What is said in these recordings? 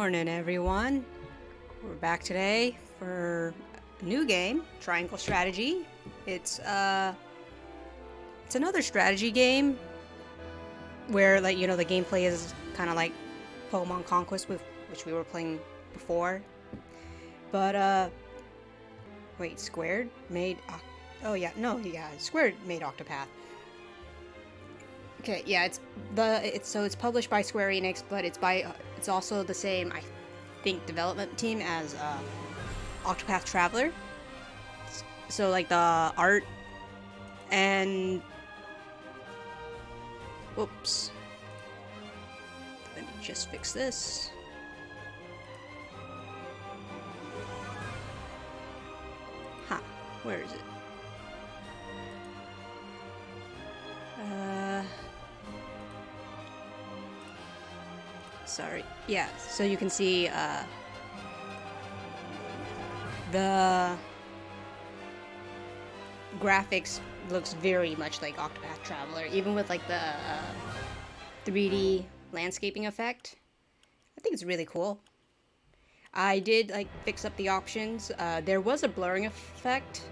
morning, everyone. We're back today for a new game, Triangle Strategy. It's another strategy game where, like, you know, the gameplay is kind of like Pokemon Conquest, which we were playing before. But wait, Squared made Squared made Octopath. Okay, yeah, it's published by Square Enix, but it's also the same, I think, development team as Octopath Traveler. So like the art and whoops. Let me just fix this. Huh, where is it? Sorry. Yeah, so you can see the graphics looks very much like Octopath Traveler, even with like the 3D landscaping effect. I think it's really cool. I did like fix up the options. There was a blurring effect.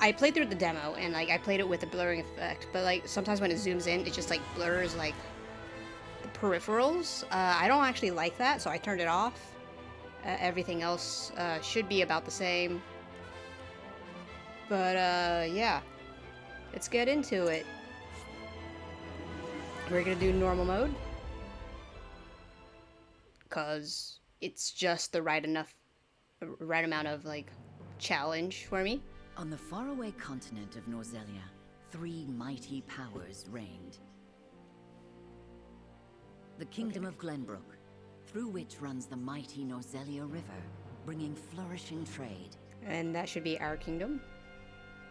I played through the demo and like I played it with a blurring effect, but like sometimes when it zooms in, it just like blurs like the peripherals. I don't actually like that, so I turned it off. Everything else should be about the same. But yeah, let's get into it. We're gonna do normal mode, cause it's just the right amount of like challenge for me. On the faraway continent of Norzelia, 3 mighty powers reigned. The Kingdom of Glenbrook, through which runs the mighty Norzelia River, bringing flourishing trade. And that should be our kingdom.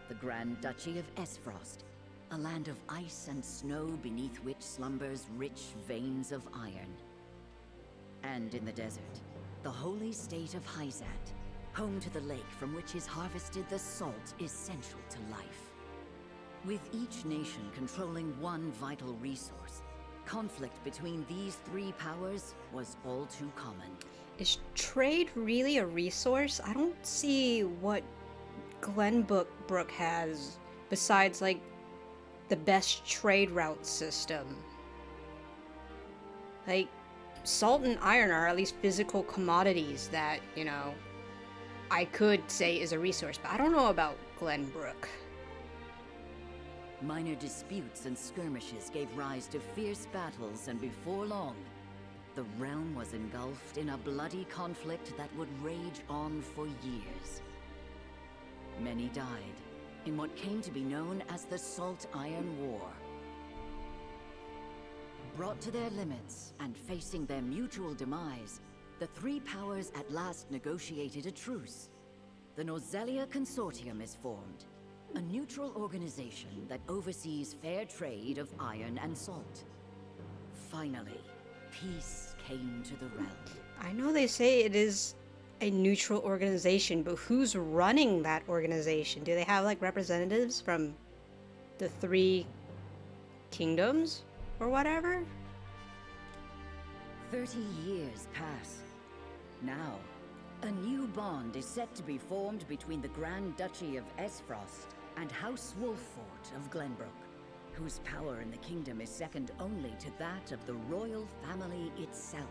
The Grand Duchy of Aesfrost, a land of ice and snow beneath which slumbers rich veins of iron. And in the desert, the holy state of Hyzat, home to the lake from which is harvested the salt essential to life. With each nation controlling one vital resource, conflict between these 3 powers was all too common. Is trade really a resource? I don't see what Glenbrook has besides like the best trade route system. Like, salt and iron are at least physical commodities that, you know, I could say is a resource, but I don't know about Glenbrook. Minor disputes and skirmishes gave rise to fierce battles, and before long, the realm was engulfed in a bloody conflict that would rage on for years. Many died in what came to be known as the Salt-Iron War. Brought to their limits and facing their mutual demise, the 3 powers at last negotiated a truce. The Norzelia Consortium is formed, a neutral organization that oversees fair trade of iron and salt. Finally, peace came to the realm. I know they say it is a neutral organization, but who's running that organization? Do they have like representatives from the 3 kingdoms or whatever? 30 years pass. Now, a new bond is set to be formed between the Grand Duchy of Aesfrost and House Wolffort of Glenbrook, whose power in the kingdom is second only to that of the royal family itself.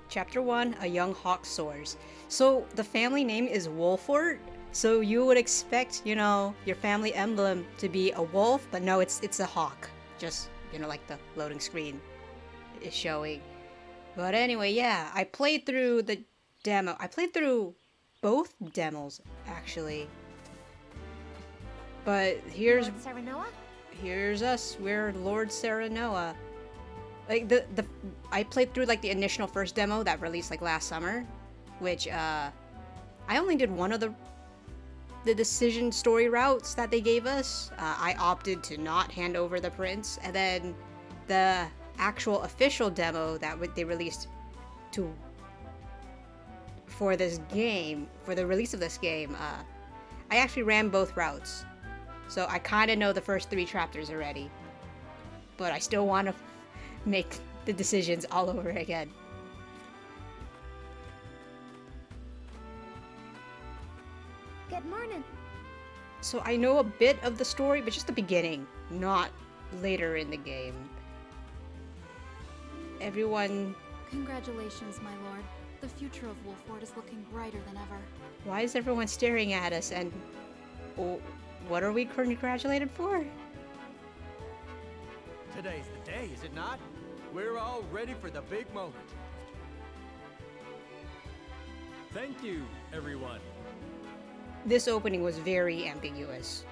Chapter 1, A Young Hawk Soars. So the family name is Wolffort, so you would expect, you know, your family emblem to be a wolf, but no, it's a hawk. Just, you know, like the loading screen is showing. But anyway, yeah, I played through the demo. I played through both demos, actually. But here's Lord Serenoa? Here's us. We're Lord Serenoa. Like I played through like the initial first demo that released like last summer, which I only did one of the decision story routes that they gave us. I opted to not hand over the prince, and then the actual official demo that they released for this game, for the release of this game, I actually ran both routes. So I kind of know the first 3 chapters already. But I still want to make the decisions all over again. Good morning. So I know a bit of the story, but just the beginning, not later in the game. Everyone... Congratulations, my lord. The future of Wolffort is looking brighter than ever. Why is everyone staring at us, and... Oh, what are we congratulated for? Today's the day, is it not? We're all ready for the big moment. Thank you, everyone. This opening was very ambiguous.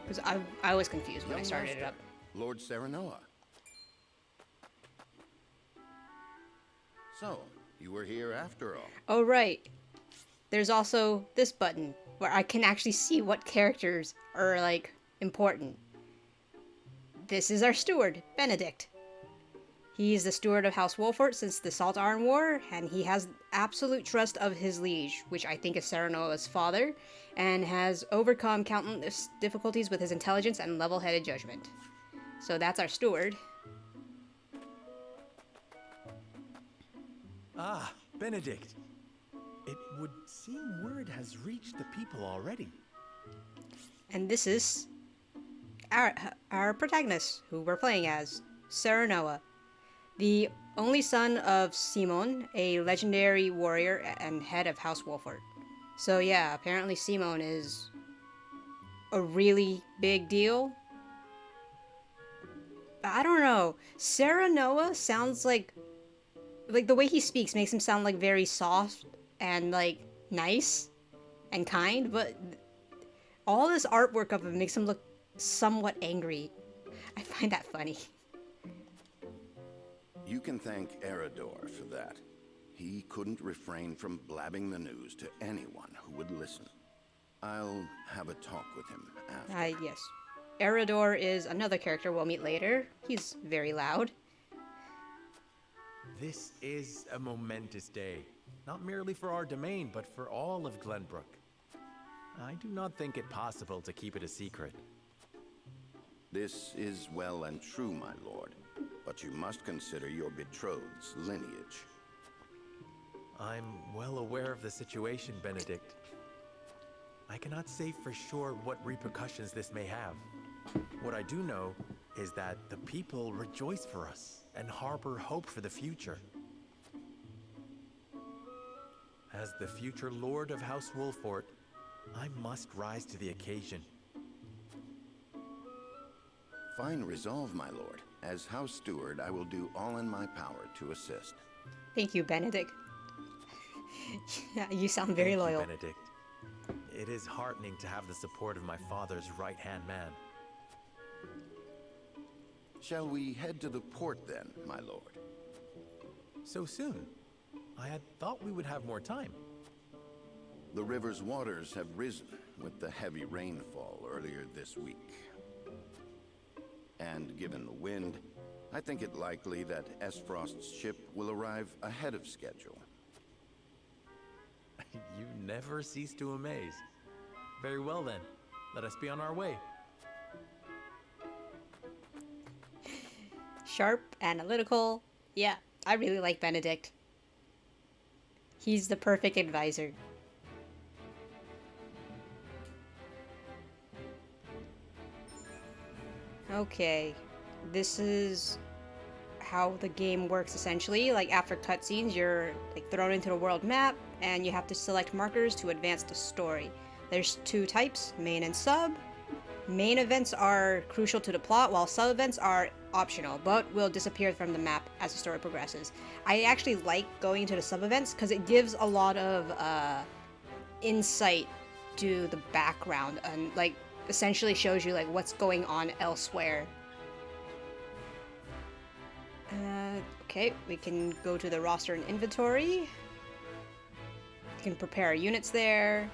Because I was confused when I started it up. Lord Serenoa. So, you were here after all. Oh, right. There's also this button where I can actually see what characters are, like, important. This is our steward, Benedict. He's the steward of House Wolffort since the Salt Iron War, and he has absolute trust of his liege, which I think is Serenoa's father, and has overcome countless difficulties with his intelligence and level-headed judgment. So that's our steward. Ah, Benedict. It would seem word has reached the people already. And this is our protagonist, who we're playing as, Serenoa, the only son of Simon, a legendary warrior and head of House Wolffort. So yeah, apparently Simon is a really big deal. I don't know. Serenoa sounds like the way he speaks makes him sound like very soft and like nice and kind, but all this artwork of him makes him look somewhat angry. I find that funny. You can thank Eridor for that. He couldn't refrain from blabbing the news to anyone who would listen. I'll have a talk with him after. Yes. Eridor is another character we'll meet later. He's very loud. This is a momentous day, not merely for our domain, but for all of Glenbrook. I do not think it possible to keep it a secret. This is well and true, my lord, but you must consider your betrothed's lineage. I'm well aware of the situation, Benedict. I cannot say for sure what repercussions this may have. What I do know is that the people rejoice for us and harbor hope for the future. As the future Lord of House Wolffort, I must rise to the occasion. Fine resolve, my lord. As house steward, I will do all in my power to assist. Thank you, Benedict. Yeah, you sound very Thank you, loyal. Benedict. It is heartening to have the support of my father's right-hand man. Shall we head to the port then, my lord? So soon? I had thought we would have more time. The river's waters have risen with the heavy rainfall earlier this week. And given the wind, I think it likely that Aesfrost's ship will arrive ahead of schedule. You never cease to amaze. Very well then, let us be on our way. Sharp, analytical. Yeah, I really like Benedict. He's the perfect advisor. Okay, this is how the game works essentially. Like after cutscenes, you're like thrown into the world map and you have to select markers to advance the story. There's two types, main and sub. Main events are crucial to the plot, while sub events are optional, but will disappear from the map as the story progresses. I actually like going into the sub events because it gives a lot of insight to the background and like essentially shows you like what's going on elsewhere. Okay, we can go to the roster and inventory. You can prepare our units there,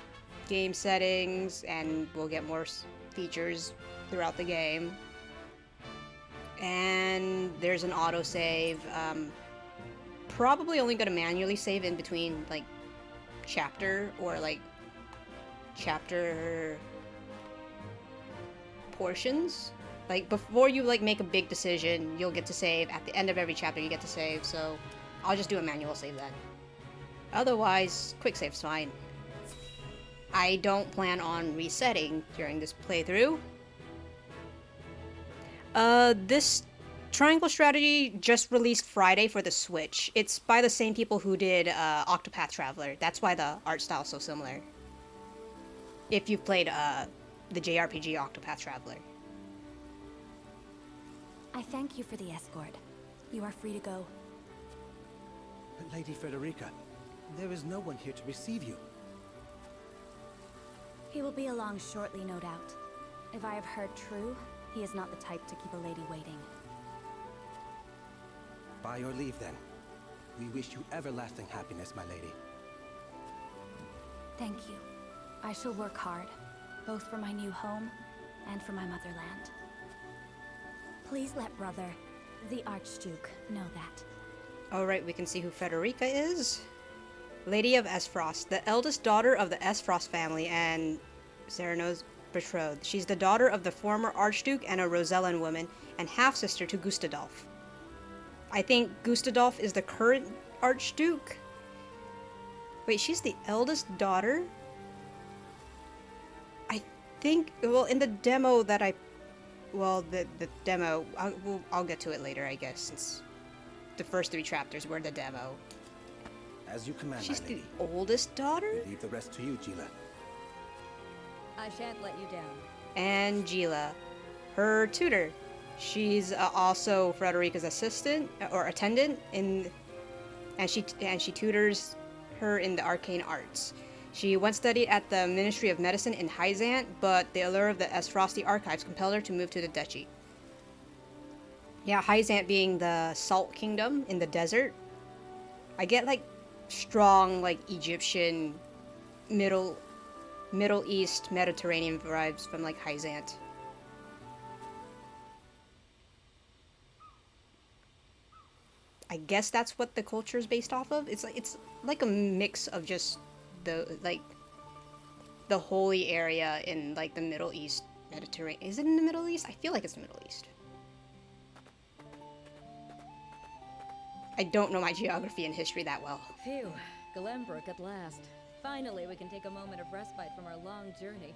game settings, and we'll get more features throughout the game. And there's an autosave. Probably only going to manually save in between like chapter portions. Like, before you, like, make a big decision, you'll get to save. At the end of every chapter, you get to save, so I'll just do a manual save then. Otherwise, quick save's fine. I don't plan on resetting during this playthrough. This Triangle Strategy just released Friday for the Switch. It's by the same people who did Octopath Traveler. That's why the art style is so similar. If you've played the JRPG Octopath Traveler. I thank you for the escort. You are free to go. But Lady Frederica, there is no one here to receive you. He will be along shortly, no doubt. If I have heard true, he is not the type to keep a lady waiting. By your leave, then. We wish you everlasting happiness, my lady. Thank you. I shall work hard, both for my new home and for my motherland. Please let brother, the Archduke, know that. Alright, we can see who Frederica is. Lady of Aesfrost, the eldest daughter of the Aesfrost family and Serenoa's betrothed. She's the daughter of the former Archduke and a Rosellan woman, and half-sister to Gustadolf. I think Gustadolf is the current Archduke? Wait, she's the eldest daughter? I think, well, in the demo that the demo, I'll get to it later, I guess, since the first 3 chapters were the demo. As you command, She's my the lady. oldest daughter? We leave the rest to you, Gila. I shan't let you down. And Gila, her tutor. She's also Frederica's assistant or attendant and she tutors her in the arcane arts. She once studied at the Ministry of Medicine in Hyzant, but the allure of the Aesfrosti archives compelled her to move to the duchy. Yeah, Hyzant being the Salt Kingdom in the desert. I get like strong like Egyptian Middle East Mediterranean vibes from like Hyzant. I guess that's what the culture is based off of. It's like a mix of just the holy area in like the Middle East Mediterranean. Is it in the Middle East? I feel like it's the Middle East. I don't know my geography and history that well. Phew, Glenbrook at last. Finally, we can take a moment of respite from our long journey.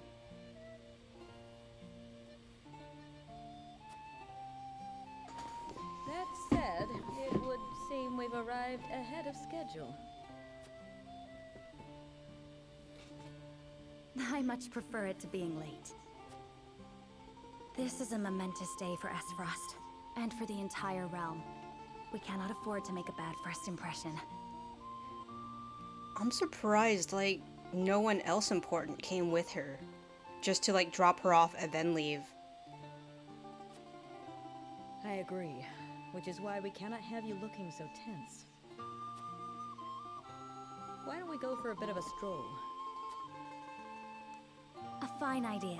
That said, it would seem we've arrived ahead of schedule. I much prefer it to being late. This is a momentous day for Aesfrost, and for the entire realm. We cannot afford to make a bad first impression. I'm surprised, like, no one else important came with her. Just to, like, drop her off and then leave. I agree, which is why we cannot have you looking so tense. Why don't we go for a bit of a stroll? A fine idea.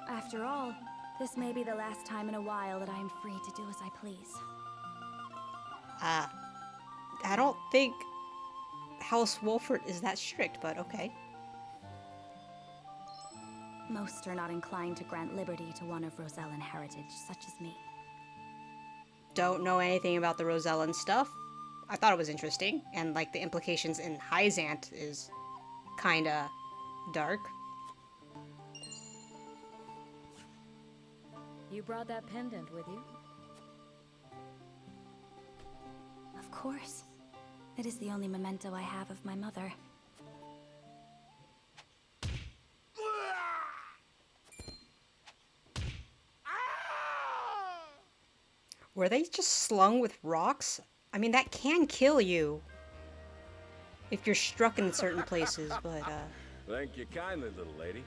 After all, this may be the last time in a while that I am free to do as I please. I don't think House Wolffort is that strict, but okay. Most are not inclined to grant liberty to one of Rosellan heritage, such as me. Don't know anything about the Rosellan stuff. I thought it was interesting, and like the implications in Hyzant is kinda dark. You brought that pendant with you? Of course. It is the only memento I have of my mother. Were they just slung with rocks? I mean, that can kill you if you're struck in certain places, but Thank you kindly, little lady.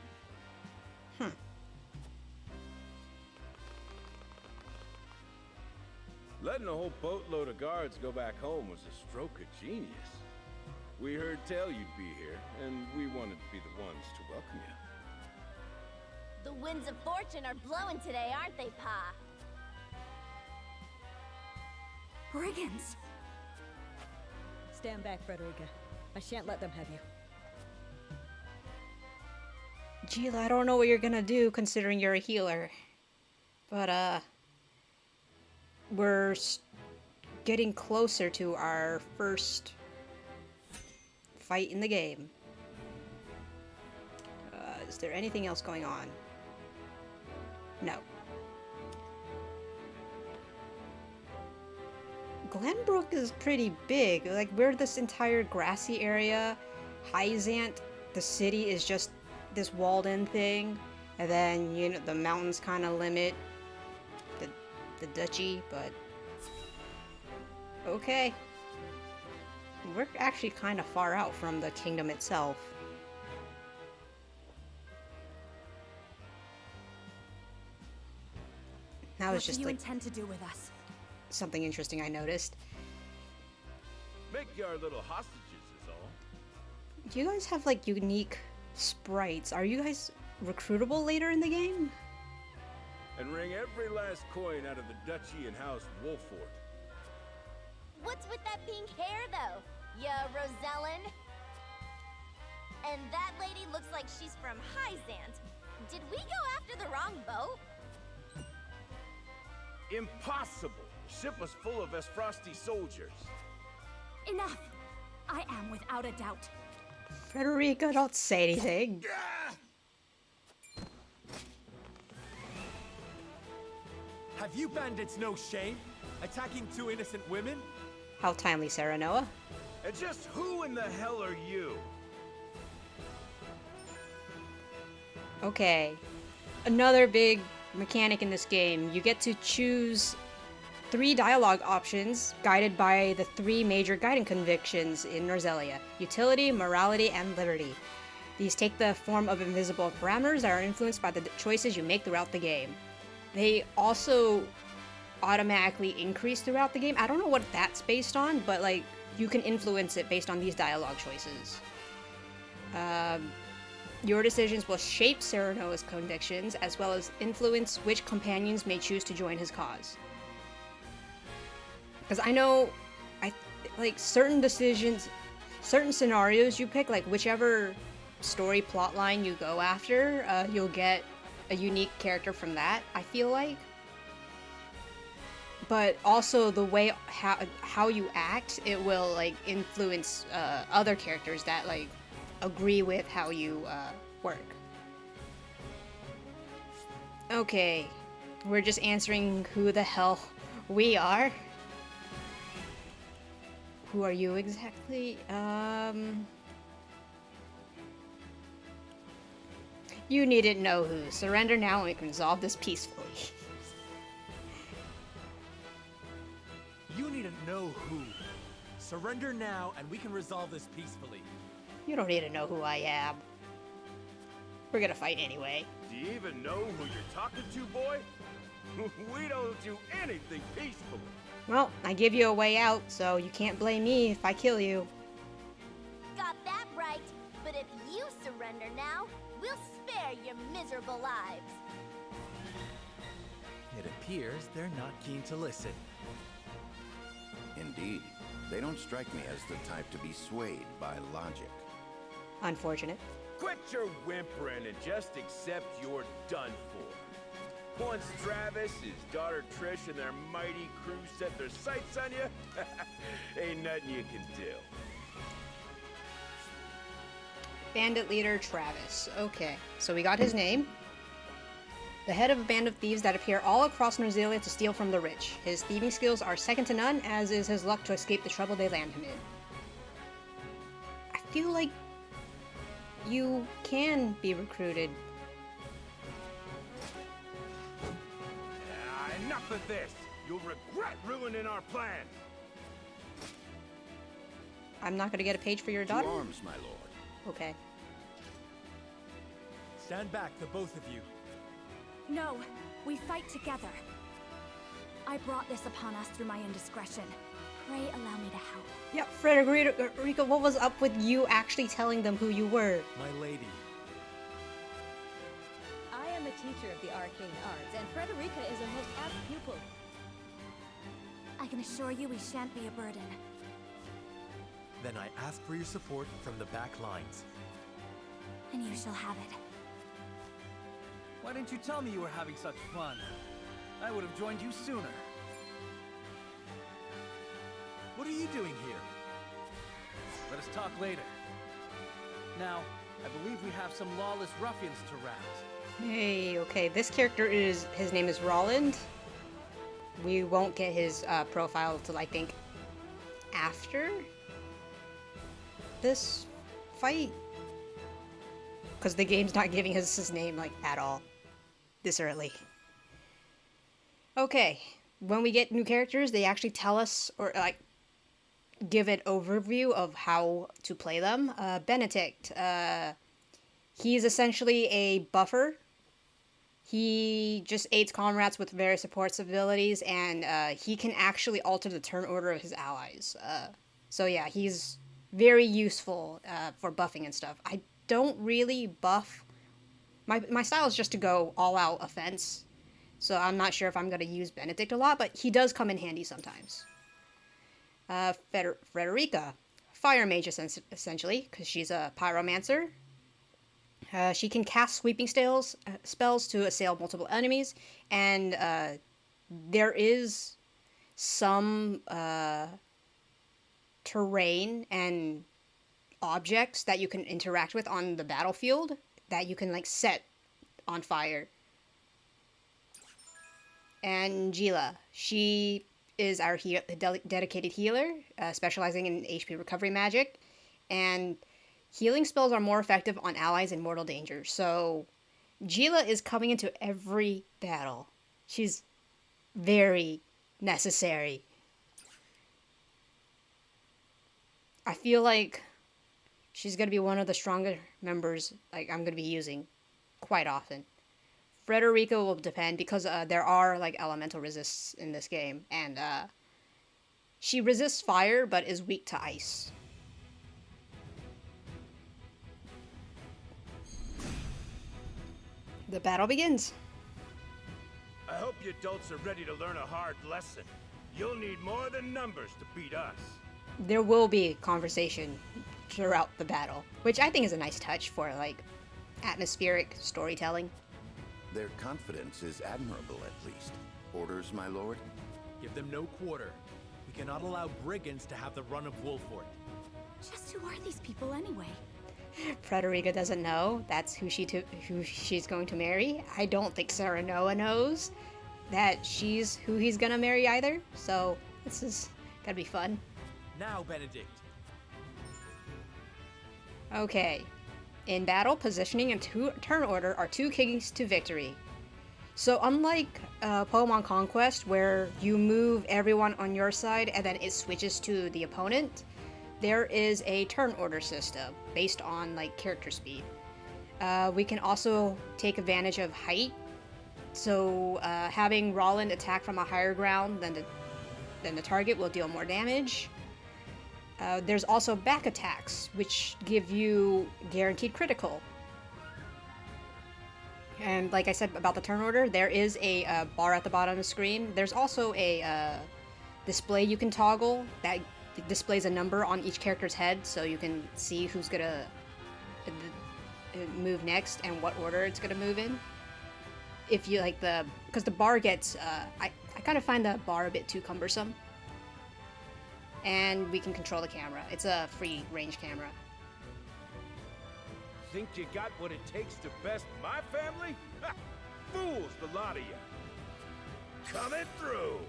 Letting a whole boatload of guards go back home was a stroke of genius. We heard tell you'd be here, and we wanted to be the ones to welcome you. The winds of fortune are blowing today, aren't they, Pa? Brigands! Stand back, Frederica. I shan't let them have you. Gila, I don't know what you're gonna do considering you're a healer. But, we're getting closer to our first fight in the game. Is there anything else going on? No. Glenbrook is pretty big. Like, we're this entire grassy area. Hyzant, the city, is just this walled-in thing. And then, you know, the mountains kind of limit the duchy, but... Okay. We're actually kind of far out from the kingdom itself. That was just, what do you like, intend to do with us? something interesting I noticed. Make your little hostages is all. Do you guys have, like, unique sprites? Are you guys recruitable later in the game? And wring every last coin out of the duchy and house Wolffort. What's with that pink hair, though? Ya Rosellan? And that lady looks like she's from Hyzant. Did we go after the wrong boat? Impossible! The ship was full of Aesfrosti soldiers. Enough! I am without a doubt. Frederica, don't say anything. Have you bandits no shame? Attacking two innocent women? How timely, Serenoa. And just who in the hell are you? Okay. Another big mechanic in this game. You get to choose 3 dialogue options guided by the 3 major guiding convictions in Norzelia: utility, morality, and liberty. These take the form of invisible parameters that are influenced by the choices you make throughout the game. They also automatically increase throughout the game. I don't know what that's based on, but like you can influence it based on these dialogue choices. Your decisions will shape Serenoa's convictions, as well as influence which companions may choose to join his cause. Because I know, like certain decisions, certain scenarios you pick, like whichever story plotline you go after, you'll get a unique character from that, I feel like. But also the way how you act, it will like influence other characters that like agree with how you work. Okay, we're just answering who the hell we are. Who are you exactly? You needn't know who. Surrender now and we can resolve this peacefully. You needn't know who. Surrender now and we can resolve this peacefully. You don't need to know who I am. We're gonna fight anyway. Do you even know who you're talking to, boy? We don't do anything peacefully. Well, I give you a way out, so you can't blame me if I kill you. Got that right. But if you surrender now, we'll spare your miserable lives. It appears they're not keen to listen. Indeed. They don't strike me as the type to be swayed by logic. Unfortunate. Quit your whimpering and just accept you're done for. Once Travis, his daughter Trish, and their mighty crew set their sights on you, ain't nothing you can do. Bandit leader Travis. Okay, so we got his name. The head of a band of thieves that appear all across Norzelia to steal from the rich. His thieving skills are second to none, as is his luck to escape the trouble they land him in. I feel like you can be recruited. Enough of this! You'll regret ruining our plans! I'm not gonna get a page for your To daughter? arms, my lord. Okay. Stand back, the both of you. No, we fight together. I brought this upon us through my indiscretion. Pray allow me to help. Yeah, Frederica, what was up with you actually telling them who you were? My lady. I am a teacher of the arcane arts, and Frederica is a most apt pupil. I can assure you we shan't be a burden. Then I ask for your support from the back lines. And you shall have it. Why didn't you tell me you were having such fun? I would have joined you sooner. What are you doing here? Let us talk later. Now, I believe we have some lawless ruffians to rout. Hey, okay, this character his name is Roland. We won't get his profile till I think after this fight. Because the game's not giving us his name, like, at all. This early. Okay, when we get new characters, they actually tell us, or, like, give an overview of how to play them. Benedict, he's essentially a buffer. He just aids comrades with various support abilities, and he can actually alter the turn order of his allies. So yeah, he's very useful for buffing and stuff. I don't really buff. My style is just to go all-out offense, so I'm not sure if I'm going to use Benedict a lot, but he does come in handy sometimes. Frederica, fire mage essentially, because she's a pyromancer. She can cast sweeping spells to assail multiple enemies, and there is some terrain and objects that you can interact with on the battlefield that you can, like, set on fire. And Gila, she is our dedicated healer, specializing in HP recovery magic, and healing spells are more effective on allies in mortal danger. So Gila is coming into every battle. She's very necessary. I feel like she's going to be one of the stronger members, like, I'm going to be using quite often. Frederica will depend, because there are, like, elemental resists in this game, and she resists fire but is weak to ice. The battle begins. I hope you adults are ready to learn a hard lesson. You'll need more than numbers to beat us. There will be conversation throughout the battle, which I think is a nice touch for, like, atmospheric storytelling. Their confidence is admirable, at least. Orders, my lord? Give them no quarter. We cannot allow brigands to have the run of Wolffort. Just who are these people anyway? Frederica doesn't know that's who she's going to marry. I don't think Serenoa knows that she's who he's gonna marry either. So this is gonna be fun. Now, Benedict. Okay. In battle, positioning and turn order are two keys to victory. So unlike Pokemon Conquest, where you move everyone on your side and then it switches to the opponent, there is a turn order system based on, like, character speed. We can also take advantage of height. So having Roland attack from a higher ground than the target will deal more damage. There's also back attacks, which give you guaranteed critical. And like I said about the turn order, there is a bar at the bottom of the screen. There's also a display you can toggle that displays a number on each character's head, so you can see who's gonna move next and what order it's gonna move in. If you like because the bar gets, I kind of find the bar a bit too cumbersome. And we can control the camera. It's a free range camera. Think you got what it takes to best my family? Ha! Fools, the lot of you. Coming through.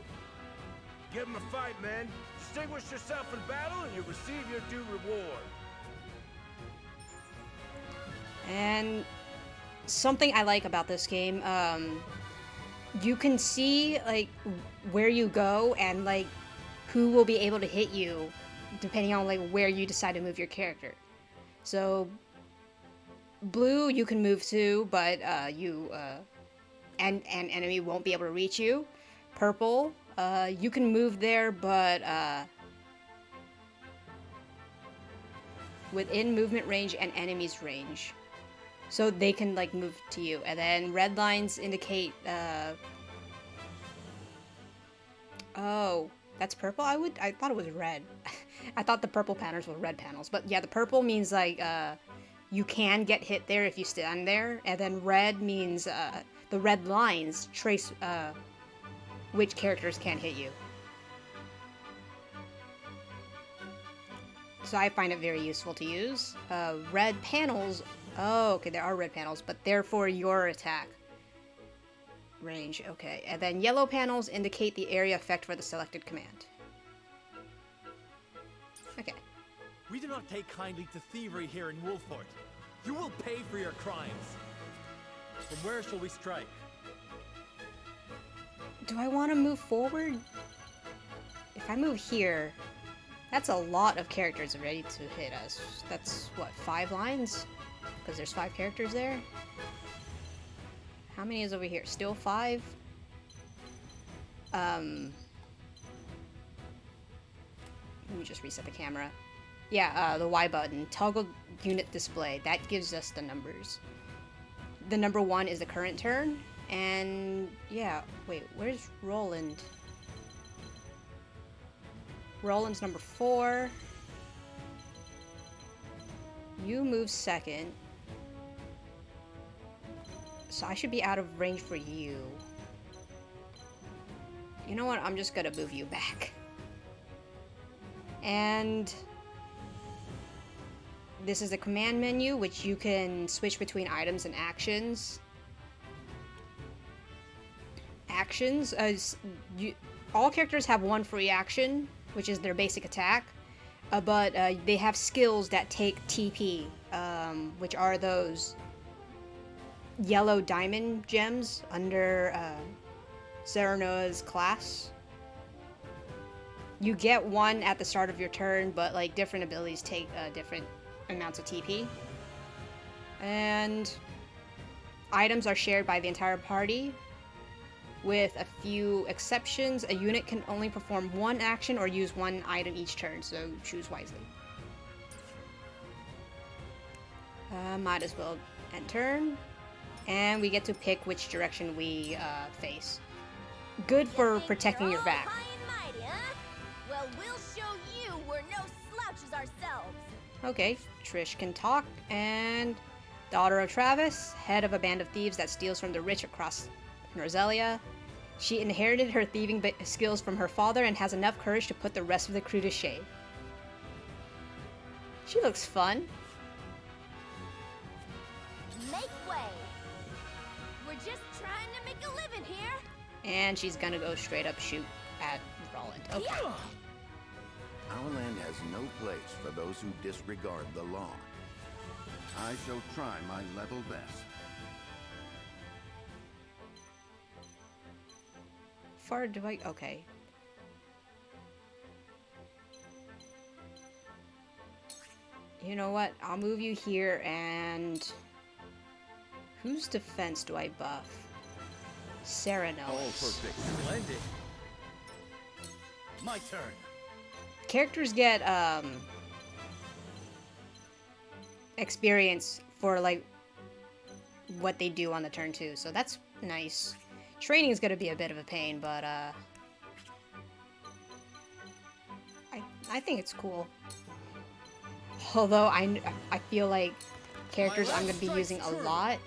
Give 'em a fight, men. Distinguish yourself in battle and you'll receive your due reward. And something I like about this game, you can see, like, where you go and, like, who will be able to hit you depending on, like, where you decide to move your character. So blue you can move to, but an enemy won't be able to reach you. Purple, you can move there, but within movement range and enemies range, so they can, like, move to you. And then red lines indicate oh, that's purple? I thought it was red. I thought the purple panels were red panels. But yeah, the purple means, like, you can get hit there if you stand there. And then red means the red lines trace which characters can't hit you. So I find it very useful to use. Red panels. Oh, okay, there are red panels, but they're for your attack range. Okay, and then yellow panels indicate the area effect for the selected command. Okay. We do not take kindly to thievery here in Wolffort. You will pay for your crimes. From where shall we strike? Do I want to move forward? If I move here, that's a lot of characters ready to hit us. That's, what, 5 lines? Because there's 5 characters there? How many is over here? Still 5? Let me just reset the camera. Yeah, the Y button. Toggle unit display. That gives us the numbers. The number 1 is the current turn. And, yeah, wait, where's Roland? Roland's number 4. You move second. So I should be out of range for you. You know what? I'm just gonna move you back. And this is the command menu, which you can switch between items and actions. Actions, all characters have 1 free action, which is their basic attack, but they have skills that take TP, which are those yellow diamond gems under Serenoa's class. You get 1 at the start of your turn, but like different abilities take different amounts of TP. And items are shared by the entire party. With a few exceptions, a unit can only perform 1 action or use 1 item each turn, so choose wisely. Might as well end turn. And we get to pick which direction we face. Good for protecting your back. High and mighty, huh? Well, we'll show you we're no slouches ourselves. Okay, Trish can talk, and daughter of Travis, head of a band of thieves that steals from the rich across Norzelia. She inherited her thieving skills from her father and has enough courage to put the rest of the crew to shame. She looks fun. Make way. We're just trying to make a living here. And she's gonna go straight up shoot at Roland. Okay. Our land has no place for those who disregard the law. I shall try my level best. Far do I? Okay. You know what? I'll move you here, and whose defense do I buff? Serenoa. Splendid. My turn. Characters get experience for like what they do on the turn too, so that's nice. Training is gonna be a bit of a pain, but I think it's cool. Although I feel like characters I'm gonna be using a lot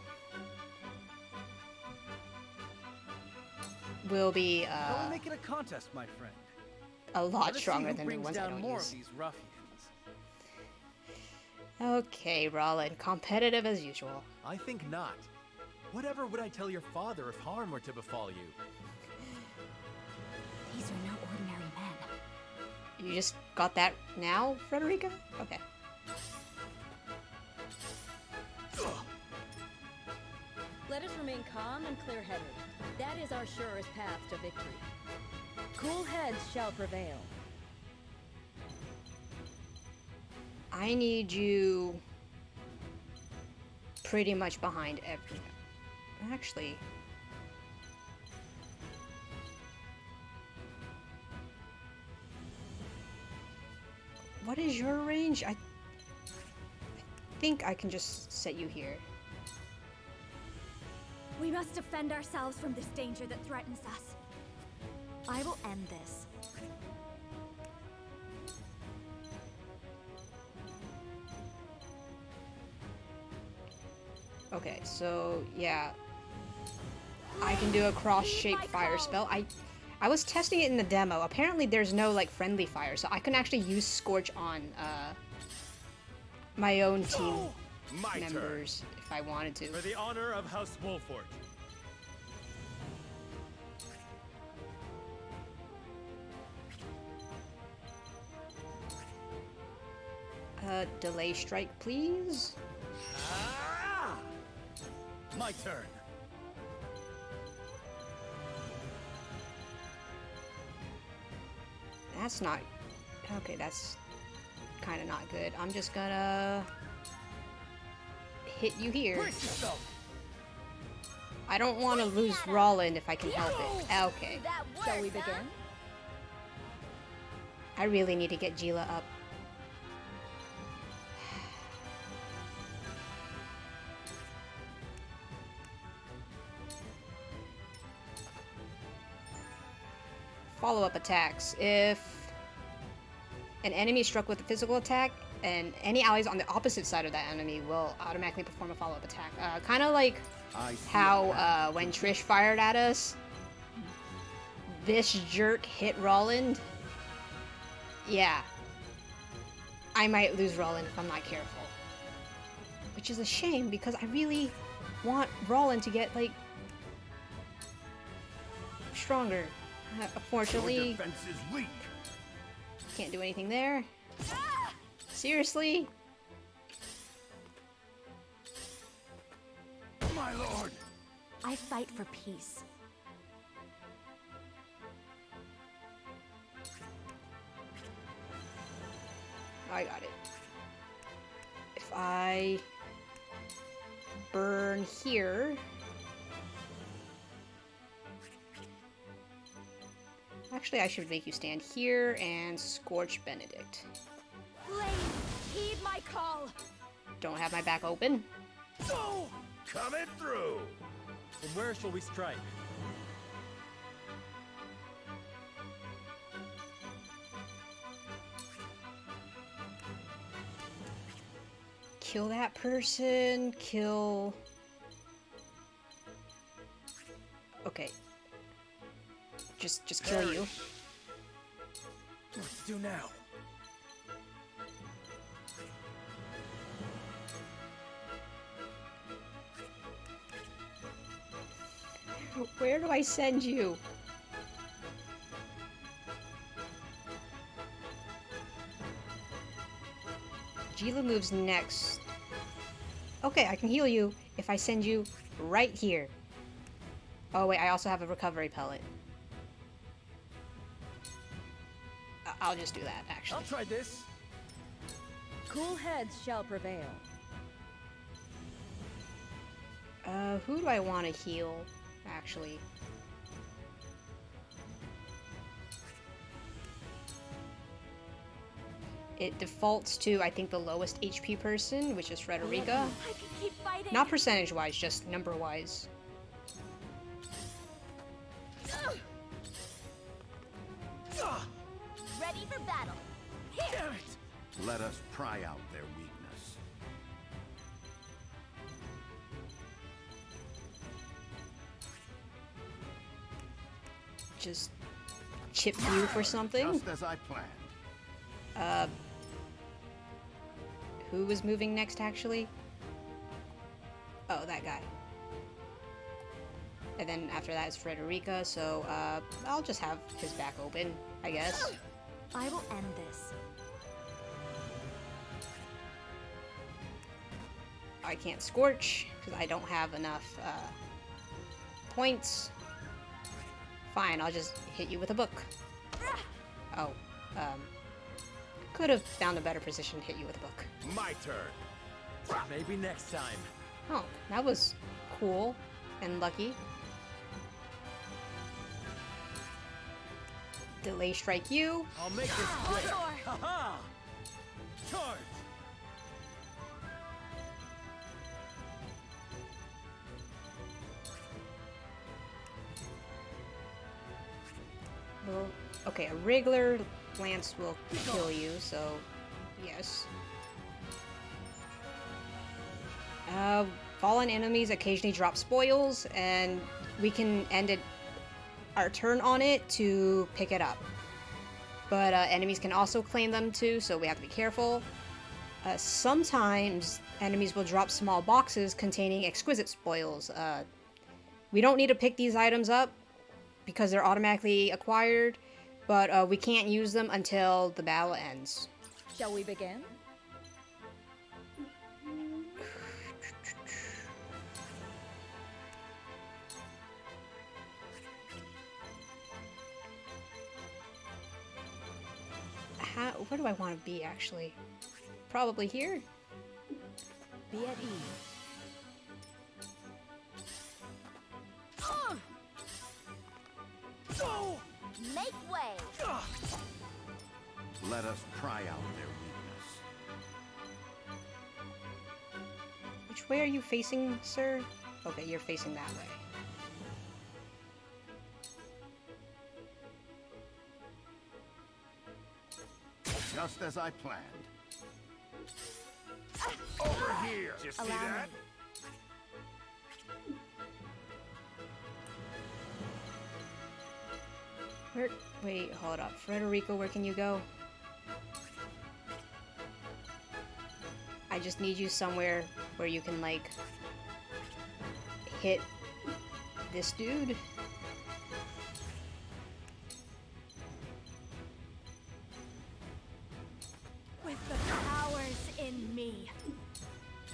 will be Don't make it a contest, my friend. a lot stronger than the ones I don't more use. of these ruffians. Okay, Roland, competitive as usual. I think not. Whatever would I tell your father if harm were to befall you? These are no ordinary men. You just got that now, Frederica? Okay. Let us remain calm and clear-headed. That is our surest path to victory. Cool heads shall prevail. I need you pretty much behind everything. Actually, what is your range? I think I can just set you here. We must defend ourselves from this danger that threatens us. I will end this. Okay, so yeah, I can do a cross-shaped fire spell. I was testing it in the demo. Apparently there's no like friendly fire, so I can actually use Scorch on my own team members if I wanted to. For the honor of House Wolffort. Delay strike, please. Ah! My turn. That's not... Okay, that's kind of not good. I'm just gonna hit you here. I don't want to lose Roland if I can help it. Okay. Shall we begin? I really need to get Gila up. Follow-up attacks. If an enemy is struck with a physical attack, and any allies on the opposite side of that enemy will automatically perform a follow-up attack. Kind of like how when Trish fired at us, this jerk hit Roland. Yeah. I might lose Roland if I'm not careful. Which is a shame, because I really want Roland to get, like, stronger. Unfortunately, can't do anything there. Seriously? My lord! I fight for peace. I got it. If I burn here... Actually, I should make you stand here and Scorch Benedict. Blade, heed my call! Don't have my back open. So, coming through! From where shall we strike? Kill that person, kill... Okay. Just kill you. What to do now? Where do I send you? Gila moves next. Okay, I can heal you if I send you right here. Oh wait, I also have a recovery pellet. I'll just do that, actually. I'll try this. Cool heads shall prevail. Who do I want to heal, actually? It defaults to, I think, the lowest HP person, which is Frederica. I can keep fighting. Not percentage-wise, just number-wise. Ready for battle. Here. Damn it! Let us pry out their weakness. Just chip you for something. Just as I planned. Who was moving next, actually? Oh, that guy. And then after that is Frederica, so I'll just have his back open, I guess. I will end this. I can't Scorch, because I don't have enough points. Fine, I'll just hit you with a book. Oh, could have found a better position to hit you with a book. My turn. Maybe next time. Oh, that was cool and lucky. Delay strike you. I'll make this quick. Ha-ha! Charge! Well, okay, a regular lance will kill you, so yes. Fallen enemies occasionally drop spoils, and we can end it our turn on it to pick it up. But enemies can also claim them too, so we have to be careful. Sometimes enemies will drop small boxes containing exquisite spoils. We don't need to pick these items up because they're automatically acquired, but we can't use them until the battle ends. Shall we begin? Where do I want to be, actually? Probably here? Be at ease. Make way! Let us pry out their weakness. Which way are you facing, sir? Okay, you're facing that way. Just as I planned. Over here! Did you see Allow that? me. Where? Wait, hold up. Frederica, where can you go? I just need you somewhere where you can, like, hit this dude. With the powers in me.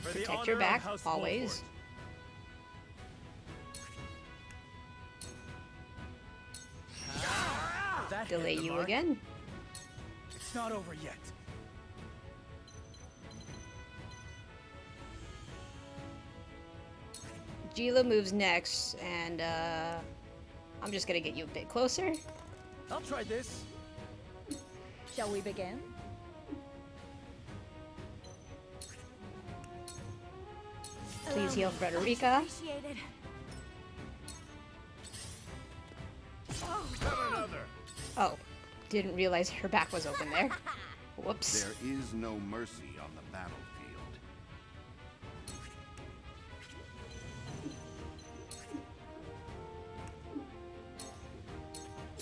For the Protect your honor of back, House always. Wolffort. That hit Delay the you mark. again. It's not over yet. Gila moves next, and I'm just gonna get you a bit closer. I'll try this. Shall we begin? Please heal Frederica. Appreciated. Have another! Oh, didn't realize her back was open there. Whoops. There is no mercy on the battlefield.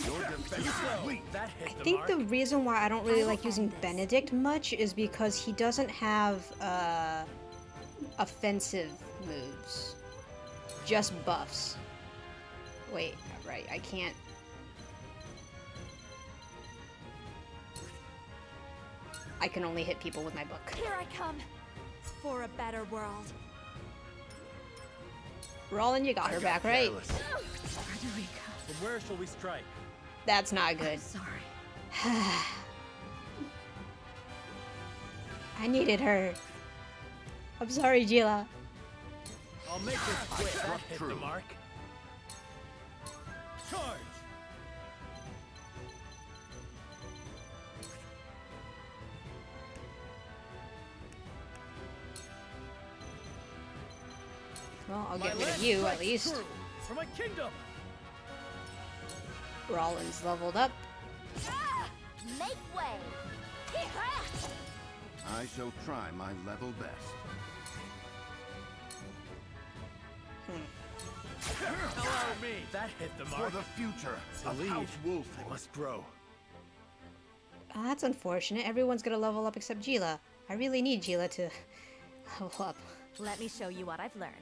Your defense is weak. That hit I the think mark. the reason why I don't really like using Benedict much is because he doesn't have offensive moves. Just buffs. Wait, right, I can't. I can only hit people with my book. Here I come. For a better world. Roland, you got her back, right? Careless. Frederica. From where shall we strike? That's not good. Sorry. I needed her. I'm sorry, Gila. I'll make this quick. That hit the true. mark. Charge! Well, I'll My get rid of lance you, at strikes least. true. For my kingdom! Rollins leveled up. Make way! I shall try my level best. Allow me! That hit the For mark. the future To of lead, House I Wolffort. must grow. Oh, that's unfortunate. Everyone's gonna level up except Gila. I really need Gila to level up. Let me show you what I've learned.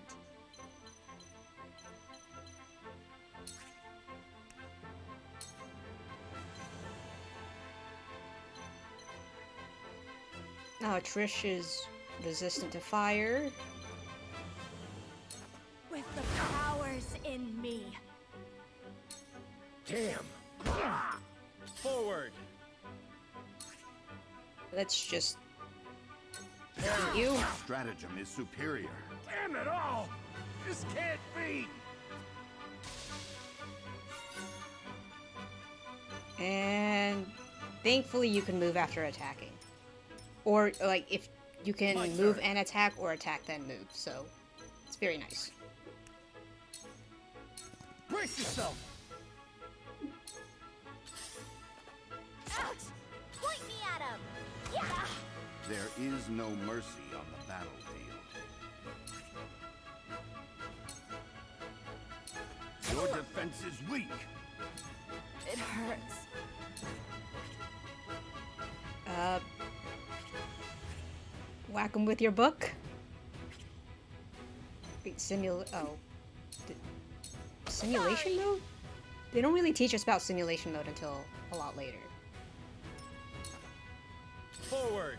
Oh, Trish is resistant to fire. With the powers in me. Damn! Forward! Let's just you. Stratagem is superior. Damn it all! This can't be! And thankfully you can move after attacking. Or, like, if you can My move turn. and attack, or attack then move. So, it's very nice. Brace yourself! Ouch! Point me at him! Yeah! There is no mercy on the battlefield. Your defense is weak. It hurts. Whack him with your book. Wait, simulation mode? They don't really teach us about simulation mode until a lot later. Forward.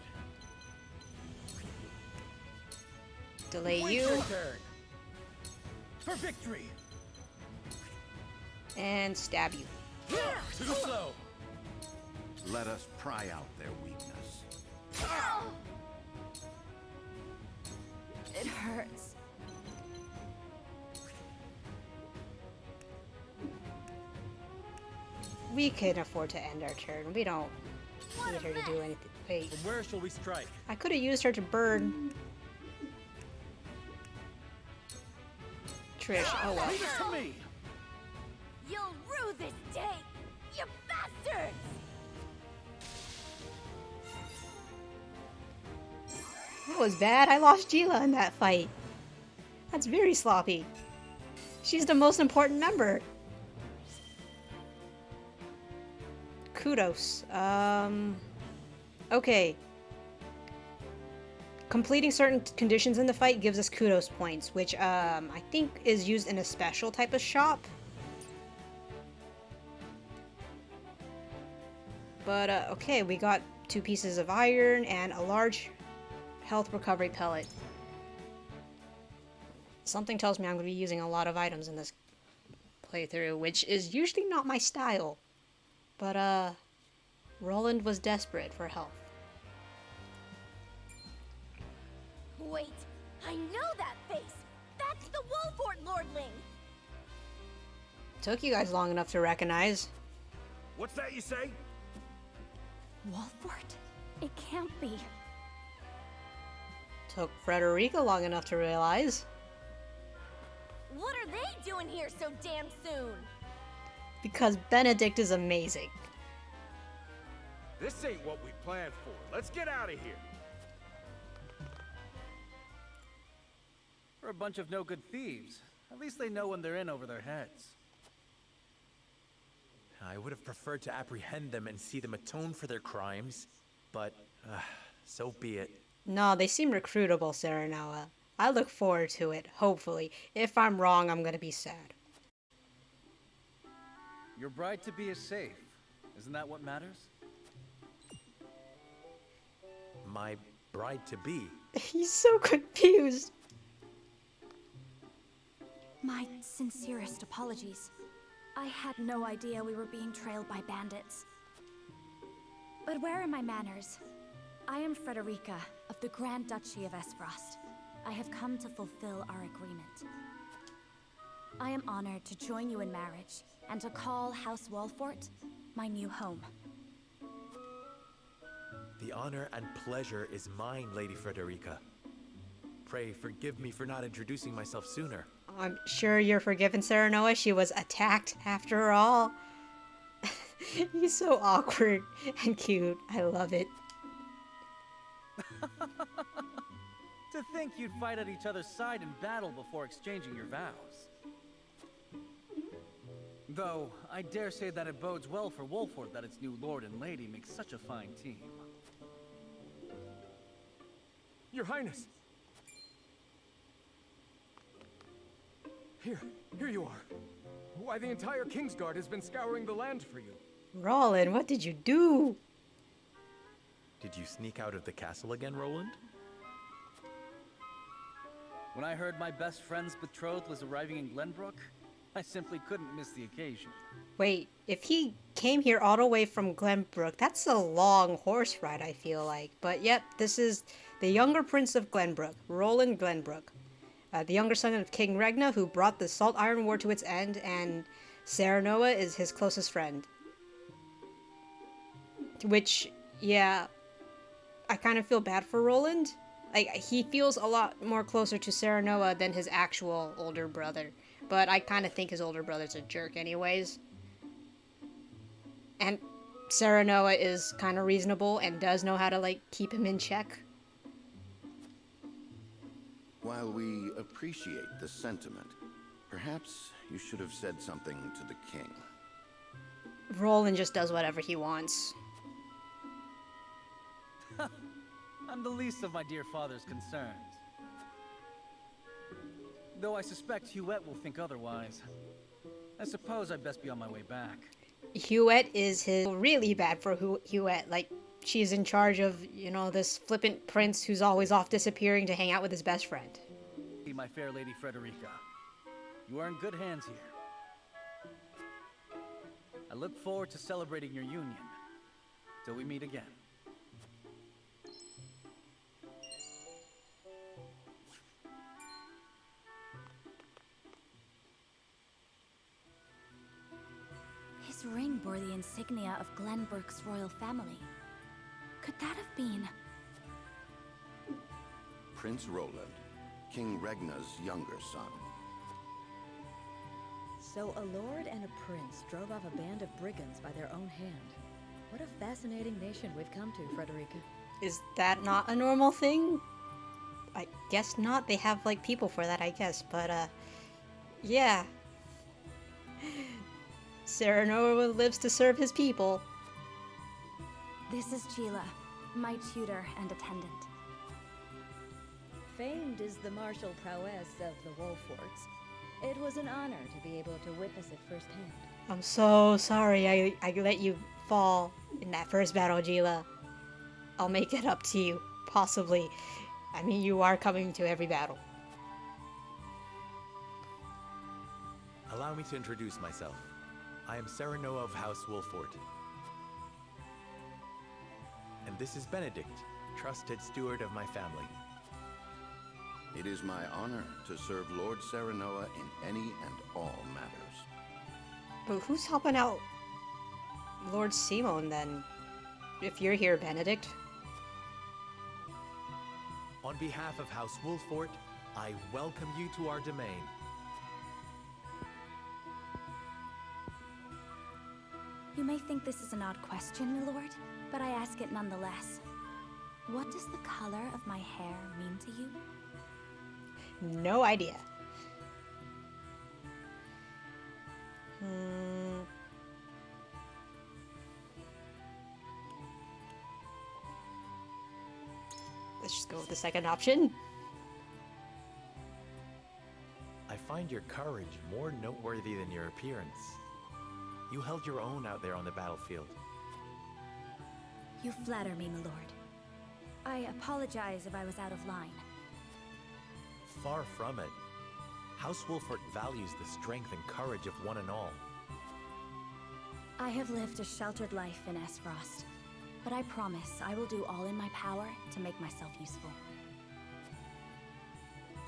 Delay Wait you. your turn. For victory. And stab you. To the flow. Let us pry out their weakness. It hurts. We can afford to end our turn. We don't need her to do anything. Wait, From where shall we strike? I could have used her to burn Trish. Oh well. Leave it to me. You'll rue this day, you bastards! That was bad. I lost Gila in that fight. That's very sloppy. She's the most important member. Kudos. Okay. Completing certain conditions in the fight gives us kudos points, which I think is used in a special type of shop. But okay, we got 2 pieces of iron and a large health recovery pellet. Something tells me I'm going to be using a lot of items in this playthrough, which is usually not my style. But Roland was desperate for health. Wait, I know that face! That's the Wolffort lordling! Took you guys long enough to recognize. What's that you say? Wolffort? It can't be. Took Frederica long enough to realize. What are they doing here so damn soon? Because Benedict is amazing. This ain't what we planned for. Let's get out of here. For a bunch of no-good thieves. At least they know when they're in over their heads. I would have preferred to apprehend them and see them atone for their crimes, but so be it. No, they seem recruitable, Serenoa. I look forward to it, hopefully. If I'm wrong, I'm gonna be sad. Your bride-to-be is safe. Isn't that what matters? My bride-to-be. He's so confused. My sincerest apologies. I had no idea we were being trailed by bandits. But where are my manners? I am Frederica of the Grand Duchy of Aesfrost. I have come to fulfill our agreement. I am honored to join you in marriage and to call House Wolffort my new home. The honor and pleasure is mine, Lady Frederica. Pray forgive me for not introducing myself sooner. I'm sure you're forgiven, Serenoa. She was attacked after all. He's so awkward and cute. I love it. To think you'd fight at each other's side in battle before exchanging your vows. Though, I dare say that it bodes well for Wolffort that its new lord and lady make such a fine team. Your Highness. Here you are. Why, the entire Kingsguard has been scouring the land for you. Roland, what did you do? Did you sneak out of the castle again, Roland? When I heard my best friend's betrothed was arriving in Glenbrook, I simply couldn't miss the occasion. Wait, if he came here all the way from Glenbrook, that's a long horse ride, I feel like. But yep, this is the younger prince of Glenbrook, Roland Glenbrook. The younger son of King Regna, who brought the Salt Iron War to its end, and Serenoa is his closest friend. Which, yeah, I kind of feel bad for Roland. Like, he feels a lot more closer to Serenoa than his actual older brother. But I kind of think his older brother's a jerk anyways. And Serenoa is kind of reasonable and does know how to, like, keep him in check. While we appreciate the sentiment, perhaps you should have said something to the king. Roland just does whatever he wants. I'm the least of my dear father's concerns. Though I suspect Huette will think otherwise. I suppose I'd best be on my way back. Huette is really bad for Huette. Like, she's in charge of, you know, this flippant prince who's always off disappearing to hang out with his best friend. My fair lady Frederica, you are in good hands here. I look forward to celebrating your union. Till we meet again. His ring bore the insignia of Glenbrook's royal family. Could that have been... Prince Roland, King Regna's younger son. So a lord and a prince drove off a band of brigands by their own hand. What a fascinating nation we've come to, Frederica. Is that not a normal thing? I guess not. They have, like, people for that, I guess. But, yeah. Serenoa lives to serve his people. This is Gila, my tutor and attendant. Famed is the martial prowess of the Wolfforts. It was an honor to be able to witness it firsthand. I'm so sorry I let you fall in that first battle, Gila. I'll make it up to you, possibly. I mean, you are coming to every battle. Allow me to introduce myself. I am Serenoa of House Wolffort. And this is Benedict, trusted steward of my family. It is my honor to serve Lord Serenoa in any and all matters. But who's helping out Lord Simon, then? If you're here, Benedict. On behalf of House Wolffort, I welcome you to our domain. You may think this is an odd question, my lord, but I ask it nonetheless. What does the color of my hair mean to you? No idea. Let's just go with the second option. I find your courage more noteworthy than your appearance. You held your own out there on the battlefield. You flatter me, my lord. I apologize if I was out of line. Far from it. House Wolffort values the strength and courage of one and all. I have lived a sheltered life in Aesfrost, but I promise I will do all in my power to make myself useful.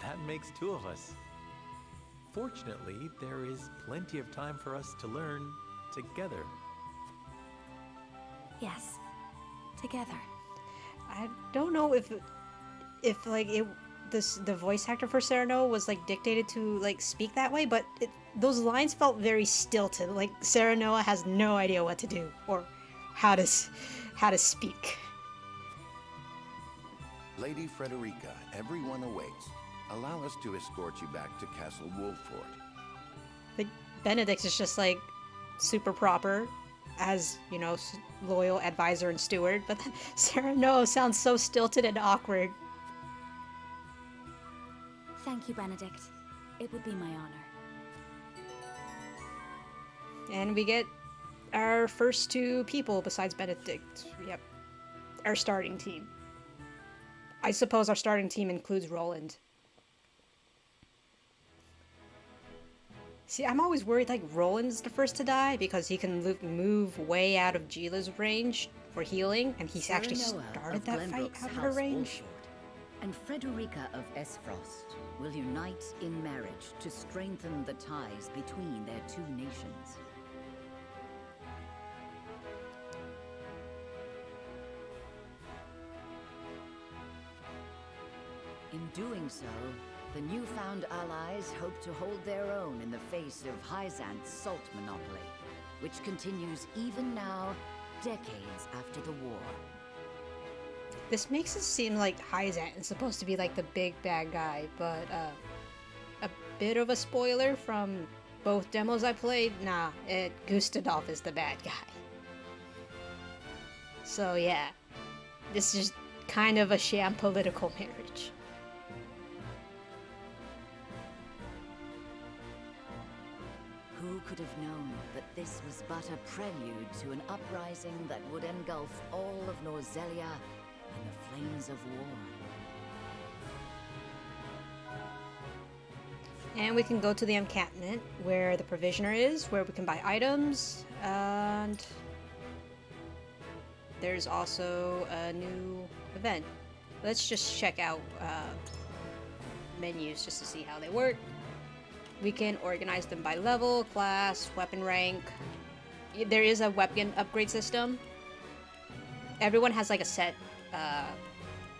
That makes two of us. Fortunately, there is plenty of time for us to learn together. Yes, together. I don't know if like the voice actor for Serenoa was like dictated to like speak that way, but those lines felt very stilted. Like Serenoa has no idea what to do or how to speak. Lady Frederica, everyone awaits. Allow us to escort you back to Castle Wolffort. Like Benedict is just like super proper as, you know, loyal advisor and steward, but then Serenoa sounds so stilted and awkward. Thank you, Benedict. It would be my honor. And we get our first two people besides Benedict. Yep. Our starting team. I suppose our starting team includes Roland. See, I'm always worried like Roland's the first to die because he can move way out of Gila's range for healing, and he's actually started that fight out of her range. And Frederica of Aesfrost will unite in marriage to strengthen the ties between their two nations. In doing so, the newfound allies hope to hold their own in the face of Hyzant's salt monopoly, which continues even now, decades after the war. This makes it seem like Hyzant is supposed to be like the big bad guy, but a bit of a spoiler from both demos I played, nah, Gustadolf is the bad guy. So yeah, this is kind of a sham political marriage. Who could have known that this was but a prelude to an uprising that would engulf all of Norzelia in the flames of war? And we can go to the encampment where the provisioner is, where we can buy items, and there's also a new event. Let's just check out menus just to see how they work. We can organize them by level, class, weapon rank. There is a weapon upgrade system. Everyone has like a set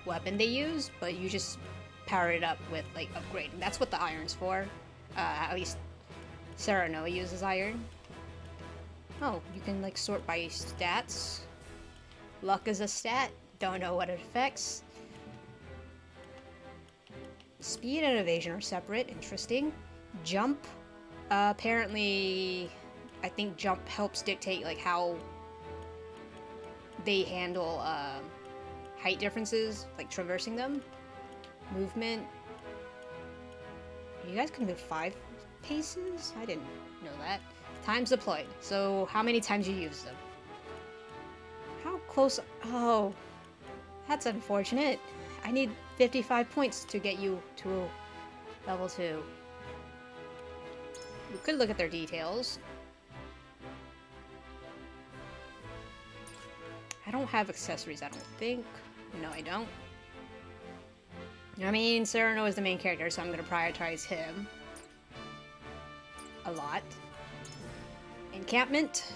weapon they use, but you just power it up with like upgrading. That's what the iron's for. At least Serenoa uses iron. Oh, you can like sort by stats. Luck is a stat. Don't know what it affects. Speed and evasion are separate. Interesting. Jump. Apparently, I think jump helps dictate like how they handle height differences, like traversing them. Movement. You guys can move 5 paces? I didn't know that. Times deployed. So how many times you use them? How close? Oh, that's unfortunate. I need 55 points to get you to level 2. We could look at their details. I don't have accessories, I don't think. No, I don't. I mean, Serenoa is the main character, so I'm going to prioritize him a lot. Encampment.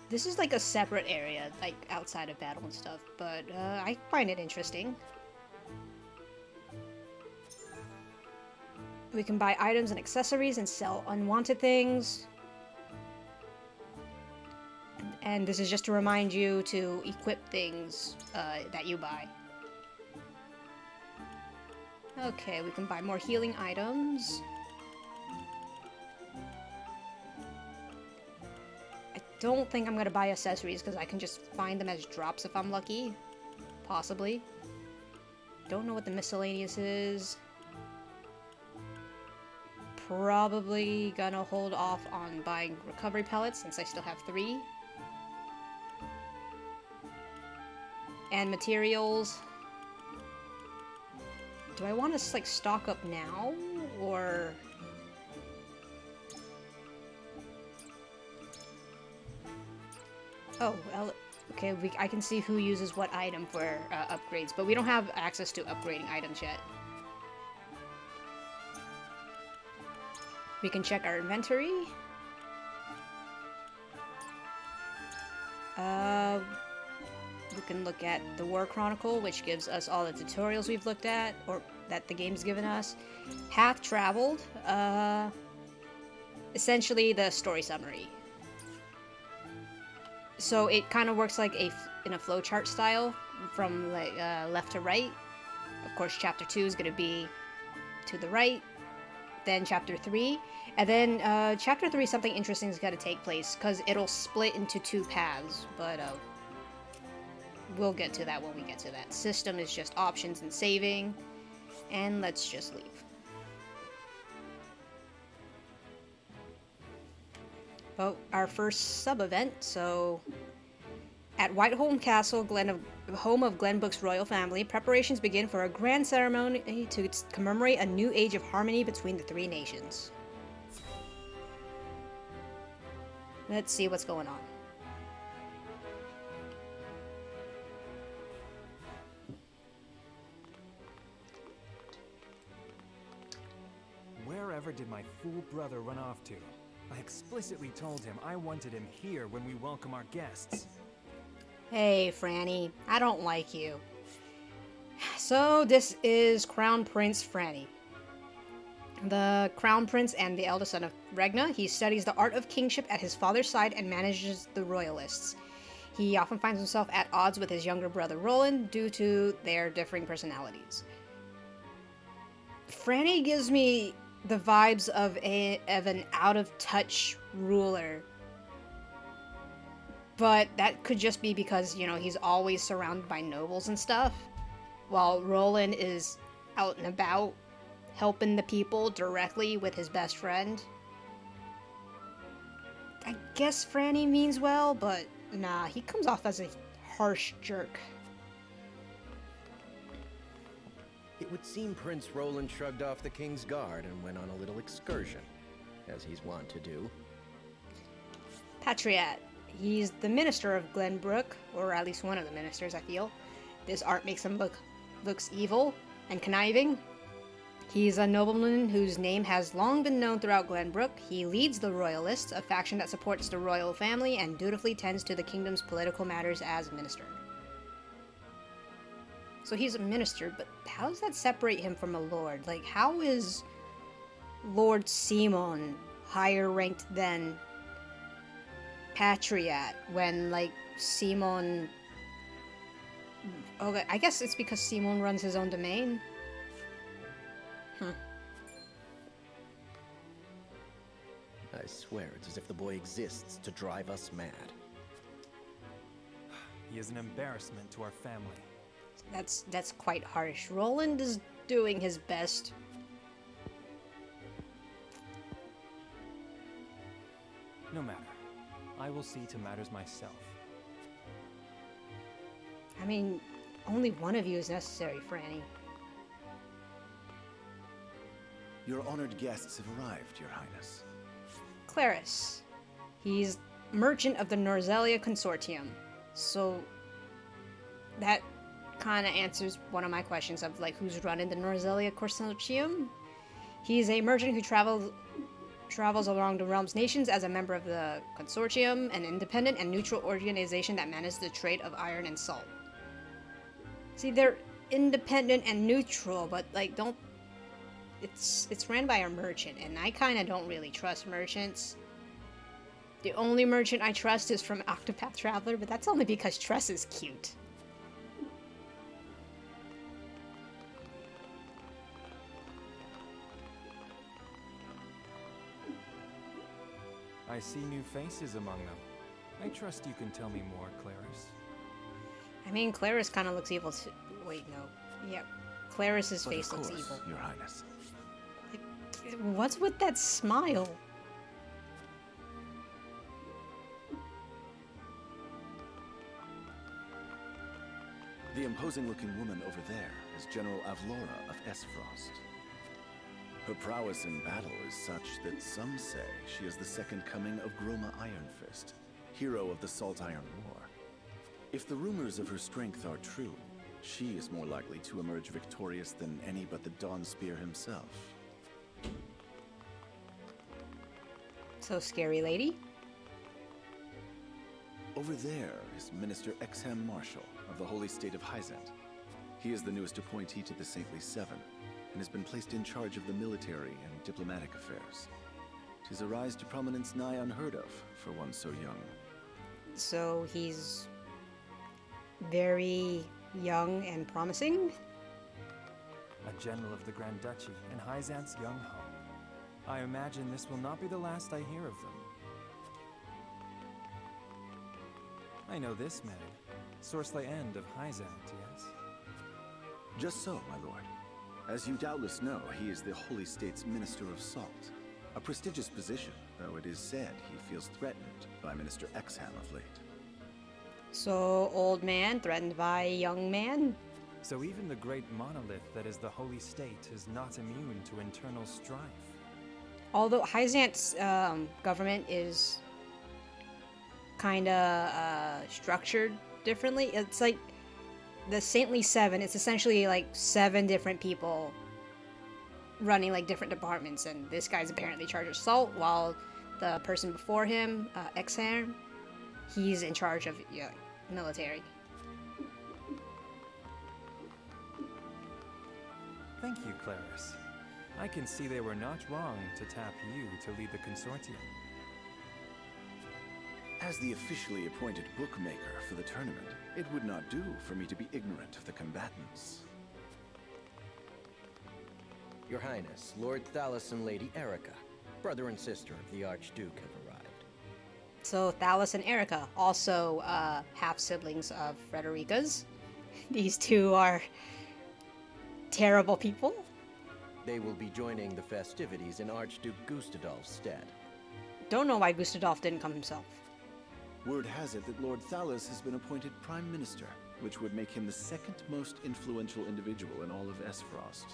This is like a separate area, like outside of battle and stuff, but I find it interesting. We can buy items and accessories and sell unwanted things. And this is just to remind you to equip things that you buy. Okay, we can buy more healing items. I don't think I'm gonna buy accessories because I can just find them as drops if I'm lucky. Possibly. Don't know what the miscellaneous is. Probably gonna hold off on buying recovery pellets since I still have 3. And materials. Do I want to like stock up now or oh well, okay, I can see who uses what item for upgrades, but we don't have access to upgrading items yet. We can check our inventory. We can look at the War Chronicle, which gives us all the tutorials we've looked at, or that the game's given us. Path traveled, essentially the story summary. So it kind of works like in a flowchart style, from like left to right. Of course, chapter 2 is going to be to the right, then chapter 3, and then chapter 3 something interesting is going to take place because it'll split into 2 paths, but we'll get to that when we get to that. System is just options and saving, and let's just leave. Well, our first sub-event, so at Whiteholm Castle, home of Glenbrook's royal family, preparations begin for a grand ceremony to commemorate a new age of harmony between the 3 nations. Let's see what's going on. Wherever did my fool brother run off to? I explicitly told him I wanted him here when we welcome our guests. Hey, Franny, I don't like you. So, this is Crown Prince Franny. The Crown Prince and the eldest son of Regna. He studies the art of kingship at his father's side and manages the royalists. He often finds himself at odds with his younger brother Roland due to their differing personalities. Franny gives me the vibes of an out-of-touch ruler. But that could just be because, you know, he's always surrounded by nobles and stuff, while Roland is out and about, helping the people directly with his best friend. I guess Franny means well, but nah, he comes off as a harsh jerk. It would seem Prince Roland shrugged off the king's guard and went on a little excursion, as he's wont to do. Patriot. He's the minister of Glenbrook, or at least one of the ministers, I feel. This art makes him looks evil and conniving. He's a nobleman whose name has long been known throughout Glenbrook. He leads the Royalists, a faction that supports the royal family and dutifully tends to the kingdom's political matters as minister. So he's a minister, but how does that separate him from a lord? Like, how is Lord Simon higher ranked than Patriot when, like, Simon... Okay, I guess it's because Simon runs his own domain. I swear it's as if the boy exists to drive us mad. He is an embarrassment to our family. That's quite harsh. Roland is doing his best. No matter. I will see to matters myself. I mean, only one of you is necessary, Franny. Your honored guests have arrived, Your Highness. Claris. He's merchant of the Norzelia Consortium. So that kind of answers one of my questions of, like, who's running the Norzelia Consortium. He's a merchant who travels along the realm's nations as a member of the Consortium, an independent and neutral organization that manages the trade of iron and salt. See, they're independent and neutral, but, like, don't... It's ran by a merchant, and I kind of don't really trust merchants. The only merchant I trust is from Octopath Traveler, but that's only because Tress is cute. I see new faces among them. I trust you can tell me more, Claris. I mean, Claris kind of looks evil too. Wait, no. Yep. Claris's face looks evil. Your Highness. Like, what's with that smile? The imposing-looking woman over there is General Avlora of Aesfrost. Her prowess in battle is such that some say she is the second coming of Groma Ironfist, hero of the Salt Iron War. If the rumors of her strength are true, she is more likely to emerge victorious than any but the Dawnspear himself. So, scary lady? Over there is Minister Exham Marshall of the Holy State of Hyzant. He is the newest appointee to the Saintly Seven, and has been placed in charge of the military and diplomatic affairs. 'Tis a rise to prominence nigh unheard of for one so young. So he's very young and promising? A general of the Grand Duchy and Hyzant's young home. I imagine this will not be the last I hear of them. I know this man, Sorsley End of Hyzant, yes? Just so, my lord. As you doubtless know, he is the Holy State's Minister of Salt. A prestigious position, though it is said he feels threatened by Minister Exham of late. So, old man threatened by young man? So even the great monolith that is the Holy State is not immune to internal strife. Although Hyzant's government is kind of structured differently. It's like the Saintly Seven. It's essentially like 7 different people running like different departments, and this guy's apparently in charge of salt, while the person before him, Exham, he's in charge of military. Thank you, Claris. I can see they were not wrong to tap you to lead the consortium. As the officially appointed bookmaker for the tournament, it would not do for me to be ignorant of the combatants. Your Highness, Lord Thalos and Lady Erica, brother and sister of the Archduke, have arrived. So Thalos and Erica, also half-siblings of Frederica's. These two are terrible people. They will be joining the festivities in Archduke Gustadolf's stead. Don't know why Gustadolf didn't come himself. Word has it that Lord Thalos has been appointed Prime Minister, which would make him the second most influential individual in all of Aesfrost.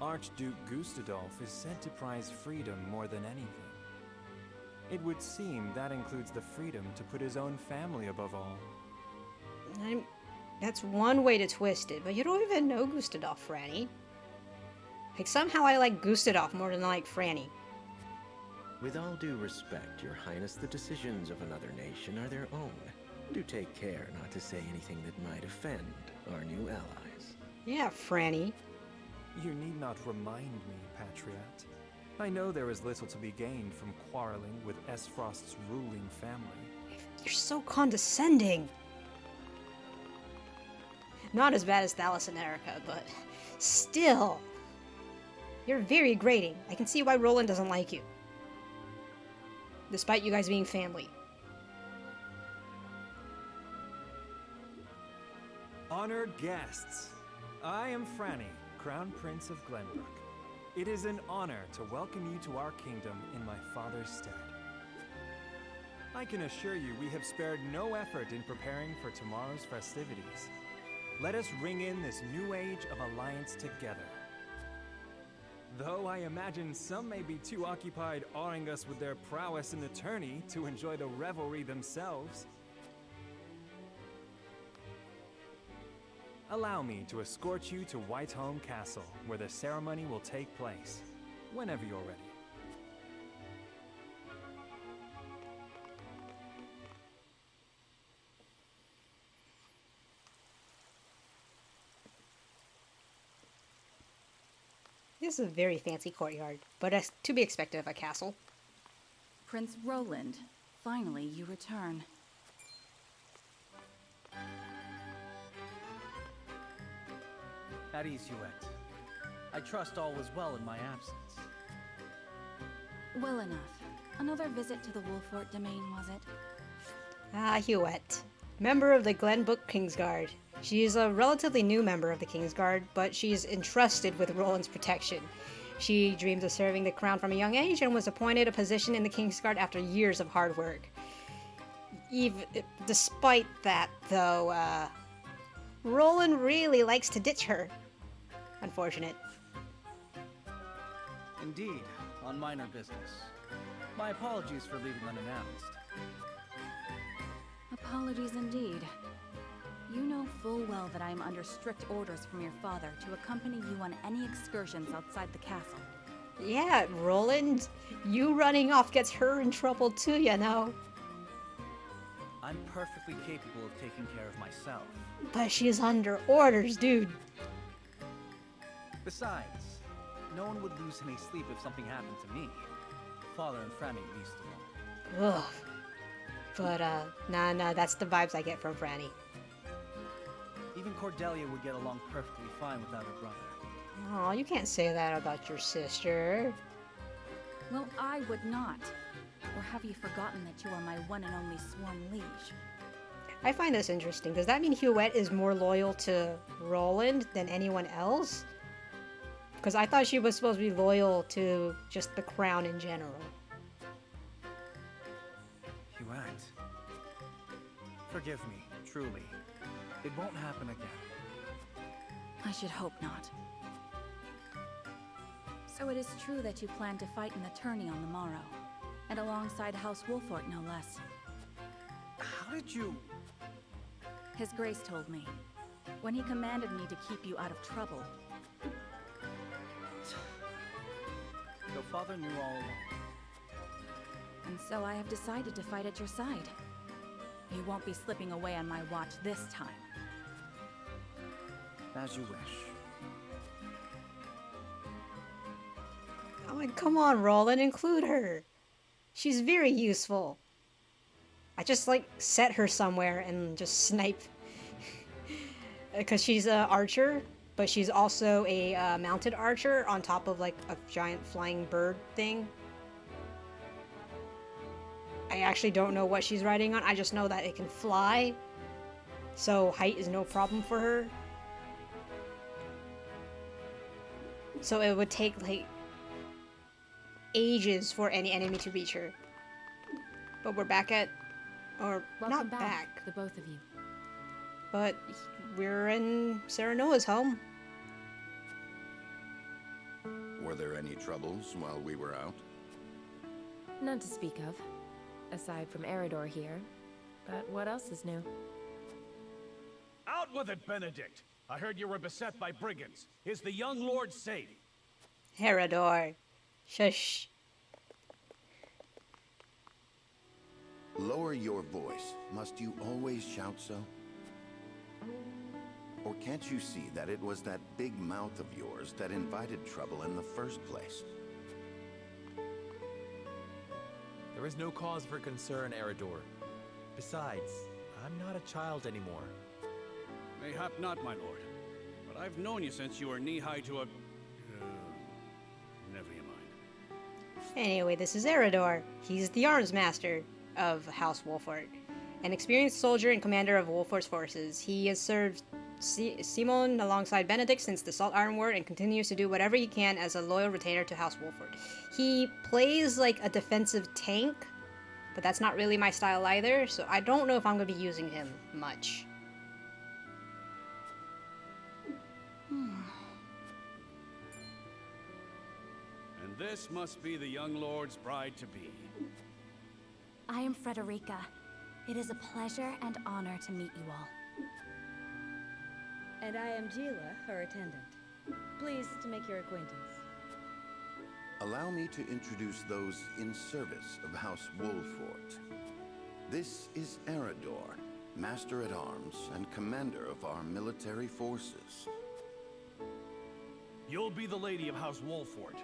Archduke Gustadolf is said to prize freedom more than anything. It would seem that includes the freedom to put his own family above all. That's one way to twist it, but you don't even know Gustadolf, Franny. Like, somehow I like Gustadolf more than I like Franny. With all due respect, Your Highness, the decisions of another nation are their own. Do take care not to say anything that might offend our new allies. Yeah, Franny. You need not remind me, Patriot. I know there is little to be gained from quarreling with Aesfrost's ruling family. You're so condescending. Not as bad as Thalos and Erica, but still. You're very grating. I can see why Roland doesn't like you. Despite you guys being family. Honored guests, I am Franny, Crown Prince of Glenbrook. It is an honor to welcome you to our kingdom in my father's stead. I can assure you we have spared no effort in preparing for tomorrow's festivities. Let us ring in this new age of alliance together. Though I imagine some may be too occupied awing us with their prowess in the tourney to enjoy the revelry themselves. Allow me to escort you to Whiteholm Castle, where the ceremony will take place, whenever you're ready. This is a very fancy courtyard, but to be expected of a castle. Prince Roland, finally you return. At ease, Huet. I trust all was well in my absence. Well enough. Another visit to the Wolffort domain, was it? Ah, Huet. Member of the Glenbrook Kingsguard. She is a relatively new member of the Kingsguard, but she's entrusted with Roland's protection. She dreams of serving the crown from a young age and was appointed a position in the Kingsguard after years of hard work. Despite that, though, Roland really likes to ditch her. Unfortunate. Indeed, on minor business. My apologies for leaving unannounced. Apologies indeed. You know full well that I am under strict orders from your father to accompany you on any excursions outside the castle. Yeah, Roland, you running off gets her in trouble too, you know. I'm perfectly capable of taking care of myself. But she's under orders, dude. Besides, no one would lose any sleep if something happened to me. Father and Franny least of all. Ugh. But, nah, that's the vibes I get from Franny. Even Cordelia would get along perfectly fine without her brother. Oh, you can't say that about your sister. Well, I would not. Or have you forgotten that you are my one and only sworn liege? I find this interesting. Does that mean Huet is more loyal to Roland than anyone else? Because I thought she was supposed to be loyal to just the crown in general. Huet. Forgive me, truly. It won't happen again. I should hope not. So it is true that you plan to fight in the tourney on the morrow, and alongside House Wolffort, no less. How did you... His Grace told me, when he commanded me to keep you out of trouble. Your father knew all along. And so I have decided to fight at your side. You won't be slipping away on my watch this time. As you wish. Oh, and come on, Roland, include her. She's very useful. I just, like, set her somewhere and just snipe. Because she's an archer, but she's also a mounted archer on top of like a giant flying bird thing. I actually don't know what she's riding on. I just know that it can fly, so height is no problem for her. So it would take like ages for any enemy to reach her. But we're back at, or Welcome not back, the both of you. but we're in Serenoa's home. Were there any troubles while we were out? None to speak of, aside from Eridor here. But what else is new? Out with it, Benedict! I heard you were beset by brigands. Is the young lord safe? Eridor. Shush. Lower your voice. Must you always shout so? Or can't you see that it was that big mouth of yours that invited trouble in the first place? There is no cause for concern, Eridor. Besides, I'm not a child anymore. Mayhap not, my lord. But I've known you since you were knee-high to a... never you mind. Anyway, this is Eridor. He's the arms master of House Wolffort, an experienced soldier and commander of Wolffort's forces. He has served Simon alongside Benedict since the Salt Iron War and continues to do whatever he can as a loyal retainer to House Wolffort. He plays like a defensive tank, but that's not really my style either, so I don't know if I'm going to be using him much. And this must be the young lord's bride-to-be. I am Frederica. It is a pleasure and honor to meet you all. And I am Gila, her attendant. Pleased to make your acquaintance. Allow me to introduce those in service of House Wolffort. This is Eridor, Master-at-Arms and Commander of our military forces. You'll be the lady of House Wolffort.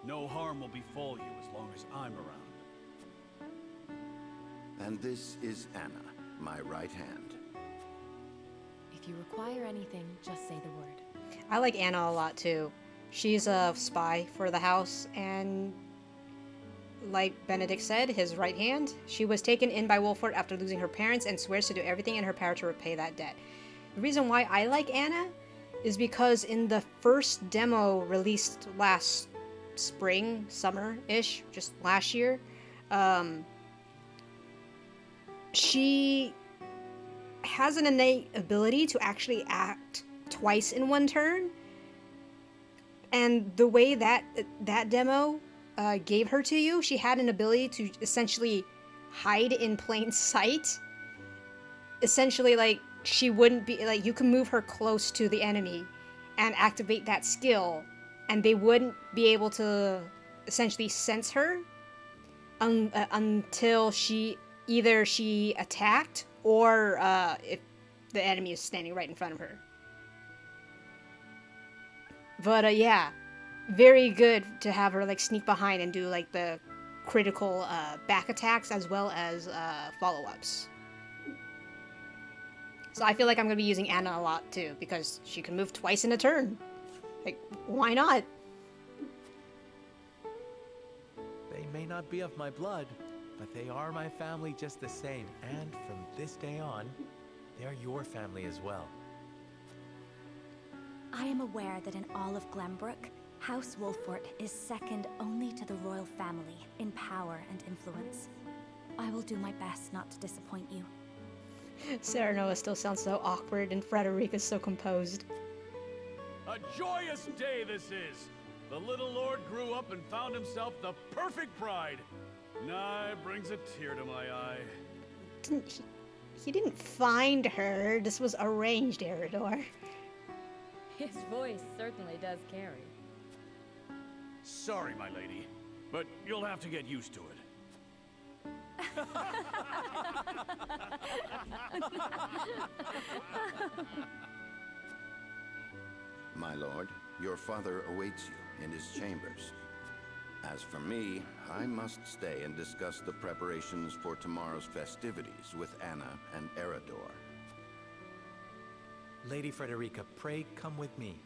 No harm will befall you as long as I'm around. And this is Anna, my right hand. If you require anything, just say the word. I like Anna a lot too. She's a spy for the house, and like Benedict said, his right hand. She was taken in by Wolffort after losing her parents and swears to do everything in her power to repay that debt. The reason why I like Anna is because in the first demo released last spring, summer-ish, just last year, she has an innate ability to actually act twice in one turn. And the way that demo gave her to you, she had an ability to essentially hide in plain sight. Essentially, like, she wouldn't be, like, you can move her close to the enemy and activate that skill, and they wouldn't be able to essentially sense her until she attacked or if the enemy is standing right in front of her. But yeah, very good to have her like sneak behind and do like the critical back attacks as well as follow-ups. So I feel like I'm going to be using Anna a lot too, because she can move twice in a turn. Like, why not? They may not be of my blood, but they are my family just the same. And from this day on, they are your family as well. I am aware that in all of Glenbrook, House Wolffort is second only to the royal family in power and influence. I will do my best not to disappoint you. Serenoa still sounds so awkward and Frederica's so composed. A joyous day this is! The little lord grew up and found himself the perfect bride. Nigh brings a tear to my eye. He didn't find her. This was arranged, Eridor. His voice certainly does carry. Sorry, my lady, but you'll have to get used to it. My lord, your father awaits you in his chambers. As for me, I must stay and discuss the preparations for tomorrow's festivities with Anna and Eridor. Lady Frederica, pray come with me.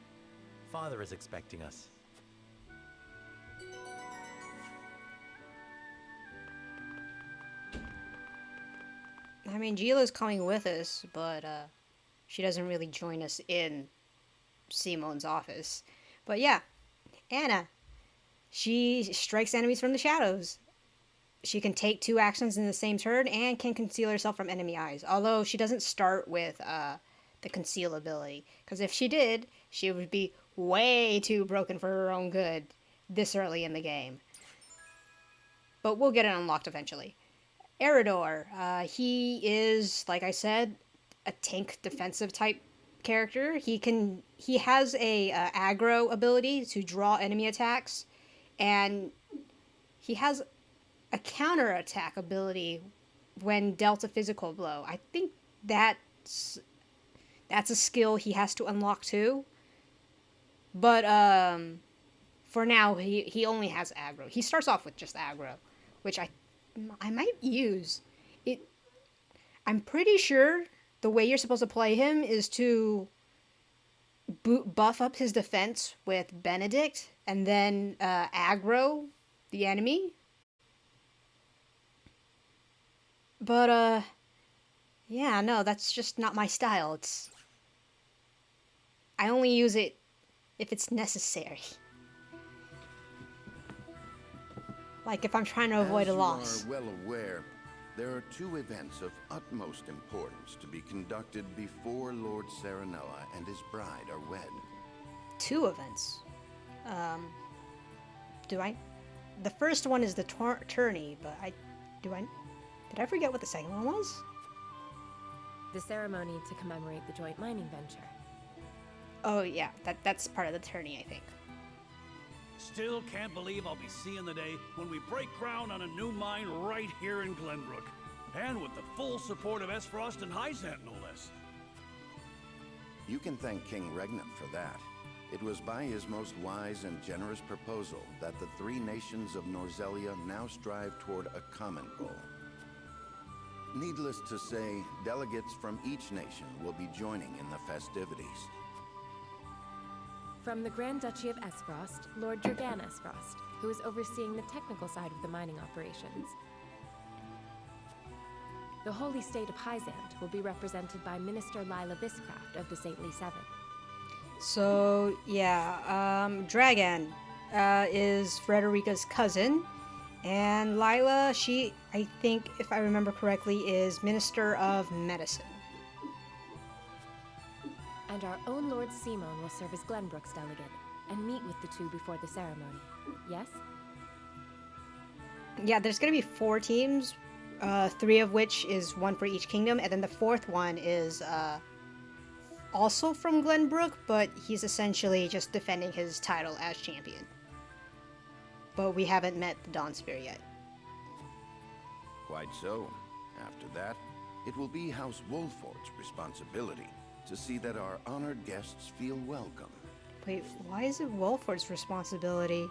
Father is expecting us. I mean, Gila's coming with us, but she doesn't really join us in Simone's office. But yeah, Anna. She strikes enemies from the shadows. She can take 2 actions in the same turn and can conceal herself from enemy eyes. Although she doesn't start with the conceal ability. Because if she did, she would be way too broken for her own good this early in the game. But we'll get it unlocked eventually. Eridor, he is, like I said, a tank defensive type character. He has a aggro ability to draw enemy attacks, and he has a counter attack ability when dealt a physical blow. I think that's a skill he has to unlock too. But for now he only has aggro. He starts off with just aggro, which I might use. I'm pretty sure the way you're supposed to play him is to buff up his defense with Benedict and then aggro the enemy. But yeah, no, that's just not my style. I only use it if it's necessary. Like if I'm trying to avoid a loss. As you are well aware, there are 2 events of utmost importance to be conducted before Lord Serenoa and his bride are wed. 2 events? The first one is the tourney, but did I forget what the second one was? The ceremony to commemorate the joint mining venture. Oh yeah, that's part of the tourney, I think. Still can't believe I'll be seeing the day when we break ground on a new mine right here in Glenbrook. And with the full support of Aesfrost and Hyzant, no less. You can thank King Regnant for that. It was by his most wise and generous proposal that the 3 nations of Norzelia now strive toward a common goal. Needless to say, delegates from each nation will be joining in the festivities. From the Grand Duchy of Aesfrost, Lord Dragan Aesfrost, who is overseeing the technical side of the mining operations. The Holy State of Hyzant will be represented by Minister Lila Viscraft of the Saintly Seven. So, yeah, Dragan is Frederica's cousin, and Lila, she, I think, if I remember correctly, is Minister of Medicine. And our own Lord Simone will serve as Glenbrook's delegate, and meet with the 2 before the ceremony. Yes? Yeah, there's gonna be 4 teams, 3 of which is 1 for each kingdom, and then the 4th one is also from Glenbrook, but he's essentially just defending his title as champion. But we haven't met the Dawnspear yet. Quite so. After that, it will be House Wolffort's responsibility to see that our honored guests feel welcome. Wait, why is it Wolffort's responsibility?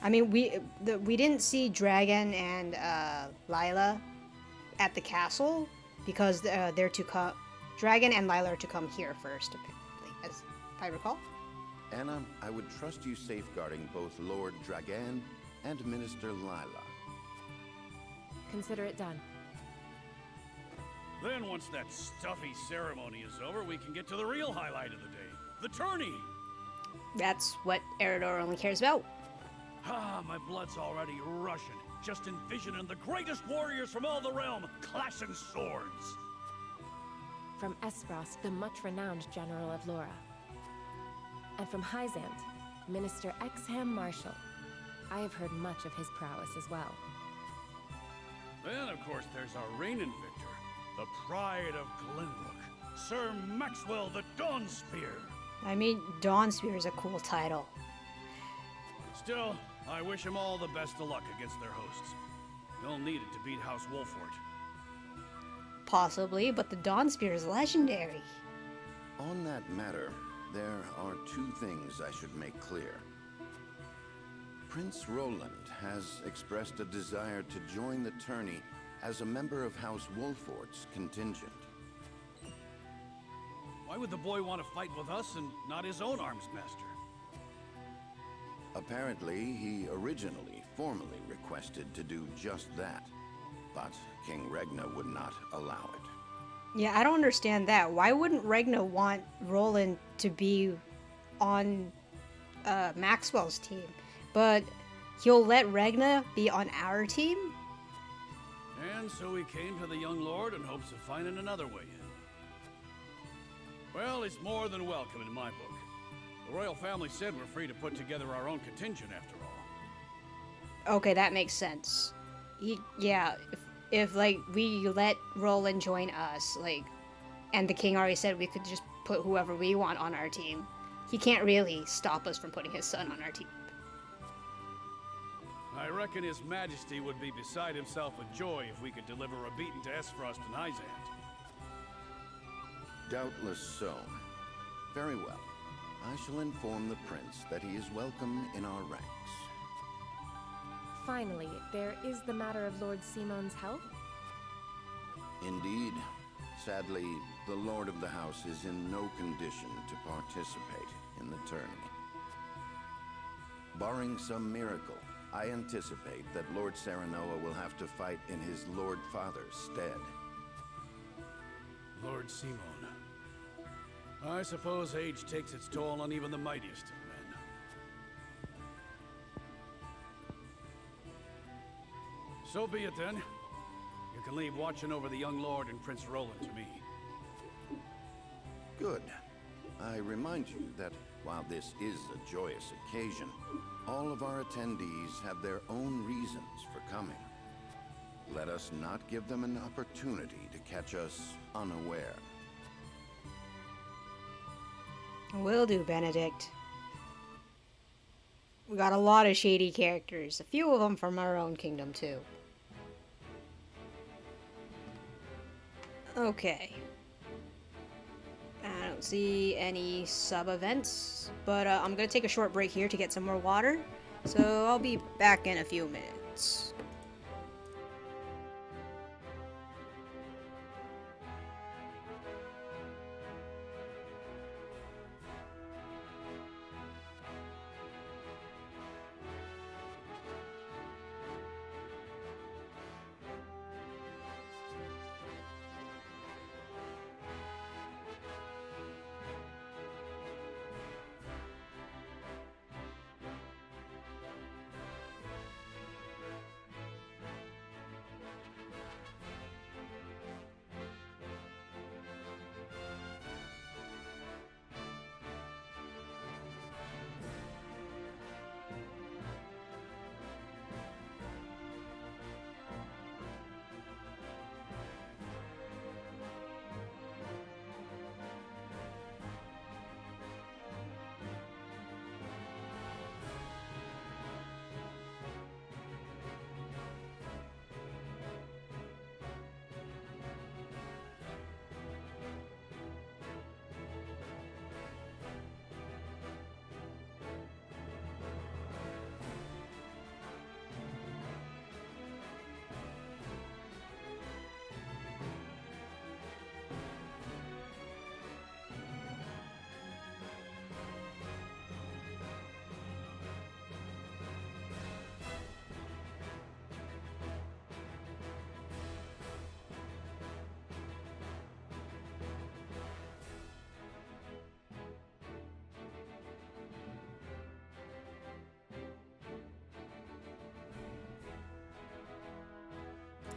I mean, we didn't see Dragan and Lila at the castle because they're to come. Dragan and Lila are to come here first, as I recall. Anna, I would trust you safeguarding both Lord Dragan and Minister Lila. Consider it done. Then once that stuffy ceremony is over, we can get to the real highlight of the day. The tourney! That's what Eridor only cares about. Ah, my blood's already rushing. Just envisioning the greatest warriors from all the realm clashing swords. From Aesfrost, the much-renowned General of Laura. And from Hyzant, Minister Exham Marshal. I have heard much of his prowess as well. Then, of course, there's our reigning victor, the pride of Glenbrook, Sir Maxwell the Dawnspear. I mean, Dawnspear is a cool title. Still, I wish him all the best of luck against their hosts. They'll need it to beat House Wolffort. Possibly, but the Dawnspear is legendary. On that matter, there are 2 things I should make clear. Prince Roland has expressed a desire to join the tourney as a member of House Wolffort's contingent. Why would the boy want to fight with us and not his own arms master? Apparently, he originally formally requested to do just that, but King Regna would not allow it. Yeah, I don't understand that. Why wouldn't Regna want Roland to be on Maxwell's team? But he'll let Regna be on our team? And so he came to the young lord in hopes of finding another way in. Well, it's more than welcome in my book. The royal family said we're free to put together our own contingent after all. Okay, that makes sense. Yeah, if like we let Roland join us, like, and the king already said we could just put whoever we want on our team, he can't really stop us from putting his son on our team. I reckon his majesty would be beside himself with joy if we could deliver a beating to Aesfrost and Hyzant. Doubtless so. Very well. I shall inform the prince that he is welcome in our ranks. Finally, there is the matter of Lord Simon's health? Indeed. Sadly, the lord of the house is in no condition to participate in the tourney. Barring some miracle, I anticipate that Lord Serenoa will have to fight in his lord father's stead. Lord Simon. I suppose age takes its toll on even the mightiest of men. So be it then. You can leave watching over the young lord and Prince Roland to me. Good. I remind you that while this is a joyous occasion, all of our attendees have their own reasons for coming. Let us not give them an opportunity to catch us unaware. Will do, Benedict. We got a lot of shady characters, a few of them from our own kingdom too. Okay. I don't see any sub-events, but I'm gonna take a short break here to get some more water, so I'll be back in a few minutes.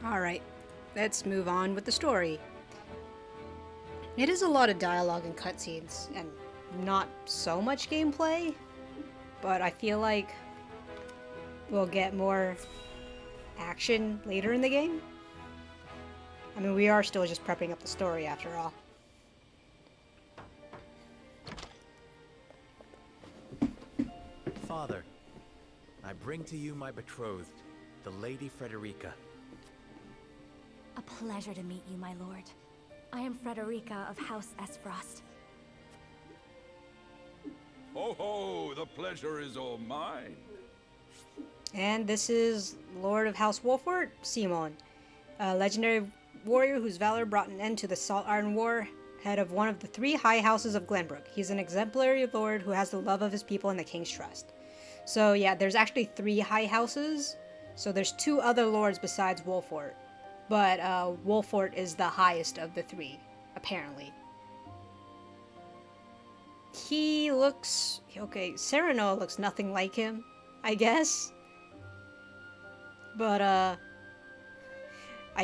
Alright, let's move on with the story. It is a lot of dialogue and cutscenes, and not so much gameplay, but I feel like we'll get more action later in the game. I mean, we are still just prepping up the story after all. Father, I bring to you my betrothed, the Lady Frederica. A pleasure to meet you, my lord. I am Frederica of House Aesfrost. Ho ho, the pleasure is all mine. And this is Lord of House Wolffort, Simon, a legendary warrior whose valor brought an end to the Salt Iron War head of one of the 3 high houses of Glenbrook. He's an exemplary lord who has the love of his people and the king's trust. So yeah, there's actually 3 high houses. So there's 2 other lords besides Wolffort. But Wolffort is the highest of the 3, apparently. He looks... Okay, Serenoa looks nothing like him, I guess. But, I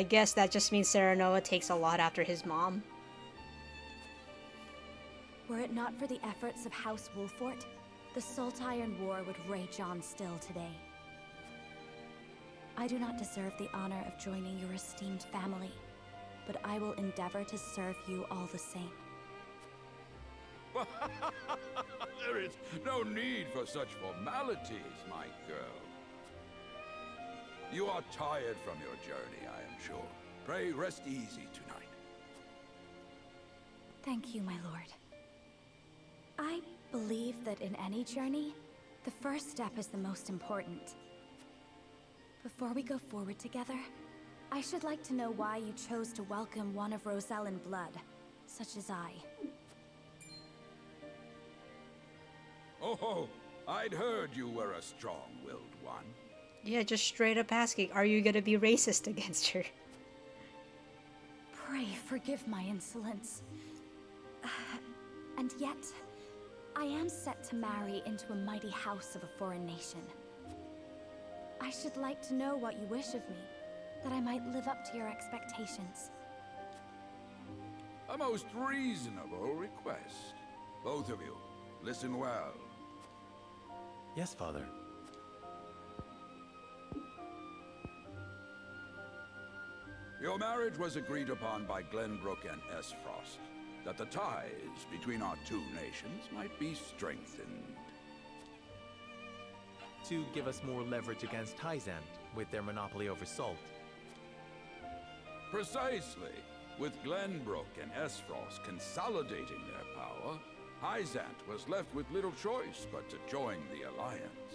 guess that just means Serenoa takes a lot after his mom. Were it not for the efforts of House Wolffort, the Saltiron War would rage on still today. I do not deserve the honor of joining your esteemed family, but I will endeavor to serve you all the same. There is no need for such formalities, my girl. You are tired from your journey, I am sure. Pray rest easy tonight. Thank you, my lord. I believe that in any journey, the first step is the most important. Before we go forward together, I should like to know why you chose to welcome one of Rosellan blood, such as I. Oh, I'd heard you were a strong-willed one. Yeah, just straight up asking, are you gonna be racist against her? Pray forgive my insolence. And yet, I am set to marry into a mighty house of a foreign nation. I should like to know what you wish of me, that I might live up to your expectations. A most reasonable request. Both of you, listen well. Yes, Father. Your marriage was agreed upon by Glenbrook and Aesfrost, that the ties between our 2 nations might be strengthened. To give us more leverage against Hyzant with their monopoly over salt. Precisely. With Glenbrook and Aesfrost consolidating their power, Hyzant was left with little choice but to join the alliance.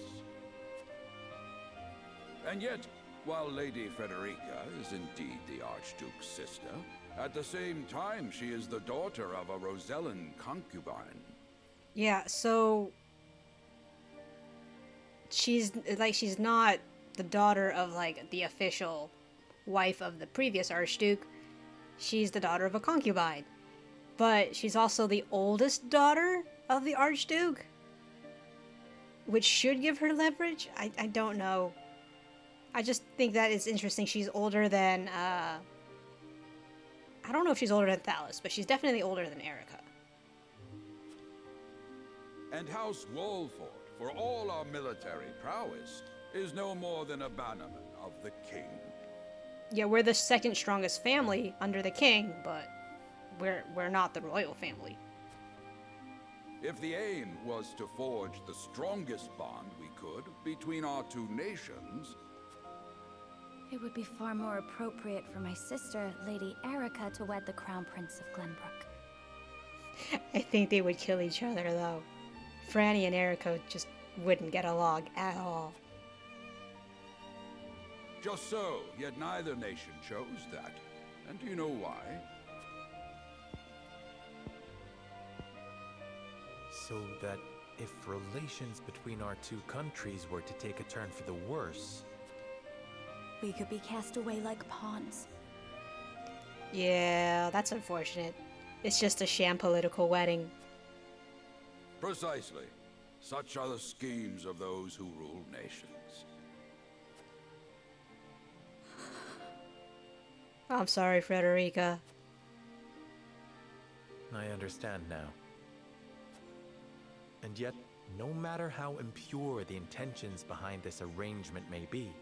And yet, while Lady Frederica is indeed the Archduke's sister, at the same time she is the daughter of a Rosellan concubine. Yeah, so... she's not the daughter of, like, the official wife of the previous Archduke. She's the daughter of a concubine. But she's also the oldest daughter of the Archduke, which should give her leverage. I don't know. I just think that it's interesting. She's older than, I don't know if she's older than Thalos, but she's definitely older than Erica. And House Wolffort, for all our military prowess, is no more than a bannerman of the king. Yeah, we're the second strongest family under the king, but we're not the royal family. If the aim was to forge the strongest bond we could between our 2 nations... It would be far more appropriate for my sister, Lady Erica, to wed the Crown Prince of Glenbrook. I think they would kill each other, though. Franny and Erica just wouldn't get along at all. Just so, yet neither nation chose that. And do you know why? So that if relations between our 2 countries were to take a turn for the worse... We could be cast away like pawns. Yeah, that's unfortunate. It's just a sham political wedding. Precisely. Such are the schemes of those who rule nations. I'm sorry, Frederica. I understand now. And yet, no matter how impure the intentions behind this arrangement may be,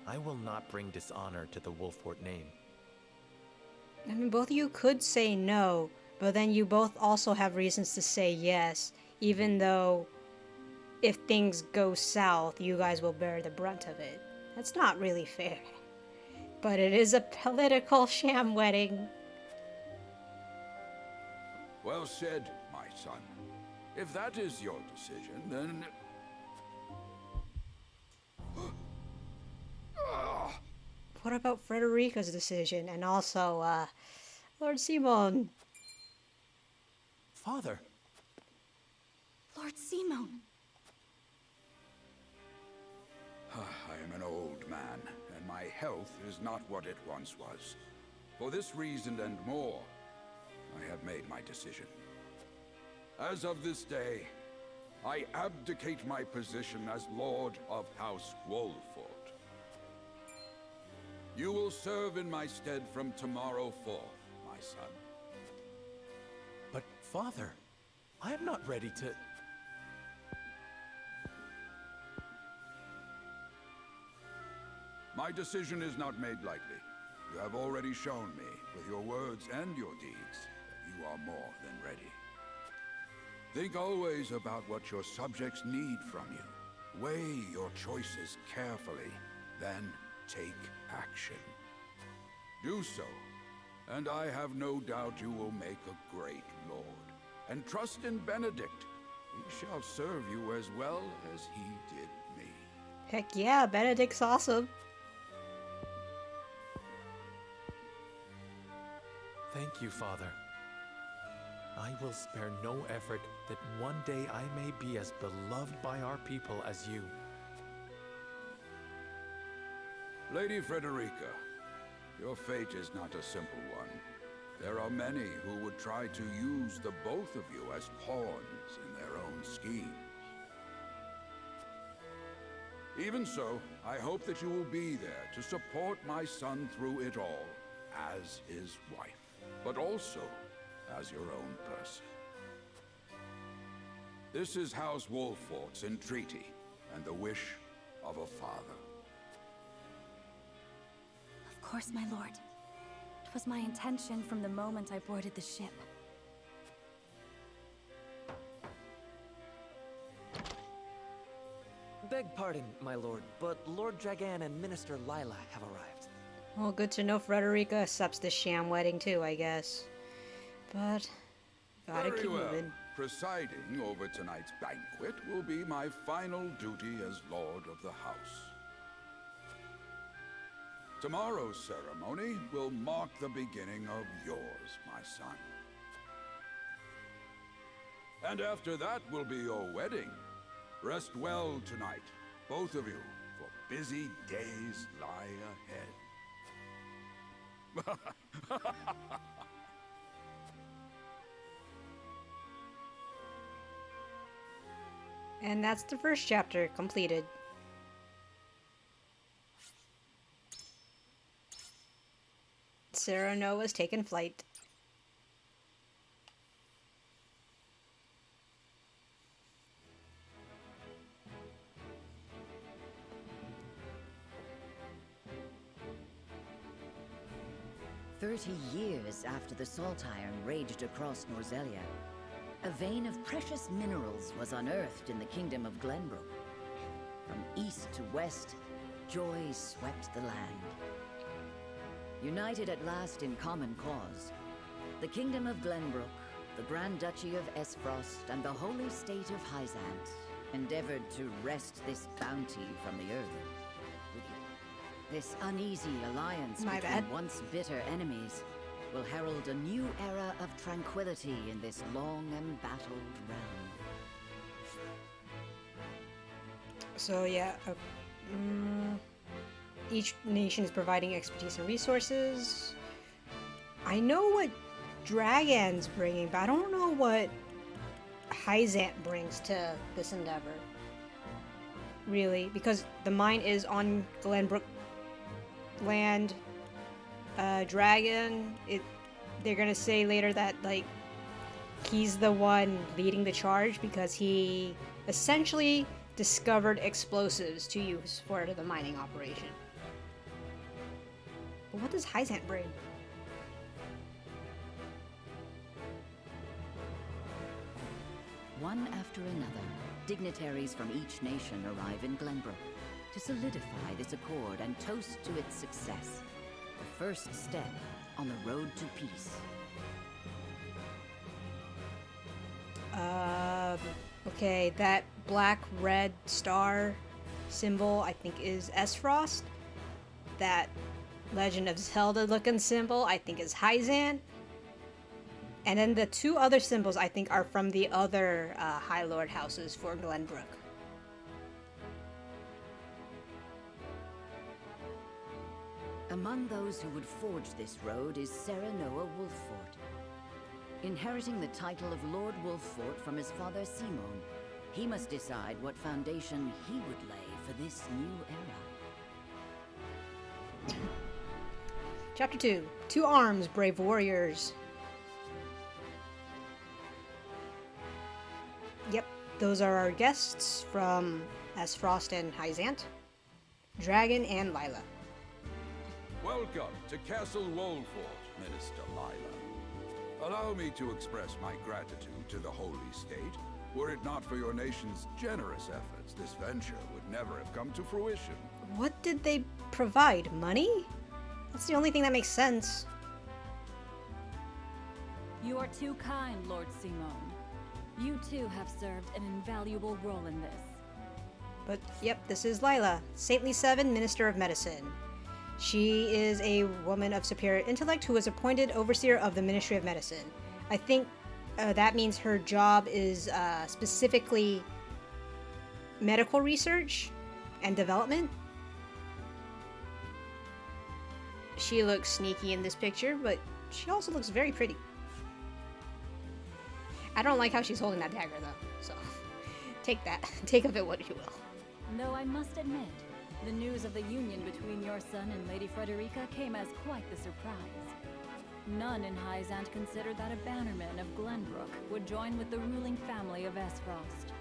I will not bring dishonor to the Wolffort name. I mean, both of you could say no, but then you both also have reasons to say yes, even though if things go south, you guys will bear the brunt of it. That's not really fair. But it is a political sham wedding. Well said, my son. If that is your decision, then... What about Frederica's decision? And also, Lord Simon. Father. Lord Simon. I am an old man, and my health is not what it once was. For this reason and more, I have made my decision. As of this day, I abdicate my position as Lord of House Wolffort. You will serve in my stead from tomorrow forth, my son. But, Father, I am not ready to... My decision is not made lightly. You have already shown me, with your words and your deeds, that you are more than ready. Think always about what your subjects need from you. Weigh your choices carefully, then take action. Do so, and I have no doubt you will make a great lord. And trust in Benedict. He shall serve you as well as he did me. Heck yeah, Benedict's awesome. Thank you, Father. I will spare no effort that one day I may be as beloved by our people as you. Lady Frederica, your fate is not a simple one. There are many who would try to use the both of you as pawns in their own schemes. Even so, I hope that you will be there to support my son through it all, as his wife, but also as your own person. This is House Wolffort's entreaty, and the wish of a father. Of course, my lord. It was my intention from the moment I boarded the ship. Beg pardon, my lord, but Lord Dragan and Minister Lila have arrived. Well, good to know Frederica accepts the sham wedding too, I guess. But gotta Very keep well. moving. Presiding over tonight's banquet will be my final duty as Lord of the House. Tomorrow's ceremony will mark the beginning of yours, my son. And after that will be your wedding. Rest well tonight, both of you, for busy days lie ahead. And that's the first chapter completed. Serenoa's taken flight. Years after the salt iron raged across Norzelia, a vein of precious minerals was unearthed in the kingdom of Glenbrook. From east to west, joy swept the land. United at last in common cause, the kingdom of Glenbrook, the Grand Duchy of Aesfrost, and the holy state of Hyzant endeavored to wrest this bounty from the earth. This uneasy alliance between once bitter enemies will herald a new era of tranquility in this long embattled realm. So yeah, each nation is providing expertise and resources. I know what Dragan's bringing, but I don't know what Hyzant brings to this endeavor. Really, because the mine is on Glenbrook land. Dragan, they're gonna say later that like he's the one leading the charge because he essentially discovered explosives to use for the mining operation. But what does Hyzant bring? One after another, dignitaries from each nation arrive in Glenbrook to solidify this accord and toast to its success. The first step on the road to peace. Okay, that black-red star symbol I think is Aesfrost. That Legend of Zelda looking symbol I think is Hyzant. And then the two other symbols, I think, are from the other High Lord houses for Glenbrook. Among those who would forge this road is Serenoa Wolffort. Inheriting the title of Lord Wolffort from his father Simon, he must decide what foundation he would lay for this new era. Chapter 2. To arms, brave warriors. Yep, those are our guests from Aesfrost and Hyzant, Dragon and Lila. Welcome to Castle Wolffort, Minister Lila. Allow me to express my gratitude to the Holy State. Were it not for your nation's generous efforts, this venture would never have come to fruition. What did they provide? Money? That's the only thing that makes sense. You are too kind, Lord Simon. You too have served an invaluable role in this. But yep, this is Lila, Saintly 7, Minister of Medicine. She is a woman of superior intellect who was appointed overseer of the Ministry of Medicine. I think that means her job is specifically medical research and development. She looks sneaky in this picture, but she also looks very pretty. I don't like how she's holding that dagger though, so take that. Take of it what you will. Though I must admit, the news of the union between your son and Lady Frederica came as quite the surprise. None in Hyzant considered that a bannerman of Glenbrook would join with the ruling family of Aesfrost.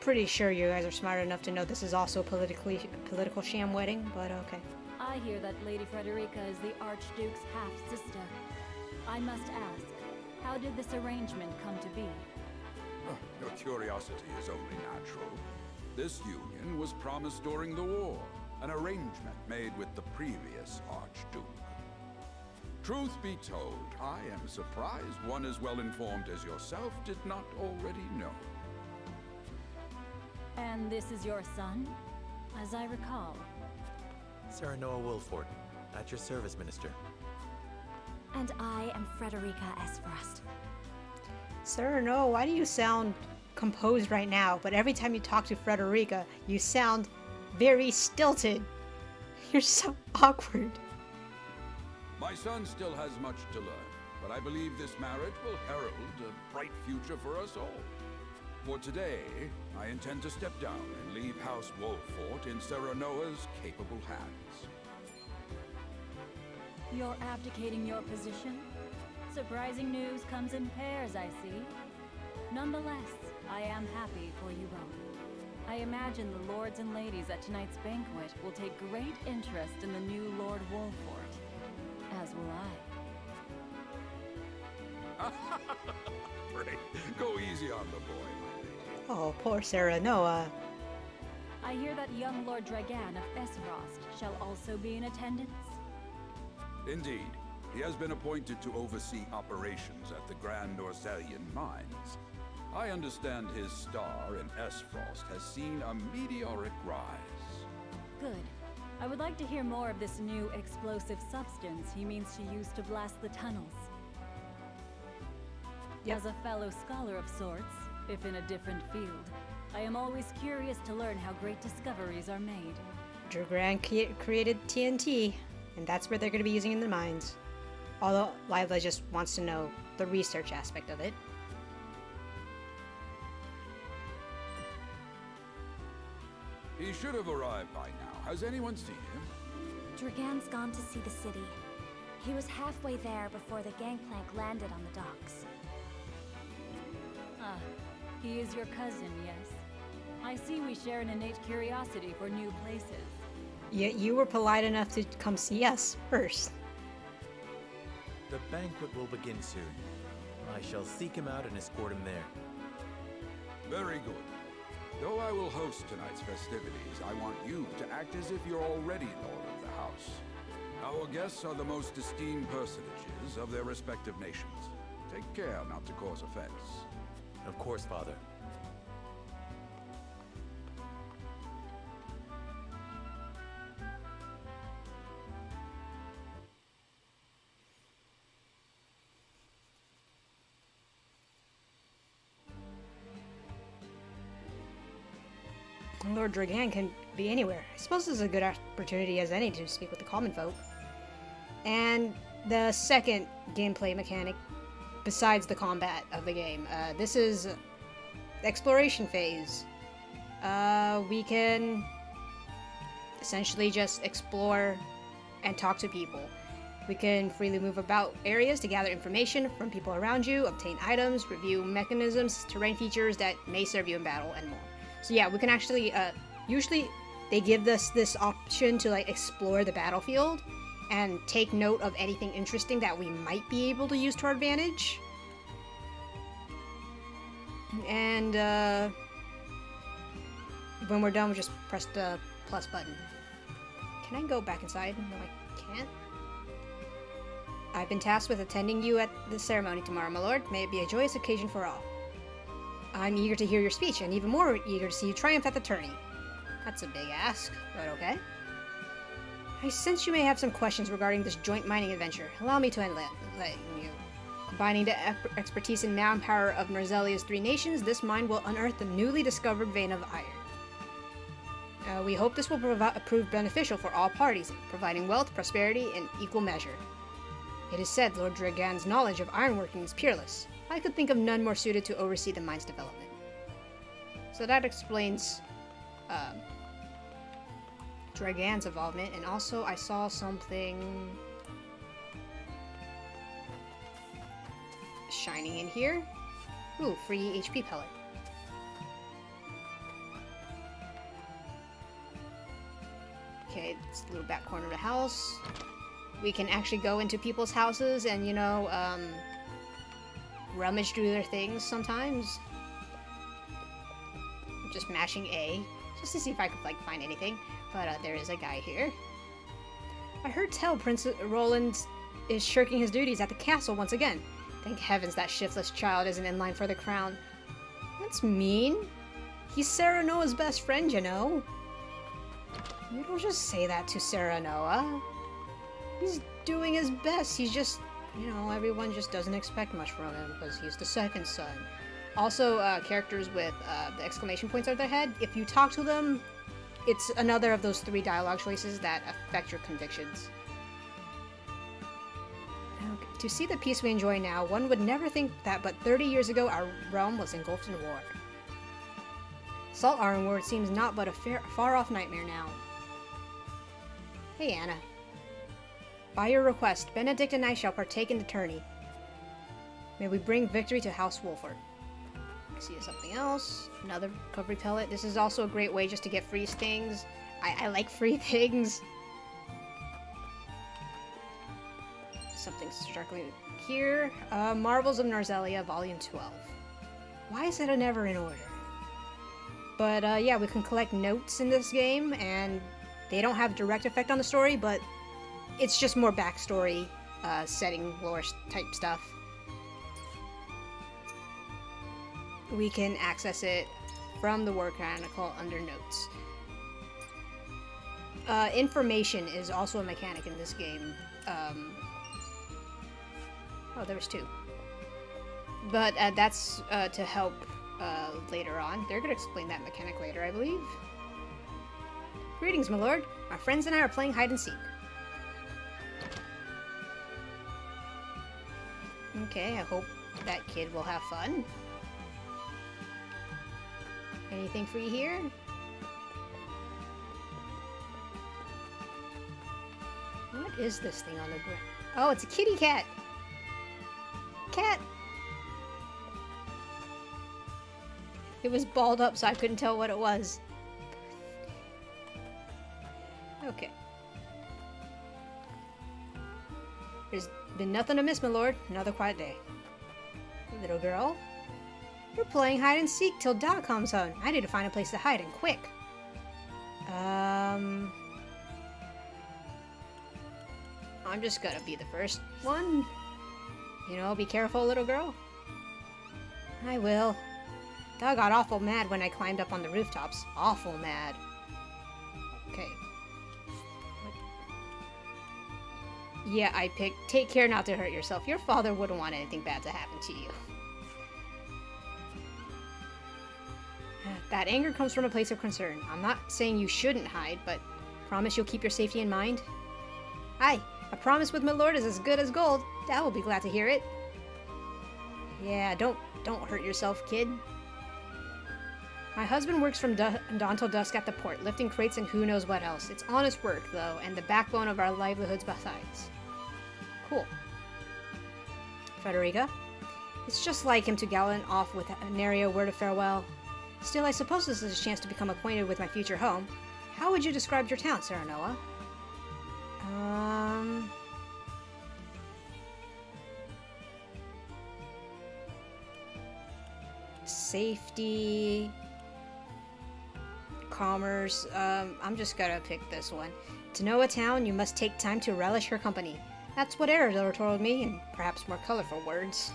Pretty sure you guys are smart enough to know this is also a political sham wedding, but okay. I hear that Lady Frederica is the Archduke's half-sister. I must ask, how did this arrangement come to be? Your curiosity is only natural. This union was promised during the war, an arrangement made with the previous Archduke. Truth be told, I am surprised one as well informed as yourself did not already know. And this is your son, as I recall. Serenoa Wolffort, at your service, Minister. And I am Frederica Aesfrost. Serenoa, why do you sound composed right now, but every time you talk to Frederica, you sound very stilted? You're so awkward. My son still has much to learn, but I believe this marriage will herald a bright future for us all. For today, I intend to step down and leave House Wolffort in Serenoa's capable hands. You're abdicating your position? Surprising news comes in pairs, I see. Nonetheless, I am happy for you both. I imagine the lords and ladies at tonight's banquet will take great interest in the new Lord Wolffort, as will I. Great. Go easy on the boy, my lady. Oh, poor Serenoa. I hear that young Lord Dragan of Aesfrost shall also be in attendance. Indeed. He has been appointed to oversee operations at the Grand Norzelian mines. I understand his star in Aesfrost has seen a meteoric rise. Good. I would like to hear more of this new explosive substance he means to use to blast the tunnels. As a fellow scholar of sorts, if in a different field, I am always curious to learn how great discoveries are made. Dragan created TNT, and that's where they're going to be using in the mines. Although Lila just wants to know the research aspect of it. He should have arrived by now. Has anyone seen him? Dragan's gone to see the city. He was halfway there before the gangplank landed on the docks. Ah, he is your cousin, yes. I see we share an innate curiosity for new places. Yet you were polite enough to come see us first. The banquet will begin soon. I shall seek him out and escort him there. Very good. Though I will host tonight's festivities, I want you to act as if you're already Lord of the House. Our guests are the most esteemed personages of their respective nations. Take care not to cause offense. Of course, Father. Lord Dragan can be anywhere. I suppose this is a good opportunity as any to speak with the common folk. And the second gameplay mechanic, besides the combat of the game, this is exploration phase. We can essentially just explore and talk to people. We can freely move about areas to gather information from people around you, obtain items, review mechanisms, terrain features that may serve you in battle, and more. So yeah, we can actually, usually they give us this option to like explore the battlefield and take note of anything interesting that we might be able to use to our advantage. And when we're done, we just press the plus button. Can I go back inside? No, I can't. I've been tasked with attending you at the ceremony tomorrow, my lord. May it be a joyous occasion for all. I'm eager to hear your speech, and even more eager to see you triumph at the tourney. That's a big ask, but okay. I sense you may have some questions regarding this joint mining adventure. Allow me to enlighten you. Combining the expertise and manpower of Norzelia's 3 nations, this mine will unearth the newly discovered vein of iron. We hope this will prove beneficial for all parties, providing wealth, prosperity in equal measure. It is said Lord Dragan's knowledge of ironworking is peerless. I could think of none more suited to oversee the mine's development. So that explains Dragan's involvement, and also I saw something shining in here. Ooh, free HP pellet. Okay, it's a little back corner of the house. We can actually go into people's houses and, you know, rummage through their things sometimes. I'm just mashing A, just to see if I could, like, find anything. But there is a guy here. I heard tell Prince Roland is shirking his duties at the castle once again. Thank heavens that shiftless child isn't in line for the crown. That's mean. He's Serenoa's best friend, you know. You don't just say that to Serenoa. He's doing his best. He's just, you know, everyone just doesn't expect much from him because he's the second son. Also, characters with the exclamation points on their head, if you talk to them, it's another of those 3 dialogue choices that affect your convictions. Okay. To see the peace we enjoy now, one would never think that but 30 years ago our realm was engulfed in war. Salt Ironward seems not but a far-off nightmare now. Hey, Anna. By your request, Benedict and I shall partake in the tourney. May we bring victory to House Wolffort. I see something else. Another recovery pellet. This is also a great way just to get free things. I like free things. Something struggling here. Marvels of Norzelia, Volume 12. Why is it never in order? But yeah, we can collect notes in this game, and they don't have direct effect on the story, but it's just more backstory, setting, lore type stuff. We can access it from the War Chronicle under notes. Information is also a mechanic in this game. Oh, there was 2. But that's to help later on. They're going to explain that mechanic later, I believe. Greetings, my lord. Our friends and I are playing hide and seek. Okay, I hope that kid will have fun. Anything free here? What is this thing on the ground? Oh, it's a kitty cat! Cat! It was balled up, so I couldn't tell what it was. Okay. There's been nothing to miss, my lord. Another quiet day. Little girl? We're playing hide and seek till Doc comes home. I need to find a place to hide, and quick. I'm just gonna be the first one. You know, be careful, little girl. I will. Doc got awful mad when I climbed up on the rooftops. Awful mad. Okay. Yeah, I picked take care not to hurt yourself. Your father wouldn't want anything bad to happen to you. That anger comes from a place of concern. I'm not saying you shouldn't hide, but promise you'll keep your safety in mind? Aye, a promise with my lord is as good as gold. Dad will be glad to hear it. Yeah, don't hurt yourself, kid. My husband works from dawn till dusk at the port, lifting crates and who knows what else. It's honest work, though, and the backbone of our livelihoods besides. Cool. Frederica? It's just like him to gallop off with nary a word of farewell. Still, I suppose this is a chance to become acquainted with my future home. How would you describe your town, Serenoa? Safety... commerce. I'm just gonna pick this one. To know a town, you must take time to relish her company. That's what Eredor told me, in perhaps more colorful words.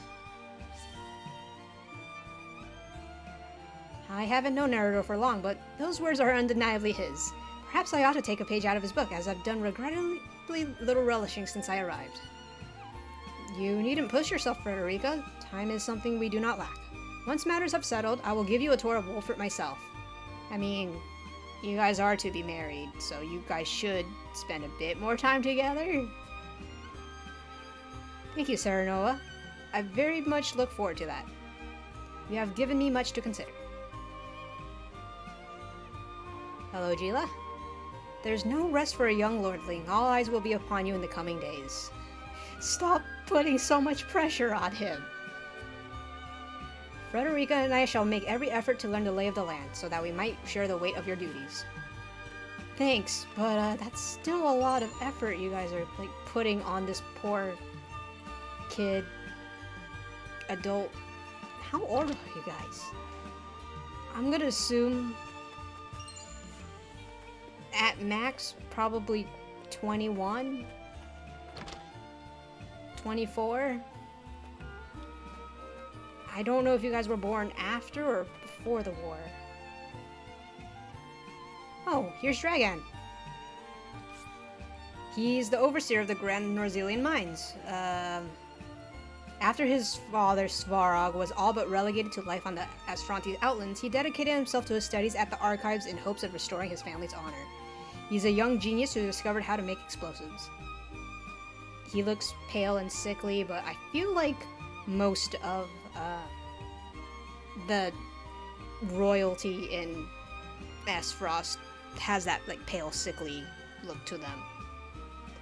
I haven't known Eredor for long, but those words are undeniably his. Perhaps I ought to take a page out of his book, as I've done regrettably little relishing since I arrived. You needn't push yourself, Frederica. Time is something we do not lack. Once matters have settled, I will give you a tour of Wolffort myself. I mean, you guys are to be married, so you guys should spend a bit more time together. Thank you, Serenoa. I very much look forward to that. You have given me much to consider. Hello, Gila. There's no rest for a young lordling. All eyes will be upon you in the coming days. Stop putting so much pressure on him. Frederica and I shall make every effort to learn the lay of the land, so that we might share the weight of your duties. Thanks, but that's still a lot of effort you guys are putting on this poor kid, adult. How old are you guys? I'm gonna assume at max probably 21, 24. I don't know if you guys were born after or before the war. Oh, here's Dragan. He's the overseer of the Grand Norzelian mines. After his father, Svarog, was all but relegated to life on the Aesfrost outlands, he dedicated himself to his studies at the archives in hopes of restoring his family's honor. He's a young genius who discovered how to make explosives. He looks pale and sickly, but I feel like most of the royalty in Aesfrost has that pale, sickly look to them,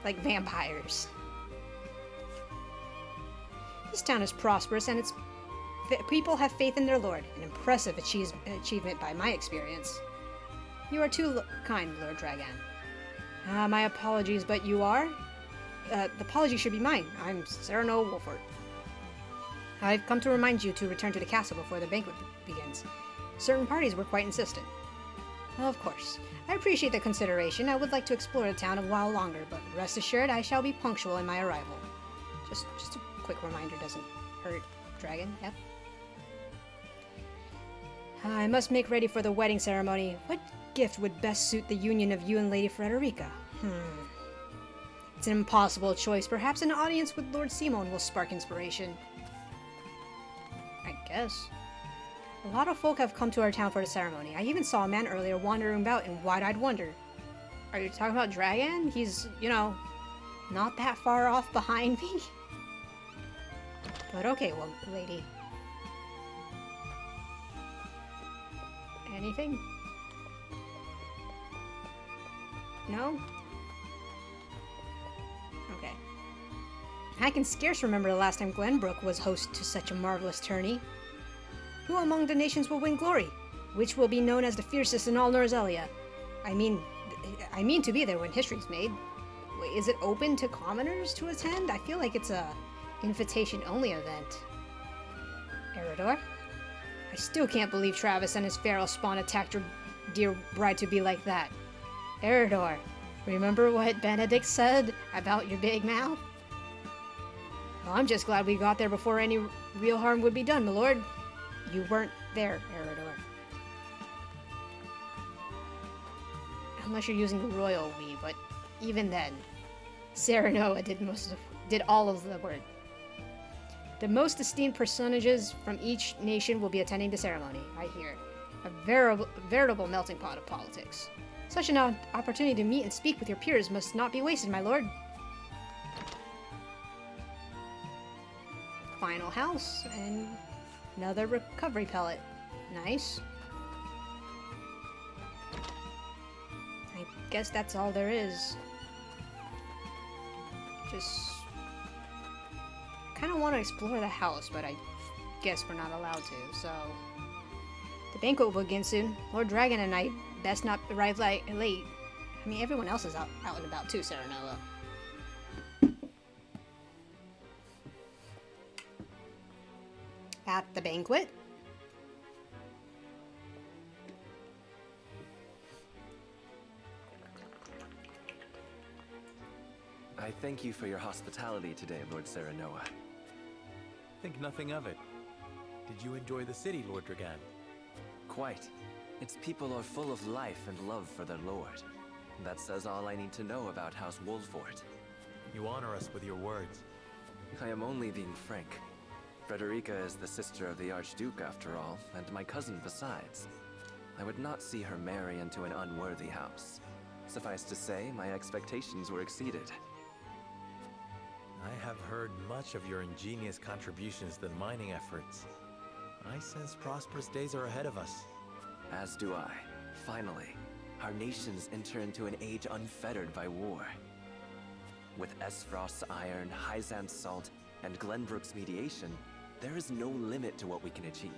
like vampires. This town is prosperous, and its people have faith in their lord. An impressive achievement by my experience. You are too kind, Lord Dragan. My apologies, but you are? The apology should be mine. I'm Serenoa Wolffort. I've come to remind you to return to the castle before the banquet begins. Certain parties were quite insistent. Of course. I appreciate the consideration. I would like to explore the town a while longer, but rest assured I shall be punctual in my arrival. Just a quick reminder doesn't hurt, Dragon. Yep. I must make ready for the wedding ceremony. What gift would best suit the union of you and Lady Frederica? It's an impossible choice. Perhaps an audience with Lord Simon will spark inspiration. I guess. A lot of folk have come to our town for the ceremony. I even saw a man earlier wandering about in wide-eyed wonder. Are you talking about Dragan? He's, not that far off behind me. But okay, well, lady. Anything? No? Okay. I can scarce remember the last time Glenbrook was host to such a marvelous tourney. Who among the nations will win glory? Which will be known as the fiercest in all Norzelia? I mean to be there when history's made. Wait, is it open to commoners to attend? I feel like it's a invitation-only event. Eredor? I still can't believe Travis and his feral spawn attacked your dear bride-to-be like that. Eredor, remember what Benedict said about your big mouth? Well, I'm just glad we got there before any real harm would be done, my lord. You weren't there, Eredor. Unless you're using the royal we, but even then, Serenoa did all of the work. The most esteemed personages from each nation will be attending the ceremony, I hear. A veritable melting pot of politics. Such an opportunity to meet and speak with your peers must not be wasted, my lord. Final house, and another recovery pellet. Nice. I guess that's all there is. Just kind of want to explore the house, but I guess we're not allowed to, so... The banquet will begin soon. Lord Dragon and I best not arrive late. I mean, everyone else is out and about too, Serenoa. At the banquet. I thank you for your hospitality today, Lord Serenoa. Think nothing of it. Did you enjoy the city, Lord Dragan? Quite. Its people are full of life and love for their lord. That says all I need to know about House Wolffort. You honor us with your words. I am only being frank. Frederica is the sister of the Archduke, after all, and my cousin besides. I would not see her marry into an unworthy house. Suffice to say, my expectations were exceeded. I have heard much of your ingenious contributions to the mining efforts. I sense prosperous days are ahead of us. As do I. Finally, our nations enter into an age unfettered by war. With Aesfrost's iron, Hyzant's salt, and Glenbrook's mediation, there is no limit to what we can achieve.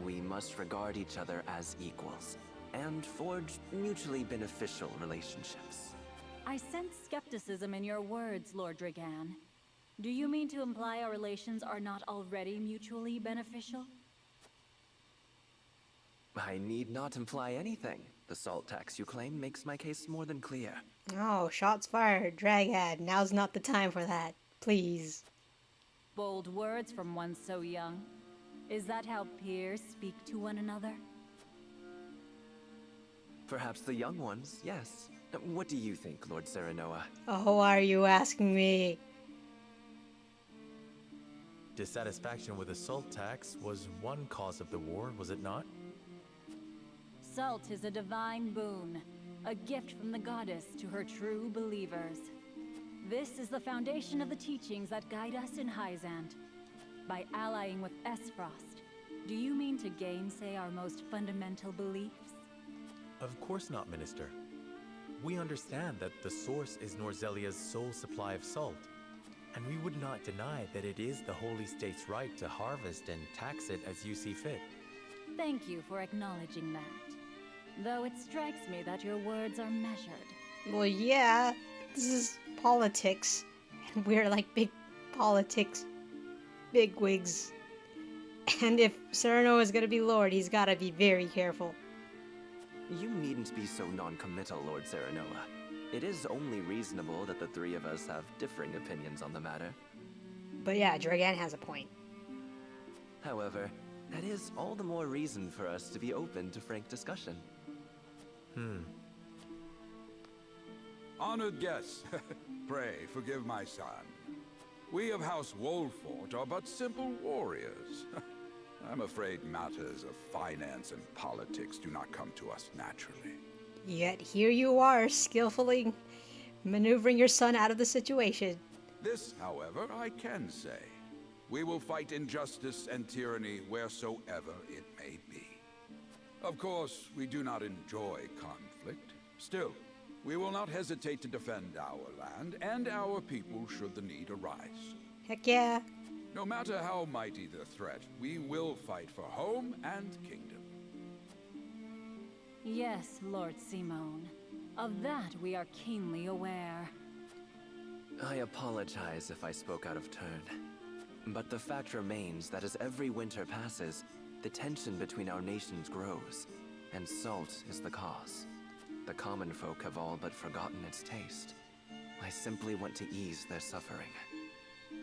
We must regard each other as equals, and forge mutually beneficial relationships. I sense skepticism in your words, Lord Dragan. Do you mean to imply our relations are not already mutually beneficial? I need not imply anything. The salt tax you claim makes my case more than clear. Oh, shots fired. Draghead, now's not the time for that. Please. Bold words from one so young. Is that how peers speak to one another? Perhaps the young ones, yes. What do you think, Lord Serenoa? Oh, are you asking me? Dissatisfaction with the salt tax was one cause of the war, was it not? Salt is a divine boon, a gift from the goddess to her true believers. This is the foundation of the teachings that guide us in Hyzant. By allying with Aesfrost, do you mean to gainsay our most fundamental beliefs? Of course not, Minister. We understand that the source is Norzelia's sole supply of salt, and we would not deny that it is the Holy State's right to harvest and tax it as you see fit. Thank you for acknowledging that. Though it strikes me that your words are measured. Well, yeah, this is politics, and we're like big politics bigwigs. And if Serenoa is gonna be Lord, he's gotta be very careful. You needn't be so non-committal, Lord Serenoa. It is only reasonable that the three of us have differing opinions on the matter. But yeah, Dragan has a point. However, that is all the more reason for us to be open to frank discussion. Honored guests, pray forgive my son. We of House Wolffort are but simple warriors. I'm afraid matters of finance and politics do not come to us naturally. Yet here you are, skillfully maneuvering your son out of the situation. This, however, I can say. We will fight injustice and tyranny wheresoever it may be. Of course, we do not enjoy conflict. Still, we will not hesitate to defend our land and our people should the need arise. Heck yeah. No matter how mighty the threat, we will fight for home and kingdom. Yes, Lord Simone. Of that we are keenly aware. I apologize if I spoke out of turn. But the fact remains that as every winter passes, the tension between our nations grows, and salt is the cause. The common folk have all but forgotten its taste. I simply want to ease their suffering.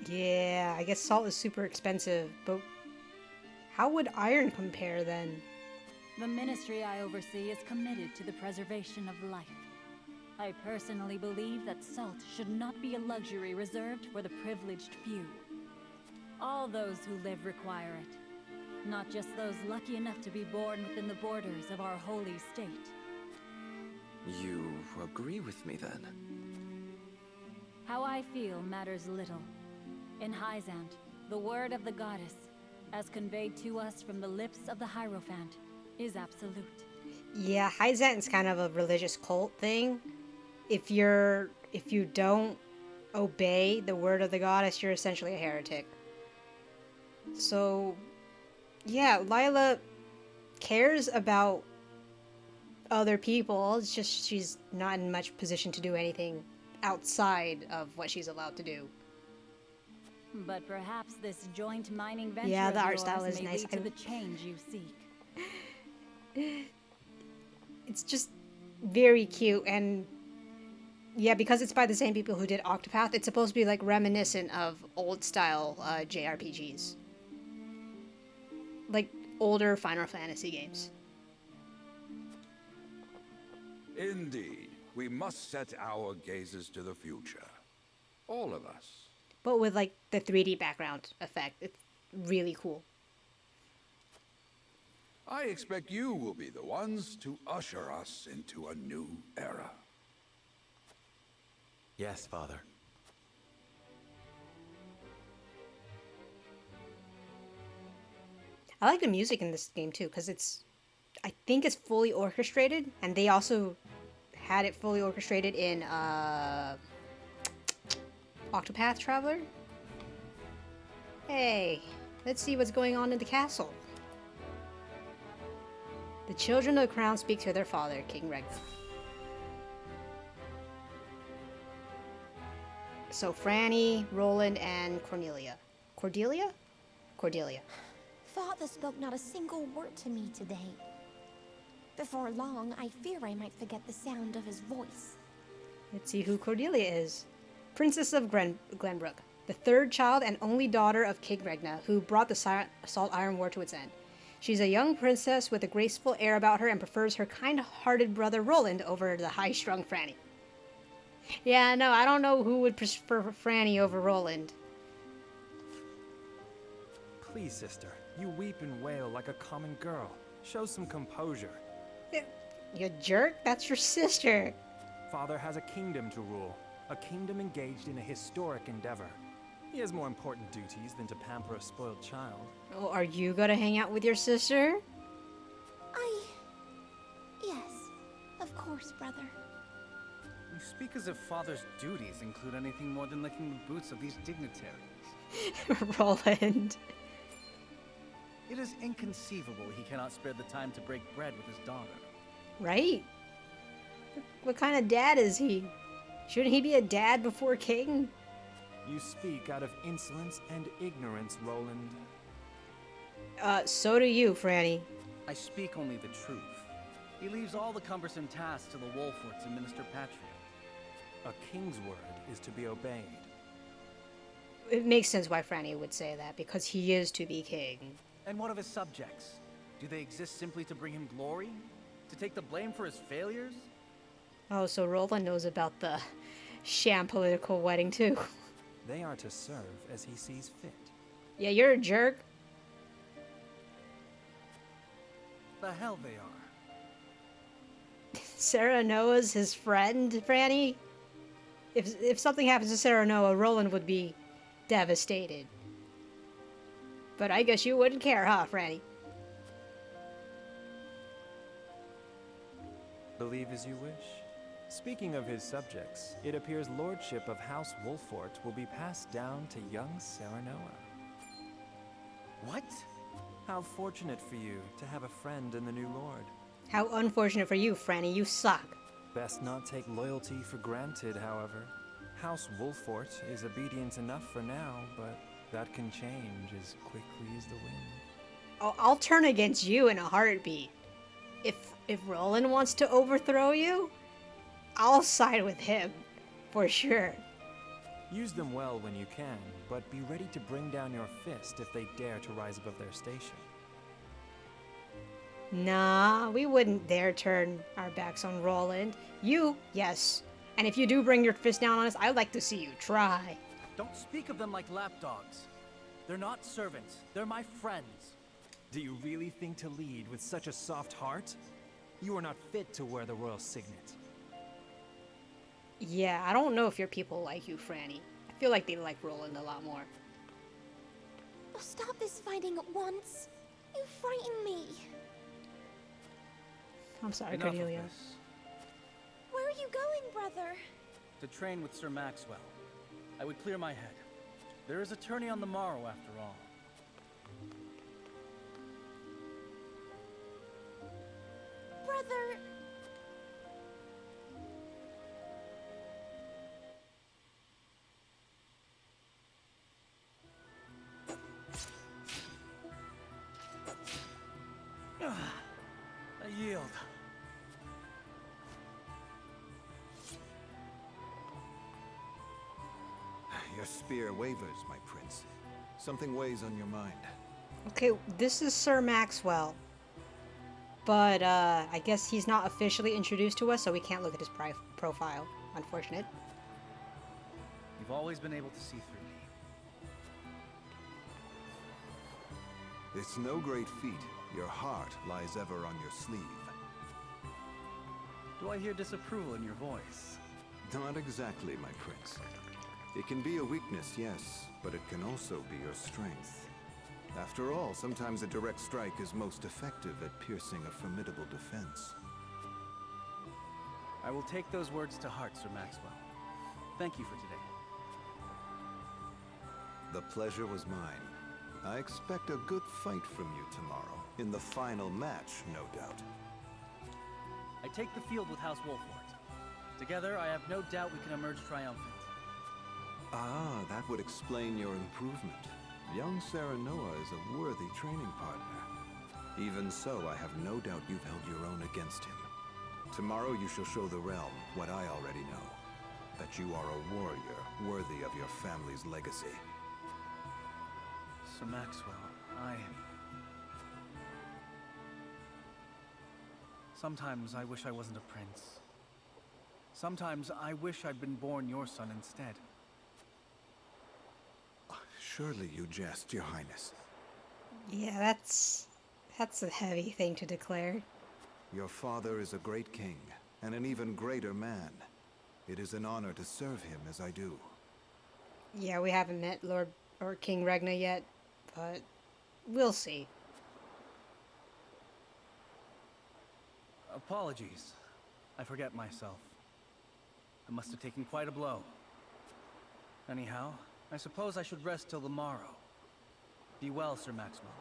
Yeah, I guess salt is super expensive, but how would iron compare then? The ministry I oversee is committed to the preservation of life. I personally believe that salt should not be a luxury reserved for the privileged few. All those who live require it. Not just those lucky enough to be born within the borders of our holy state. You agree with me then? How I feel matters little. In Hyzant, the word of the goddess, as conveyed to us from the lips of the Hierophant, is absolute. Yeah, Hyzant's kind of a religious cult thing. If you don't obey the word of the goddess, you're essentially a heretic. So, yeah, Lila cares about other people. It's just she's not in much position to do anything outside of what she's allowed to do. But perhaps this joint mining venture Yeah, the of art yours style is may nice. lead to the change you seek. It's just very cute, and yeah, because it's by the same people who did Octopath, it's supposed to be like reminiscent of old style JRPGs, like older Final Fantasy games. Indeed, we must set our gazes to the future. All of us. But with like the 3D background effect, it's really cool. I expect you will be the ones to usher us into a new era. Yes, Father. I like the music in this game too, because I think it's fully orchestrated, and they also had it fully orchestrated in Octopath Traveler. Hey, let's see what's going on in the castle. The children of the crown speak to their father, King Regna. So Franny, Roland, and Cordelia. Cordelia? Cordelia. Father spoke not a single word to me today. Before long, I fear I might forget the sound of his voice. Let's see who Cordelia is. Princess of Glenbrook, the third child and only daughter of King Regna, who brought the Salt Iron War to its end. She's a young princess with a graceful air about her and prefers her kind-hearted brother Roland over the high-strung Franny. Yeah, no, I don't know who would prefer Franny over Roland. Please, sister, you weep and wail like a common girl. Show some composure. You jerk, that's your sister. Father has a kingdom to rule, a kingdom engaged in a historic endeavor. He has more important duties than to pamper a spoiled child. Oh, are you gonna hang out with your sister? Yes, of course, brother. You speak as if Father's duties include anything more than licking the boots of these dignitaries. Roland. It is inconceivable he cannot spare the time to break bread with his daughter. Right? What kind of dad is he? Shouldn't he be a dad before king? You speak out of insolence and ignorance, Roland. So do you, Franny. I speak only the truth. He leaves all the cumbersome tasks to the Wolfforts and Minister Patria. A king's word is to be obeyed. It makes sense why Franny would say that, because he is to be king. And what of his subjects? Do they exist simply to bring him glory? To take the blame for his failures? Oh, so Roland knows about the sham political wedding too. They are to serve as he sees fit. Yeah, you're a jerk. The hell they are. Serenoa's his friend, Franny. If something happens to Serenoa, Roland would be devastated. But I guess you wouldn't care, huh, Franny? Believe as you wish. Speaking of his subjects, it appears lordship of House Wolffort will be passed down to young Serenoa. What? How fortunate for you to have a friend in the new lord. How unfortunate for you, Franny. You suck. Best not take loyalty for granted, however. House Wolffort is obedient enough for now, but that can change as quickly as the wind. I'll turn against you in a heartbeat. If Roland wants to overthrow you, I'll side with him, for sure. Use them well when you can, but be ready to bring down your fist if they dare to rise above their station. Nah, we wouldn't dare turn our backs on Roland. You, yes. And if you do bring your fist down on us, I'd like to see you try. Don't speak of them like lapdogs. They're not servants. They're my friends. Do you really think to lead with such a soft heart? You are not fit to wear the royal signet. Yeah, I don't know if your people like you, Franny. I feel like they like Roland a lot more. Oh, stop this fighting at once. You frighten me. I'm sorry, Enough of Cordelia. this. Where are you going, brother? To train with Sir Maxwell. I would clear my head. There is a tourney on the morrow, after all. Brother... I yield. Your spear wavers, my prince. Something weighs on your mind. Okay, this is Sir Maxwell. But, I guess he's not officially introduced to us, so we can't look at his profile. Unfortunate. You've always been able to see through me. It's no great feat. Your heart lies ever on your sleeve. Do I hear disapproval in your voice? Not exactly, my prince. It can be a weakness, yes, but it can also be your strength. After all, sometimes a direct strike is most effective at piercing a formidable defense. I will take those words to heart, Sir Maxwell. Thank you for today. The pleasure was mine. I expect a good fight from you tomorrow. In the final match, no doubt. I take the field with House Wolffort. Together, I have no doubt we can emerge triumphant. Ah, that would explain your improvement. Young Serenoa is a worthy training partner. Even so, I have no doubt you've held your own against him. Tomorrow you shall show the realm what I already know. That you are a warrior worthy of your family's legacy. Sir Maxwell, Sometimes I wish I wasn't a prince. Sometimes I wish I'd been born your son instead. Surely you jest, Your Highness. Yeah, that's a heavy thing to declare. Your father is a great king, and an even greater man. It is an honor to serve him as I do. Yeah, we haven't met Lord or King Regna yet, but we'll see. Apologies. I forget myself. I must have taken quite a blow. Anyhow, I suppose I should rest till the morrow. Be well, Sir Maxwell.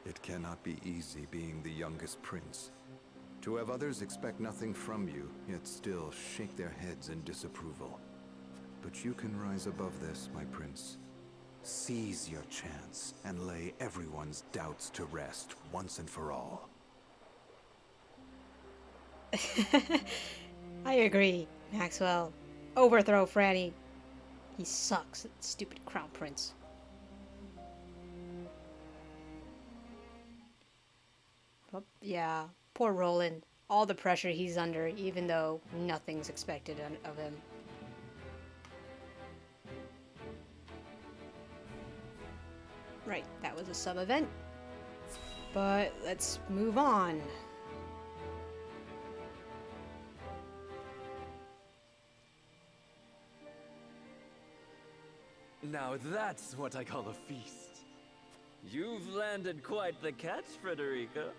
It cannot be easy being the youngest prince. To have others expect nothing from you, yet still shake their heads in disapproval. But you can rise above this, my prince. Seize your chance and lay everyone's doubts to rest once and for all. I agree, Maxwell. Overthrow Franny. He sucks, that stupid crown prince. But yeah, poor Roland. All the pressure he's under, even though nothing's expected of him. Right, that was a sub-event. But let's move on. Now that's what I call a feast. You've landed quite the catch, Frederica.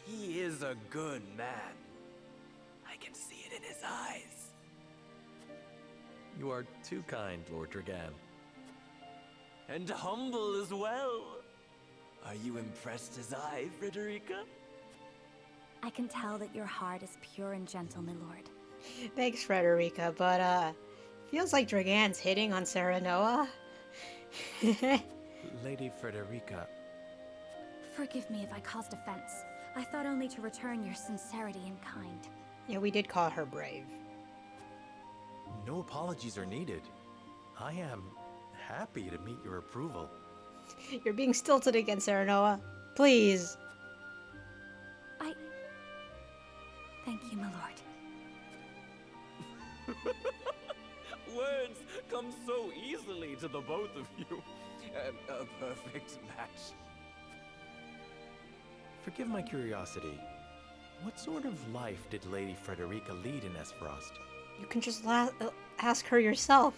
He is a good man. I can see it in his eyes. You are too kind, Lord Dragan. And humble as well. Are you impressed as I, Frederica? I can tell that your heart is pure and gentle, my lord. Thanks, Frederica, but feels like Dragan's hitting on Serenoa. Lady Frederica. Forgive me if I caused offense. I thought only to return your sincerity and kind. Yeah, we did call her brave. No apologies are needed. I am happy to meet your approval. You're being stilted again, Serenoa. Please. Thank you, my lord. words come so easily to the both of you. A perfect match. Forgive my curiosity. What sort of life did Lady Frederica lead in Aesfrost? You can just ask her yourself.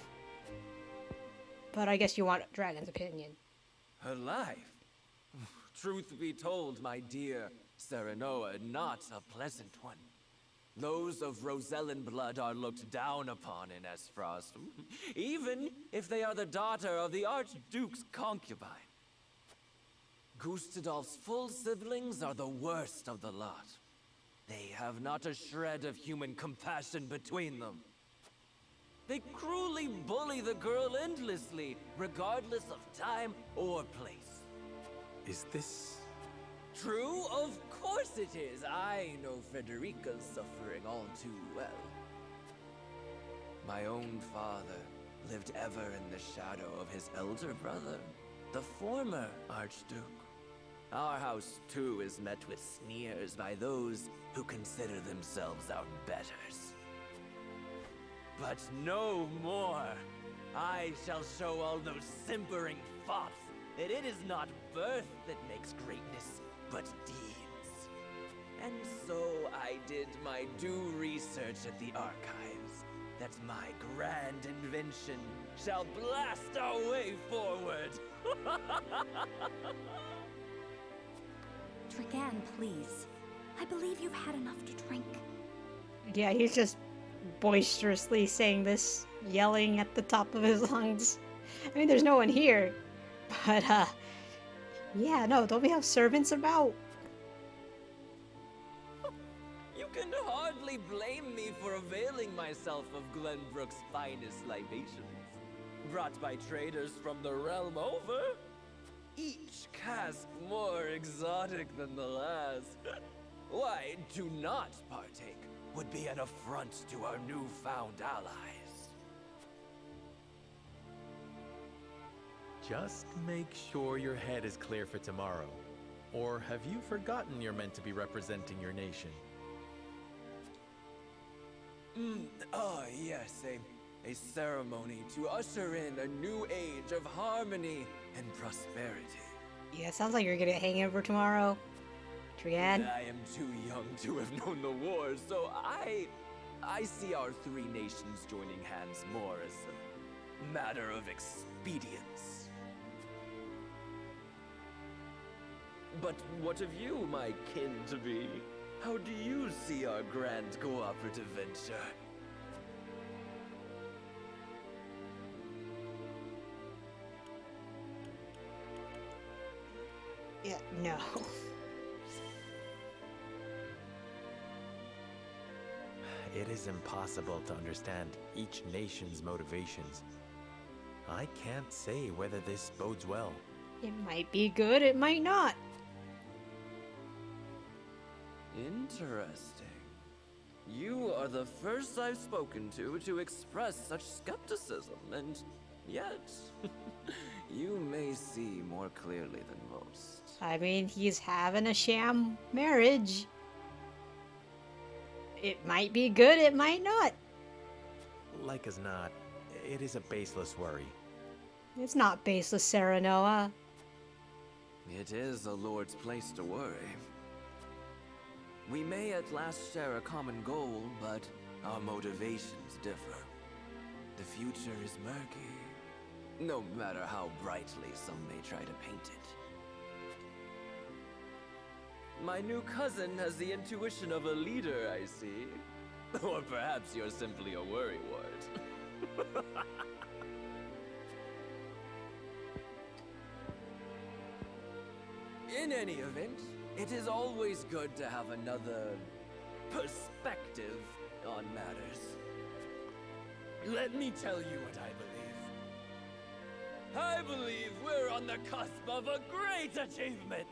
But I guess you want Dragon's opinion. Her life? Truth be told, my dear Serenoa, not a pleasant one. Those of Rosellan blood are looked down upon in Aesfrost, even if they are the daughter of the Archduke's concubine. Gustadolf's full siblings are the worst of the lot. They have not a shred of human compassion between them. They cruelly bully the girl endlessly, regardless of time or place. Is this... true? Of course it is. I know Frederica's suffering all too well. My own father lived ever in the shadow of his elder brother, the former Archduke. Our house, too, is met with sneers by those who consider themselves our betters. But no more! I shall show all those simpering fops that it is not birth that makes greatness, but deeds. And so I did my due research at the archives, that my grand invention shall blast our way forward! Dragan, please. I believe you've had enough to drink. Yeah, he's just boisterously saying this, yelling at the top of his lungs. I mean, there's no one here. But, yeah, no, don't we have servants about? You can hardly blame me for availing myself of Glenbrook's finest libations, brought by traders from the realm over. Each cask more exotic than the last. Why, to not partake would be an affront to our newfound allies. Just make sure your head is clear for tomorrow. Or have you forgotten you're meant to be representing your nation? Yes, a ceremony to usher in a new age of harmony and prosperity. Yeah, sounds like you're gonna hang over tomorrow. Dragan? I am too young to have known the war, so I see our three nations joining hands more as a matter of expedience. But what of you, my kin-to-be? How do you see our grand cooperative venture? Yeah, no. It is impossible to understand each nation's motivations. I can't say whether this bodes well. It might be good, it might not. Interesting. You are the first I've spoken to express such skepticism, and yet, you may see more clearly than most. I mean, he's having a sham marriage. It might be good, it might not. Like as not, it is a baseless worry. It's not baseless, Serenoa. It is the Lord's place to worry. We may at last share a common goal, but our motivations differ. The future is murky, no matter how brightly some may try to paint it. My new cousin has the intuition of a leader, I see. Or perhaps you're simply a worrywart. In any event, it is always good to have another perspective on matters. Let me tell you what I believe. I believe we're on the cusp of a great achievement.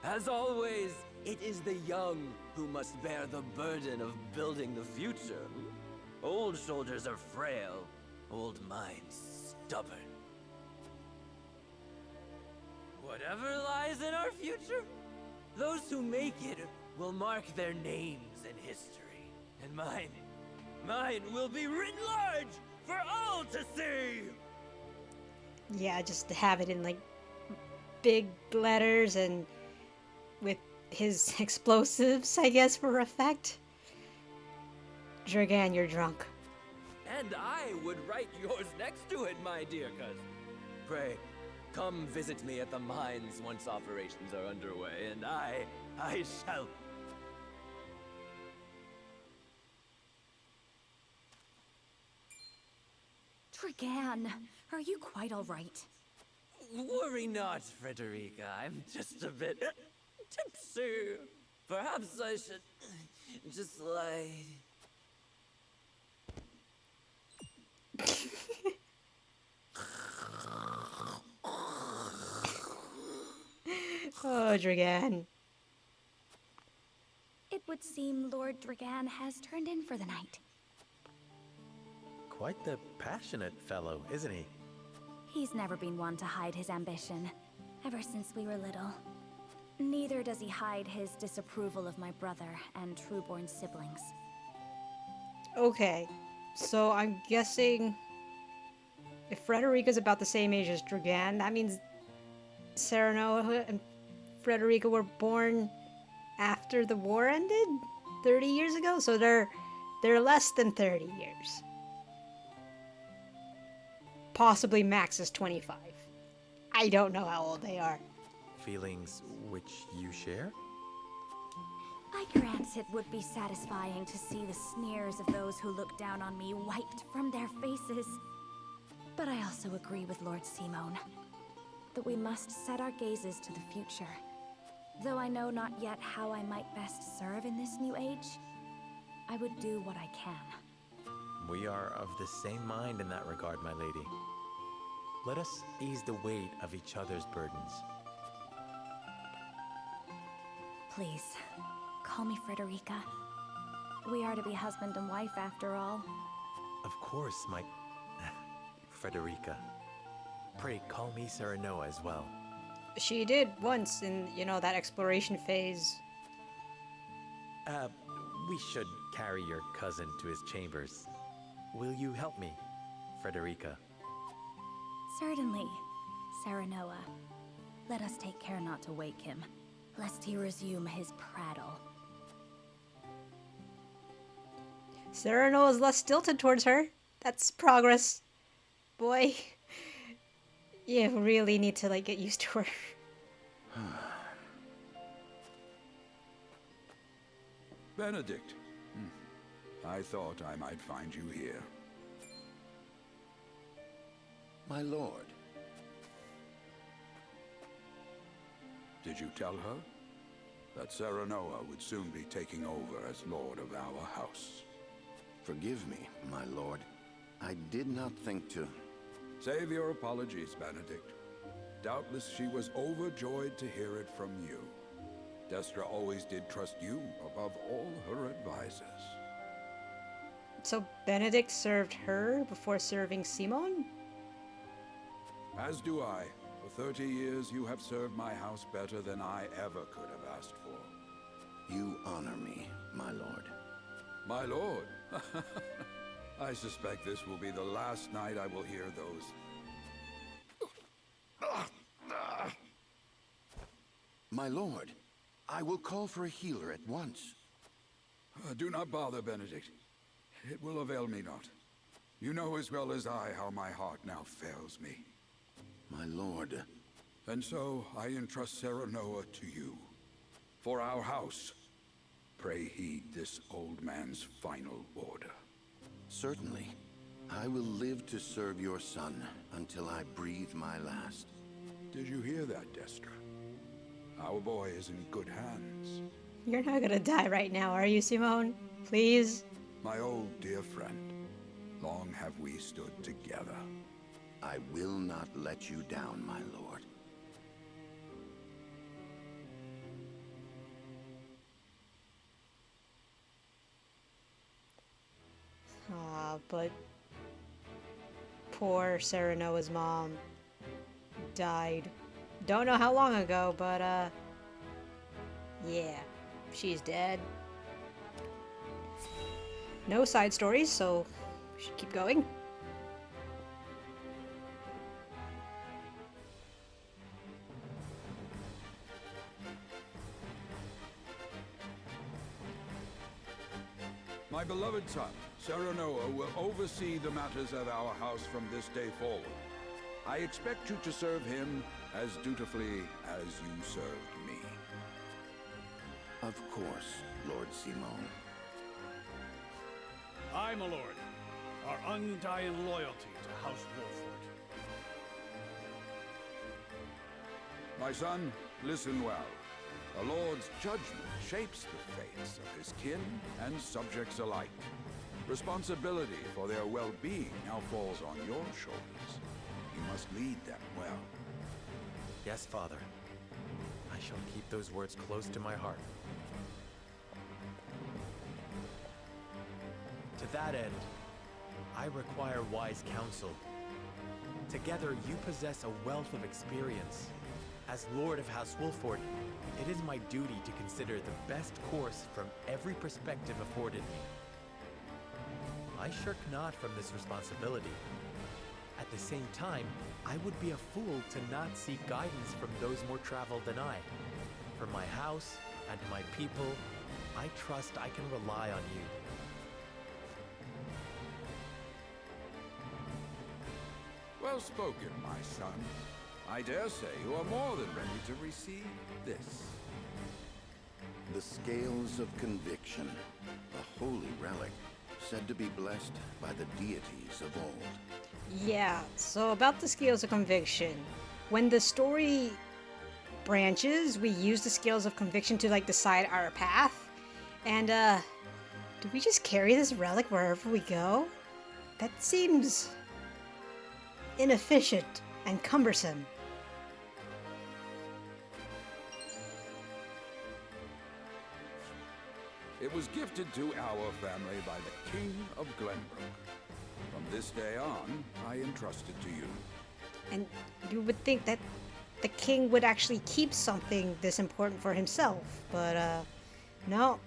As always, it is the young who must bear the burden of building the future. Old shoulders are frail, old minds stubborn. Whatever lies in our future, those who make it will mark their names in history. And mine Mine will be written large for all to see! Yeah, just to have it in like big letters and with his explosives, I guess, for effect. Dragan, you're drunk. And I would write yours next to it, my dear cousin. Pray, come visit me at the mines once operations are underway, and I shall... Dragan, are you quite all right? Worry not, Frederica. I'm just a bit tipsy. Perhaps I should just lie. Oh, Dragan. It would seem Lord Dragan has turned in for the night. Quite the passionate fellow, isn't he? He's never been one to hide his ambition, ever since we were little. Neither does he hide his disapproval of my brother and Trueborn siblings. Okay, so I'm guessing if Frederica's about the same age as Dragan, that means Serenoa and Frederica were born after the war ended 30 years ago, so they're less than 30 years. Possibly max is 25. I don't know how old they are. Feelings which you share? I grant it would be satisfying to see the sneers of those who look down on me wiped from their faces. But I also agree with Lord Simone that we must set our gazes to the future. Though I know not yet how I might best serve in this new age, I would do what I can. We are of the same mind in that regard, my lady. Let us ease the weight of each other's burdens. Please, call me Frederica. We are to be husband and wife after all. Of course, my... Frederica. Pray call me Serenoa as well. She did once in, that exploration phase. We should carry your cousin to his chambers. Will you help me, Frederica? Certainly, Serenoa. Let us take care not to wake him, lest he resume his prattle. Serenoa's less stilted towards her. That's progress. Boy, you really need to, get used to her. Benedict. I thought I might find you here. My lord. Did you tell her that Serenoa would soon be taking over as lord of our house? Forgive me, my lord. I did not think to... Save your apologies, Benedict. Doubtless she was overjoyed to hear it from you. Destra always did trust you above all her advisors. So Benedict served her before serving Simone? As do I. For 30 years you have served my house better than I ever could have asked for. You honor me, my lord. My lord? I suspect this will be the last night I will hear those... My lord, I will call for a healer at once. Do not bother, Benedict. It will avail me not. You know as well as I how my heart now fails me. My lord. And so I entrust Serenoa to you. For our house, pray heed this old man's final order. Certainly. I will live to serve your son until I breathe my last. Did you hear that, Destra? Our boy is in good hands. You're not gonna die right now, are you, Simone? Please? My old dear friend, long have we stood together. I will not let you down, my lord. But poor Serenoa's mom died. Don't know how long ago, but yeah, she's dead. No side stories, so we should keep going. My beloved son, Serenoa, will oversee the matters of our house from this day forward. I expect you to serve him as dutifully as you served me. Of course, Lord Simon. Aye, my lord. Our undying loyalty to House Wolffort. My son, listen well. The Lord's judgment shapes the fates of his kin and subjects alike. Responsibility for their well-being now falls on your shoulders. You must lead them well. Yes, Father. I shall keep those words close to my heart. To that end, I require wise counsel. Together, you possess a wealth of experience. As Lord of House Wolffort, it is my duty to consider the best course from every perspective afforded me. I shirk not from this responsibility. At the same time, I would be a fool to not seek guidance from those more traveled than I. For my house and my people, I trust I can rely on you. Well spoken, my son. I dare say you are more than ready to receive this. The scales of conviction, a holy relic, said to be blessed by the deities of old. Yeah, so about the scales of conviction. When the story branches, we use the scales of conviction to like decide our path. And do we just carry this relic wherever we go? That seems inefficient and cumbersome. It was gifted to our family by the King of Glenbrook. From this day on, I entrust it to you. And you would think that the king would actually keep something this important for himself, but no.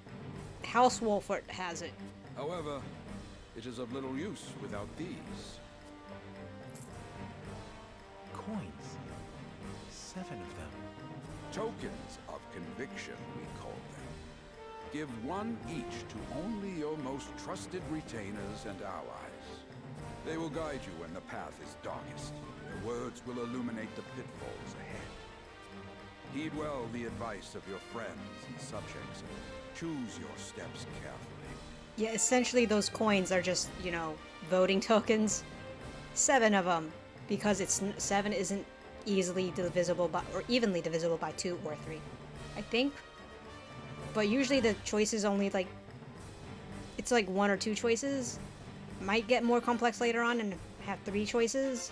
House Wolffort has it. However, it is of little use without these. Coins. 7 of them. Tokens of conviction, we call them. Give one each to only your most trusted retainers and allies. They will guide you when the path is darkest. Their words will illuminate the pitfalls ahead. Heed well the advice of your friends and subjects, and choose your steps carefully. Yeah, essentially those coins are just, you know, voting tokens. 7 of them, because 7 isn't easily divisible by, or evenly divisible by 2 or 3, I think. But usually the choice is only like, it's like 1 or 2 choices. Might get more complex later on and have 3 choices.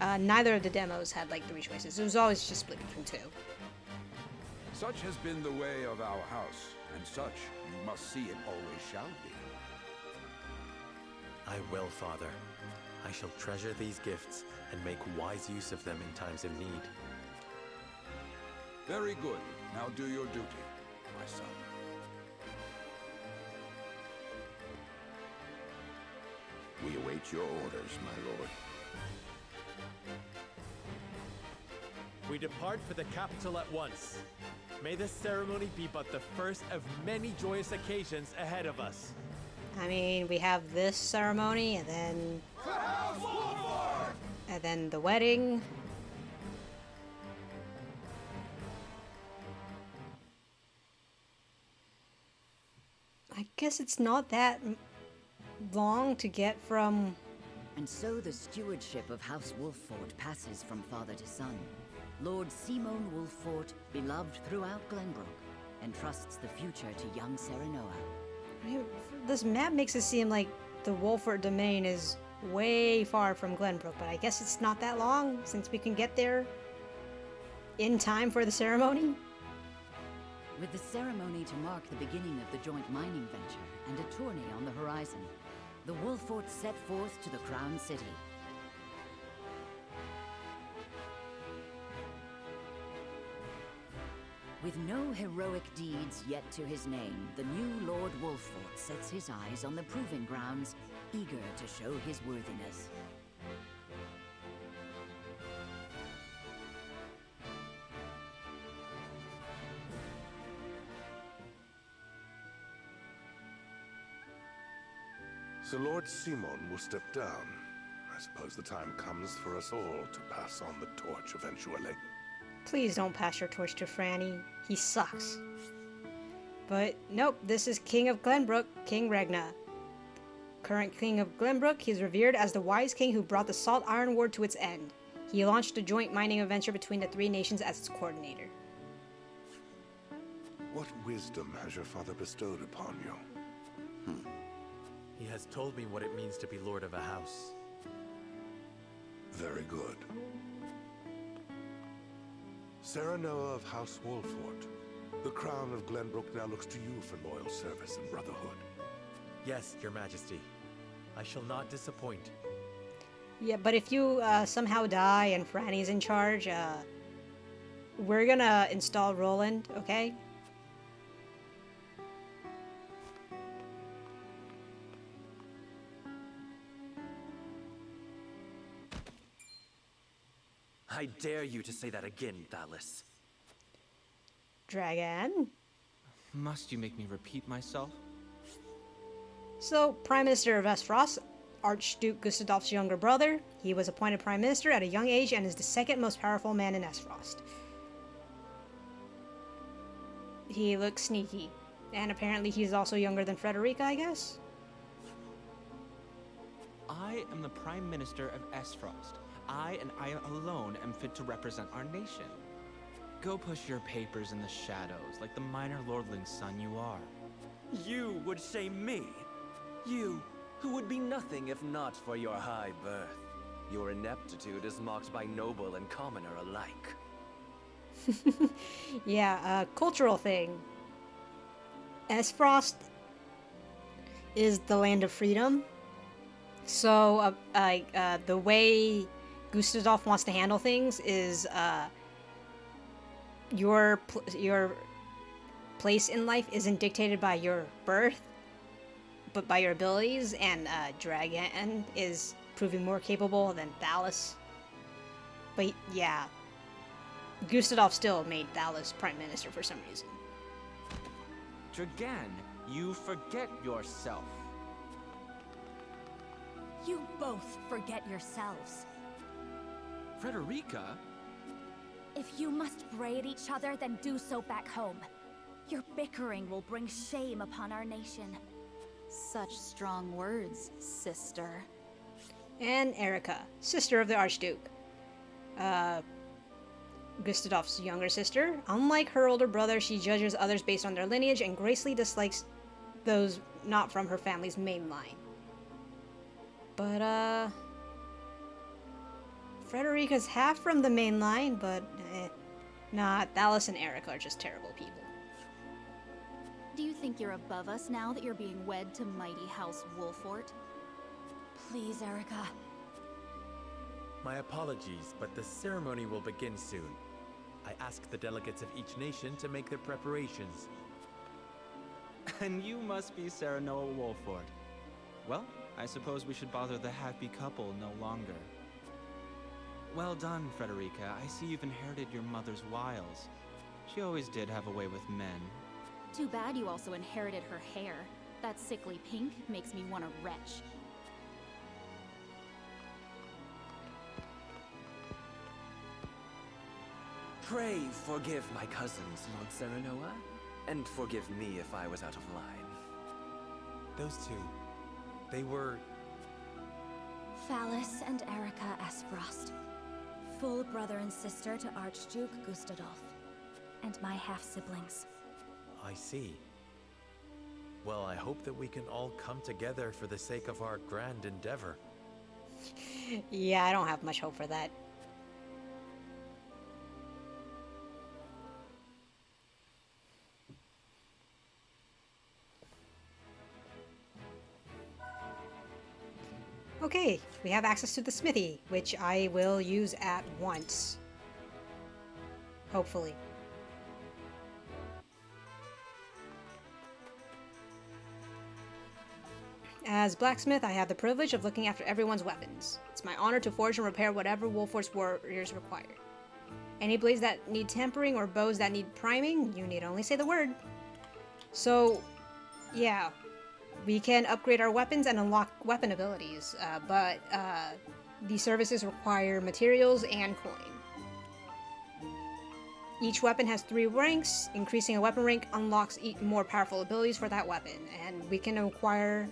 Neither of the demos had like 3 choices. It was always just split between 2. Such has been the way of our house, and such you must see it always shall be. I will, Father. I shall treasure these gifts and make wise use of them in times of need. Very good. Now do your duty, my son. We await your orders, my lord. We depart for the capital at once. May this ceremony be but the first of many joyous occasions ahead of us. I mean, we have this ceremony, and then the wedding. I guess it's not that long to get from... And so the stewardship of House Wolffort passes from father to son. Lord Simon Wolffort, beloved throughout Glenbrook, entrusts the future to young Serenoa. This map makes it seem like the Wolffort domain is way far from Glenbrook, but I guess it's not that long since we can get there in time for the ceremony. With the ceremony to mark the beginning of the joint mining venture and a tourney on the horizon, the Wolffort set forth to the Crown City. With no heroic deeds yet to his name, the new Lord Wolffort sets his eyes on the proving grounds, eager to show his worthiness. So Lord Simon will step down. I suppose the time comes for us all to pass on the torch eventually. Please don't pass your torch to Franny. He sucks. But nope, this is King of Glenbrook, King Regna. Current King of Glenbrook, he is revered as the wise king who brought the Salt Iron War to its end. He launched a joint mining venture between the three nations as its coordinator. What wisdom has your father bestowed upon you? He has told me what it means to be lord of a house. Very good. Serenoa of House Wolffort. The crown of Glenbrook now looks to you for loyal service and brotherhood. Yes, your majesty. I shall not disappoint. Yeah, but if you somehow die and Franny's in charge, we're gonna install Roland, okay? I dare you to say that again, Thalis. Dragon? Must you make me repeat myself? So, Prime Minister of Aesfrost, Archduke Gustadolf's younger brother. He was appointed Prime Minister at a young age and is the second most powerful man in Aesfrost. He looks sneaky. And apparently he's also younger than Frederica, I guess? I am the Prime Minister of Aesfrost. I and I alone am fit to represent our nation. Go push your papers in the shadows like the minor lordling's son you are. You would shame me? You, who would be nothing if not for your high birth. Your ineptitude is mocked by noble and commoner alike. Yeah, cultural thing. Aesfrost is the land of freedom. So, the way Gustadolf wants to handle things is, your place in life isn't dictated by your birth, but by your abilities, and Dragan is proving more capable than Thalis. But yeah, Gustadolf still made Thalis Prime Minister for some reason. Dragan, you forget yourself. You both forget yourselves. Frederica? If you must bray at each other, then do so back home. Your bickering will bring shame upon our nation. Such strong words, sister. And Erica, sister of the Archduke. Gustadolf's younger sister. Unlike her older brother, she judges others based on their lineage and grossly dislikes those not from her family's main line. But, Frederica's half from the main line, but, nah, Thalis and Erica are just terrible people. Do you think you're above us now that you're being wed to mighty House Wolffort? Please, Erica. My apologies, but the ceremony will begin soon. I ask the delegates of each nation to make their preparations. And you must be Serenoa Wolffort. Well, I suppose we should bother the happy couple no longer. Well done, Frederica. I see you've inherited your mother's wiles. She always did have a way with men. Too bad you also inherited her hair. That sickly pink makes me want to retch. Pray forgive my cousins, Lord Serenoa, and forgive me if I was out of line. Those two, they were... Thalis and Erica Aesfrost. Full brother and sister to Archduke Gustadolf. And my half-siblings. I see. Well, I hope that we can all come together for the sake of our grand endeavor. Yeah, I don't have much hope for that. Okay, we have access to the smithy, which I will use at once. Hopefully. As blacksmith, I have the privilege of looking after everyone's weapons. It's my honor to forge and repair whatever Wolffort's warriors require. Any blades that need tempering or bows that need priming, you need only say the word. So, yeah, we can upgrade our weapons and unlock weapon abilities, but these services require materials and coin. Each weapon has 3 ranks. Increasing a weapon rank unlocks more powerful abilities for that weapon, and we can acquire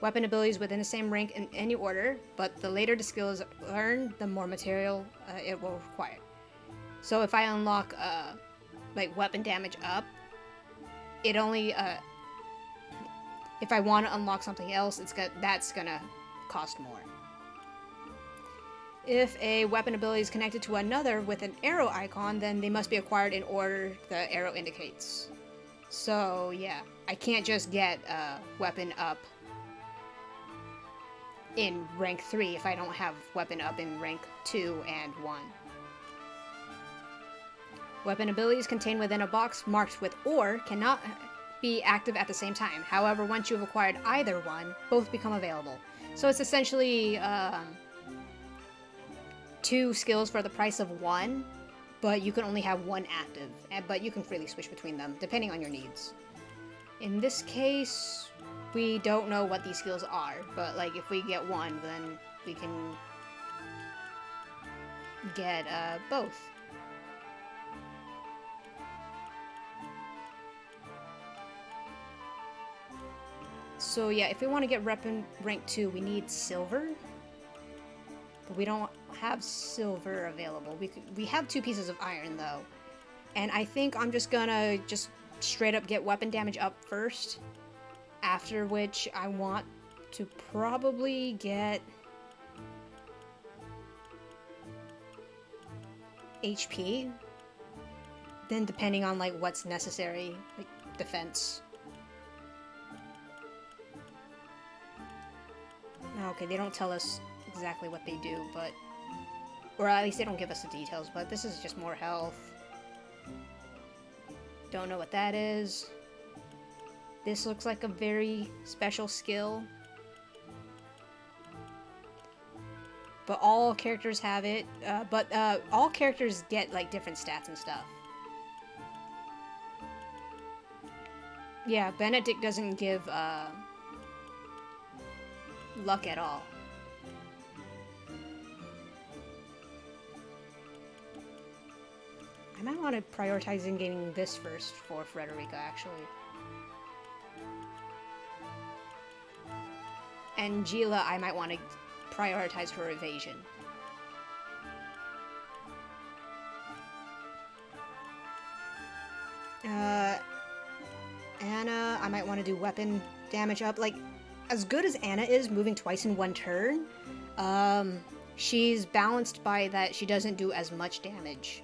weapon abilities within the same rank in any order, but the later the skill is earned, the more material it will require. So if I unlock like weapon damage up, it only if I want to unlock something else, that's gonna cost more. If a weapon ability is connected to another with an arrow icon, then they must be acquired in order the arrow indicates. So yeah, I can't just get a weapon up in rank 3 if I don't have weapon up in rank 2 and 1. Weapon abilities contained within a box marked with OR cannot be active at the same time. However, once you've acquired either one, both become available. So it's essentially 2 skills for the price of 1, but you can only have 1 active, but you can freely switch between them depending on your needs. In this case, we don't know what these skills are, but like if we get 1, then we can get both. So yeah, if we want to get weapon rank 2, we need silver. But we don't have silver available. We have 2 pieces of iron though. And I think I'm just gonna straight up get weapon damage up first. After which I want to probably get HP. Then depending on like what's necessary, like defense. Okay, they don't tell us exactly what they do, but... Or at least they don't give us the details, but this is just more health. Don't know what that is. This looks like a very special skill. But all characters have it, but all characters get like different stats and stuff. Yeah, Benedict doesn't give luck at all. I might want to prioritize in getting this first for Frederica, actually. And Gila, I might want to prioritize her evasion. Anna, I might want to do weapon damage up. Like, as good as Anna is, moving twice in 1 turn, she's balanced by that she doesn't do as much damage.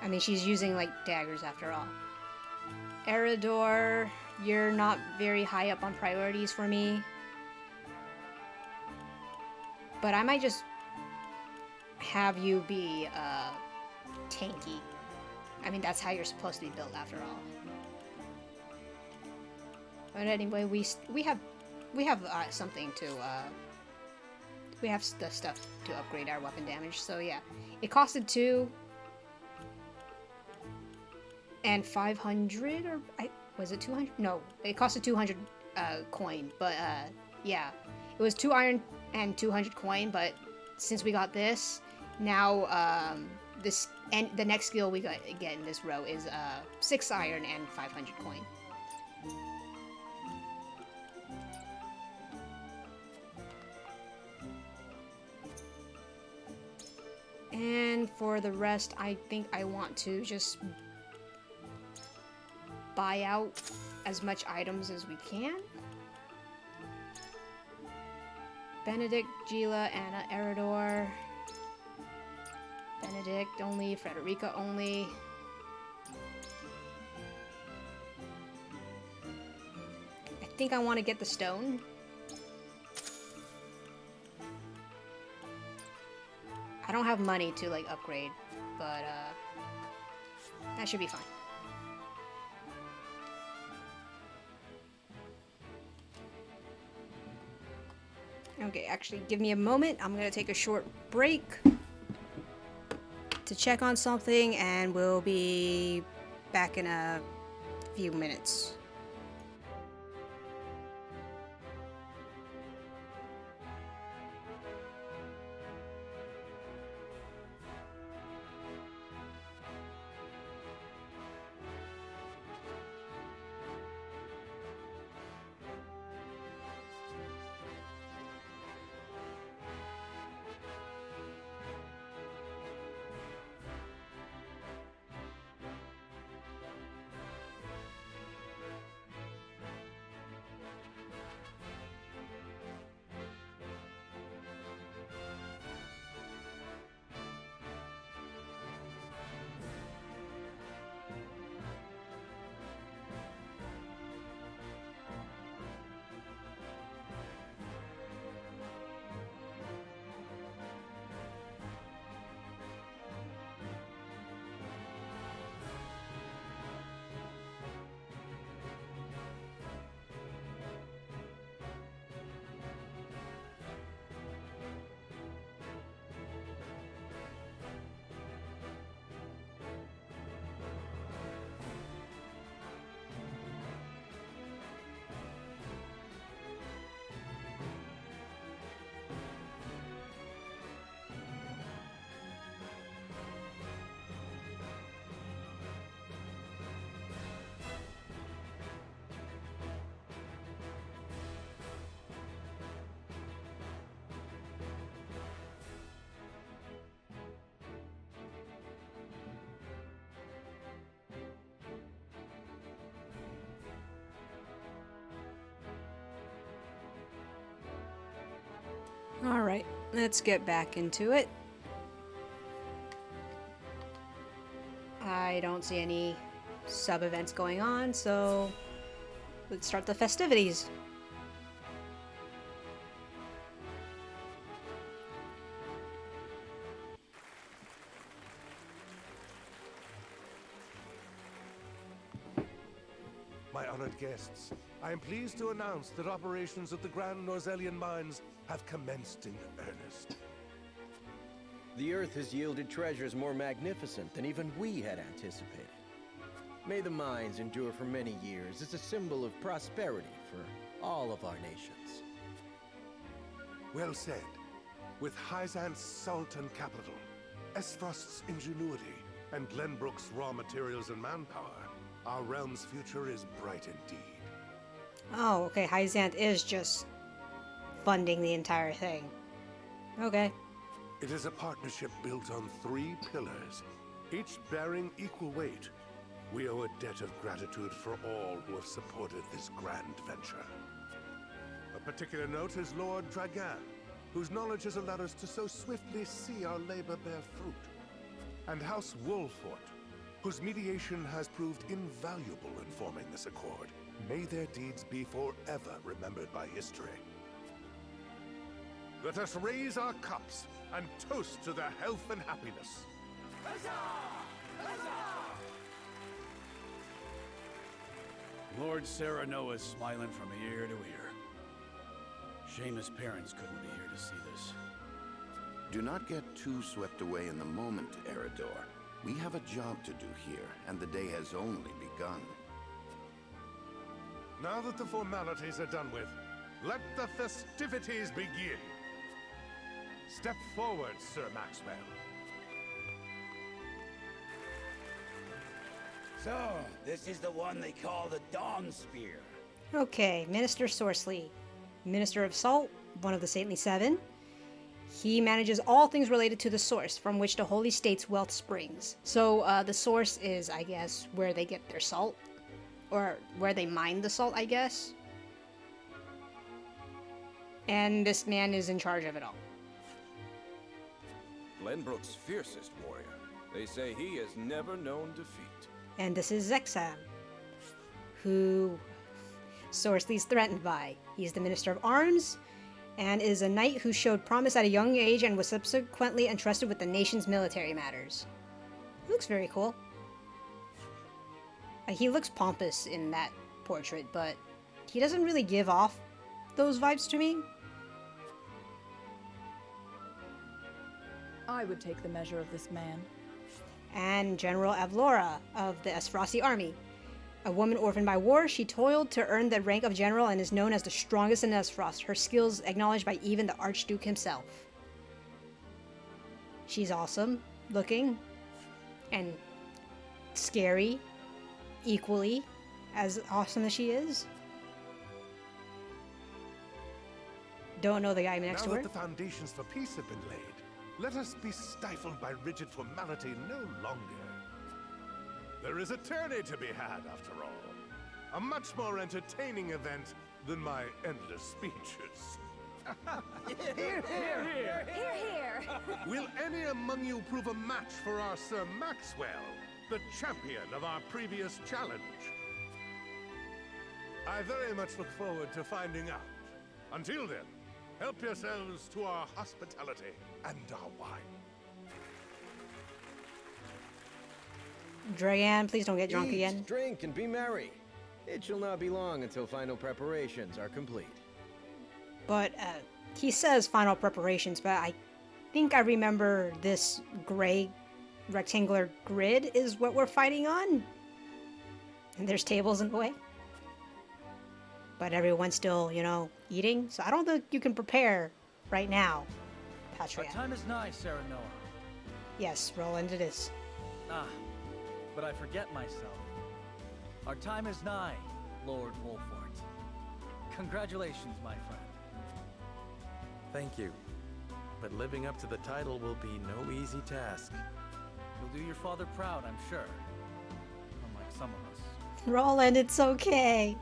I mean, she's using, like, daggers after all. Eridor, you're not very high up on priorities for me. But I might just have you be, tanky. I mean, that's how you're supposed to be built after all. But anyway, we have something to, we have the stuff to upgrade our weapon damage, so yeah. It costed 2... and 500, or was it 200? No, it costed 200 coin, but yeah, it was 2 iron and 200 coin. But since we got this, now this and the next skill we get in this row is 6 iron and 500 coin. And for the rest, I think I want to just buy out as much items as we can. Benedict, Gila, Anna, Eridor. Benedict only, Frederica only. I think I want to get the stone. I don't have money to like upgrade, but that should be fine. Okay, actually, give me a moment. I'm gonna take a short break to check on something, and we'll be back in a few minutes. Alright, let's get back into it. I don't see any sub-events going on, so let's start the festivities. My honored guests, I am pleased to announce that operations at the Grand Norzelian mines have commenced in earnest. The Earth has yielded treasures more magnificent than even we had anticipated. May the mines endure for many years as a symbol of prosperity for all of our nations. Well said. With Hyzant's salt and capital, Aesfrost's ingenuity, and Glenbrook's raw materials and manpower, our realm's future is bright indeed. Oh, okay, Hyzant is just funding the entire thing. Okay. It is a partnership built on 3 pillars, each bearing equal weight. We owe a debt of gratitude for all who have supported this grand venture. A particular note is Lord Dragan, whose knowledge has allowed us to so swiftly see our labor bear fruit. And House Wolffort, whose mediation has proved invaluable in forming this accord. May their deeds be forever remembered by history. Let us raise our cups and toast to their health and happiness. Huzzah! Huzzah! Lord Serenoa is smiling from ear to ear. Shame his parents couldn't be here to see this. Do not get too swept away in the moment, Eredor. We have a job to do here, and the day has only begun. Now that the formalities are done with, let the festivities begin. Step forward, Sir Maxwell. So, this is the one they call the Dawn Spear. Okay, Minister Sorsley, Minister of Salt, one of the Saintly Seven. He manages all things related to the source from which the Holy State's wealth springs. So the source is, I guess, where they get their salt. Or where they mine the salt, I guess. And this man is in charge of it all. Glenbrook's fiercest warrior. They say he has never known defeat. And this is Zexam, who Sorsley's threatened by. He's the Minister of Arms, and is a knight who showed promise at a young age and was subsequently entrusted with the nation's military matters. He looks very cool. He looks pompous in that portrait, but he doesn't really give off those vibes to me. I would take the measure of this man. And General Avlora of the Aesfrosti army. A woman orphaned by war, she toiled to earn the rank of general and is known as the strongest in Aesfrost, her skills acknowledged by even the Archduke himself. She's awesome looking and scary, equally as awesome as she is. Don't know the guy next to her. Now that the foundations for peace have been laid, let us be stifled by rigid formality no longer. There is a tourney to be had, after all. A much more entertaining event than my endless speeches. Hear, hear! Hear, hear! Will any among you prove a match for our Sir Maxwell, the champion of our previous challenge? I very much look forward to finding out. Until then, help yourselves to our hospitality and our wine. Dragan, please don't get drunk Eat, again. Drink, and be merry. It shall not be long until final preparations are complete. But he says final preparations, but I think I remember this gray rectangular grid is what we're fighting on. And there's tables in the way. But everyone's still, you know, eating. So I don't think you can prepare right now, Patria. Our time is nigh, Serenoa. Yes, Roland, it is. Ah, but I forget myself. Our time is nigh, Lord Wolffort. Congratulations, my friend. Thank you. But living up to the title will be no easy task. You'll do your father proud, I'm sure. Unlike some of us. Roland, it's okay.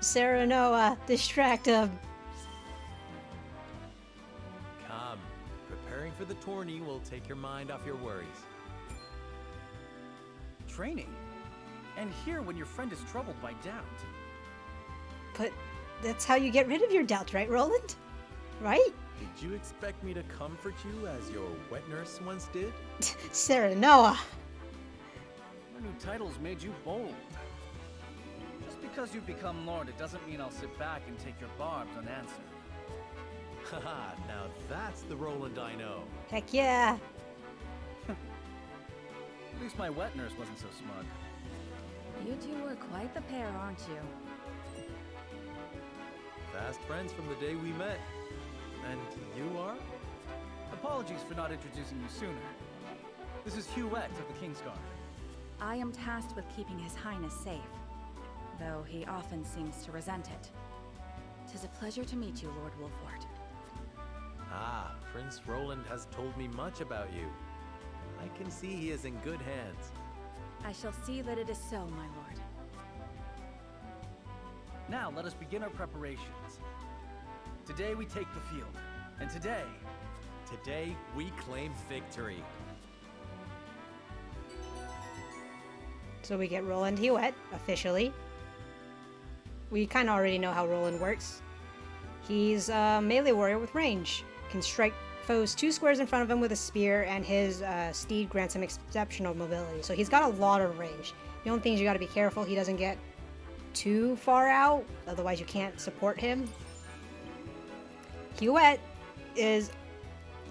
Serenoa, distract him. Come. Preparing for the tourney will take your mind off your worries. Training? And here when your friend is troubled by doubt. But that's how you get rid of your doubts, right, Roland? Right? Did you expect me to comfort you as your wet nurse once did? Serenoa. Your new title's made you bold. Just because you've become Lord, it doesn't mean I'll sit back and take your barbs unanswered. Haha, now that's the Roland I know. Heck yeah. At least my wet nurse wasn't so smug. You two were quite the pair, aren't you? Fast friends from the day we met. And you are? Apologies for not introducing you sooner. This is Huette of the Kingsguard. I am tasked with keeping His Highness safe, though he often seems to resent it. 'Tis a pleasure to meet you, Lord Wolffort. Ah, Prince Roland has told me much about you. I can see he is in good hands. I shall see that it is so, my lord. Now let us begin our preparations. Today we take the field, and today we claim victory. So we get Roland Huette, officially. We kind of already know how Roland works. He's a melee warrior with range. Can strike foes 2 squares in front of him with a spear, and his steed grants him exceptional mobility. So he's got a lot of range. The only thing is you gotta be careful he doesn't get too far out, otherwise you can't support him. Huette is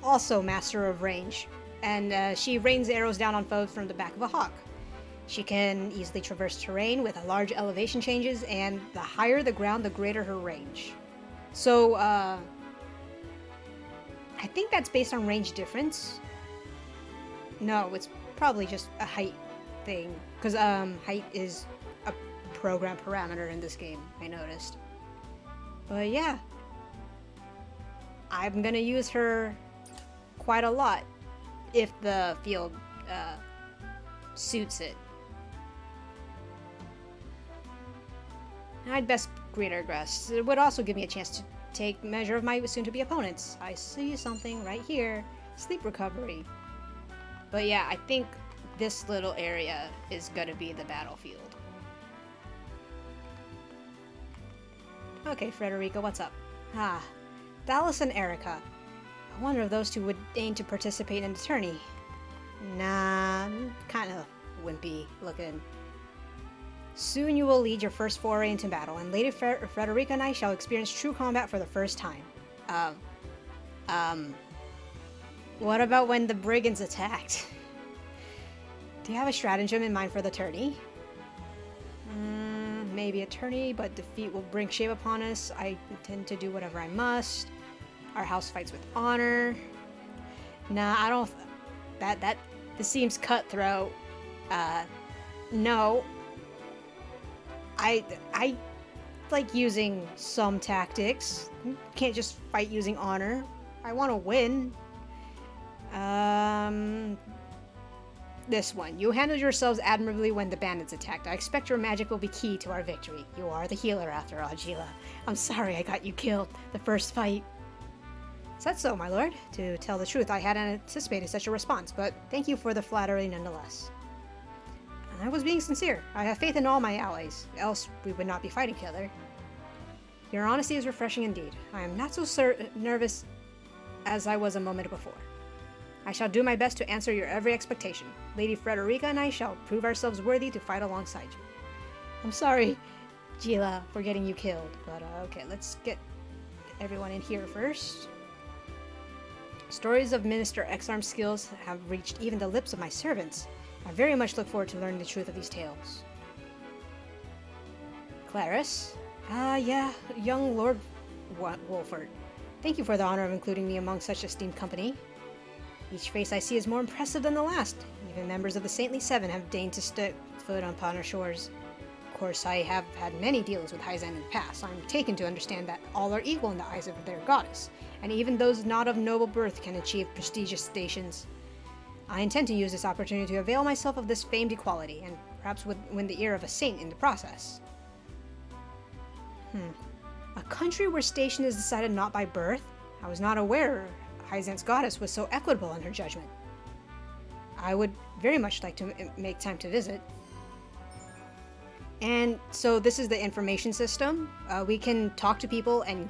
also master of range, and she rains arrows down on foes from the back of a hawk. She can easily traverse terrain with large elevation changes, and the higher the ground, the greater her range. So, I think that's based on range difference. No, it's probably just a height thing, because height is a program parameter in this game, I noticed. But yeah, I'm gonna use her quite a lot if the field suits it. I'd best greet her grass. It would also give me a chance to take measure of my soon-to-be opponents. I see something right here. Sleep recovery. But yeah, I think this little area is gonna be the battlefield. Okay, Frederica, what's up? Ah, Dallas and Erica. I wonder if those two would deign to participate in the tourney. Nah, kind of wimpy looking. Soon you will lead your first foray into battle, and Lady Frederica and I shall experience true combat for the first time. What about when the brigands attacked? Do you have a stratagem in mind for the tourney? Maybe a tourney, but defeat will bring shame upon us. I intend to do whatever I must. Our house fights with honor. Nah, I don't... This seems cutthroat. No. I like using some tactics. Can't just fight using honor. I want to win. This one. You handled yourselves admirably when the bandits attacked. I expect your magic will be key to our victory. You are the healer after all, Gila. I'm sorry I got you killed the first fight. Is that so, my lord? To tell the truth, I hadn't anticipated such a response, but thank you for the flattery nonetheless. I was being sincere. I have faith in all my allies, else we would not be fighting together. Your honesty is refreshing indeed. I am not so nervous as I was a moment before. I shall do my best to answer your every expectation. Lady Frederica and I shall prove ourselves worthy to fight alongside you. I'm sorry, Gila, for getting you killed, but okay, let's get everyone in here first. Stories of Minister Exarm's skills have reached even the lips of my servants. I very much look forward to learning the truth of these tales. Clarice? Yeah, young Lord Wolffort. Thank you for the honor of including me among such esteemed company. Each face I see is more impressive than the last. Even members of the Saintly Seven have deigned to step foot upon our shores. Of course, I have had many dealings with Hyzan in the past. I'm taken to understand that all are equal in the eyes of their goddess, and even those not of noble birth can achieve prestigious stations. I intend to use this opportunity to avail myself of this famed equality, and perhaps win the ear of a saint in the process. A country where station is decided not by birth? I was not aware Hyzan's goddess was so equitable in her judgment. I would very much like to make time to visit. And so this is the information system. We can talk to people and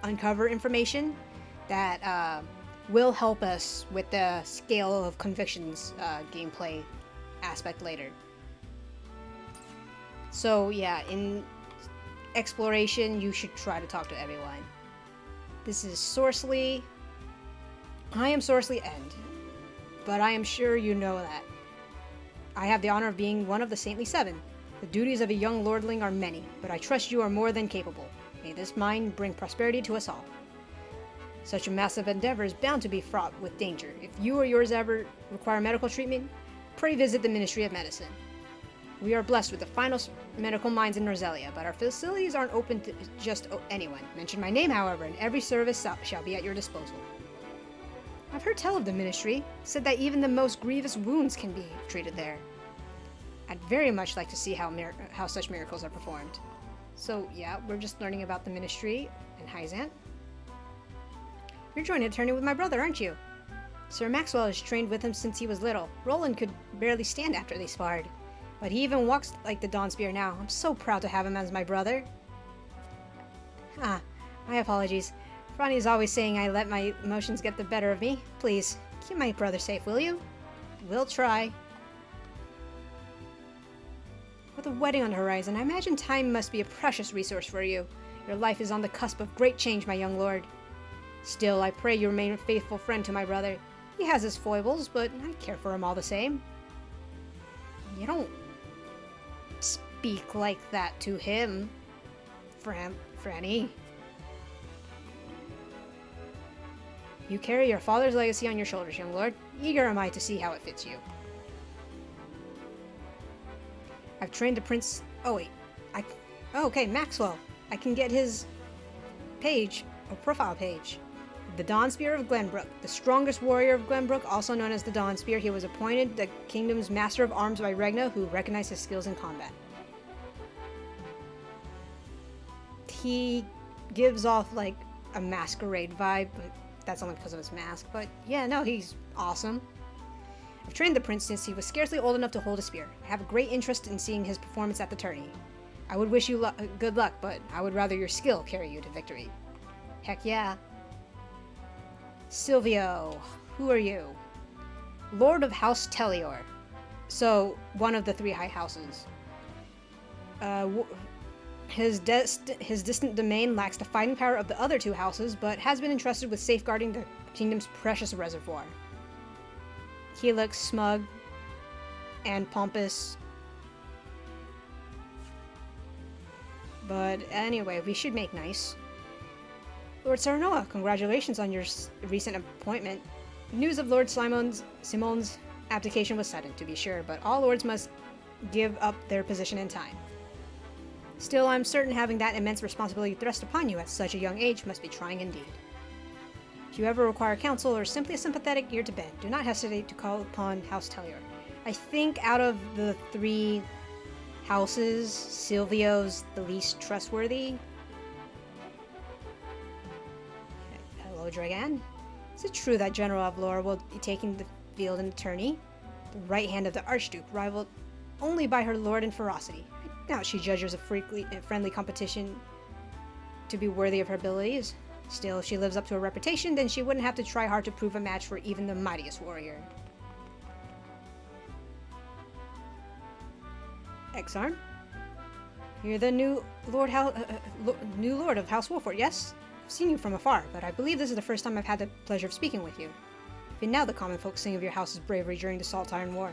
uncover information that will help us with the scale of convictions gameplay aspect later. So yeah, in exploration, you should try to talk to everyone. This is Sorsely. I am Sorsely End, but I am sure you know that. I have the honor of being one of the Saintly Seven. The duties of a young lordling are many, but I trust you are more than capable. May this mind bring prosperity to us all. Such a massive endeavor is bound to be fraught with danger. If you or yours ever require medical treatment, pray visit the Ministry of Medicine. We are blessed with the finest medical minds in Norzelia, but our facilities aren't open to just anyone. Mention my name, however, and every service shall be at your disposal. I've heard tell of the Ministry, said that even the most grievous wounds can be treated there. I'd very much like to see how such miracles are performed. So yeah, we're just learning about the Ministry and Hyzan. You're joining a tourney with my brother, aren't you? Sir Maxwell has trained with him since he was little. Roland could barely stand after they sparred. But he even walks like the Dawnspear now. I'm so proud to have him as my brother. My apologies. Franny is always saying I let my emotions get the better of me. Please, keep my brother safe, will you? We'll try. With a wedding on the horizon, I imagine time must be a precious resource for you. Your life is on the cusp of great change, my young lord. Still, I pray you remain a faithful friend to my brother. He has his foibles, but I care for him all the same. You don't speak like that to him, Franny. You carry your father's legacy on your shoulders, young lord. Eager am I to see how it fits you. I've trained the prince... Oh, wait. Okay, Maxwell. I can get his page, or profile page. The Dawnspear of Glenbrook. The strongest warrior of Glenbrook, also known as the Dawnspear, he was appointed the kingdom's master of arms by Regna, who recognized his skills in combat. He gives off, like, a masquerade vibe, but that's only because of his mask. But yeah, no, he's awesome. I've trained the prince since he was scarcely old enough to hold a spear. I have a great interest in seeing his performance at the tourney. I would wish you good luck, but I would rather your skill carry you to victory. Heck yeah. Silvio, who are you? Lord of House Telior. So, one of the three high houses. His distant domain lacks the fighting power of the other two houses, but has been entrusted with safeguarding the kingdom's precious reservoir. He looks smug and pompous. But anyway, we should make nice. Lord Serenoa, congratulations on your recent appointment. News of Lord Simon's abdication was sudden, to be sure, but all lords must give up their position in time. Still, I'm certain having that immense responsibility thrust upon you at such a young age must be trying indeed. If you ever require counsel or simply a sympathetic ear to bend, do not hesitate to call upon House Tellior. I think out of the 3 houses, Silvio's the least trustworthy. Hello, Dragan. Is it true that General Avlor will be taking the field in attorney? The right hand of the Archduke, rivaled only by her lord in ferocity. I doubt she judges a friendly competition to be worthy of her abilities. Still, if she lives up to her reputation, then she wouldn't have to try hard to prove a match for even the mightiest warrior. Exarm? You're the new Lord of House Wolffort, yes? I've seen you from afar, but I believe this is the first time I've had the pleasure of speaking with you. Even now the common folk sing of your house's bravery during the Salt-Iron War.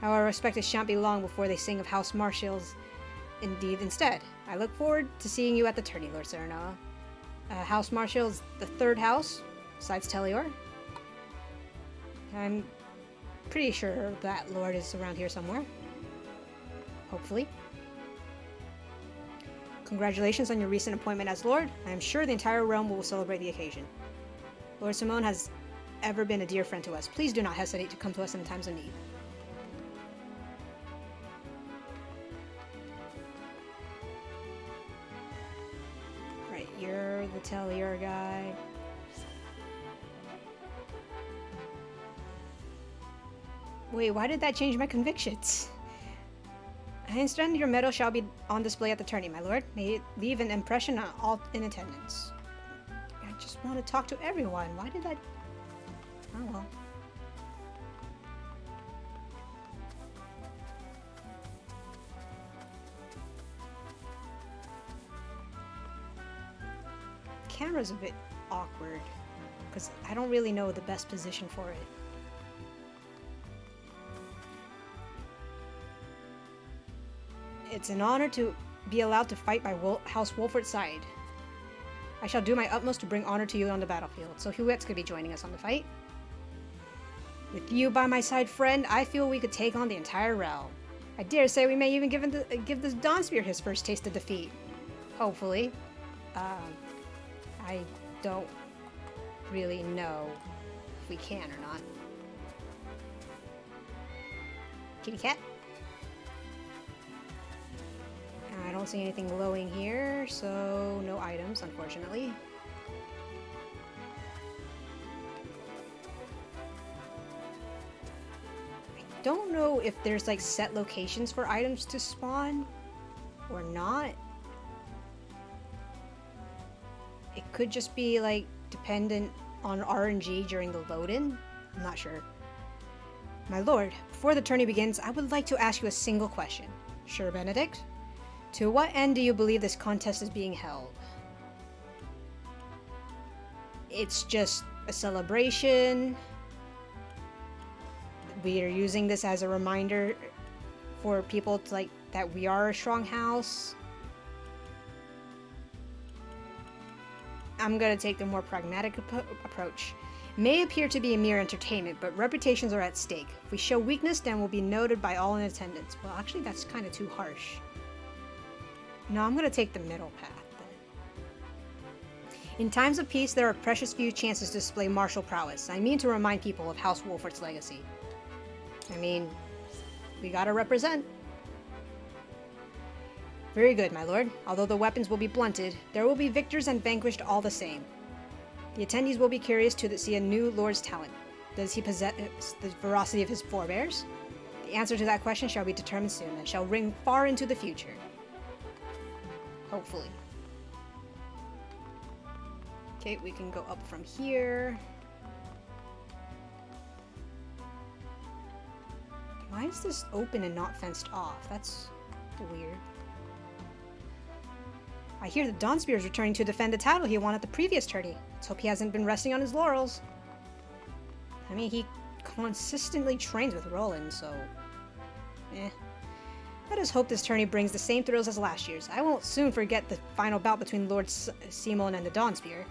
However, I expect it shan't be long before they sing of House Marshals instead. I look forward to seeing you at the tourney, Lord Serenoa. House Marshals, the 3rd house, besides Tellior. I'm pretty sure that lord is around here somewhere. Hopefully. Congratulations on your recent appointment as lord. I am sure the entire realm will celebrate the occasion. Lord Simone has ever been a dear friend to us. Please do not hesitate to come to us in times of need. Right, you're the Tellior guy. Wait, why did that change my convictions? I understand your medal shall be on display at the tourney, my lord. May it leave an impression on all in attendance. I just want to talk to everyone. Why did that... Oh well. Camera's a bit awkward, because I don't really know the best position for it. It's an honor to be allowed to fight by House Wolffort's side. I shall do my utmost to bring honor to you on the battlefield, so who else could be joining us on the fight? With you by my side, friend, I feel we could take on the entire realm. I dare say we may even give this Dawnspear his first taste of defeat. Hopefully. I don't really know if we can or not. Kitty cat? I don't see anything glowing here, so no items, unfortunately. I don't know if there's like set locations for items to spawn or not. It could just be like dependent on RNG during the load-in. I'm not sure. My lord, before the tourney begins, I would like to ask you a single question. Sure, Benedict? To what end do you believe this contest is being held? It's just a celebration. We are using this as a reminder for people to, like, that we are a strong house. I'm gonna take the more pragmatic approach. It may appear to be a mere entertainment, but reputations are at stake. If we show weakness, then we'll be noted by all in attendance. Well, actually, that's kind of too harsh. No, I'm gonna take the middle path then. In times of peace, there are precious few chances to display martial prowess. I mean to remind people of House Wolffort's legacy. I mean, we gotta represent. Very good, my lord. Although the weapons will be blunted, there will be victors and vanquished all the same. The attendees will be curious to see a new lord's talent. Does he possess the ferocity of his forebears? The answer to that question shall be determined soon and shall ring far into the future. Hopefully. Okay, we can go up from here. Why is this open and not fenced off? That's weird. I hear the Dawnspear is returning to defend the title he won at the previous tourney. Let's hope he hasn't been resting on his laurels. I mean, he consistently trains with Roland, so... Let us hope this tourney brings the same thrills as last year's. I won't soon forget the final bout between Lord Simon and the Dawnspear.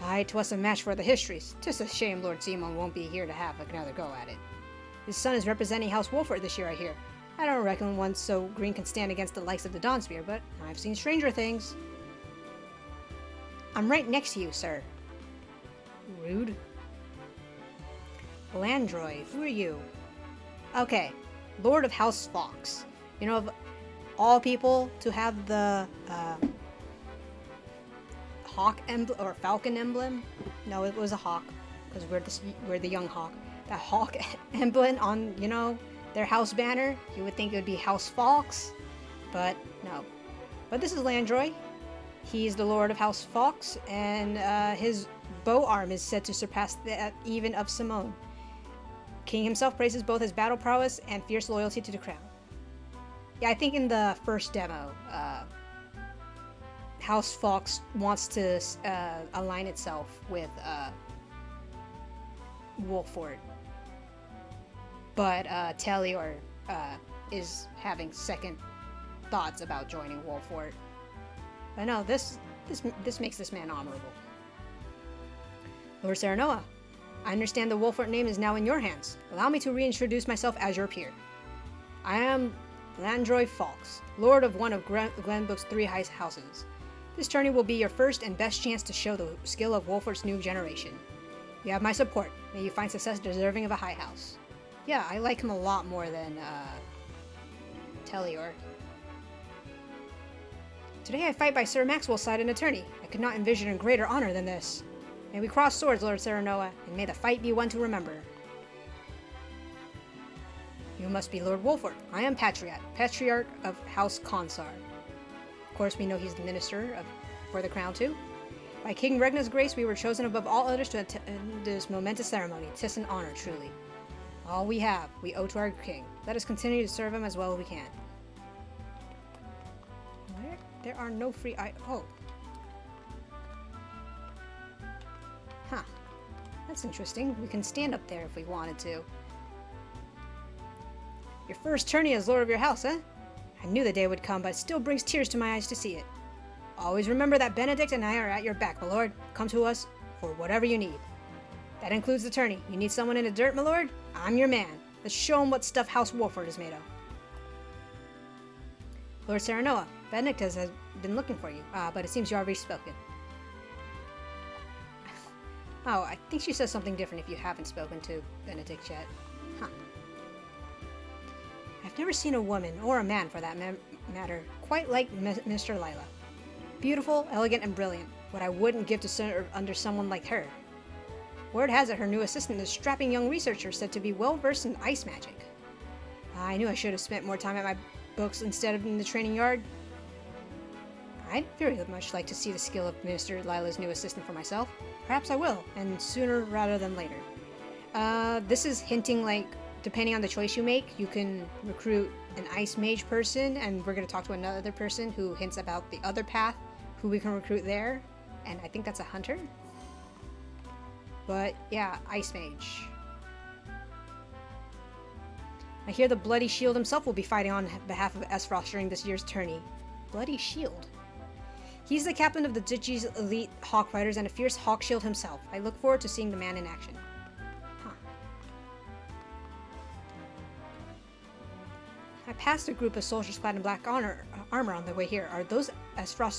Aye, 'twas a match for the histories. 'Tis a shame Lord Simon won't be here to have another go at it. His son is representing House Wolffort this year, I hear. I don't reckon one so green can stand against the likes of the Dawnspear, but I've seen stranger things. I'm right next to you, sir. Rude. Landroy, who are you? Okay, Lord of House Fox. You know, of all people to have the hawk emblem or falcon emblem. No, it was a hawk because we're the young hawk. The hawk emblem on, you know, their house banner. You would think it would be House Fox, but no. But this is Landroy. He's the Lord of House Fox, and his bow arm is said to surpass that even of Simone. King himself praises both his battle prowess and fierce loyalty to the crown. Yeah, I think in the first demo, House Fox wants to align itself with Wolffort. But Tellior is having second thoughts about joining Wolffort. But no, this makes this man honorable. Lord Serenoa, I understand the Wolffort name is now in your hands. Allow me to reintroduce myself as your peer. I am Landroy Fox, Lord of one of Glenbrook's 3 high houses. This tourney will be your first and best chance to show the skill of Wolffort's new generation. You have my support. May you find success deserving of a high house. Yeah, I like him a lot more than Tellior. Today I fight by Sir Maxwell's side in a tourney. I could not envision a greater honor than this. May we cross swords, Lord Serenoa, and may the fight be one to remember. You must be Lord Wolffort. I am Patriarch of House Consar. Of course, we know he's the minister for the crown too. By King Regna's grace, we were chosen above all others to attend this momentous ceremony. 'Tis an honor, truly. All we have, we owe to our king. Let us continue to serve him as well as we can. There are no free oh. Huh. That's interesting. We can stand up there if we wanted to. Your first tourney as Lord of your house, huh? I knew the day would come, but it still brings tears to my eyes to see it. Always remember that Benedict and I are at your back, my lord. Come to us for whatever you need. That includes the tourney. You need someone in the dirt, my lord? I'm your man. Let's show him what stuff House Wolffort is made of. Lord Serenoa, Benedict has been looking for you, but it seems you already spoken. Oh, I think she says something different if you haven't spoken to Benedict yet. Huh. I've never seen a woman, or a man for that matter, quite like Mr. Lila. Beautiful, elegant, and brilliant. What I wouldn't give to serve under someone like her. Word has it her new assistant is a strapping young researcher said to be well versed in ice magic. I knew I should have spent more time at my books instead of in the training yard. I'd very much like to see the skill of Mr. Lila's new assistant for myself. Perhaps I will, and sooner rather than later. This is hinting like, depending on the choice you make, you can recruit an ice mage person, and we're going to talk to another person who hints about the other path, who we can recruit there, and I think that's a hunter. But yeah, ice mage. I hear the Bloody Shield himself will be fighting on behalf of Aesfrost during this year's tourney. Bloody Shield? He's the captain of the Duchy's elite hawk riders and a fierce hawk shield himself. I look forward to seeing the man in action. Huh. I passed a group of soldiers clad in black armor on their way here. Are those Aesfrost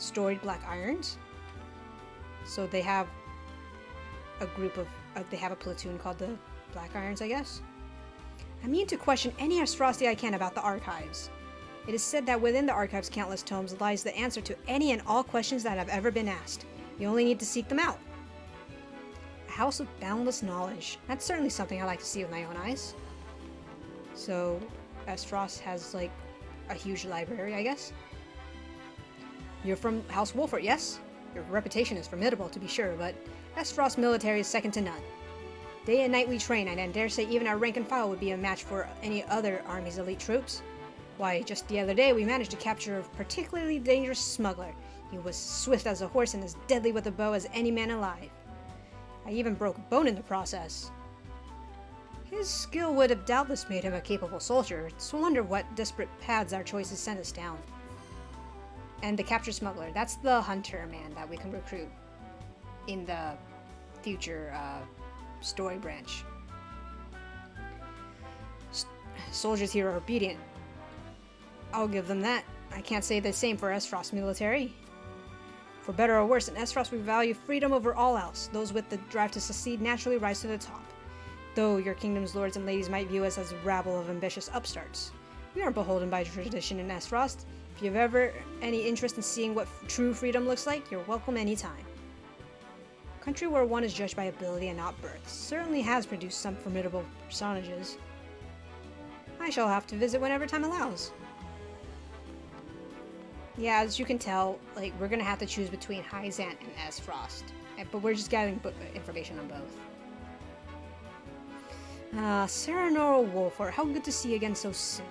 storied black irons? So they have a group of, they have a platoon called the Black Irons, I guess? I mean to question any Aesfrosti I can about the archives. It is said that within the archive's countless tomes lies the answer to any and all questions that have ever been asked. You only need to seek them out. A house of boundless knowledge. That's certainly something I like to see with my own eyes. So, Aesfrost has, like, a huge library, I guess? You're from House Wolffort, yes? Your reputation is formidable, to be sure, but Aesfrost's military is second to none. Day and night we train, and I dare say even our rank and file would be a match for any other army's elite troops. Why, just the other day we managed to capture a particularly dangerous smuggler. He was swift as a horse and as deadly with a bow as any man alive. I even broke a bone in the process. His skill would have doubtless made him a capable soldier. It's a wonder what desperate paths our choices sent us down. And the captured smuggler, that's the hunter man that we can recruit in the future story branch. Soldiers here are obedient. I'll give them that. I can't say the same for Aesfrost military. For better or worse, in Aesfrost we value freedom over all else. Those with the drive to succeed naturally rise to the top. Though your kingdom's lords and ladies might view us as a rabble of ambitious upstarts. We aren't beholden by tradition in Aesfrost. If you have ever any interest in seeing what true freedom looks like, you're welcome anytime. A country where one is judged by ability and not birth certainly has produced some formidable personages. I shall have to visit whenever time allows. Yeah, as you can tell, like, we're gonna have to choose between Hyzant and Aesfrost. But we're just gathering information on both. Serenoa Wolffort, how good to see you again so soon.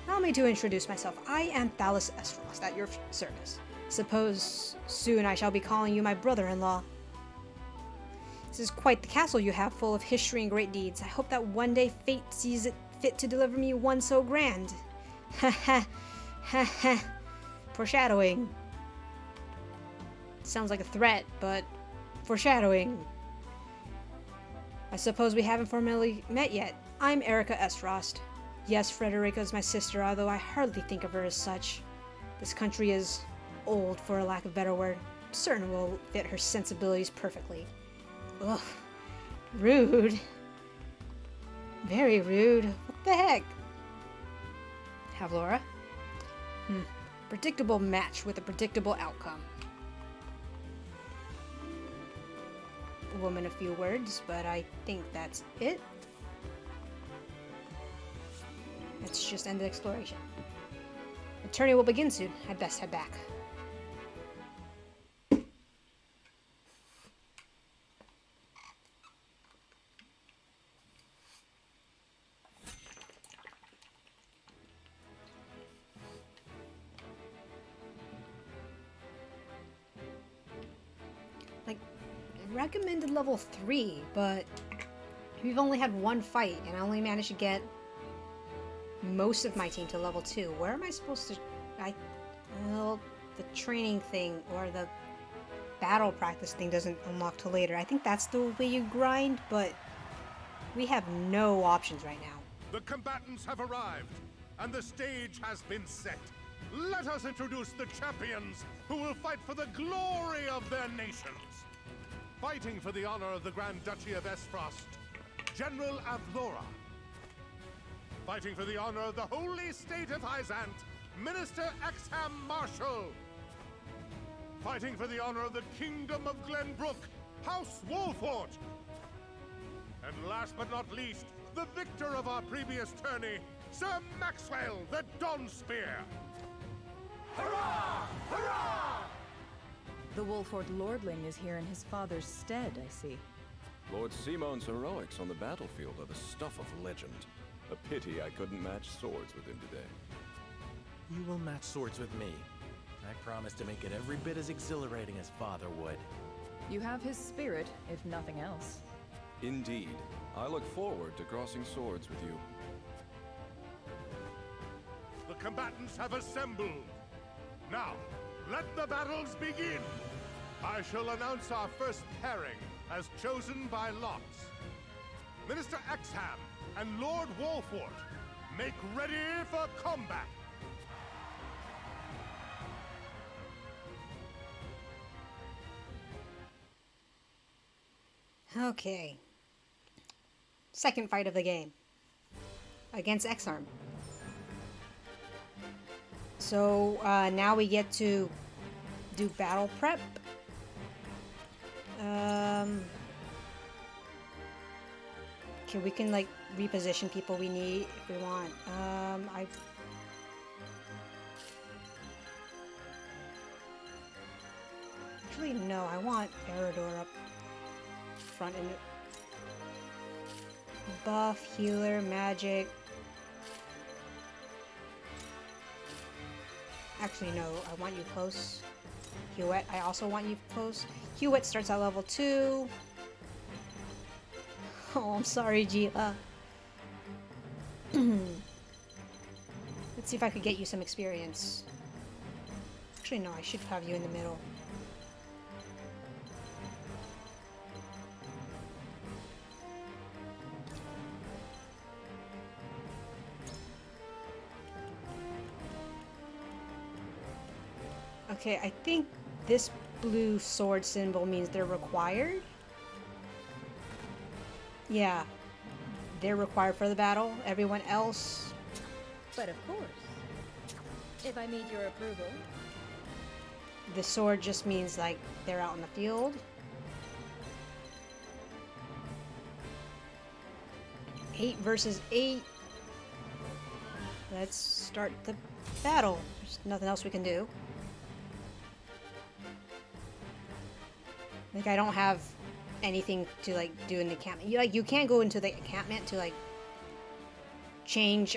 Allow me to introduce myself. I am Thallus Aesfrost, at your service. Suppose soon I shall be calling you my brother-in-law. This is quite the castle you have, full of history and great deeds. I hope that one day fate sees it fit to deliver me one so grand. Ha ha, ha ha. Foreshadowing. Sounds like a threat, but foreshadowing. I suppose we haven't formally met yet. I'm Erica Aesfrost. Yes, Frederica is my sister, although I hardly think of her as such. This country is old, for a lack of a better word. Certain will fit her sensibilities perfectly. Ugh. Rude. Very rude. What the heck? Havlora? Predictable match with a predictable outcome. Woman, a few words, but I think that's it. Let's just end the exploration. The tourney will begin soon. I'd best head back. Recommended level 3, but we've only had one fight, and I only managed to get most of my team to level 2. Where am I supposed to... Well, the training thing, or the battle practice thing doesn't unlock till later. I think that's the way you grind, but we have no options right now. The combatants have arrived, and the stage has been set. Let us introduce the champions who will fight for the glory of their nations. Fighting for the honor of the Grand Duchy of Aesfrost, General Avlora. Fighting for the honor of the Holy State of Hyzant, Minister Exham Marshal. Fighting for the honor of the Kingdom of Glenbrook, House Wolffort. And last but not least, the victor of our previous tourney, Sir Maxwell the Dawnspear. Hurrah! Hurrah! The Wolffort Lordling is here in his father's stead, I see. Lord Simon's heroics on the battlefield are the stuff of legend. A pity I couldn't match swords with him today. You will match swords with me. I promise to make it every bit as exhilarating as Father would. You have his spirit, if nothing else. Indeed. I look forward to crossing swords with you. The combatants have assembled. Now, let the battles begin! I shall announce our first pairing, as chosen by lots. Minister Exham and Lord Wolffort, make ready for combat! Okay. Second fight of the game. Against Exarm. So, now we get to do battle prep. Okay, we can, like, reposition people we need if we want. Actually, no, I want Erador up front and buff, healer, magic. Actually, no. I want you close. Hewitt, I also want you close. Hewitt starts at level 2. Oh, I'm sorry, Gila. Let's see if I could get you some experience. Actually, no, I should have you in the middle. Okay, I think this blue sword symbol means they're required. Yeah, they're required for the battle. Everyone else... But of course, if I meet your approval. The sword just means, like, they're out in the field. 8 versus 8. Let's start the battle. There's nothing else we can do. Like, I don't have anything to, like, do in the encampment. You can't go into the encampment to, like, change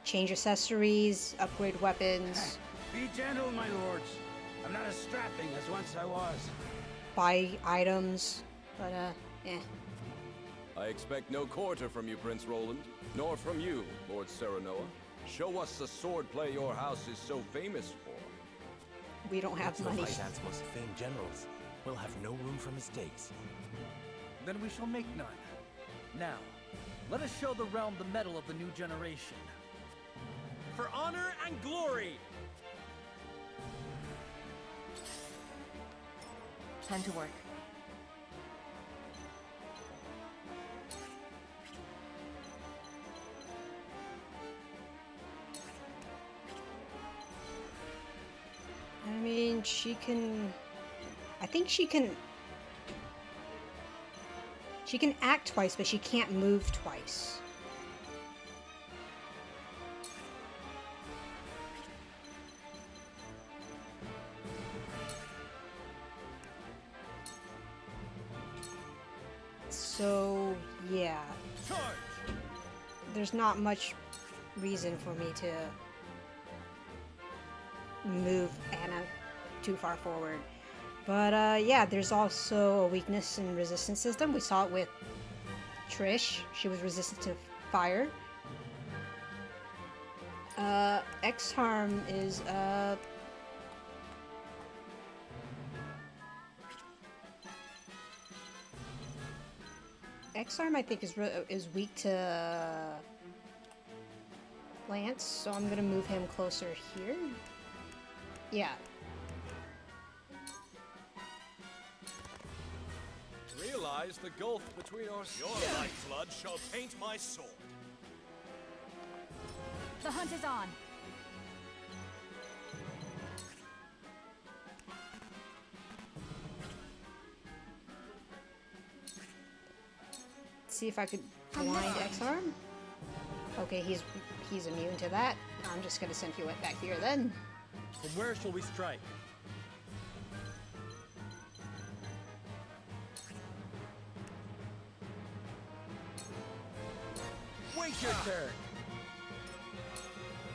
accessories, upgrade weapons. Be gentle, my lords. I'm not as strapping as once I was. Buy items, but, eh. I expect no quarter from you, Prince Roland, nor from you, Lord Serenoa. Show us the swordplay your house is so famous for. We don't have money. Hyzan's most famed generals. We'll have no room for mistakes. Then we shall make none. Now, let us show the realm the mettle of the new generation. For honor and glory! Time to work. I mean, she can... I think she can... She can act twice, but she can't move twice. So, yeah. There's not much reason for me to move Anna too far forward. But yeah, there's also a weakness in resistance system. We saw it with Trish. She was resistant to fire. X-Harm is X-Harm I think is weak to Lance, so I'm gonna move him closer here. Yeah. Realize the gulf between our... Your lifeblood shall paint my sword. The hunt is on. See if I could blind X-Harm. Okay, he's immune to that. I'm just gonna send Hewitt back here then. From where shall we strike? Wait your turn.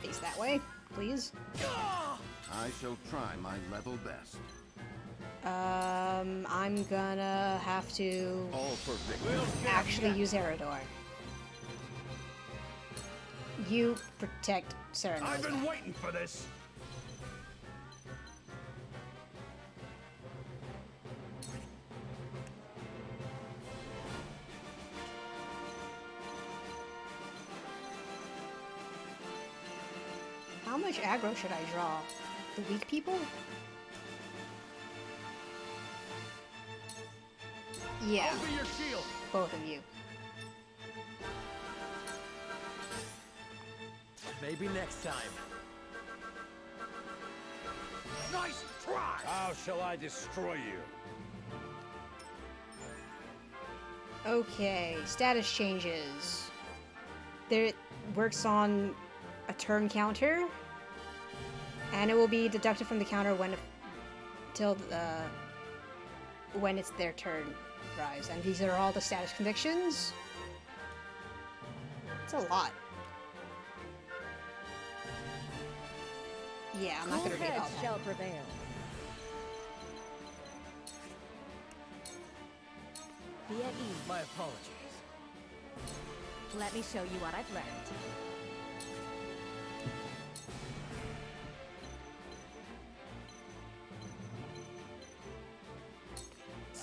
Face that way, please. I shall try my level best. I'm gonna have to All for victory. actually use Eridor. You protect Serenoa. I've been waiting for this. How much aggro should I draw? The weak people? Yeah. I'll be your shield. Both of you. Maybe next time. Nice try! How shall I destroy you? Okay, status changes. There it works on a turn counter, and it will be deducted from the counter when it's their turn rise. And these are all the status convictions. It's a lot. Yeah, I'm not Cool gonna read all heads that. shall prevail. Be at ease. My apologies. Let me show you what I've learned.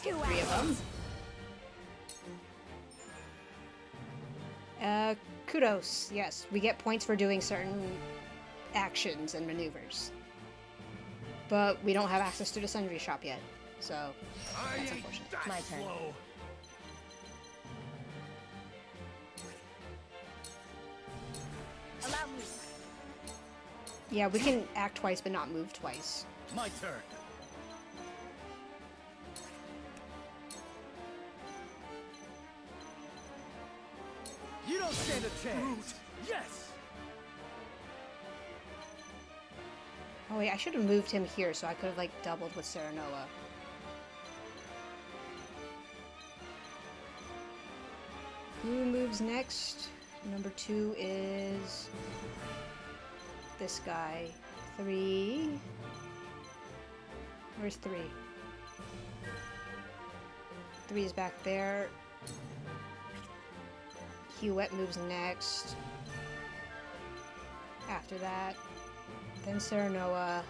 Get 3 of them. Kudos. Yes, we get points for doing certain actions and maneuvers. But we don't have access to the sundry shop yet, so that's unfortunate. My turn. Allow me. Yeah, we can act twice but not move twice. My turn. You don't stand a chance. Yes. Oh wait, I should have moved him here so I could have like doubled with Serenoa. Who moves next? Number 2 is this guy. 3. Where's 3? 3 is back there. Hewitt moves next. After that, then Serenoa.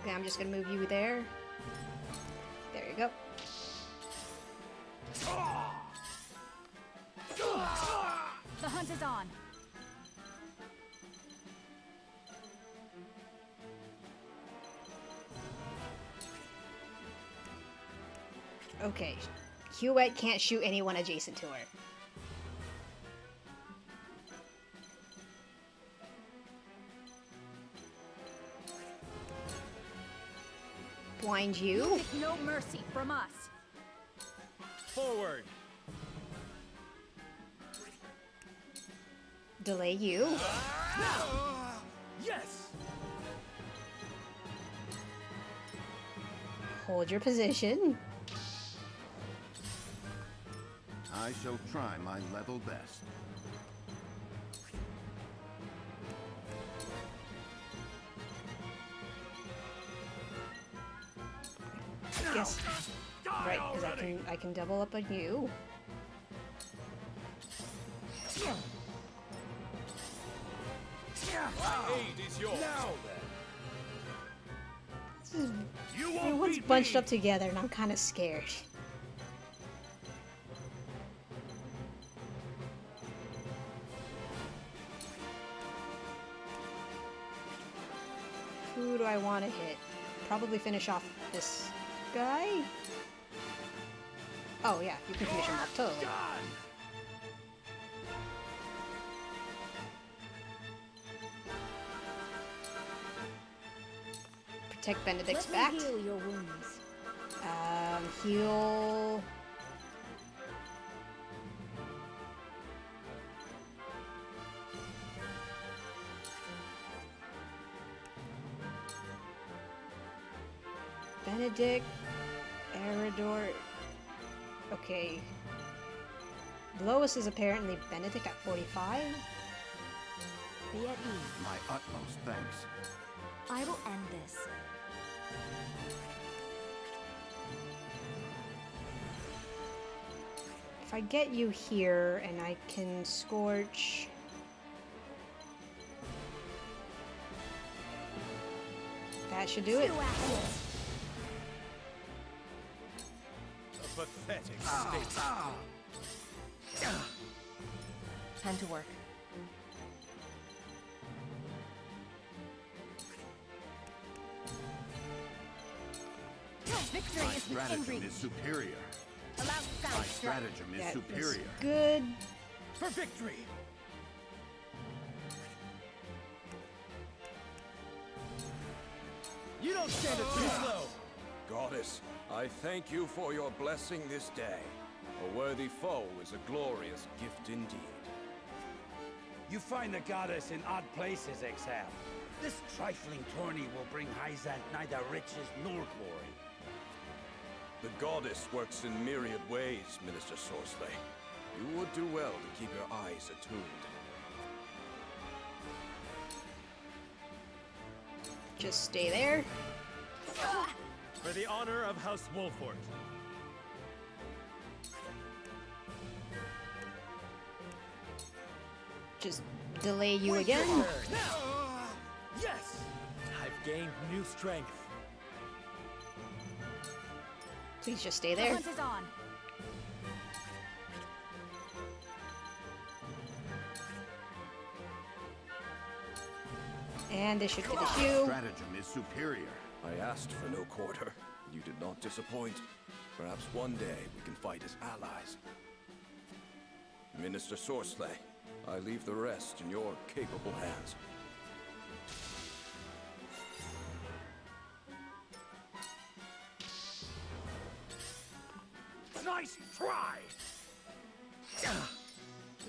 Okay, I'm just gonna move you there. There you go. The hunt is on. Okay, Hewitt can't shoot anyone adjacent to her. Blind you. Get no mercy from us. Forward. Delay you. Yes. Hold your position. I shall try my level best. Yes. Right, because I can double up on you. Aid is yours. Now then. Everyone's bunched up together and I'm kind of scared. Who do I want to hit? Probably finish off this guy? Oh yeah, you can finish him off, totally. Protect Benedict's back. Let me heal your wounds. Heal... Benedict, Eridor. Okay. Lowest is apparently Benedict at 45. Be at ease. My utmost thanks. I will end this. If I get you here and I can scorch. That should do it. A pathetic state. Time to work. Victory My is within stratagem reach. is superior. Allow My sound stratagem is That was superior. good. For victory. You don't stand a too slow. Goddess, I thank you for your blessing this day. A worthy foe is a glorious gift indeed. You find the goddess in odd places, Exhale. This trifling tourney will bring Hyzant neither riches nor glory. The goddess works in myriad ways, Minister Sorsley. You would do well to keep your eyes attuned. Just stay there. For the honor of House Wolffort. Just delay you again. Yes! I've gained new strength. Please just stay The there. hunt is on. And this should finish you. Stratagem is superior. I asked for no quarter. You did not disappoint. Perhaps one day we can fight as allies. Minister Sorcelet, I leave the rest in your capable hands. Nice try!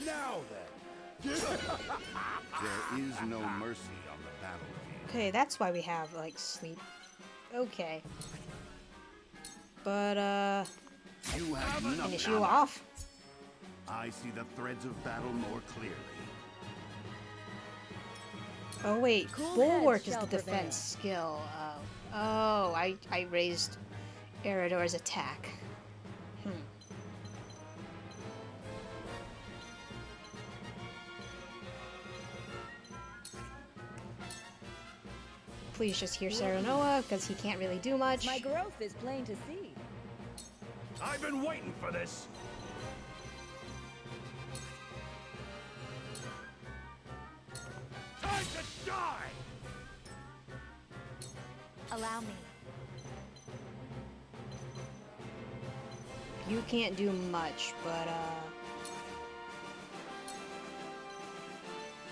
Now then. There is no mercy on the battlefield. Okay, that's why we have, like, sleep. Okay. But, You have nothing. finish you off. I see the threads of battle more clearly. Oh, wait. Cool Bulwark heads is the shall prevail. defense skill. Oh, I raised Erador's attack. Please just hear Serenoa, because he can't really do much. My growth is plain to see. I've been waiting for this. Time to die! Allow me. You can't do much, but,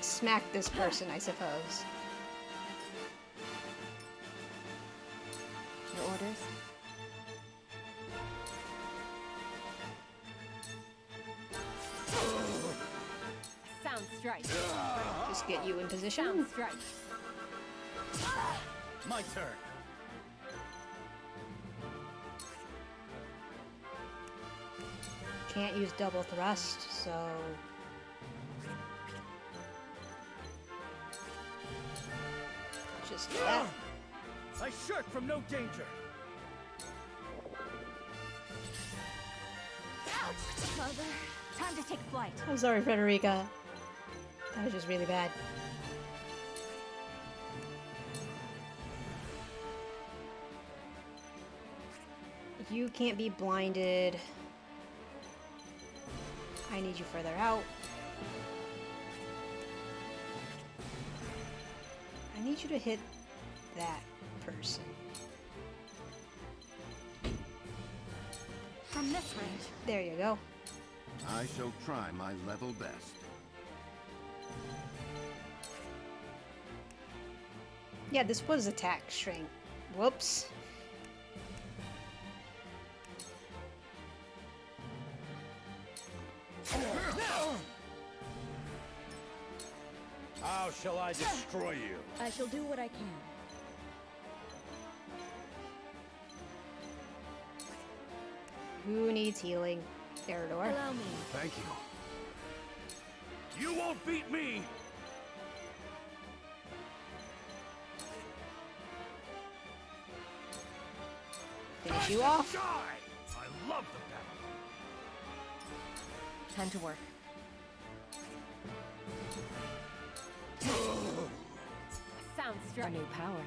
smack this person, I suppose. Your orders? Sound strike. Just get you in position. Sound strike. My turn. Can't use double thrust, so... Just do that. I shirk from no danger. Mother, time to take flight. I'm sorry, Frederica. That was just really bad. You can't be blinded. I need you further out. I need you to hit that person. From this range. There you go. I shall try my level best. Yeah, this was attack strength. Whoops. How shall I destroy you? I shall do what I can. Who needs healing? Erador. Allow me. Thank you. You won't beat me! Finish you off. Die! I love the battle. Time to work. Sound strike. A new power.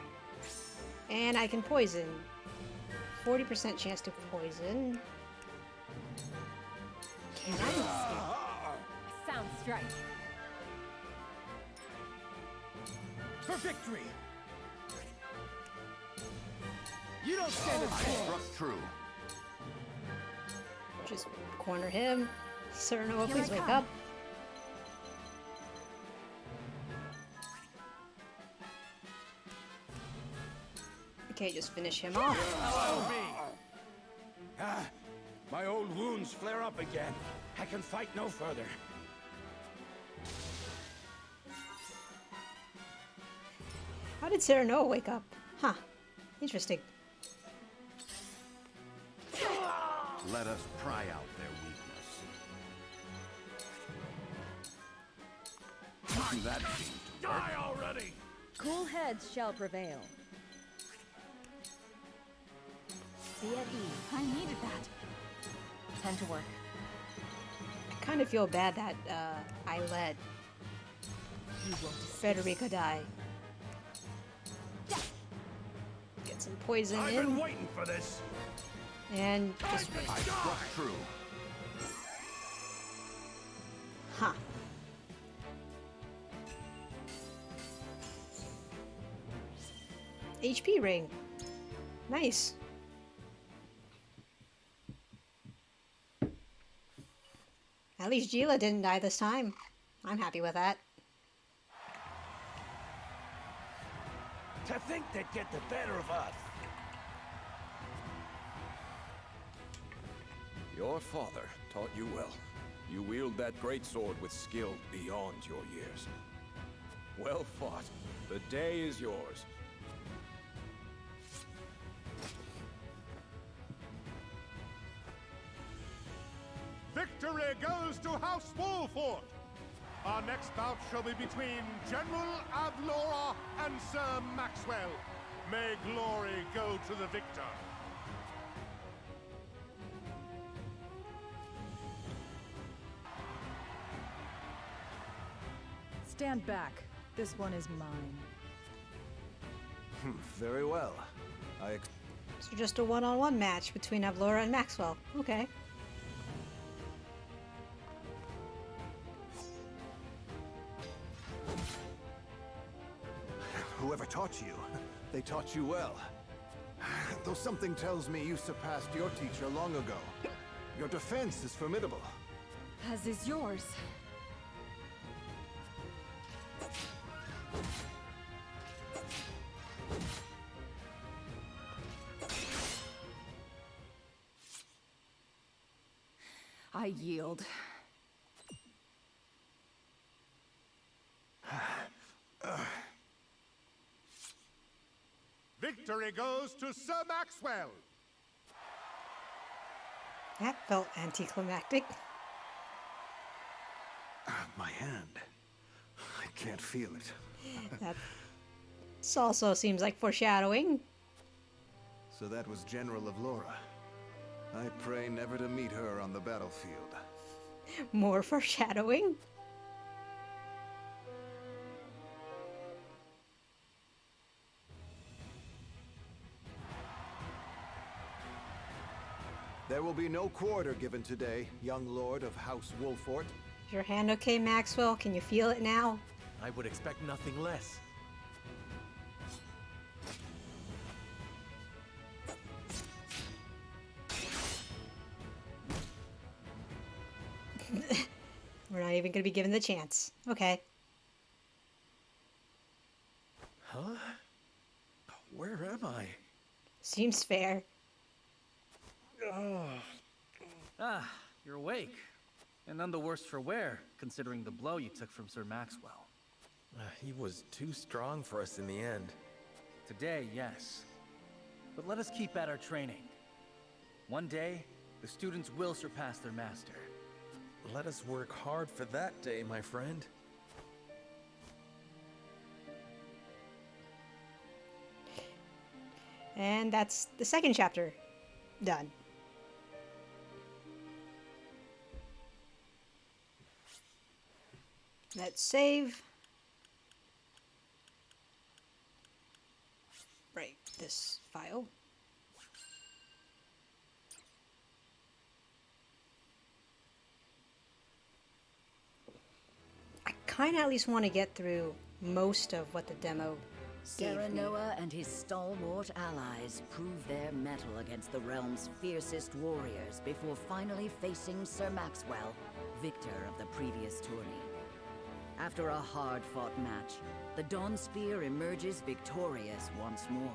And I can poison. 40% chance to poison. Can I? Sound strike. For victory! You don't stand a I chance! struck true. Just corner him. Serenoa, Here please I wake come. up. Okay, just finish him off. Allow me! Ah, my old wounds flare up again. I can fight no further. How did Serenoa wake up? Huh. Interesting. Let us pry out their weakness. That seemed to work. Die already! Cool heads shall prevail. Be at ease. I needed that. Time to work. I kind of feel bad that I let Frederica die. Get some poison I've in. been waiting for this. And just I struck true. huh. HP ring. Nice. At least Gila didn't die this time. I'm happy with that. To think they'd get the better of us. Your father taught you well. You wield that great sword with skill beyond your years. Well fought. The day is yours. Victory goes to House Wolffort! Our next bout shall be between General Avlora and Sir Maxwell. May glory go to the victor. Stand back. This one is mine. Very well. So just a one-on-one match between Avlora and Maxwell. Okay. Whoever taught you, they taught you well. Though something tells me you surpassed your teacher long ago. Your defense is formidable. As is yours. I yield. Victory goes to Sir Maxwell. That felt anticlimactic. My hand. I can't feel it. That also seems like foreshadowing. So that was General Avlora. I pray never to meet her on the battlefield. More foreshadowing. There will be no quarter given today, young lord of House Wolffort. Is your hand okay, Maxwell? Can you feel it now? I would expect nothing less. We're not even going to be given the chance. Okay. Huh? Where am I? Seems fair. Ah, you're awake. And none the worse for wear, considering the blow you took from Sir Maxwell. He was too strong for us in the end. Today, yes. But let us keep at our training. One day, the students will surpass their master. Let us work hard for that day, my friend. And that's the second chapter done. Let's save. Right, this file. I kind of at least want to get through most of what the demo gave me. Serenoa and his stalwart allies prove their mettle against the realm's fiercest warriors before finally facing Sir Maxwell, victor of the previous tourney. After a hard-fought match, the Dawn Spear emerges victorious once more.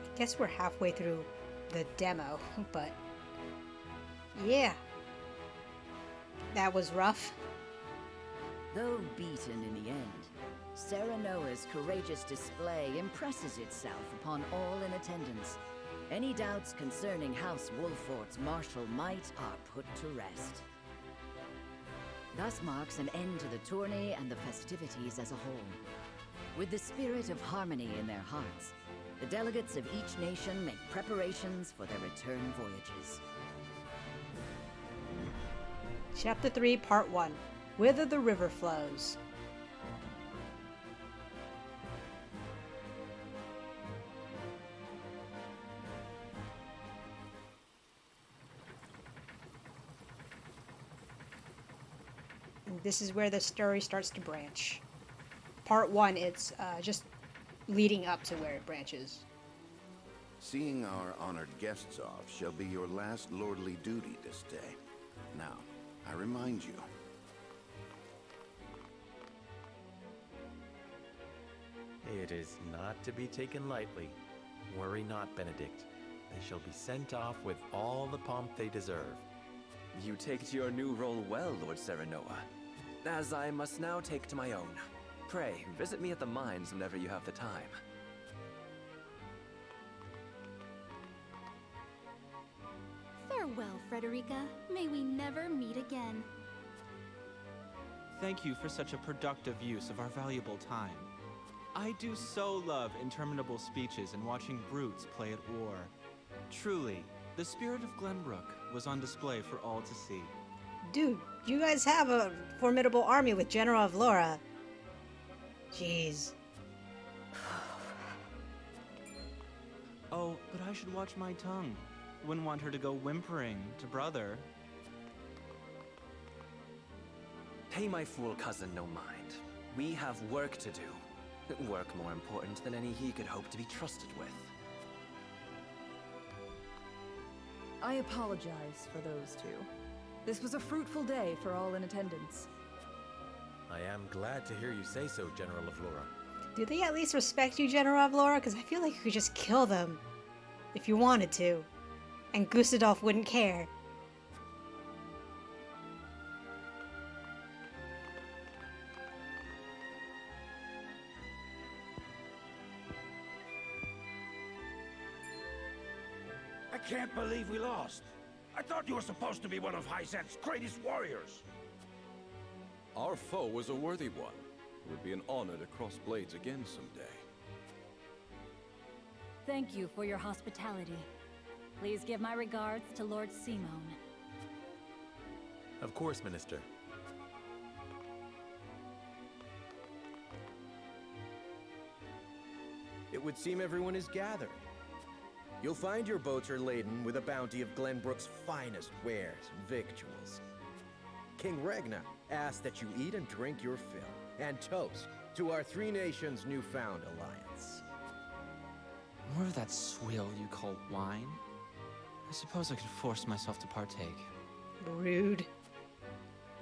I guess we're halfway through the demo, but yeah, that was rough. Though beaten in the end, Serenoa's courageous display impresses itself upon all in attendance. Any doubts concerning House Wolffort's martial might are put to rest. thus marks an end to the tourney and the festivities as a whole. With the spirit of harmony in their hearts, the delegates of each nation make preparations for their return voyages. Chapter 3, Part 1. Whither the River Flows. And this is where the story starts to branch. Part 1, it's just leading up to where it branches. Seeing our honored guests off shall be your last lordly duty this day. Now, I remind you. It is not to be taken lightly. Worry not, Benedict. They shall be sent off with all the pomp they deserve. You take to your new role well, Lord Serenoa, as I must now take to my own. Pray, visit me at the mines whenever you have the time. Farewell, Frederica. May we never meet again. Thank you for such a productive use of our valuable time. I do so love interminable speeches and watching brutes play at war. Truly, the spirit of Glenbrook was on display for all to see. Dude, you guys have a formidable army with General of Laura. Jeez. Oh, but I should watch my tongue. Wouldn't want her to go whimpering to brother. Pay my fool cousin no mind. We have work to do. Work more important than any he could hope to be trusted with. I apologize for those two. This was a fruitful day for all in attendance. I am glad to hear you say so, General of Laura. Do they at least respect you, General of Laura? Because I feel like you could just kill them if you wanted to. And Gustadolf wouldn't care. I can't believe we lost. I thought you were supposed to be one of Hyzant's greatest warriors. Our foe was a worthy one. It would be an honor to cross blades again someday. Thank you for your hospitality. Please give my regards to Lord Simone. Of course, Minister. It would seem everyone is gathered. You'll find your boats are laden with a bounty of Glenbrook's finest wares and victuals. King Regna asks that you eat and drink your fill, and toast to our three nations' newfound alliance. More of that swill you call wine? I suppose I could force myself to partake. Rude.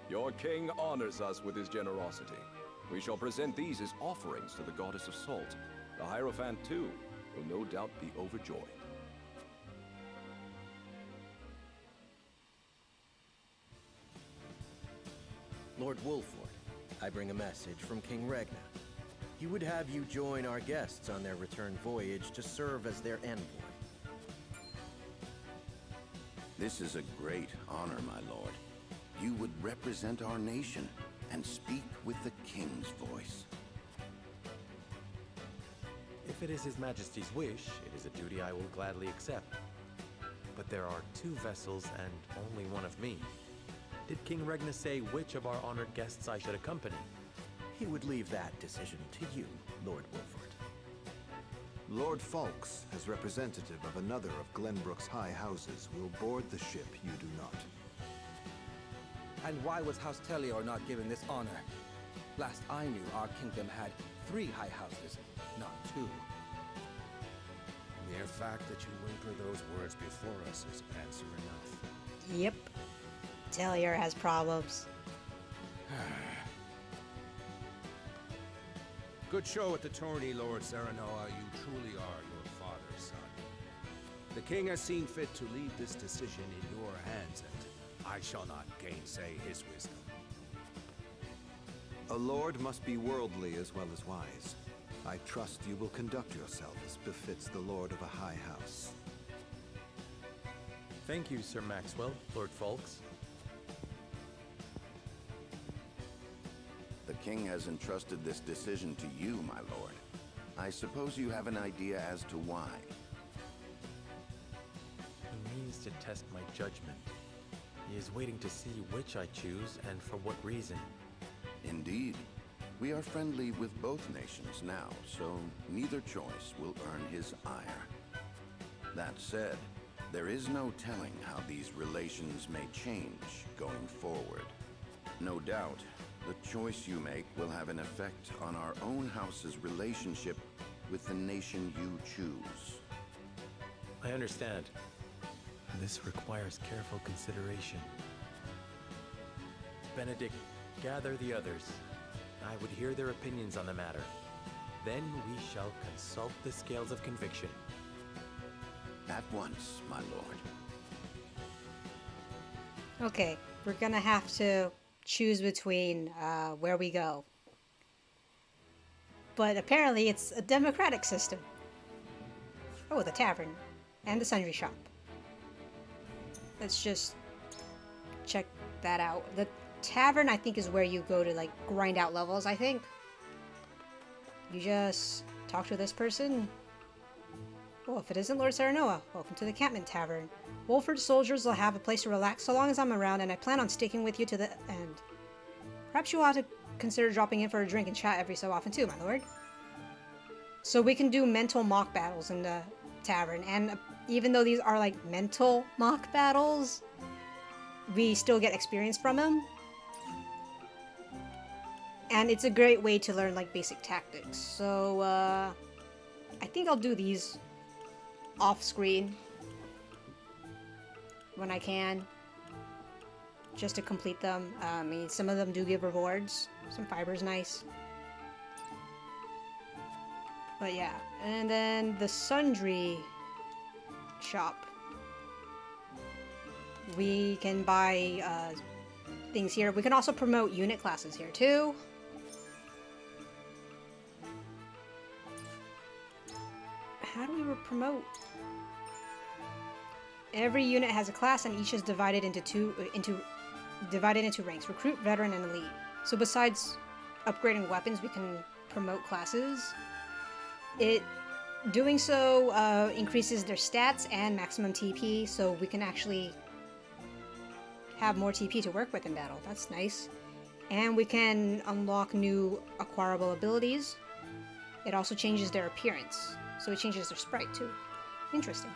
Your king honors us with his generosity. We shall present these as offerings to the goddess of salt. The Hierophant, too, will no doubt be overjoyed. Lord Wolffort, I bring a message from King Regna. He would have you join our guests on their return voyage to serve as their envoy. This is a great honor, my lord. You would represent our nation and speak with the king's voice. If it is His Majesty's wish, it is a duty I will gladly accept. But there are 2 vessels and only one of me. Did King Regna say which of our honored guests I should accompany? He would leave that decision to you, Lord Wolffort. Lord Falks, as representative of another of Glenbrook's high houses, will board the ship you do not. And why was House Tellior not given this honor? Last I knew, our kingdom had 3 high houses, not 2. Mere fact that you whimper those words before us is answer enough. Yep. Tellier has problems. Good show at the tourney, Lord Serenoa. You truly are your father's son. The king has seen fit to leave this decision in your hands, and I shall not gainsay his wisdom. A lord must be worldly as well as wise. I trust you will conduct yourself as befits the lord of a high house. Thank you, Sir Maxwell, Lord Falks. king has entrusted this decision to you, my lord. I suppose you have an idea as to why. He means to test my judgment. He is waiting to see which I choose and for what reason. Indeed. We are friendly with both nations now, so neither choice will earn his ire. That said, there is no telling how these relations may change going forward. No doubt, the choice you make will have an effect on our own house's relationship with the nation you choose. I understand. This requires careful consideration. Benedict, gather the others. I would hear their opinions on the matter. Then we shall consult the scales of conviction. At once, my lord. Okay, we're gonna have to choose between where we go. But apparently it's a democratic system. Oh, the tavern and the sundry shop. Let's just check that out. The tavern, I think, is where you go to like grind out levels, I think. You just talk to this person. Well, if it isn't Lord Serenoa, welcome to the Campment Tavern. Wolffort soldiers will have a place to relax so long as I'm around, and I plan on sticking with you to the end. Perhaps you ought to consider dropping in for a drink and chat every so often too, my lord. So we can do mental mock battles in the tavern, and even though these are like mental mock battles, we still get experience from them. And it's a great way to learn like basic tactics. So I think I'll do these off screen when I can, just to complete them. I mean, some of them do give rewards. Some fiber's nice. But yeah, and then the sundry shop. We can buy things here. We can also promote unit classes here too. How do we promote? Every unit has a class, and each is divided into ranks: recruit, veteran, and elite. So besides upgrading weapons, we can promote classes. Doing so increases their stats and maximum TP, so we can actually have more TP to work with in battle. That's nice. And we can unlock new acquirable abilities. It also changes their appearance, so it changes their sprite too. Interesting.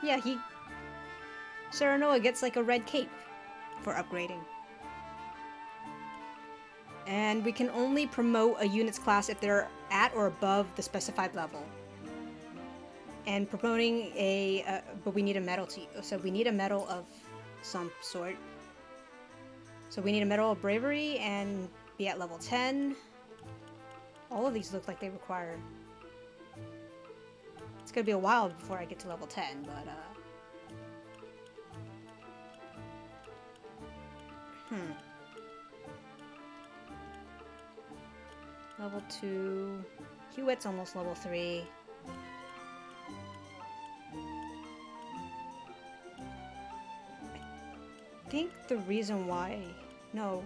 Yeah, Serenoa gets like a red cape for upgrading. And we can only promote a unit's class if they're at or above the specified level. And promoting but we need a medal so we need a medal of some sort. So we need a medal of bravery and be at level 10. All of these look like they require. It's gonna be a while before I get to level 10, but Level 2. Hewitt's almost level 3. I think the reason why... No.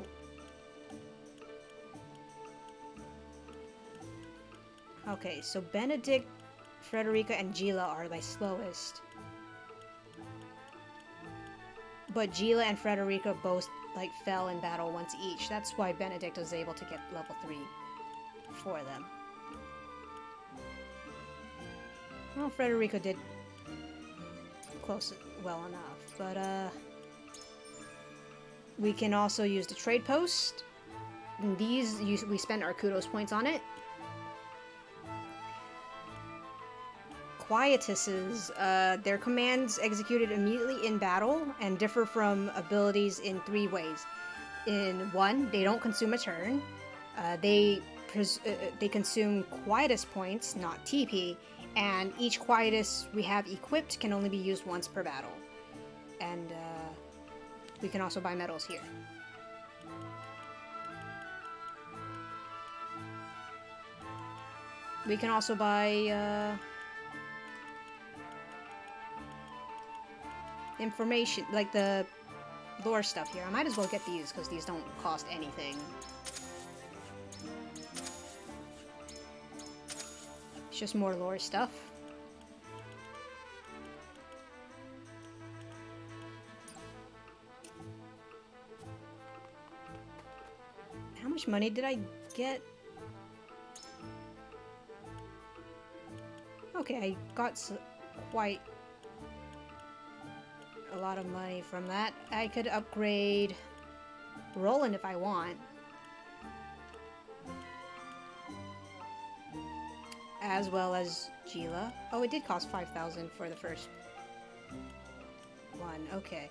Okay, so Benedict, Frederica, and Gila are my slowest. But Gila and Frederica both like fell in battle once each. That's why Benedict was able to get level 3 for them. Well, Frederica did well enough, but we can also use the trade post. And these we spend our kudos points on it. Quietuses, their commands executed immediately in battle and differ from abilities in 3 ways. In 1, they don't consume a turn. They consume quietus points, not TP, and each quietus we have equipped can only be used once per battle. And we can also buy medals here. We can also buy information, like the lore stuff here. I might as well get these, because these don't cost anything. It's just more lore stuff. How much money did I get? Okay, I got quite a lot of money from that. I could upgrade Roland if I want. As well as Gila. Oh, it did cost 5,000 for the first one. Okay.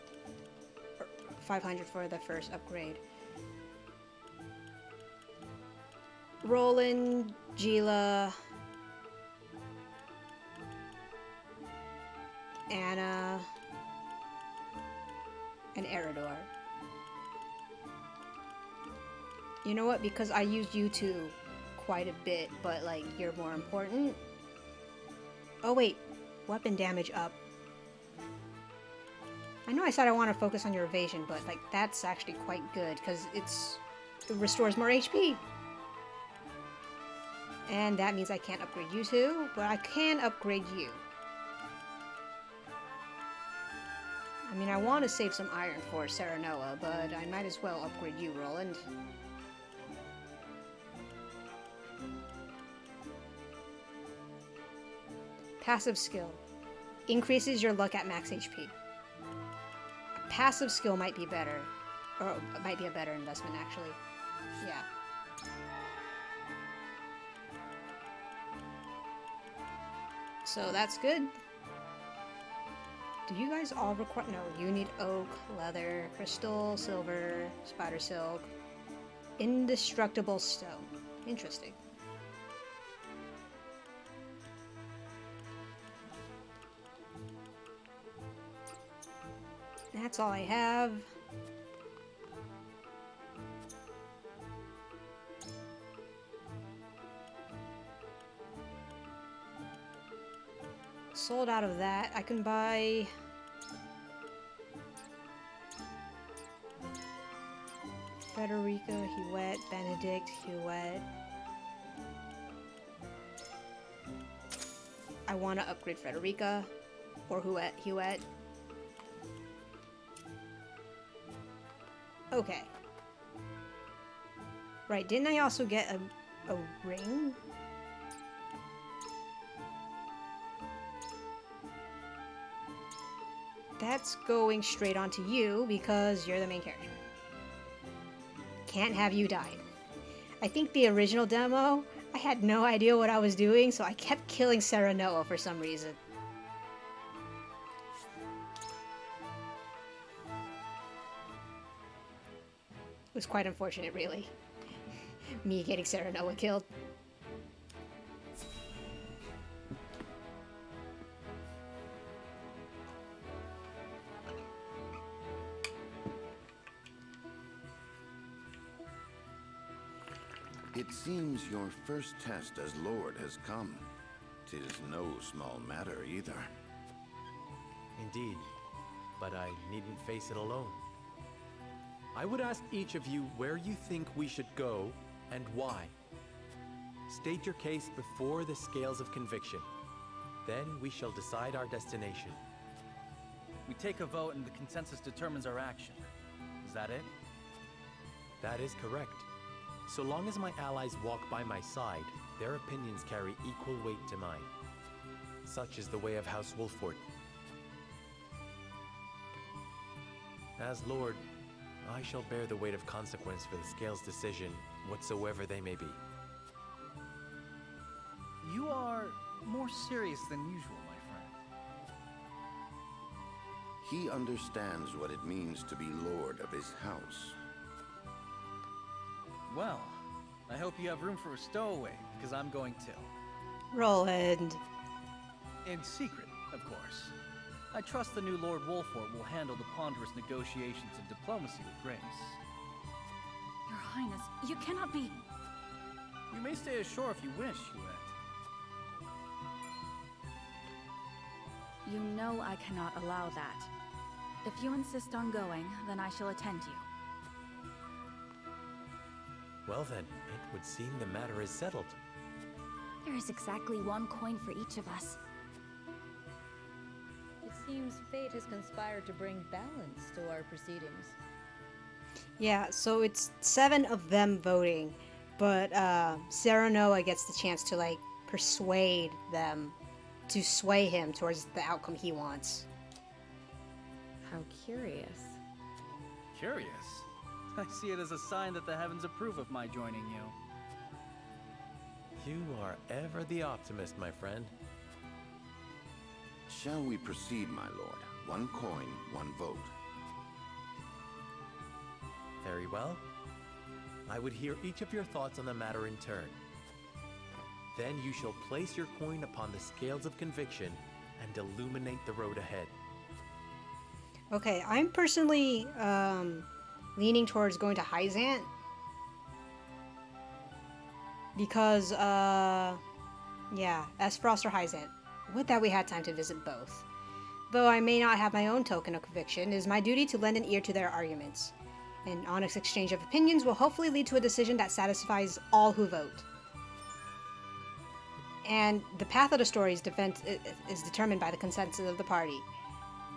500 for the first upgrade. Roland, Gila, Anna, and Eridor. You know what? Because I used you two quite a bit, but like, you're more important. Oh wait, weapon damage up. I know I said I want to focus on your evasion, but like, that's actually quite good because it restores more HP. And that means I can't upgrade you two, but I can upgrade you. I mean, I want to save some iron for Serenoa, but I might as well upgrade you, Roland. Passive skill. Increases your luck at max HP. A passive skill might be better. Or might be a better investment, actually. Yeah. So that's good. Do you guys all require... No, you need oak, leather, crystal, silver, spider silk, indestructible stone. Interesting. That's all I have. Sold out of that. I can buy... Frederica, Huette, Benedict, Huette. I want to upgrade Frederica or Huette. Okay. Right, didn't I also get a ring? That's going straight onto you because you're the main character. Can't have you died. I think the original demo, I had no idea what I was doing, so I kept killing Serenoa for some reason. It was quite unfortunate, really. Me getting Serenoa killed. It seems your first test as Lord has come. 'Tis no small matter either. Indeed, but I needn't face it alone. I would ask each of you where you think we should go and why. State your case before the scales of conviction. Then we shall decide our destination. We take a vote and the consensus determines our action. Is that it? That is correct. So long as my allies walk by my side, their opinions carry equal weight to mine. Such is the way of House Wolffort. As Lord, I shall bear the weight of consequence for the Scales' decision, whatsoever they may be. You are more serious than usual, my friend. He understands what it means to be Lord of his house. Well, I hope you have room for a stowaway, because I'm going to. Roland. In secret, of course. I trust the new Lord Wolffort will handle the ponderous negotiations and diplomacy with grace. Your Highness, you cannot be... You may stay ashore if you wish, Huette. You know I cannot allow that. If you insist on going, then I shall attend you. Well then, it would seem the matter is settled. There is exactly one coin for each of us. It seems fate has conspired to bring balance to our proceedings. Yeah, so it's 7 of them voting, but Serenoa gets the chance to like persuade them to sway him towards the outcome he wants. How curious. Curious? I see it as a sign that the heavens approve of my joining you. You are ever the optimist, my friend. Shall we proceed, my lord? One coin, one vote. Very well. I would hear each of your thoughts on the matter in turn. Then you shall place your coin upon the scales of conviction and illuminate the road ahead. Okay, I'm personally leaning towards going to Hyzant. Because, yeah, Aesfrost or Hyzant. Would that we had time to visit both. Though I may not have my own token of conviction, it is my duty to lend an ear to their arguments. An honest exchange of opinions will hopefully lead to a decision that satisfies all who vote. And the path of the story is determined by the consensus of the party.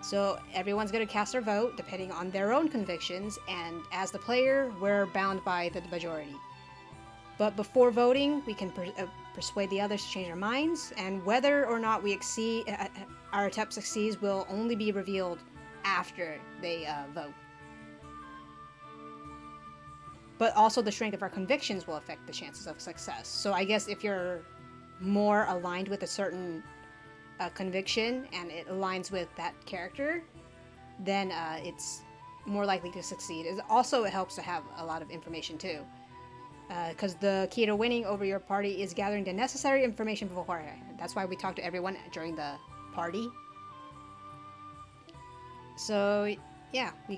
So everyone's going to cast their vote depending on their own convictions, and as the player, we're bound by the majority. But before voting, we can persuade the others to change their minds, and whether or not we our attempt succeeds will only be revealed after they vote. But also the strength of our convictions will affect the chances of success. So I guess if you're more aligned with a certain conviction and it aligns with that character, then it's more likely to succeed. It helps to have a lot of information too. Because the key to winning over your party is gathering the necessary information beforehand. That's why we talk to everyone during the party. So, yeah, we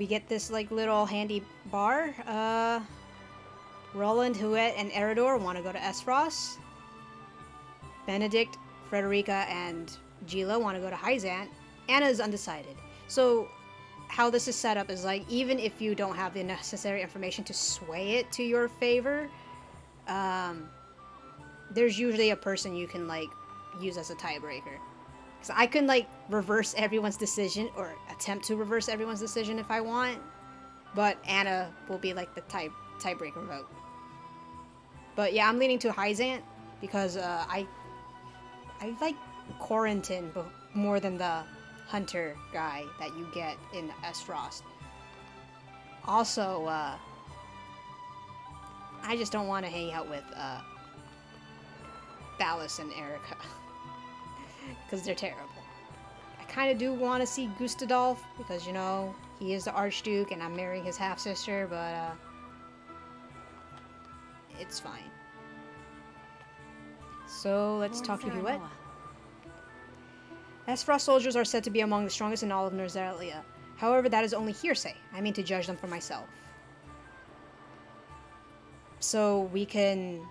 get this like little handy bar. Roland, Huet, and Eridor want to go to Aesfrost. Benedict, Frederica, and Gila want to go to Hyzant. Anna is undecided. So how this is set up is like, even if you don't have the necessary information to sway it to your favor, there's usually a person you can like use as a tiebreaker. Because I can like reverse everyone's decision, or attempt to reverse everyone's decision if I want, but Anna will be like the tiebreaker vote. But yeah, I'm leaning to Hyzant because I like Corentin more than the hunter guy that you get in Aesfrost. Also, I just don't want to hang out with Ballas and Erica because they're terrible. I kind of do want to see Gustadolf because, you know, he is the Archduke and I'm marrying his half-sister, but it's fine. So let's talk to Huet. Aesfrost soldiers are said to be among the strongest in all of Norzelia. However, that is only hearsay. I mean to judge them for myself. So we can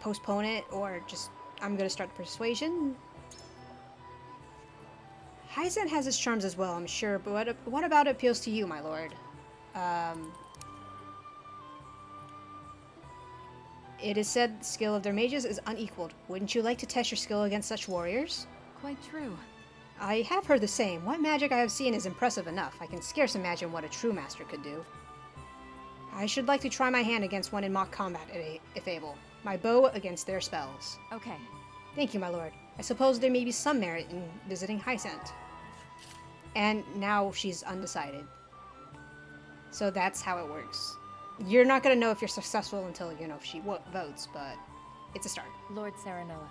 postpone it, or just, I'm going to start the persuasion. Hyzant has its charms as well, I'm sure, but what about it appeals to you, my lord? It is said the skill of their mages is unequaled. Wouldn't you like to test your skill against such warriors? Quite true. I have heard the same. What magic I have seen is impressive enough. I can scarce imagine what a true master could do. I should like to try my hand against one in mock combat, if able. My bow against their spells. Okay. Thank you, my lord. I suppose there may be some merit in visiting Hyzant. And now she's undecided. So that's how it works. You're not going to know if you're successful until, you know, if she votes, but it's a start. Lord Serenoa.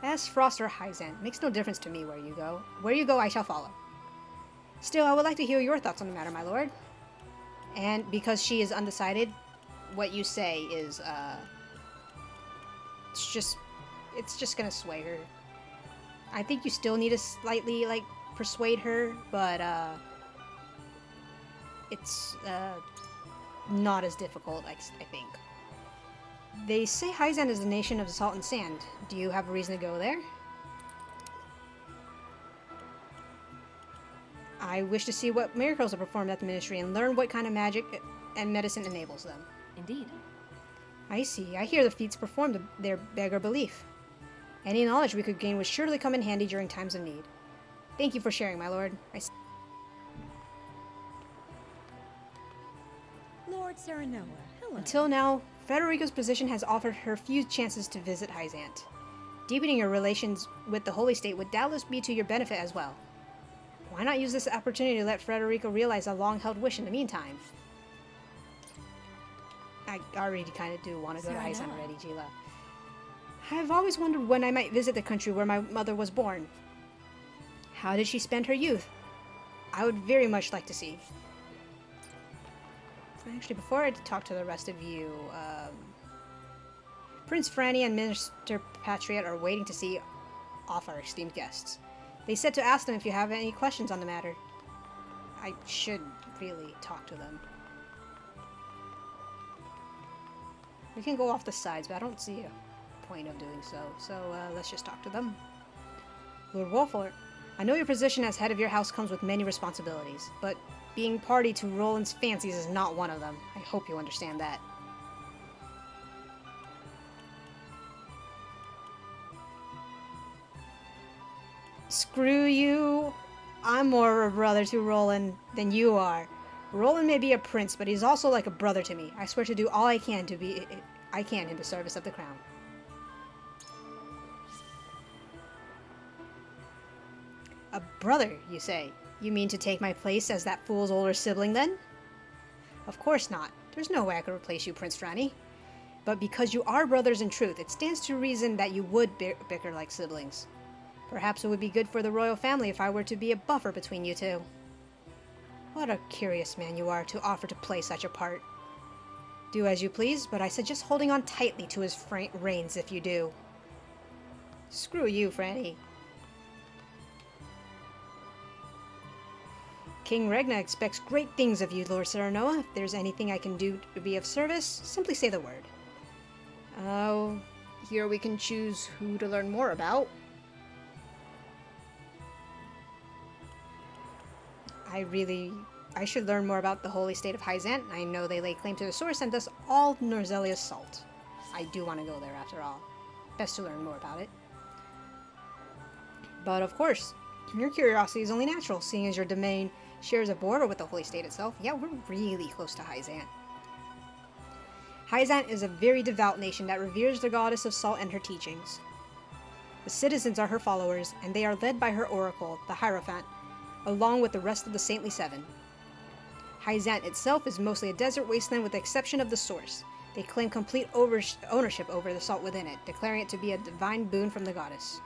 Aesfrost or Hyzant, makes no difference to me where you go. Where you go, I shall follow. Still, I would like to hear your thoughts on the matter, my lord. And because she is undecided, what you say is, it's just gonna sway her. I think you still need to slightly, like, persuade her, but, it's, not as difficult, I think. They say Hyzant is the nation of salt and sand. Do you have a reason to go there? I wish to see what miracles are performed at the ministry and learn what kind of magic and medicine enables them. Indeed. I see. I hear the feats performed there beggar belief. Any knowledge we could gain would surely come in handy during times of need. Thank you for sharing, my lord. Lord Serenoa, hello. Until now, Frederica's position has offered her few chances to visit Hyzant. Deepening your relations with the Holy State would doubtless be to your benefit as well. Why not use this opportunity to let Frederica realize a long-held wish in the meantime? I already kind of do want to go to Hyzant already, Gila. I've always wondered when I might visit the country where my mother was born. How did she spend her youth? I would very much like to see. Actually, before I talk to the rest of you, Prince Franny and Minister Patriot are waiting to see off our esteemed guests. They said to ask them if you have any questions on the matter. I should really talk to them. We can go off the sides, but I don't see a point of doing so. So let's just talk to them. Lord Wolffort, I know your position as head of your house comes with many responsibilities, but being party to Roland's fancies is not one of them. I hope you understand that. Screw you. I'm more of a brother to Roland than you are. Roland may be a prince, but he's also like a brother to me. I swear to do all I can in the service of the crown. A brother, you say? You mean to take my place as that fool's older sibling, then? Of course not. There's no way I could replace you, Prince Franny. But because you are brothers in truth, it stands to reason that you would bicker like siblings. Perhaps it would be good for the royal family if I were to be a buffer between you two. What a curious man you are to offer to play such a part. Do as you please, but I suggest holding on tightly to his reins if you do. Screw you, Franny. King Regna expects great things of you, Lord Serenoa. If there's anything I can do to be of service, simply say the word. Oh, here we can choose who to learn more about. I should learn more about the holy state of Hyzant. I know they lay claim to the source and thus all Norzelia's salt. I do want to go there after all. Best to learn more about it. But of course, your curiosity is only natural, seeing as your domain shares a border with the holy state itself. Yeah, we're really close to Hyzant. Hyzant is a very devout nation that reveres the goddess of salt and her teachings. The citizens are her followers, and they are led by her oracle, the Hierophant, along with the rest of the Saintly Seven. Hyzant itself is mostly a desert wasteland with the exception of the source. They claim complete ownership over the salt within it, declaring it to be a divine boon from the goddess,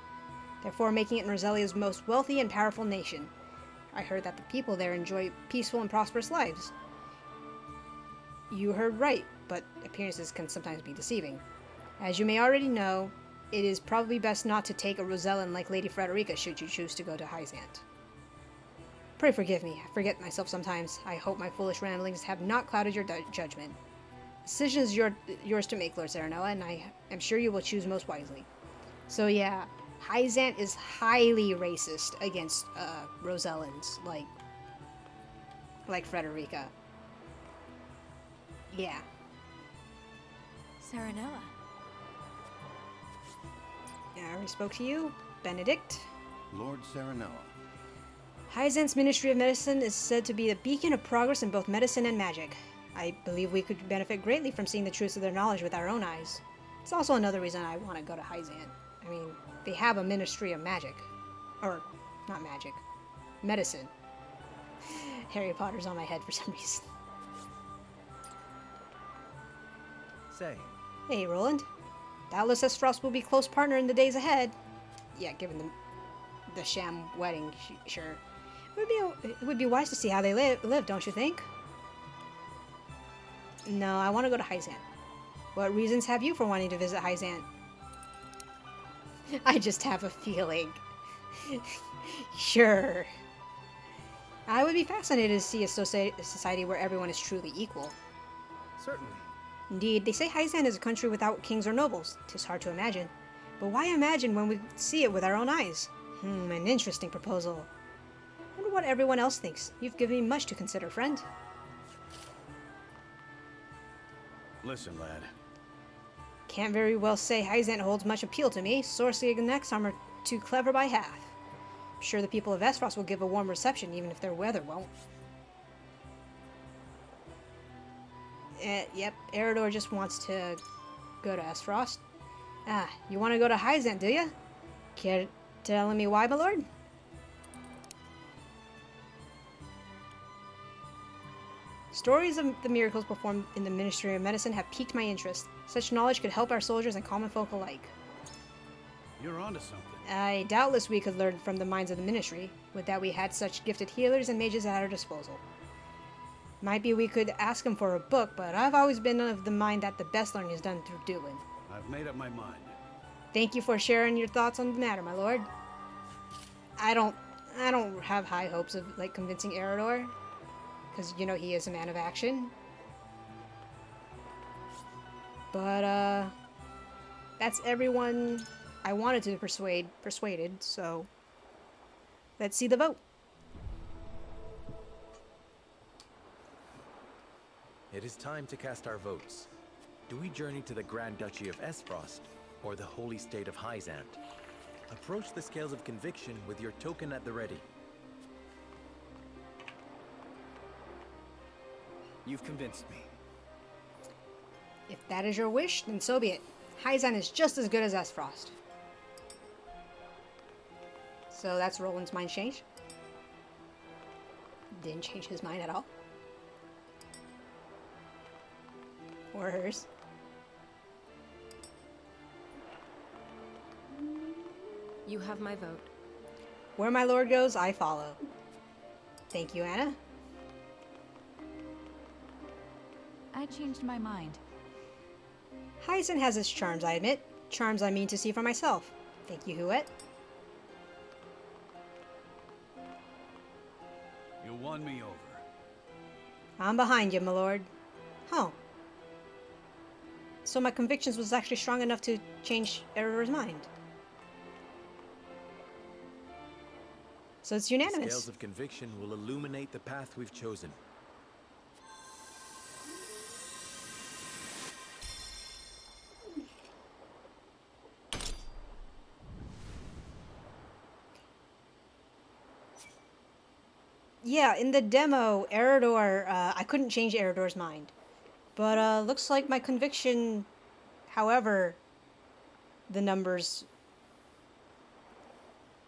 therefore making it Norzelia's most wealthy and powerful nation. I heard that the people there enjoy peaceful and prosperous lives. You heard right, but appearances can sometimes be deceiving. As you may already know, it is probably best not to take a Rosellan like Lady Frederica should you choose to go to Hyzant. Pray forgive me, I forget myself sometimes. I hope my foolish ramblings have not clouded your judgment. The decision is yours to make, Lord Serenoa, and I am sure you will choose most wisely. So yeah, Hyzant is highly racist against Rosellans, like Frederica. Yeah. Serenoa. I already spoke to you, Benedict. Lord Serenoa. Hyzant's Ministry of Medicine is said to be a beacon of progress in both medicine and magic. I believe we could benefit greatly from seeing the truths of their knowledge with our own eyes. It's also another reason I want to go to Hyzant. I mean, they have a Ministry of Magic. Or, not magic. Medicine. Harry Potter's on my head for some reason. Say. Hey, Roland. Doubtless Aesfrost will be close partner in the days ahead. Yeah, given the sham wedding, sure. It would be wise to see how they live, don't you think? No, I want to go to Hyzant. What reasons have you for wanting to visit Hyzant? I just have a feeling. Sure. I would be fascinated to see a society where everyone is truly equal. Certainly. Indeed, they say Hyzant is a country without kings or nobles. 'Tis hard to imagine. But why imagine when we see it with our own eyes? An interesting proposal. I wonder what everyone else thinks. You've given me much to consider, friend. Listen, lad. Can't very well say Hyzant holds much appeal to me. Sorcery and Nexarm are too clever by half. I'm sure the people of Aesfrost will give a warm reception, even if their weather won't. Yep, Eredor just wants to go to Aesfrost. Ah, you want to go to Hyzant, do you? Care telling me why, my lord? Stories of the miracles performed in the Ministry of Medicine have piqued my interest. Such knowledge could help our soldiers and common folk alike. You're onto something. Doubtless we could learn from the minds of the Ministry. Would that we had such gifted healers and mages at our disposal. Might be we could ask them for a book, but I've always been of the mind that the best learning is done through doing. I've made up my mind. Thank you for sharing your thoughts on the matter, my lord. I don't have high hopes of, like, convincing Eredor. Because, you know, he is a man of action. But, that's everyone I wanted to persuaded, so let's see the vote. It is time to cast our votes. Do we journey to the Grand Duchy of Aesfrost, or the Holy State of Hyzant? Approach the scales of conviction with your token at the ready. You've convinced me. If that is your wish, then so be it. Hyzant is just as good as Aesfrost. So that's Roland's mind change. Didn't change his mind at all. Or hers. You have my vote. Where my lord goes, I follow. Thank you, Anna. I changed my mind. Hyzant has its charms, I admit. Charms I mean to see for myself. Thank you, Huet. You won me over. I'm behind you, my lord. Huh. So my convictions was actually strong enough to change Eredor's mind. So it's unanimous. The scales of conviction will illuminate the path we've chosen. Yeah, in the demo, Eredor, I couldn't change Eredor's mind. But, looks like my conviction, however, the numbers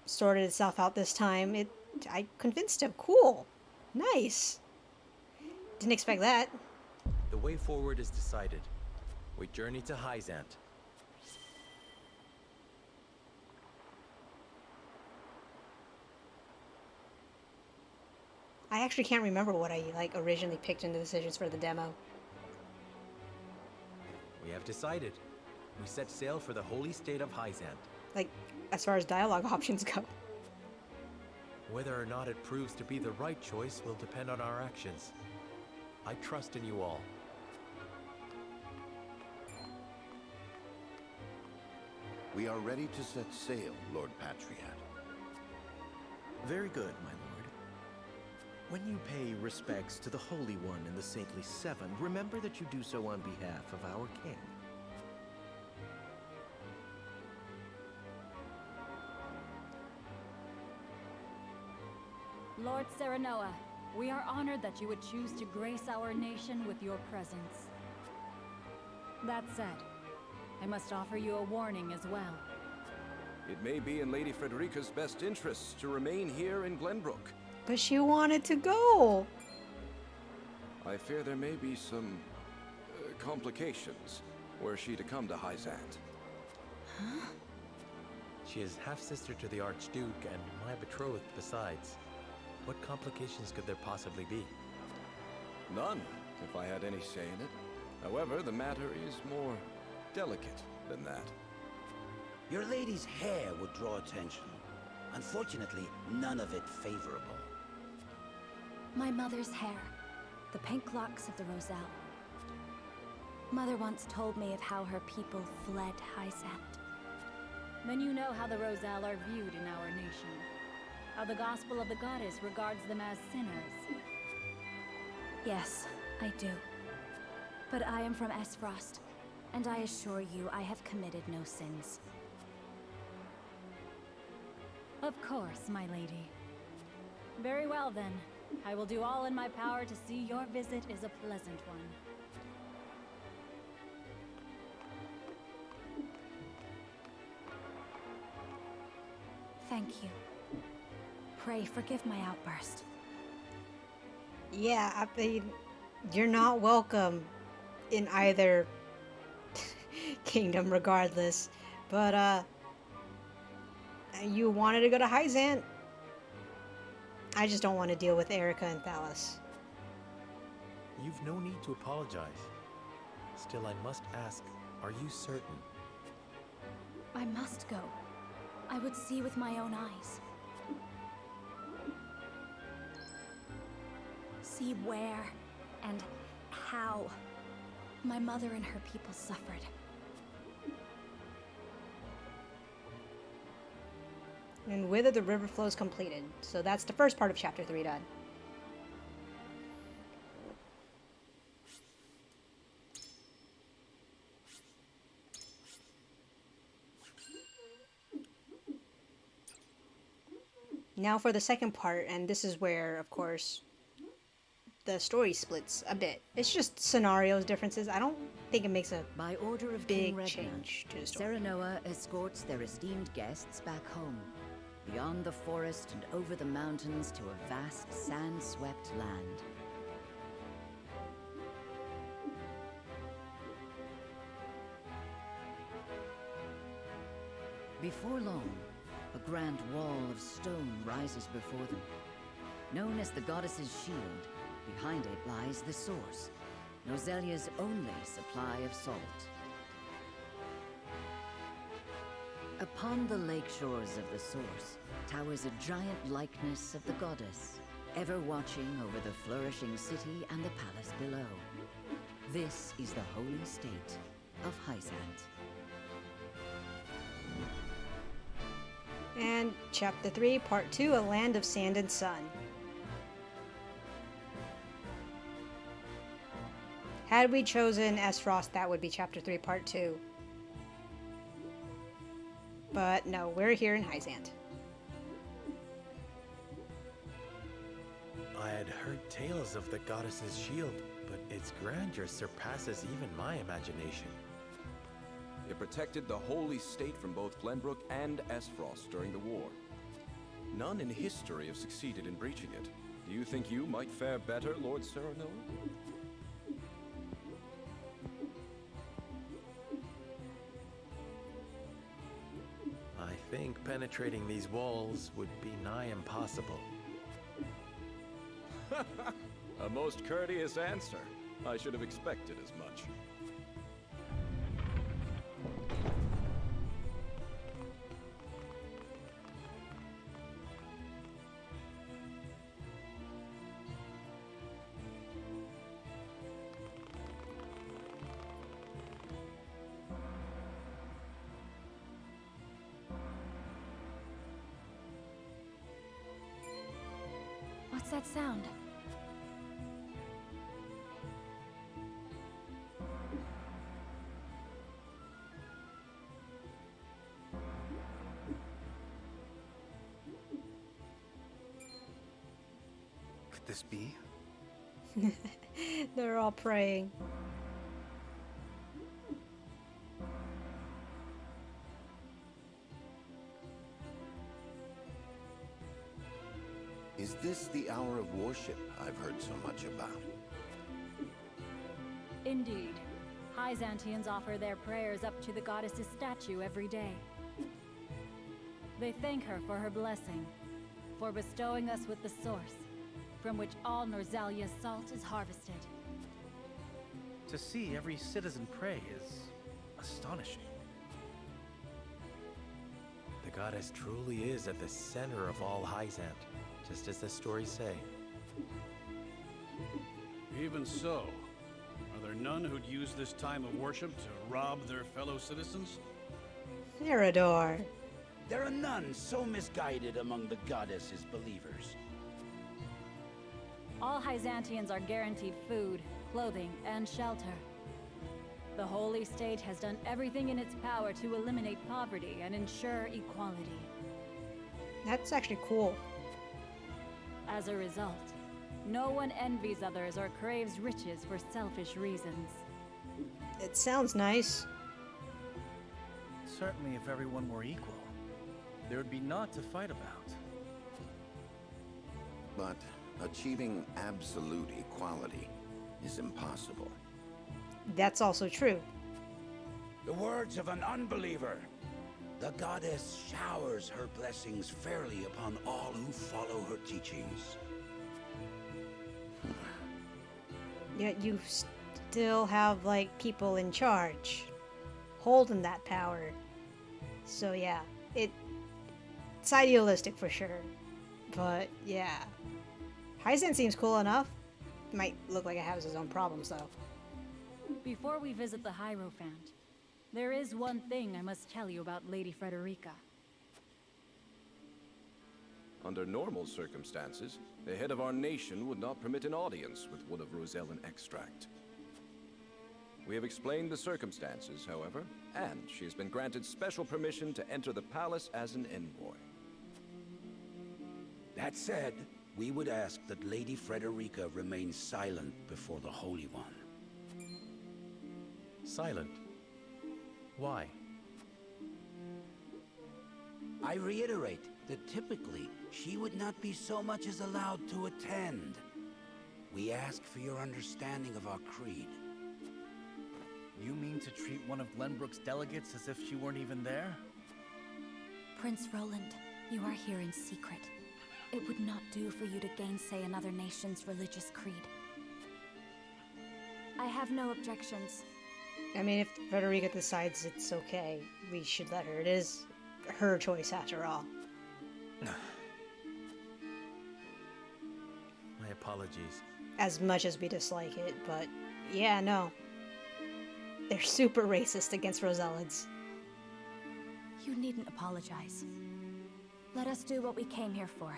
sorted itself out this time. I convinced him. Cool. Nice. Didn't expect that. The way forward is decided. We journey to Hyzant. I actually can't remember what I, like, originally picked in the decisions for the demo. We have decided. We set sail for the holy state of Hyzant. Like, as far as dialogue options go. Whether or not it proves to be the right choice will depend on our actions. I trust in you all. We are ready to set sail, Lord Patriot. Very good, my lord. When you pay respects to the Holy One and the Saintly Seven, remember that you do so on behalf of our king. Lord Serenoa, we are honored that you would choose to grace our nation with your presence. That said, I must offer you a warning as well. It may be in Lady Frederica's best interests to remain here in Glenbrook. But she wanted to go. I fear there may be some complications were she to come to Hyzant. Huh? She is half-sister to the Archduke and my betrothed besides. What complications could there possibly be? None, if I had any say in it. However, the matter is more delicate than that. Your lady's hair would draw attention. Unfortunately, none of it favorable. My mother's hair. The pink locks of the Roselle. Mother once told me of how her people fled Hyzant. Then you know how the Roselle are viewed in our nation. How the gospel of the goddess regards them as sinners. Yes, I do. But I am from Aesfrost, and I assure you I have committed no sins. Of course, my lady. Very well then. I will do all in my power to see your visit is a pleasant one. Thank you. Pray forgive my outburst. Yeah, I mean, you're not welcome in either kingdom regardless. But, you wanted to go to Hyzant. I just don't want to deal with Erica and Thalos. You've no need to apologize. Still, I must ask, are you certain? I must go. I would see with my own eyes. See where and how my mother and her people suffered. And whither the river flows completed. So that's the first part of chapter 3 done. Now for the second part, and this is where, of course, the story splits a bit. It's just scenarios differences. I don't think it makes a By order of big King change to the story. Serenoa escorts their esteemed guests back home, beyond the forest and over the mountains to a vast sand-swept land. Before long, a grand wall of stone rises before them. Known as the goddess's shield, behind it lies the Soars, Norzelia's only supply of salt. Upon the lake shores of the Source towers a giant likeness of the goddess, ever watching over the flourishing city and the palace below. This is the holy state of Hyzant. And chapter 3, part 2, A Land of Sand and Sun. Had we chosen Aesfrost, that would be chapter 3, part 2. But no, we're here in Hyzant. I had heard tales of the goddess's shield, but its grandeur surpasses even my imagination. It protected the holy state from both Glenbrook and Aesfrost during the war. None in history have succeeded in breaching it. Do you think you might fare better, Lord Serenoa? I think penetrating these walls would be nigh impossible. A most courteous answer. I should have expected as much. What's that sound? Could this be? They're all praying. Is this the hour of worship I've heard so much about? Indeed. Hyzantians offer their prayers up to the goddess's statue every day. They thank her for her blessing, for bestowing us with the source, from which all Norzelia's salt is harvested. To see every citizen pray is astonishing. The goddess truly is at the center of all Hyzant, just as the stories say. Even so, are there none who'd use this time of worship to rob their fellow citizens? Erador. There are none so misguided among the goddess's believers. All Hyzantians are guaranteed food, clothing, and shelter. The Holy State has done everything in its power to eliminate poverty and ensure equality. That's actually cool. As a result, no one envies others or craves riches for selfish reasons. It sounds nice. Certainly if everyone were equal, there would be naught to fight about. But achieving absolute equality is impossible. That's also true. The words of an unbeliever. The goddess showers her blessings fairly upon all who follow her teachings. Yet you still have, like, people in charge, holding that power. So yeah, it's idealistic for sure. But yeah, Hyzan seems cool enough. Might look like it has its own problems though. Before we visit the Hierophant, there is one thing I must tell you about Lady Frederica. Under normal circumstances, the head of our nation would not permit an audience with one of Rosellan extract. We have explained the circumstances, however, and she has been granted special permission to enter the palace as an envoy. That said, we would ask that Lady Frederica remain silent before the Holy One. Silent? Why? I reiterate that typically, she would not be so much as allowed to attend. We ask for your understanding of our creed. You mean to treat one of Glenbrook's delegates as if she weren't even there? Prince Roland, you are here in secret. It would not do for you to gainsay another nation's religious creed. I have no objections. I mean, if Frederica decides it's okay, we should let her. It is her choice after all. My apologies. As much as we dislike it, but yeah, no. They're super racist against Rosellans. You needn't apologize. Let us do what we came here for.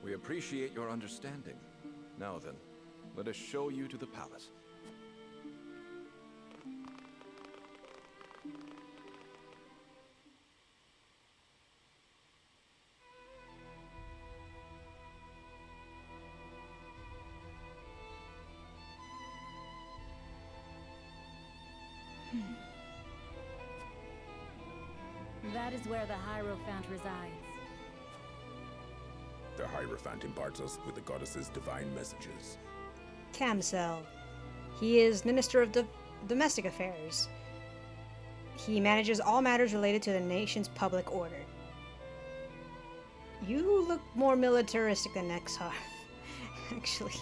We appreciate your understanding. Now then, let us show you to the palace. That is where the Hierophant resides. The Hierophant imparts us with the goddess's divine messages. Camsel. He is Minister of Domestic Affairs. He manages all matters related to the nation's public order. You look more militaristic than Exar, actually.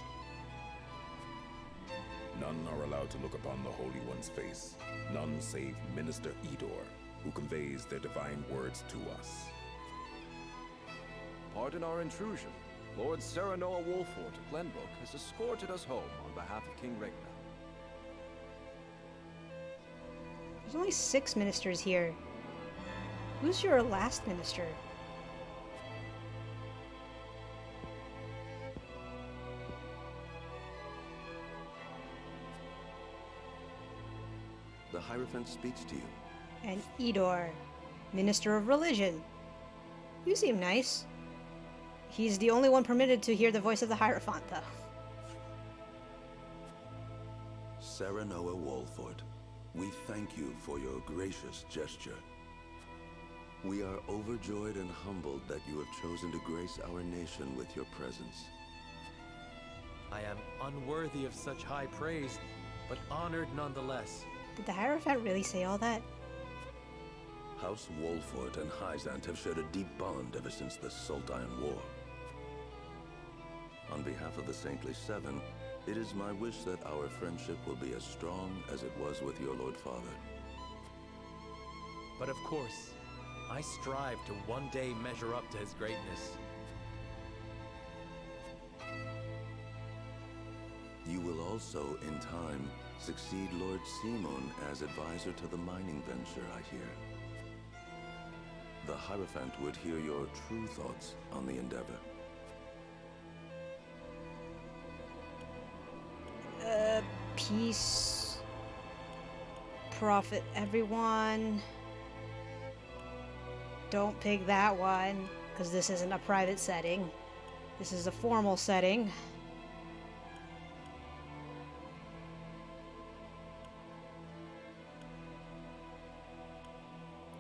None are allowed to look upon the Holy One's face. None save Minister Edor, who conveys their divine words to us. Pardon our intrusion. Lord Serenoa Wolffort of Glenbrook has escorted us home on behalf of King Regna. There's only 6 ministers here. Who's your last minister? The Hierophant speaks to you. And Edor, Minister of Religion. You seem nice. He's the only one permitted to hear the voice of the Hierophant, though. Serenoa Wolffort, we thank you for your gracious gesture. We are overjoyed and humbled that you have chosen to grace our nation with your presence. I am unworthy of such high praise, but honored nonetheless. Did the Hierophant really say all that? House Wolffort and Hyzant have shared a deep bond ever since the Sultan War. On behalf of the Saintly Seven, it is my wish that our friendship will be as strong as it was with your Lord Father. But of course, I strive to one day measure up to his greatness. You will also, in time, succeed Lord Simon as advisor to the mining venture, I hear. the Hierophant would hear your true thoughts on the endeavor. Peace. Profit everyone. Don't pick that one, because this isn't a private setting. This is a formal setting.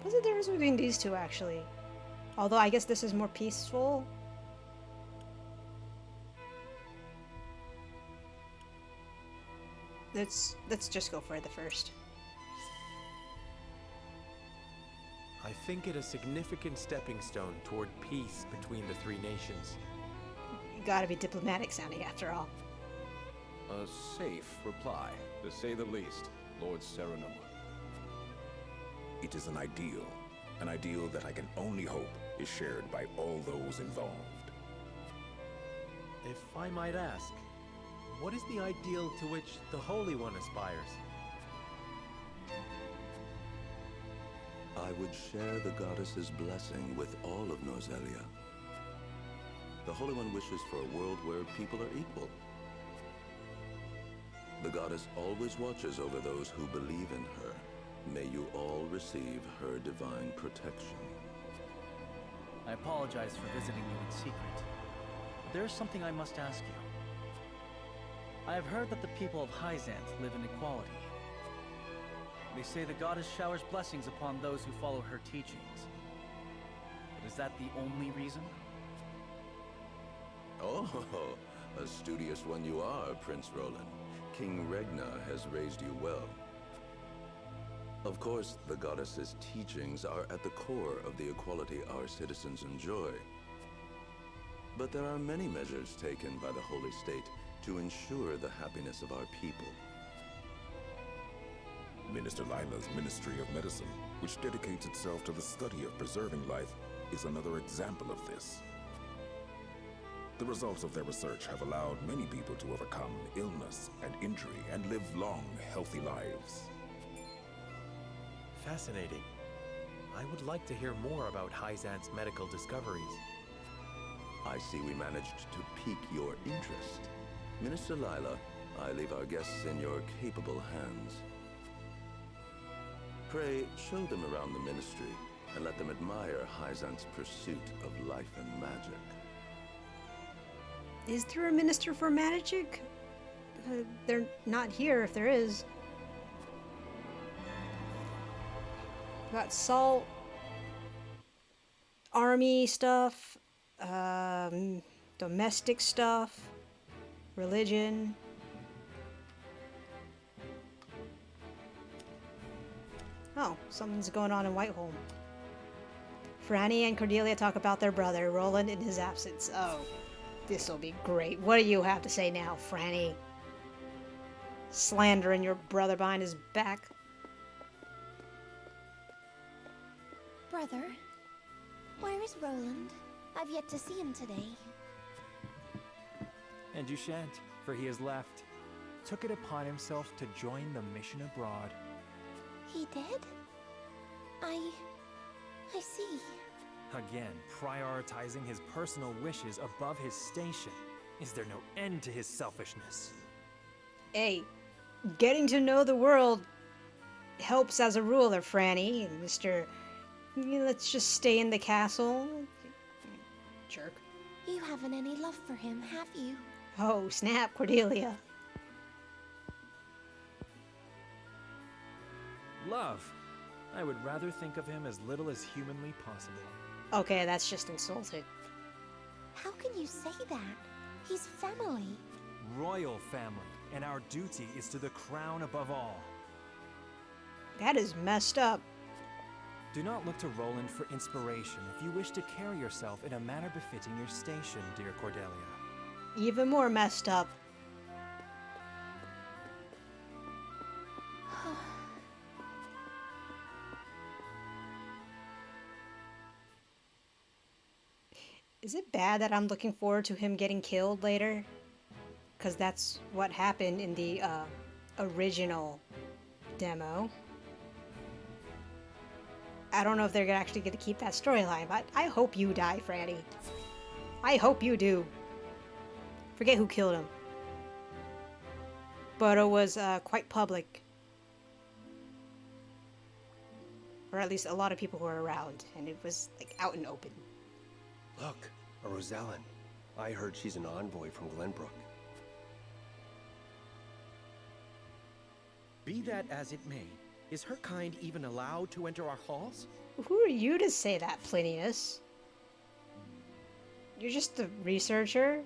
What's the difference between these two, actually? Although I guess this is more peaceful. Let's just go for the first. I think it a significant stepping stone toward peace between the three nations. You gotta be diplomatic sounding after all. A safe reply, to say the least, Lord Serenoa. It is an ideal that I can only hope is shared by all those involved. If I might ask, what is the ideal to which the Holy One aspires? I would share the goddess's blessing with all of Norzelia. The Holy One wishes for a world where people are equal. The goddess always watches over those who believe in her. May you all receive her divine protection. I apologize for visiting you in secret, but there is something I must ask you. I have heard that the people of Hyzanth live in equality. They say the goddess showers blessings upon those who follow her teachings. But is that the only reason? Oh, a studious one you are, Prince Roland. King Regna has raised you well. Of course, the goddess's teachings are at the core of the equality our citizens enjoy. But there are many measures taken by the Holy State to ensure the happiness of our people. Minister Lila's Ministry of Medicine, which dedicates itself to the study of preserving life, is another example of this. The results of their research have allowed many people to overcome illness and injury and live long, healthy lives. Fascinating. I would like to hear more about Hyzanth's medical discoveries. I see we managed to pique your interest. Minister Lila, I leave our guests in your capable hands. Pray, show them around the ministry, and let them admire Hyzanth's pursuit of life and magic. Is there a minister for magic? They're not here if there is. Got salt, army stuff, domestic stuff, religion. Oh, something's going on in Whitehall. Franny and Cordelia talk about their brother, Roland, in his absence. Oh, this'll be great. What do you have to say now, Franny? Slandering your brother behind his back. Brother, where is Roland? I've yet to see him today. And you shan't, for he has left. Took it upon himself to join the mission abroad. He did? I see. Again, prioritizing his personal wishes above his station. Is there no end to his selfishness? Hey, getting to know the world helps as a ruler, Franny. Mr. Let's just stay in the castle. Jerk. You haven't any love for him, have you? Oh, snap, Cordelia. Love. I would rather think of him as little as humanly possible. Okay, that's just insulting. How can you say that? He's family. Royal family, and our duty is to the crown above all. That is messed up. Do not look to Roland for inspiration if you wish to carry yourself in a manner befitting your station, dear Cordelia. Even more messed up. Is it bad that I'm looking forward to him getting killed later? Because that's what happened in the original demo. I don't know if they're actually going to keep that storyline, but I hope you die, Franny. I hope you do. Forget who killed him. But it was quite public. Or at least a lot of people were around, and it was like out and open. Look, a Rosellan. I heard she's an envoy from Glenbrook. Be that as it may, is her kind even allowed to enter our halls? Who are you to say that, Plinius? You're just the researcher.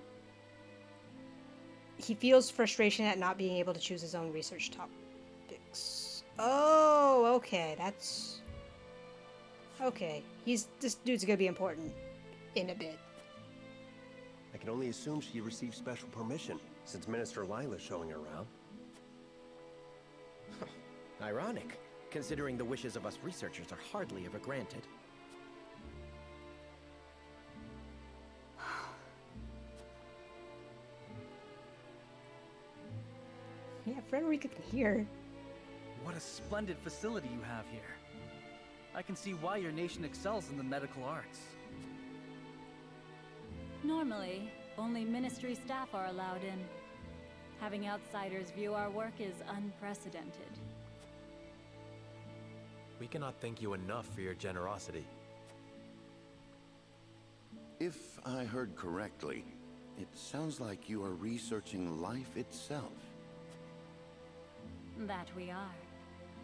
He feels frustration at not being able to choose his own research topics. Oh, okay, that's... Okay, this dude's gonna be important in a bit. I can only assume she received special permission, since Minister Lila's showing her around. Ironic, considering the wishes of us researchers are hardly ever granted. Yeah, Frederica can hear. What a splendid facility you have here. I can see why your nation excels in the medical arts. Normally, only ministry staff are allowed in. Having outsiders view our work is unprecedented. We cannot thank you enough for your generosity. If I heard correctly, it sounds like you are researching life itself. That we are.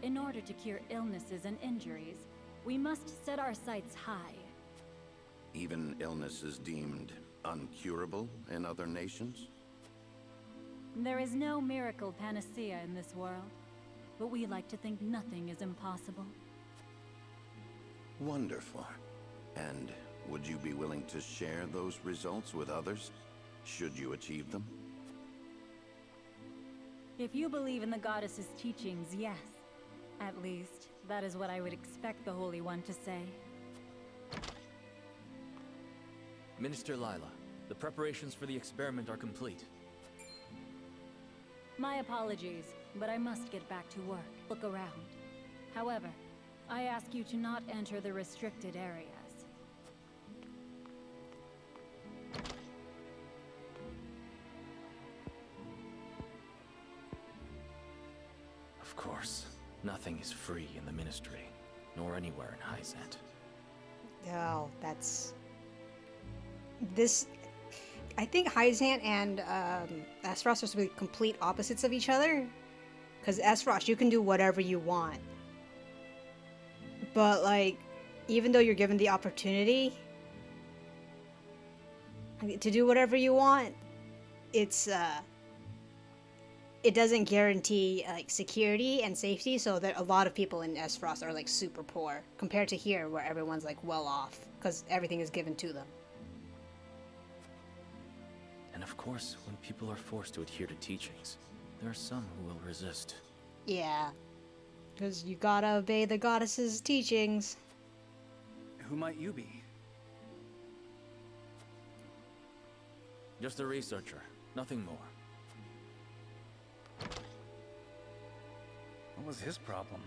In order to cure illnesses and injuries, we must set our sights high. Even illnesses deemed uncurable in other nations? There is no miracle panacea in this world, but we like to think nothing is impossible. Wonderful. And would you be willing to share those results with others, should you achieve them? If you believe in the goddess's teachings, yes. At least, that is what I would expect the Holy One to say. Minister Lila, the preparations for the experiment are complete. My apologies, but I must get back to work. Look around. However, I ask you to not enter the restricted areas. Of course, nothing is free in the Ministry, nor anywhere in Hyzant. Oh, that's... This... I think Hyzant and Aesfrost are supposed to be complete opposites of each other. Because Aesfrost, you can do whatever you want. But, like, even though you're given the opportunity to do whatever you want, it's, it doesn't guarantee, like, security and safety, so that a lot of people in Aesfrost are, like, super poor, compared to here, where everyone's, like, well off, because everything is given to them. And of course, when people are forced to adhere to teachings, there are some who will resist. Yeah, because you gotta obey the goddess's teachings. Who might you be? Just a researcher, nothing more. What was his problem?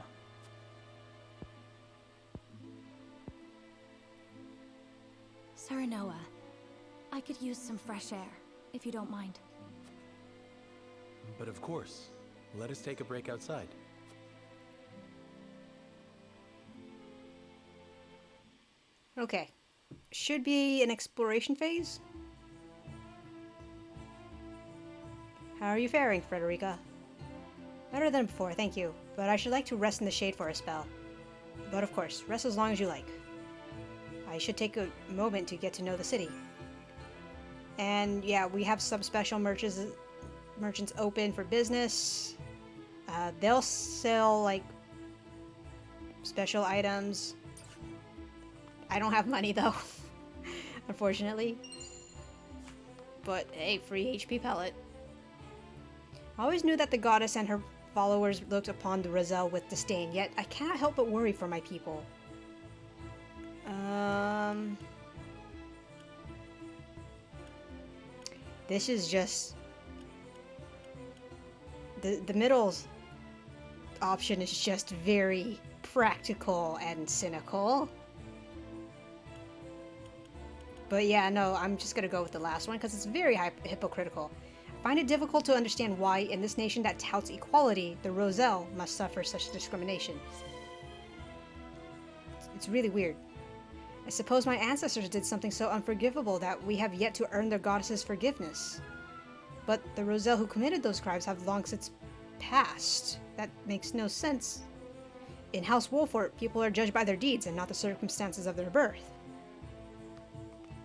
Serenoa, I could use some fresh air, if you don't mind. But of course, let us take a break outside. Okay. Should be an exploration phase. How are you faring, Frederica? Better than before, thank you. But I should like to rest in the shade for a spell. But of course, rest as long as you like. I should take a moment to get to know the city. And yeah, we have some special merchants open for business. They'll sell, like, special items. I don't have money, though, unfortunately. But hey, free HP pellet. I always knew that the goddess and her followers looked upon the Roselle with disdain, yet I cannot help but worry for my people. This is just... The middle option is just very practical and cynical. But yeah, no, I'm just gonna go with the last one because it's very hypocritical. I find it difficult to understand why, in this nation that touts equality, the Roselle must suffer such discrimination. It's really weird. I suppose my ancestors did something so unforgivable that we have yet to earn their goddess's forgiveness. But the Roselle who committed those crimes have long since passed. That makes no sense. In House Wolffort, people are judged by their deeds and not the circumstances of their birth.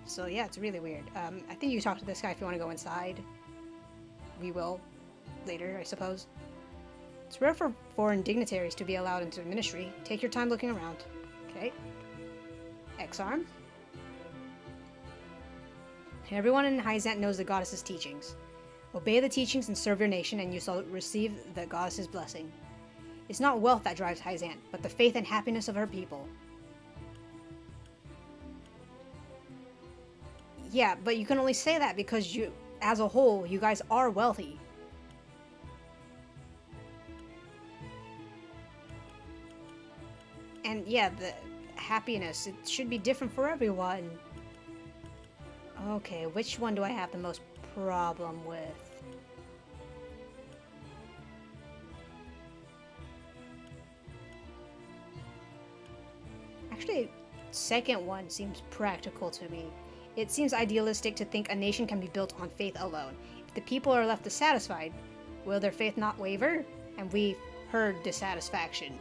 So yeah, it's really weird. I think you talk to this guy if you want to go inside. We will later, I suppose. It's rare for foreign dignitaries to be allowed into the ministry. Take your time looking around. Okay. X-arm. Everyone in Hyzant knows the goddess's teachings. Obey the teachings and serve your nation, and you shall receive the goddess's blessing. It's not wealth that drives Hyzant, but the faith and happiness of her people. Yeah, but you can only say that because you, as a whole, you guys are wealthy. And yeah, the happiness, it should be different for everyone. Okay, which one do I have the most problem with? Actually, second one seems practical to me. It seems idealistic to think a nation can be built on faith alone. If the people are left dissatisfied, will their faith not waver? And we've heard dissatisfaction.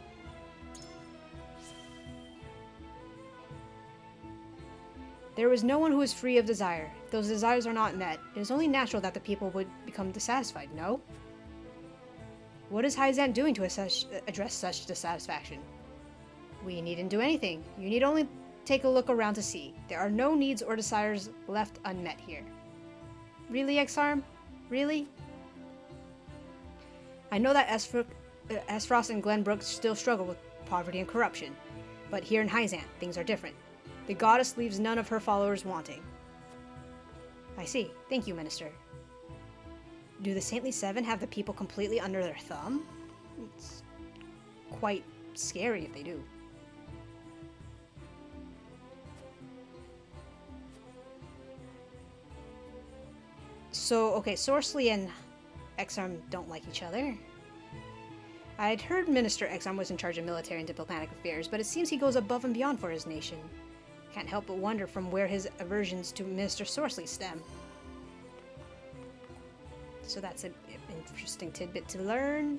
There is no one who is free of desire. If those desires are not met, it is only natural that the people would become dissatisfied, no? What is Hyzant doing to address such dissatisfaction? We needn't do anything. You need only take a look around to see. There are no needs or desires left unmet here. Really, X-Arm? Really? I know that Aesfrost and Glenbrook still struggle with poverty and corruption, but here in Hyzant, things are different. The goddess leaves none of her followers wanting. I see. Thank you, Minister. Do the Saintly Seven have the people completely under their thumb? It's quite scary if they do. So, okay, Sorceley and X-Arm don't like each other. I'd heard Minister X-Arm was in charge of military and diplomatic affairs, but it seems he goes above and beyond for his nation. Can't help but wonder from where his aversions to Minister Sorceley stem. So that's an interesting tidbit to learn.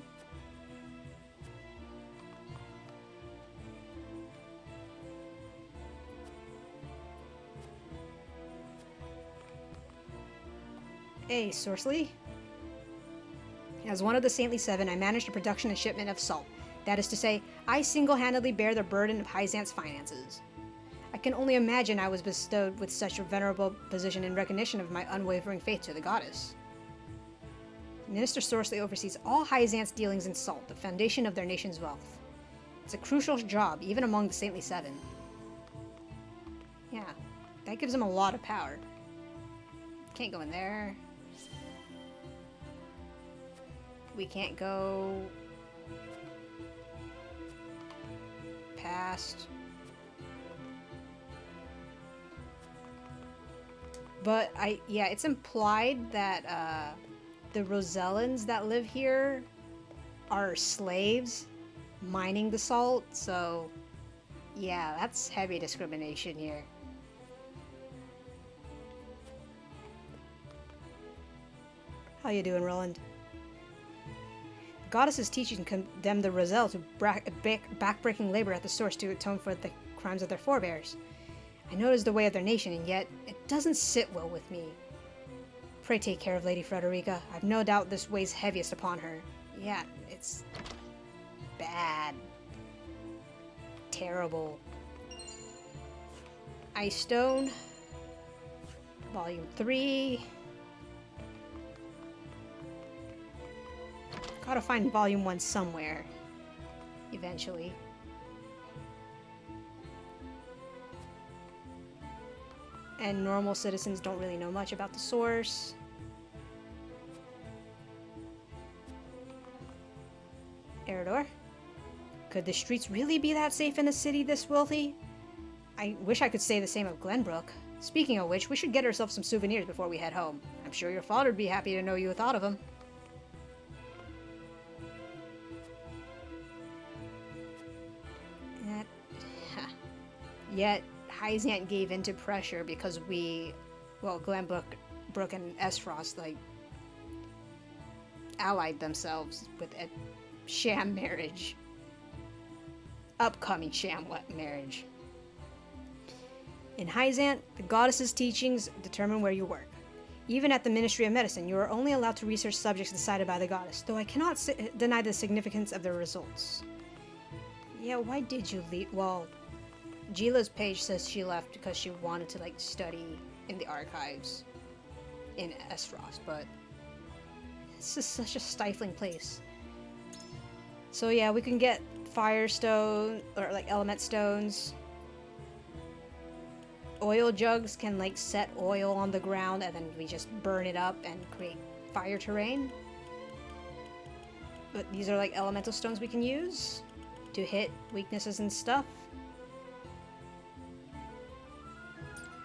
Hey, Sorceley. As one of the Saintly Seven, I manage the production and shipment of salt. That is to say, I single-handedly bear the burden of Hyzant's finances. I can only imagine I was bestowed with such a venerable position in recognition of my unwavering faith to the goddess. Minister Sorceley oversees all Hyzant's dealings in salt, the foundation of their nation's wealth. It's a crucial job, even among the Saintly Seven. Yeah, that gives him a lot of power. Can't go in there. We can't go past. But yeah, it's implied that the Rosellans that live here are slaves mining the salt, so yeah, that's heavy discrimination here. How you doing, Roland? The goddess's teaching condemned the Roselle to backbreaking labor at the source to atone for the crimes of their forebears. I know it is the way of their nation, and yet it doesn't sit well with me. Pray take care of Lady Frederica. I've no doubt this weighs heaviest upon her. Yeah, it's bad. Terrible. Ice Stone. Volume 3. Gotta find Volume 1 somewhere. Eventually. And normal citizens don't really know much about the source. Eridor? Could the streets really be that safe in a city this wealthy? I wish I could say the same of Glenbrook. Speaking of which, we should get ourselves some souvenirs before we head home. I'm sure your father would be happy to know you thought of him. Yet, Hyzant gave in to pressure because Glenbrook and Aesfrost, like, allied themselves with a sham marriage. Upcoming sham marriage. In Hyzant, the goddess's teachings determine where you work. Even at the Ministry of Medicine, you are only allowed to research subjects decided by the goddess, though I cannot deny the significance of the results. Yeah, why did you leave? Well, Gila's page says she left because she wanted to, like, study in the archives in Aesfrost, but this is such a stifling place. So yeah, we can get firestone, or like element stones. Oil jugs can like set oil on the ground and then we just burn it up and create fire terrain. But these are like elemental stones we can use to hit weaknesses and stuff.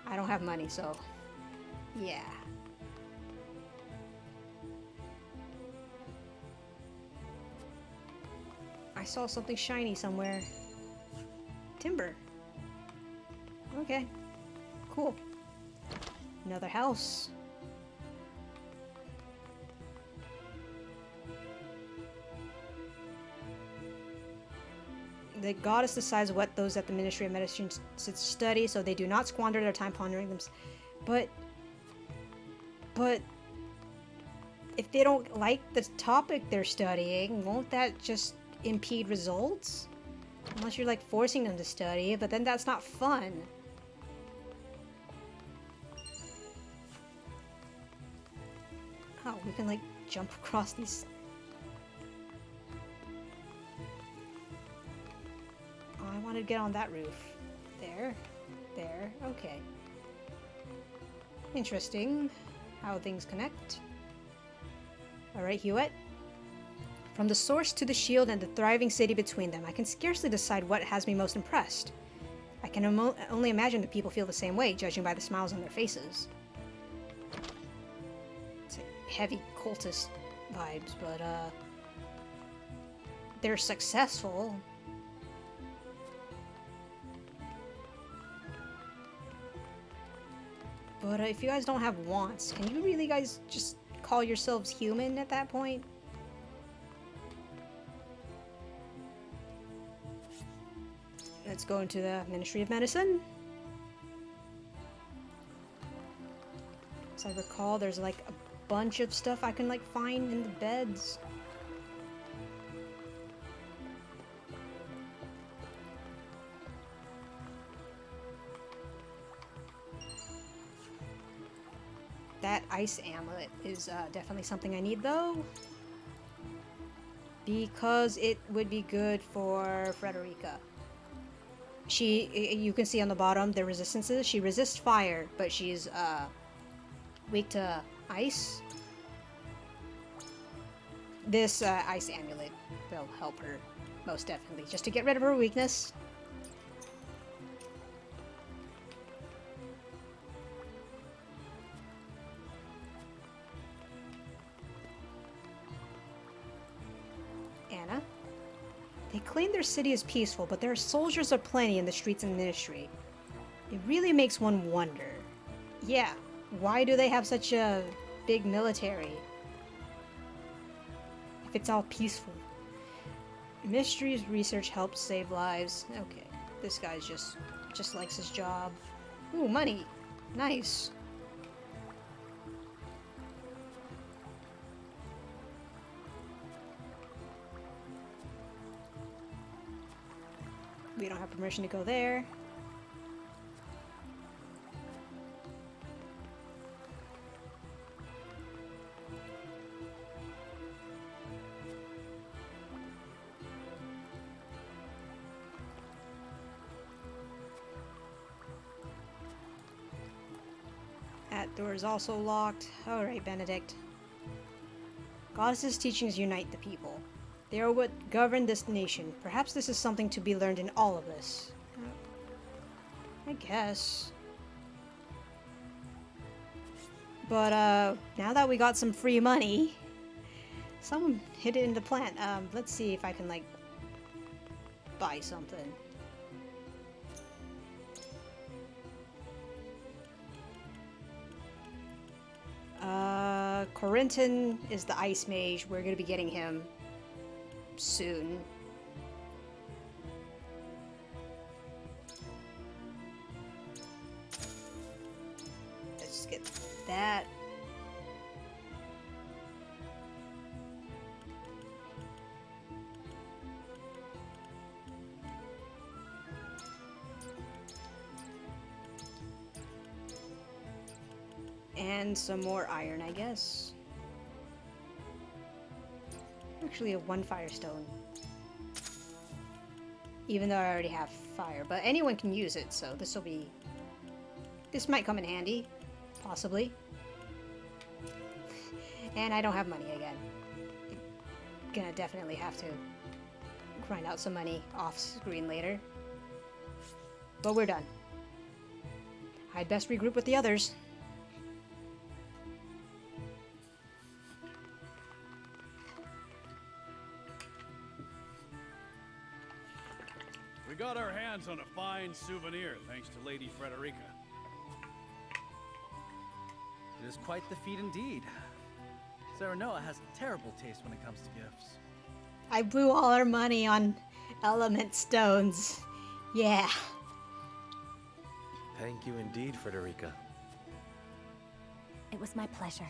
I don't have money, so yeah. I saw something shiny somewhere. Timber. Okay. Cool. Another house. The goddess decides what those at the Ministry of Medicine should study, so they do not squander their time pondering them. But if they don't like the topic they're studying, won't that just impede results? Unless you're like forcing them to study, but then that's not fun. Oh, we can like jump across these. Oh, I want to get on that roof. There. Okay. Interesting how things connect. Alright, Hewitt. From the source to the shield and the thriving city between them, I can scarcely decide what has me most impressed. I can only imagine that people feel the same way, judging by the smiles on their faces. It's like heavy cultist vibes, but they're successful. But if you guys don't have wants, can you really guys just call yourselves human at that point? Let's go into the Ministry of Medicine. As I recall, there's like a bunch of stuff I can like find in the beds. That ice amulet is definitely something I need though, because it would be good for Frederica. You can see on the bottom the resistances. She resists fire, but she's weak to ice. This ice amulet will help her most definitely, just to get rid of her weakness. Anna. They claim their city is peaceful, but there are soldiers aplenty in the streets and ministry. It really makes one wonder. Yeah, why do they have such a big military? If it's all peaceful. Mysteries research helps save lives. Okay, this guy's just likes his job. Ooh, money. Nice. We don't have permission to go there. That door is also locked. Alright, Benedict. Goddess's teachings unite the people. They are what govern this nation. Perhaps this is something to be learned in all of this. I guess. But, now that we got some free money, someone hid it in the plant. Let's see if I can, like, buy something. Corentin is the ice mage. We're gonna be getting him soon. Let's get that. And some more iron, I guess. Actually, a 1 firestone. Even though I already have fire, but anyone can use it, so this will be... This might come in handy, possibly. And I don't have money again. Gonna definitely have to grind out some money off screen later. But we're done. I'd best regroup with the others. We got our hands on a fine souvenir, thanks to Lady Frederica. It is quite the feat indeed. Serenoa has terrible taste when it comes to gifts. I blew all our money on element stones. Yeah. Thank you indeed, Frederica. It was my pleasure.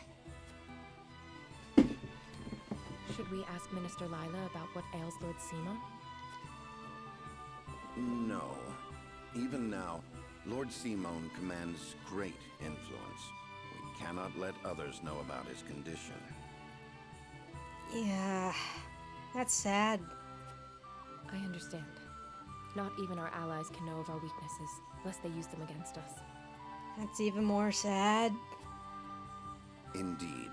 Should we ask Minister Lila about what ails Lord Simon? No. Even now, Lord Simon commands great influence. We cannot let others know about his condition. Yeah, that's sad. I understand. Not even our allies can know of our weaknesses, lest they use them against us. That's even more sad. Indeed.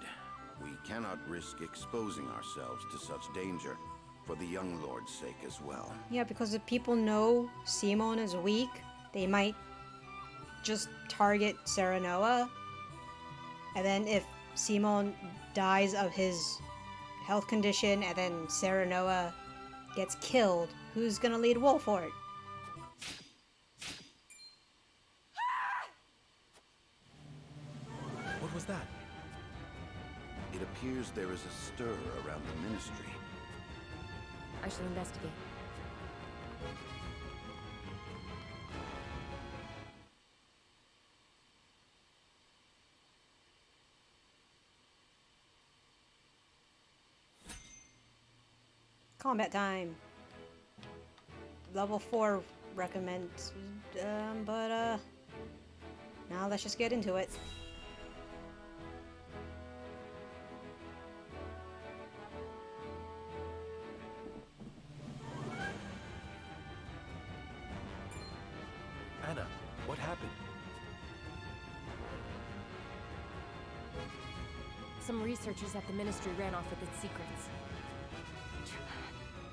We cannot risk exposing ourselves to such danger, for the young lord's sake as well. Yeah, because if people know Simon is weak, they might just target Serenoa. And then if Simon dies of his health condition and then Serenoa gets killed, who's gonna lead Wolffort? What was that? It appears there is a stir around the ministry. I shall investigate. Combat time. Level 4 recommends, but now let's just get into it. Anna, what happened? Some researchers at the Ministry ran off with its secrets.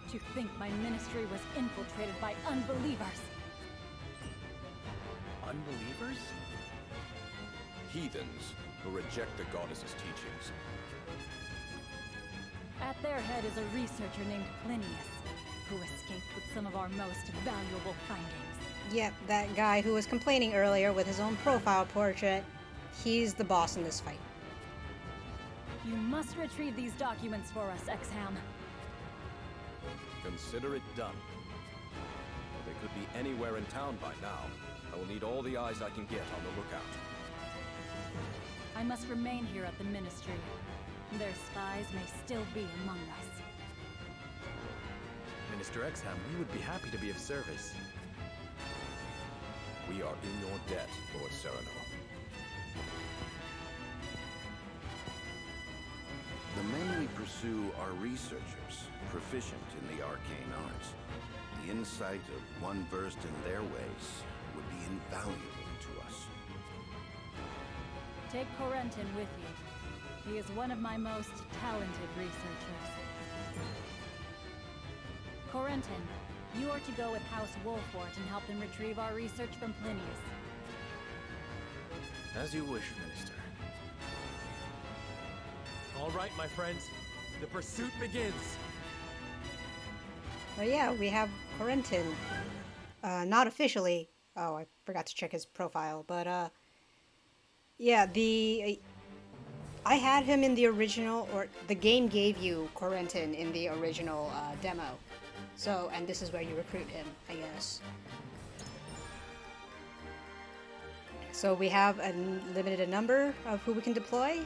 Do you think my ministry was infiltrated by unbelievers? Unbelievers? Heathens who reject the goddess's teachings. At their head is a researcher named Plinius, who escaped with some of our most valuable findings. Yep, that guy who was complaining earlier with his own profile portrait. He's the boss in this fight. You must retrieve these documents for us, Exham. Consider it done. They could be anywhere in town by now. I will need all the eyes I can get on the lookout. I must remain here at the Ministry. Their spies may still be among us. Minister Exham, we would be happy to be of service. We are in your debt, Lord Serenoa. The men we pursue are researchers, proficient in the arcane arts. The insight of one versed in their ways would be invaluable to us. Take Corentin with you. He is one of my most talented researchers. Corentin, you are to go with House Wolffort and help them retrieve our research from Plinius. As you wish, Minister. All right, my friends. The pursuit begins. But yeah, we have Corentin. Not officially. Oh, I forgot to check his profile, but yeah, I had him in the original, or the game gave you Corentin in the original demo. So, and this is where you recruit him, I guess. So we have a limited number of who we can deploy.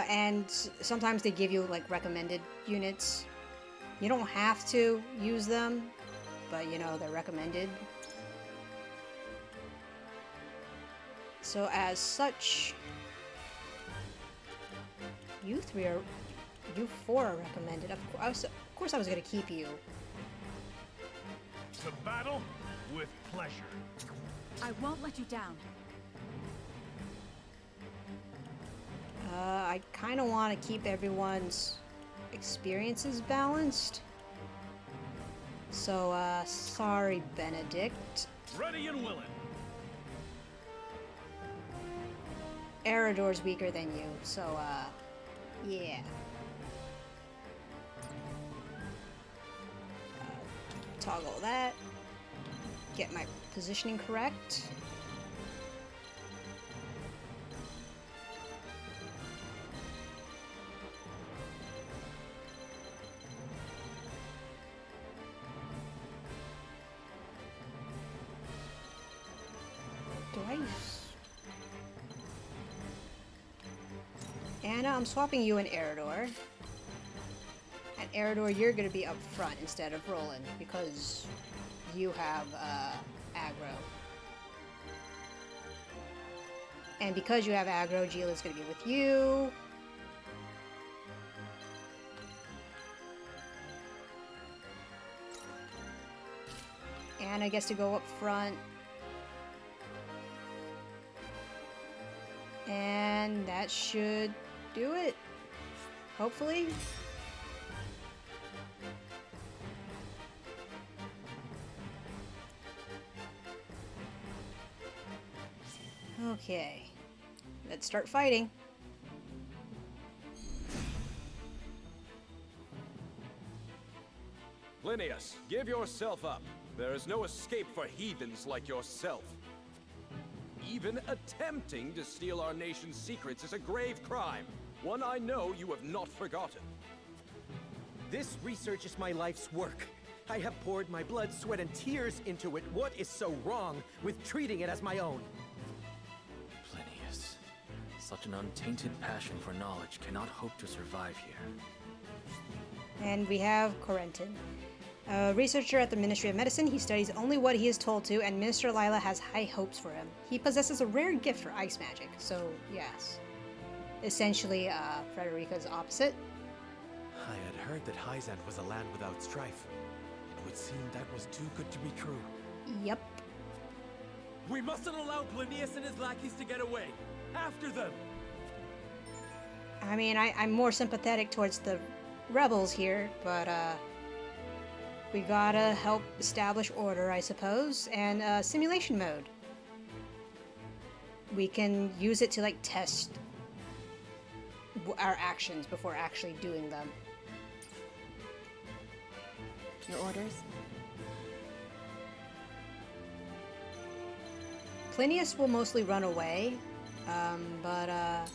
And sometimes they give you like recommended units. You don't have to use them, but you know, they're recommended. So as such, you four are recommended. Of course I was gonna keep you. To battle with pleasure. I won't let you down. I kind of want to keep everyone's experiences balanced. So, sorry, Benedict. Ready and willing. Eridor's weaker than you, so, yeah. Toggle that. Get my positioning correct. Anna, I'm swapping you and Eridor. And Eridor, you're gonna be up front instead of Roland because you have aggro. And because you have aggro, Gila's gonna be with you. Anna gets to go up front. And that should do it. Hopefully. Okay. Let's start fighting. Plinius, give yourself up. There is no escape for heathens like yourself. Even attempting to steal our nation's secrets is a grave crime. One I know you have not forgotten. This research is my life's work. I have poured my blood, sweat, and tears into it. What is so wrong with treating it as my own? Plinius, such an untainted passion for knowledge cannot hope to survive here. And we have Corentin. A researcher at the Ministry of Medicine, he studies only what he is told to, and Minister Lila has high hopes for him. He possesses a rare gift for ice magic, so yes. Essentially, Frederica's opposite. I had heard that Hyzant was a land without strife. It would seem that was too good to be true. Yep. We mustn't allow Plinius and his lackeys to get away. After them! I mean, I'm more sympathetic towards the rebels here, but, we gotta help establish order, I suppose, and simulation mode. We can use it to like test our actions before actually doing them. Your orders? Plinius will mostly run away, but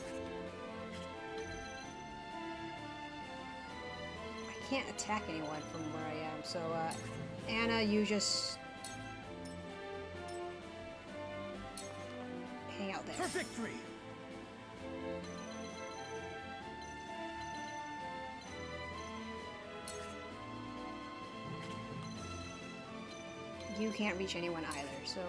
can't attack anyone from where I am, so Anna, you just hang out there. For victory! You can't reach anyone either, so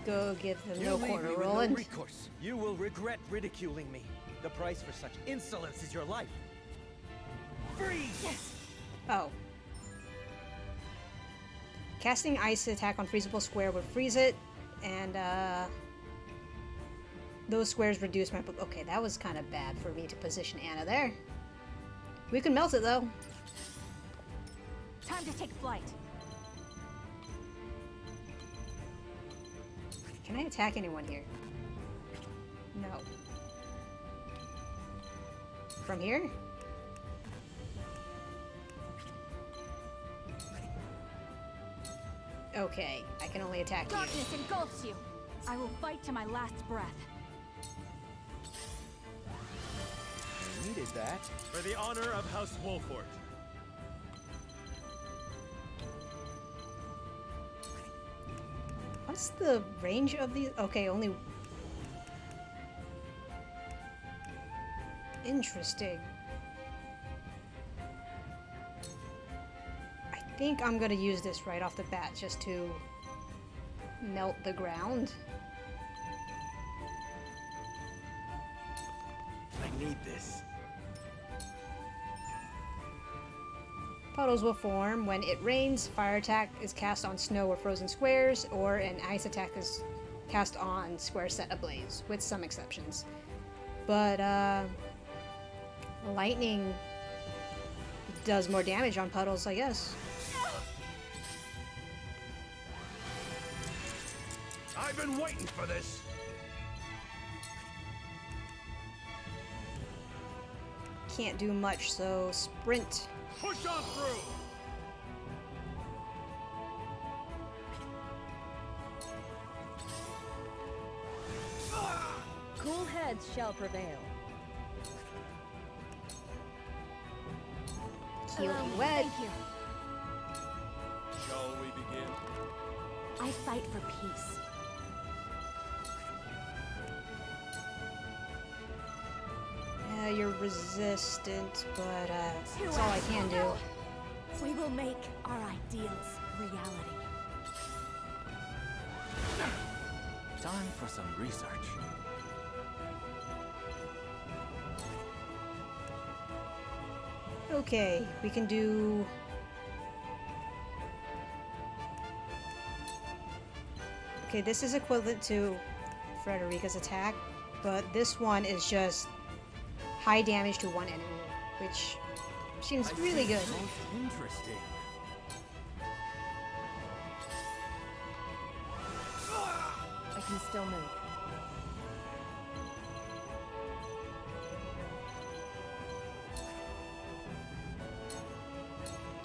go give them no quarter, Roland. No recourse. You will regret ridiculing me. The price for such insolence is your life. Freeze! Yes. Oh. Casting ice attack on freezable square would freeze it, and those squares reduce my... Okay, that was kind of bad for me to position Anna there. We can melt it, though. Time to take flight. Can I attack anyone here? No. From here? Okay, I can only attack you. Darkness engulfs you. I will fight to my last breath. I needed that. For the honor of House Wolffort. What's the range of these? Okay, only... Interesting. I think I'm gonna use this right off the bat just to melt the ground. I need this. Puddles will form when it rains, fire attack is cast on snow or frozen squares, or an ice attack is cast on squares set ablaze, with some exceptions. But, lightning does more damage on puddles, I guess. I've been waiting for this. Can't do much, so sprint. Push on through! Cool heads shall prevail. Heal you wet. Thank you. Shall we begin? I fight for peace. Yeah, you're resistant, but that's all I can do. We will make our ideals reality. Time for some research. Okay, we can do... Okay, this is equivalent to Frederica's attack, but this one is just high damage to one enemy, which seems really good. Most interesting. I can still move.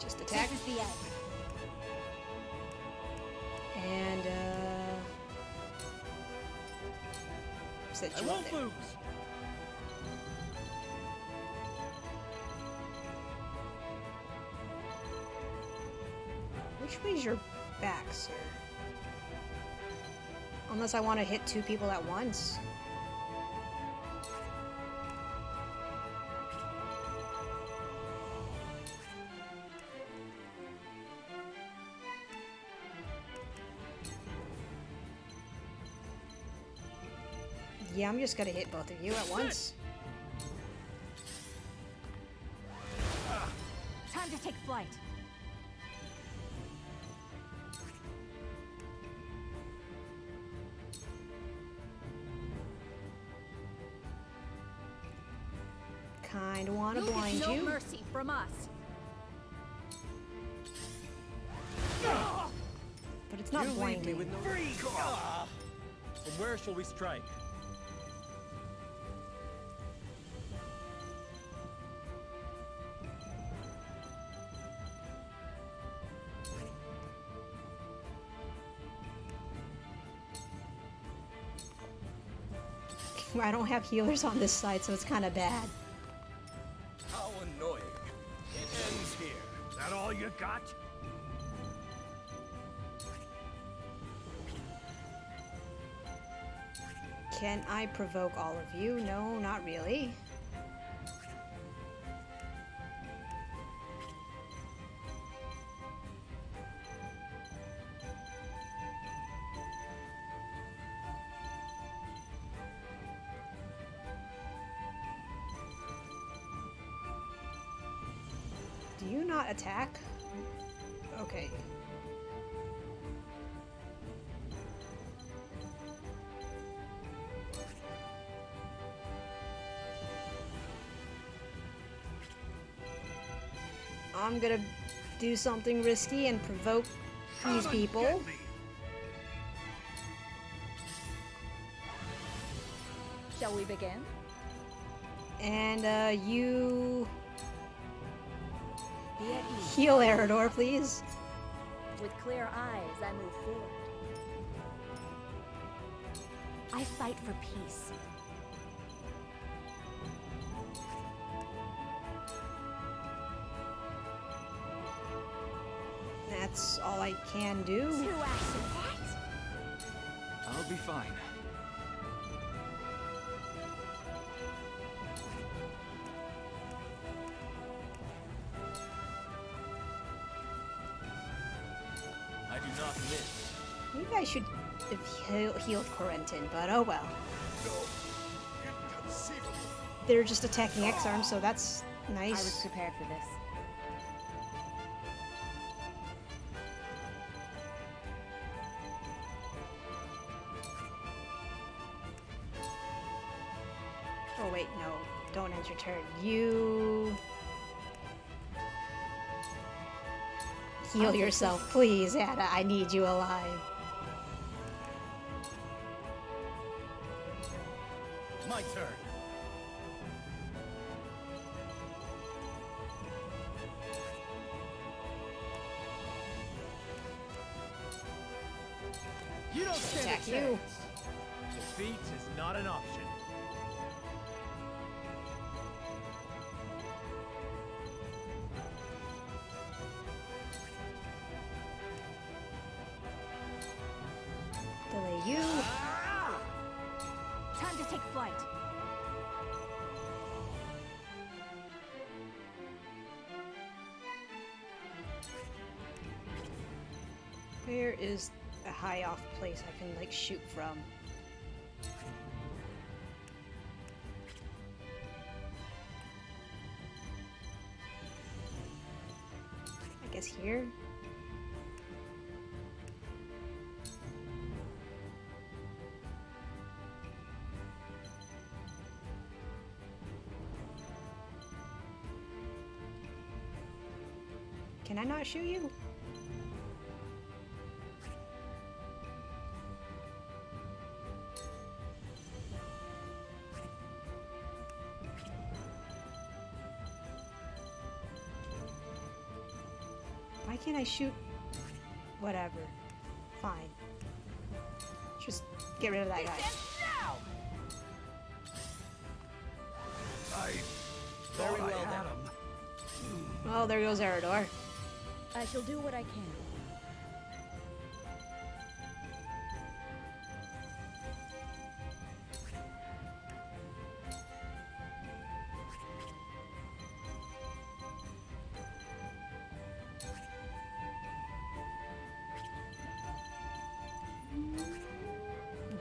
Just attack. This is the end. And, set you up there. lose. Which way's your back, sir? Unless I want to hit two people at once. Yeah, I'm just gonna hit both of you at once. Time to take flight. Kinda wanna You'll blind get no you. mercy from us. But it's not You leave me blinding. with no From where shall we strike? I don't have healers on this side, so it's kind of bad. How annoying. It ends here. Is that all you got? Can I provoke all of you? No, not really. Do you not attack? Okay. I'm gonna do something risky and provoke these people. Shall we begin? And you Be at ease. heal Eridor, please. With clear eyes, I move forward. I fight for peace. That's all I can do. I'll be fine. I do not miss. Maybe I should have healed Corentin, but oh well. They're just attacking X-Arm, so that's nice. I was prepared for this. Oh wait, no. Don't end your turn. You... heal yourself, please, Ada. I need you alive. My turn. You don't stand Attack a you. chance. Defeat is not an option. Delay you. Time to take flight. Where is a high off place I can like shoot from? I guess here? Can I not shoot you? Why can't I shoot? Whatever. Fine. Just get rid of that guy. Very well done. Oh, there goes Eridor. I shall do what I can.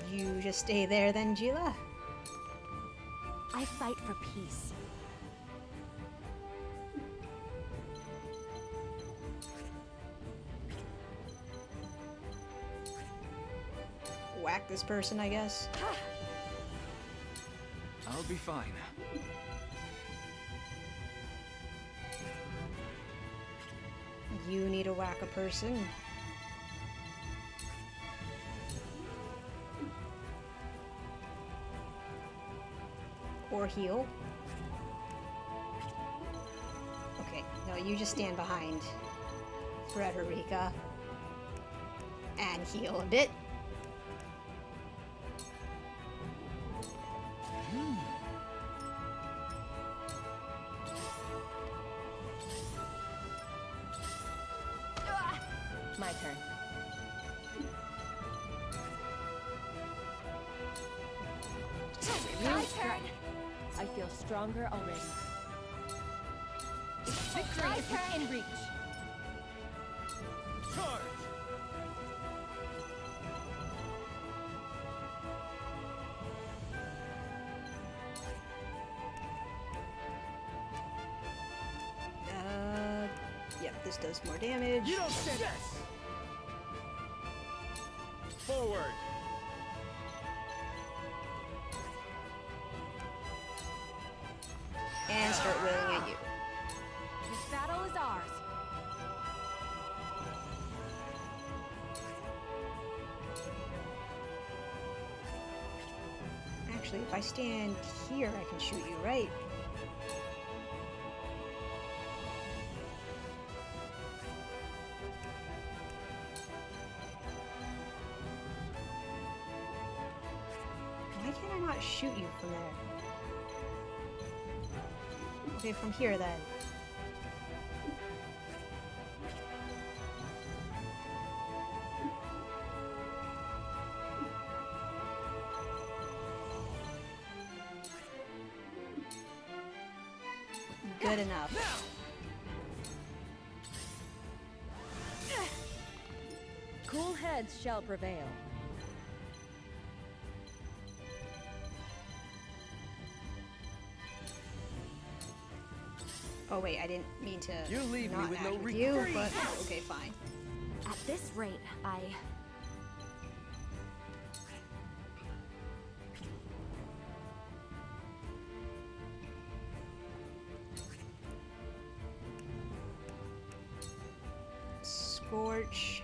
You just stay there then, Gila. I fight for peace. Whack this person, I guess. I'll be fine. You need to whack a person. Or heal. Okay, no, you just stand behind Frederica and heal a bit. My turn. My turn. I feel stronger already. Victory is within reach. Charge! Yep, this does more damage. You don't stand. Yes. Forward. And start wailing at you. This battle is is ours. Actually, if I stand here, I can shoot you, right? Why can I not shoot you from there? Okay, from here then. Good enough. Cool heads shall prevail. Oh wait, I didn't mean to You leave me not with act no with you, retreat. but okay, fine. At this rate, I... Scorch.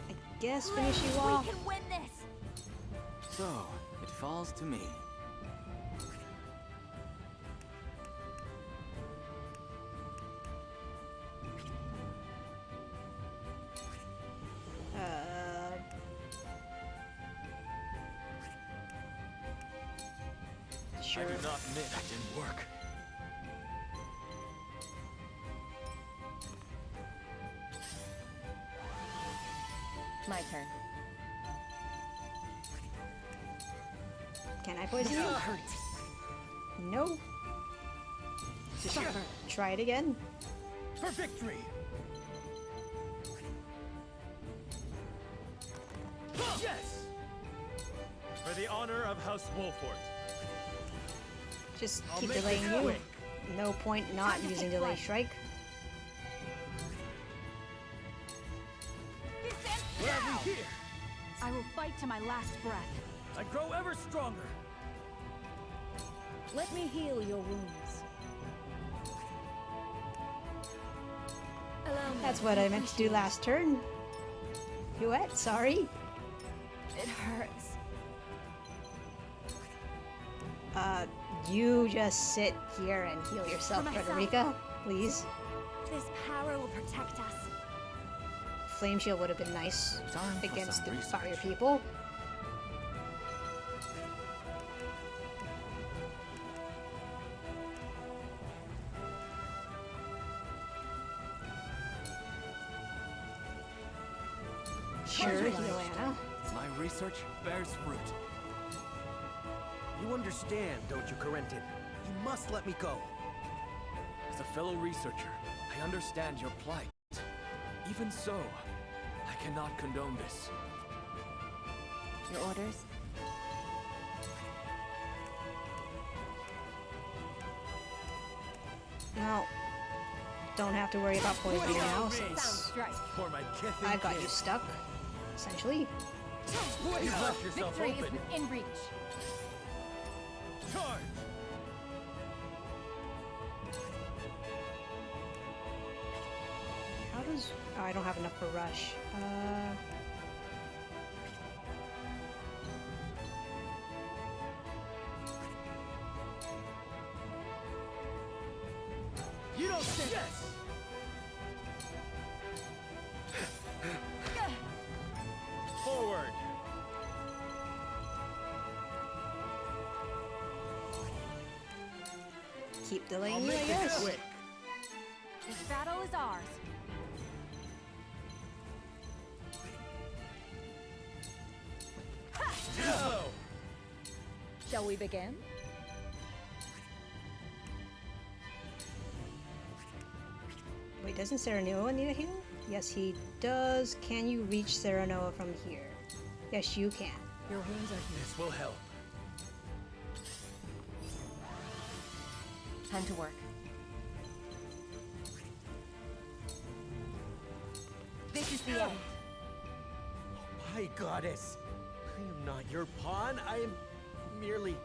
I guess finish you off. We can win this! So, it falls to me. Sure. I do not admit that didn't work. My turn. Can I poison you? Hurt. No. Suffer. Try it again. For victory! Yes! For the honor of House Wolffort. Just I'll keep make delaying it you. quick. No point not using delay strike. What have we here? I will fight to my last breath. I grow ever stronger. Let me heal your wounds. Allow me. That's what I meant to do last turn. Huette, sorry. It hurts. You just sit here and heal yourself, For myself. Frederica, please. This power will protect us. Flame Shield would have been nice Time for against some the research. fire people. Sure, heal Anna. My research bears fruit. You understand, don't you, Corentin? You must let me go. As a fellow researcher, I understand your plight. Even so, I cannot condone this. Your orders? No. Don't have to worry about poisoning now since strike. For my kith and I got kin. you stuck, essentially. You've left yourself Victory open. is within reach. Charge! How does... Oh, I don't have enough for rush. You don't say yes! Forward! Keep I'll delaying you, I make it guess. quick. This battle is ours. No! Shall we begin? Wait, doesn't Serenoa need a heal? Yes, he does. Can you reach Serenoa from here? Yes, you can. Your wounds are healed. This will help. Time to work. This is the end. High Goddess! I am not your pawn, I am merely...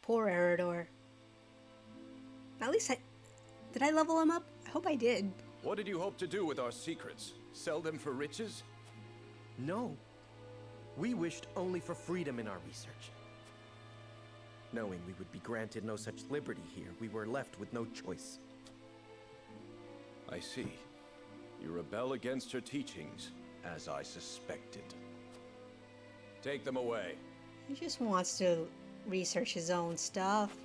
Poor Eridor. At least did I level him up? I hope I did. What did you hope to do with our secrets? Sell them for riches? No. We wished only for freedom in our research. Knowing we would be granted no such liberty here, we were left with no choice. I see. You rebel against her teachings, as I suspected. Take them away. He just wants to research his own stuff.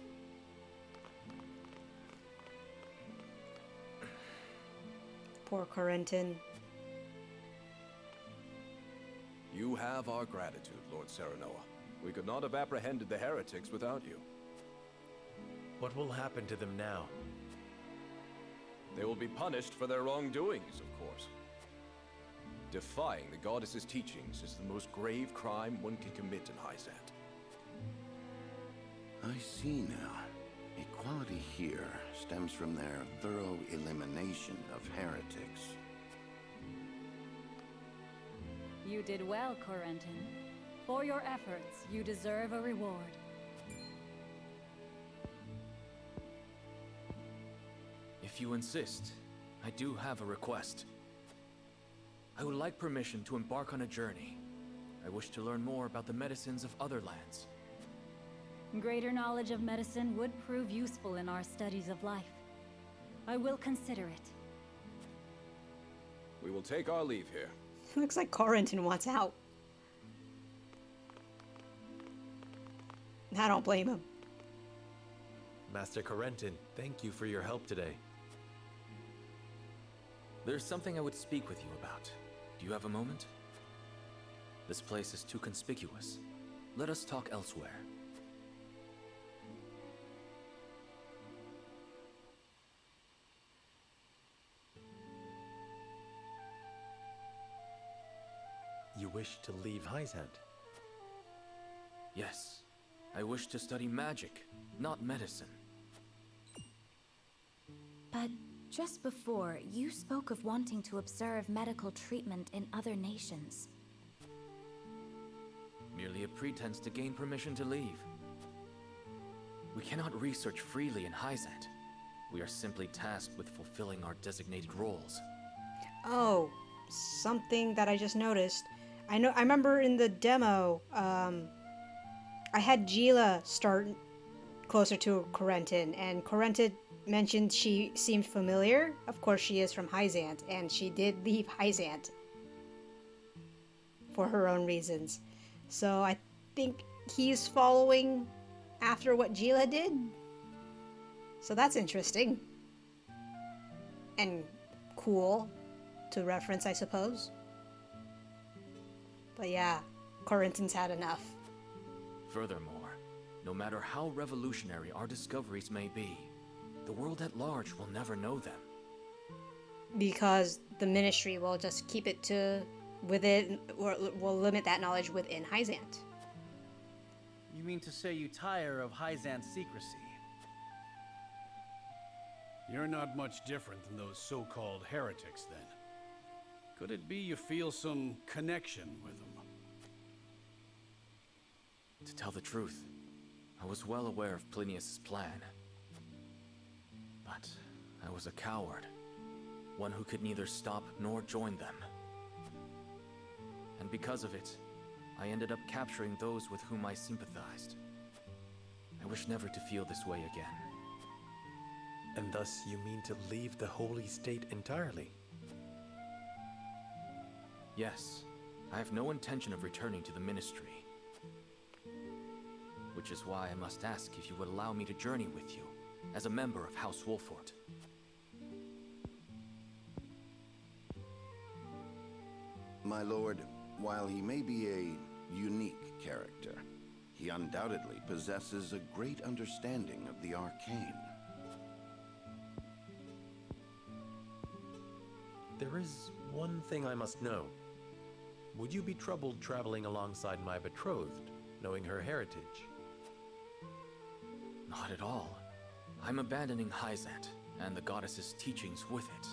Poor Corentin. You have our gratitude, Lord Serenoa. We could not have apprehended the heretics without you. What will happen to them now? They will be punished for their wrongdoings, of course. Defying the goddess's teachings is the most grave crime one can commit in Hyzant. I see now. Equality here stems from their thorough elimination of heretics. You did well, Corentin. For your efforts, you deserve a reward. If you insist, I do have a request. I would like permission to embark on a journey. I wish to learn more about the medicines of other lands. Greater knowledge of medicine would prove useful in our studies of life. I will consider it. We will take our leave here. Looks like Corentin wants out. I don't blame him. Master Corentin, thank you for your help today. There's something I would speak with you about. Do you have a moment? This place is too conspicuous. Let us talk elsewhere. You wish to leave Hyzant? Yes. I wish to study magic, not medicine. But just before, you spoke of wanting to observe medical treatment in other nations. Merely a pretense to gain permission to leave. We cannot research freely in Hyzant. We are simply tasked with fulfilling our designated roles. Oh, something that I just noticed. I remember in the demo, I had Gila start closer to Corentin, and Corentin mentioned she seemed familiar. Of course, she is from Hyzant, and she did leave Hyzant for her own reasons. So I think he's following after what Gila did. So that's interesting. And cool to reference, I suppose. But yeah, Corentin's had enough. Furthermore, no matter how revolutionary our discoveries may be, the world at large will never know them. Because the Ministry will just keep it to within, or will limit that knowledge within Hyzant. You mean to say you tire of Hyzant's secrecy? You're not much different than those so-called heretics, then. Could it be you feel some connection with them? To tell the truth, I was well aware of Plinius' plan. But I was a coward, one who could neither stop nor join them. And because of it, I ended up capturing those with whom I sympathized. I wish never to feel this way again. And thus you mean to leave the Holy State entirely? Yes, I have no intention of returning to the Ministry. Which is why I must ask if you would allow me to journey with you, as a member of House Wolffort. My lord, while he may be a unique character, He undoubtedly possesses a great understanding of the arcane. There is one thing I must know. Would you be troubled traveling alongside my betrothed, knowing her heritage? Not at all. I'm abandoning Hyzant and the goddess's teachings with it.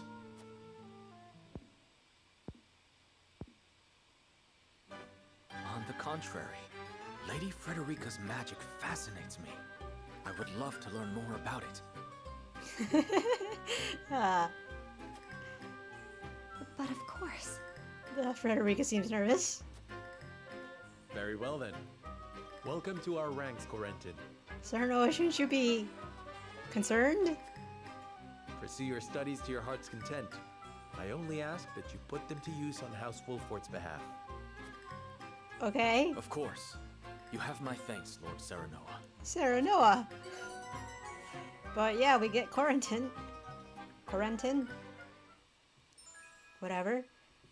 On the contrary, Lady Frederica's magic fascinates me. I would love to learn more about it. But of course. Frederica seems nervous. Very well then. Welcome to our ranks, Corentin. Serenoa, shouldn't you be concerned? Pursue your studies to your heart's content. I only ask that you put them to use on House Wolffort's behalf. Okay. Of course. You have my thanks, Lord Serenoa. Serenoa. But yeah, we get Corentin. Whatever.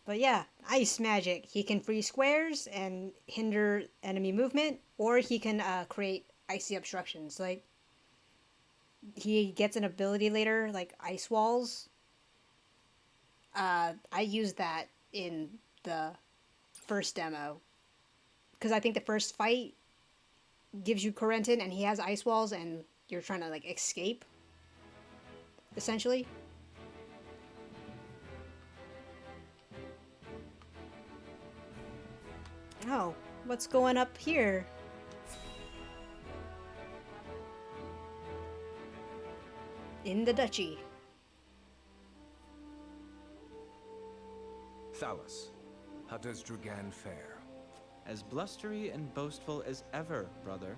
But yeah, ice magic. He can freeze squares and hinder enemy movement, or he can create icy obstructions. Like, he gets an ability later, like ice walls. I used that in the first demo, because I think the first fight gives you Corentin, and he has ice walls, and you're trying to like escape, essentially. Oh, what's going up here? In the duchy. Thalus, how does Drugan fare? As blustery and boastful as ever, brother.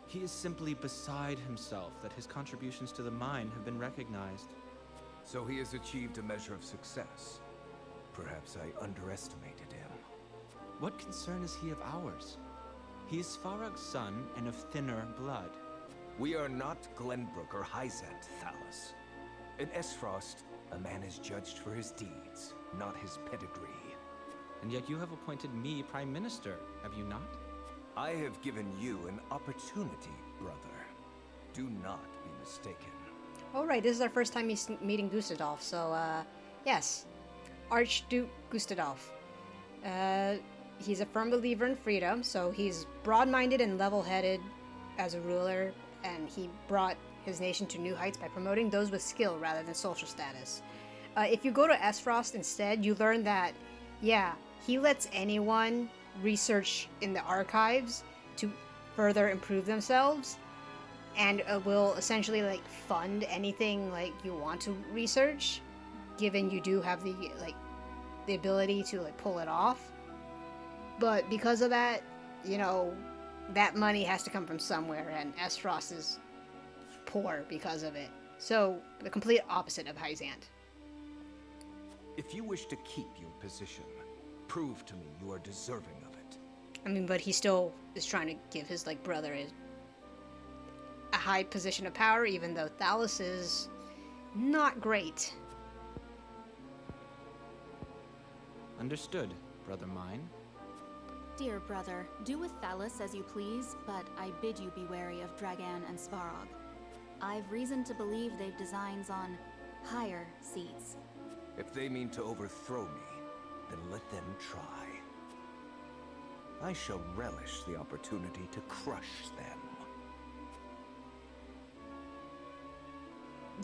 He is simply beside himself that his contributions to the mine have been recognized. So he has achieved a measure of success. Perhaps I underestimated him. What concern is he of ours? He is Farag's son and of thinner blood. We are not Glenbrook or Hyzant, Thalus. In Aesfrost, a man is judged for his deeds, not his pedigree. And yet you have appointed me Prime Minister, have you not? I have given you an opportunity, brother. Do not be mistaken. Alright, this is our first time meeting Gustadolf, so, yes. Archduke Gustadolf. He's a firm believer in freedom, so he's broad-minded and level-headed as a ruler, and he brought his nation to new heights by promoting those with skill rather than social status. If you go to Aesfrost instead, you learn that, yeah, he lets anyone research in the archives to further improve themselves, and will essentially like fund anything like you want to research, given you do have the ability to like pull it off. But because of that, you know, that money has to come from somewhere, and Aesfrost is poor because of it. So the complete opposite of Hyzant. If you wish to keep your position, prove to me you are deserving of it. I mean, but he still is trying to give his like brother a high position of power, even though Thalus is not great. Understood, brother mine. Dear brother, do with Thalus as you please, but I bid you be wary of Dragan and Svarog. I've reason to believe they've designs on higher seats. If they mean to overthrow me, then let them try. I shall relish the opportunity to crush them.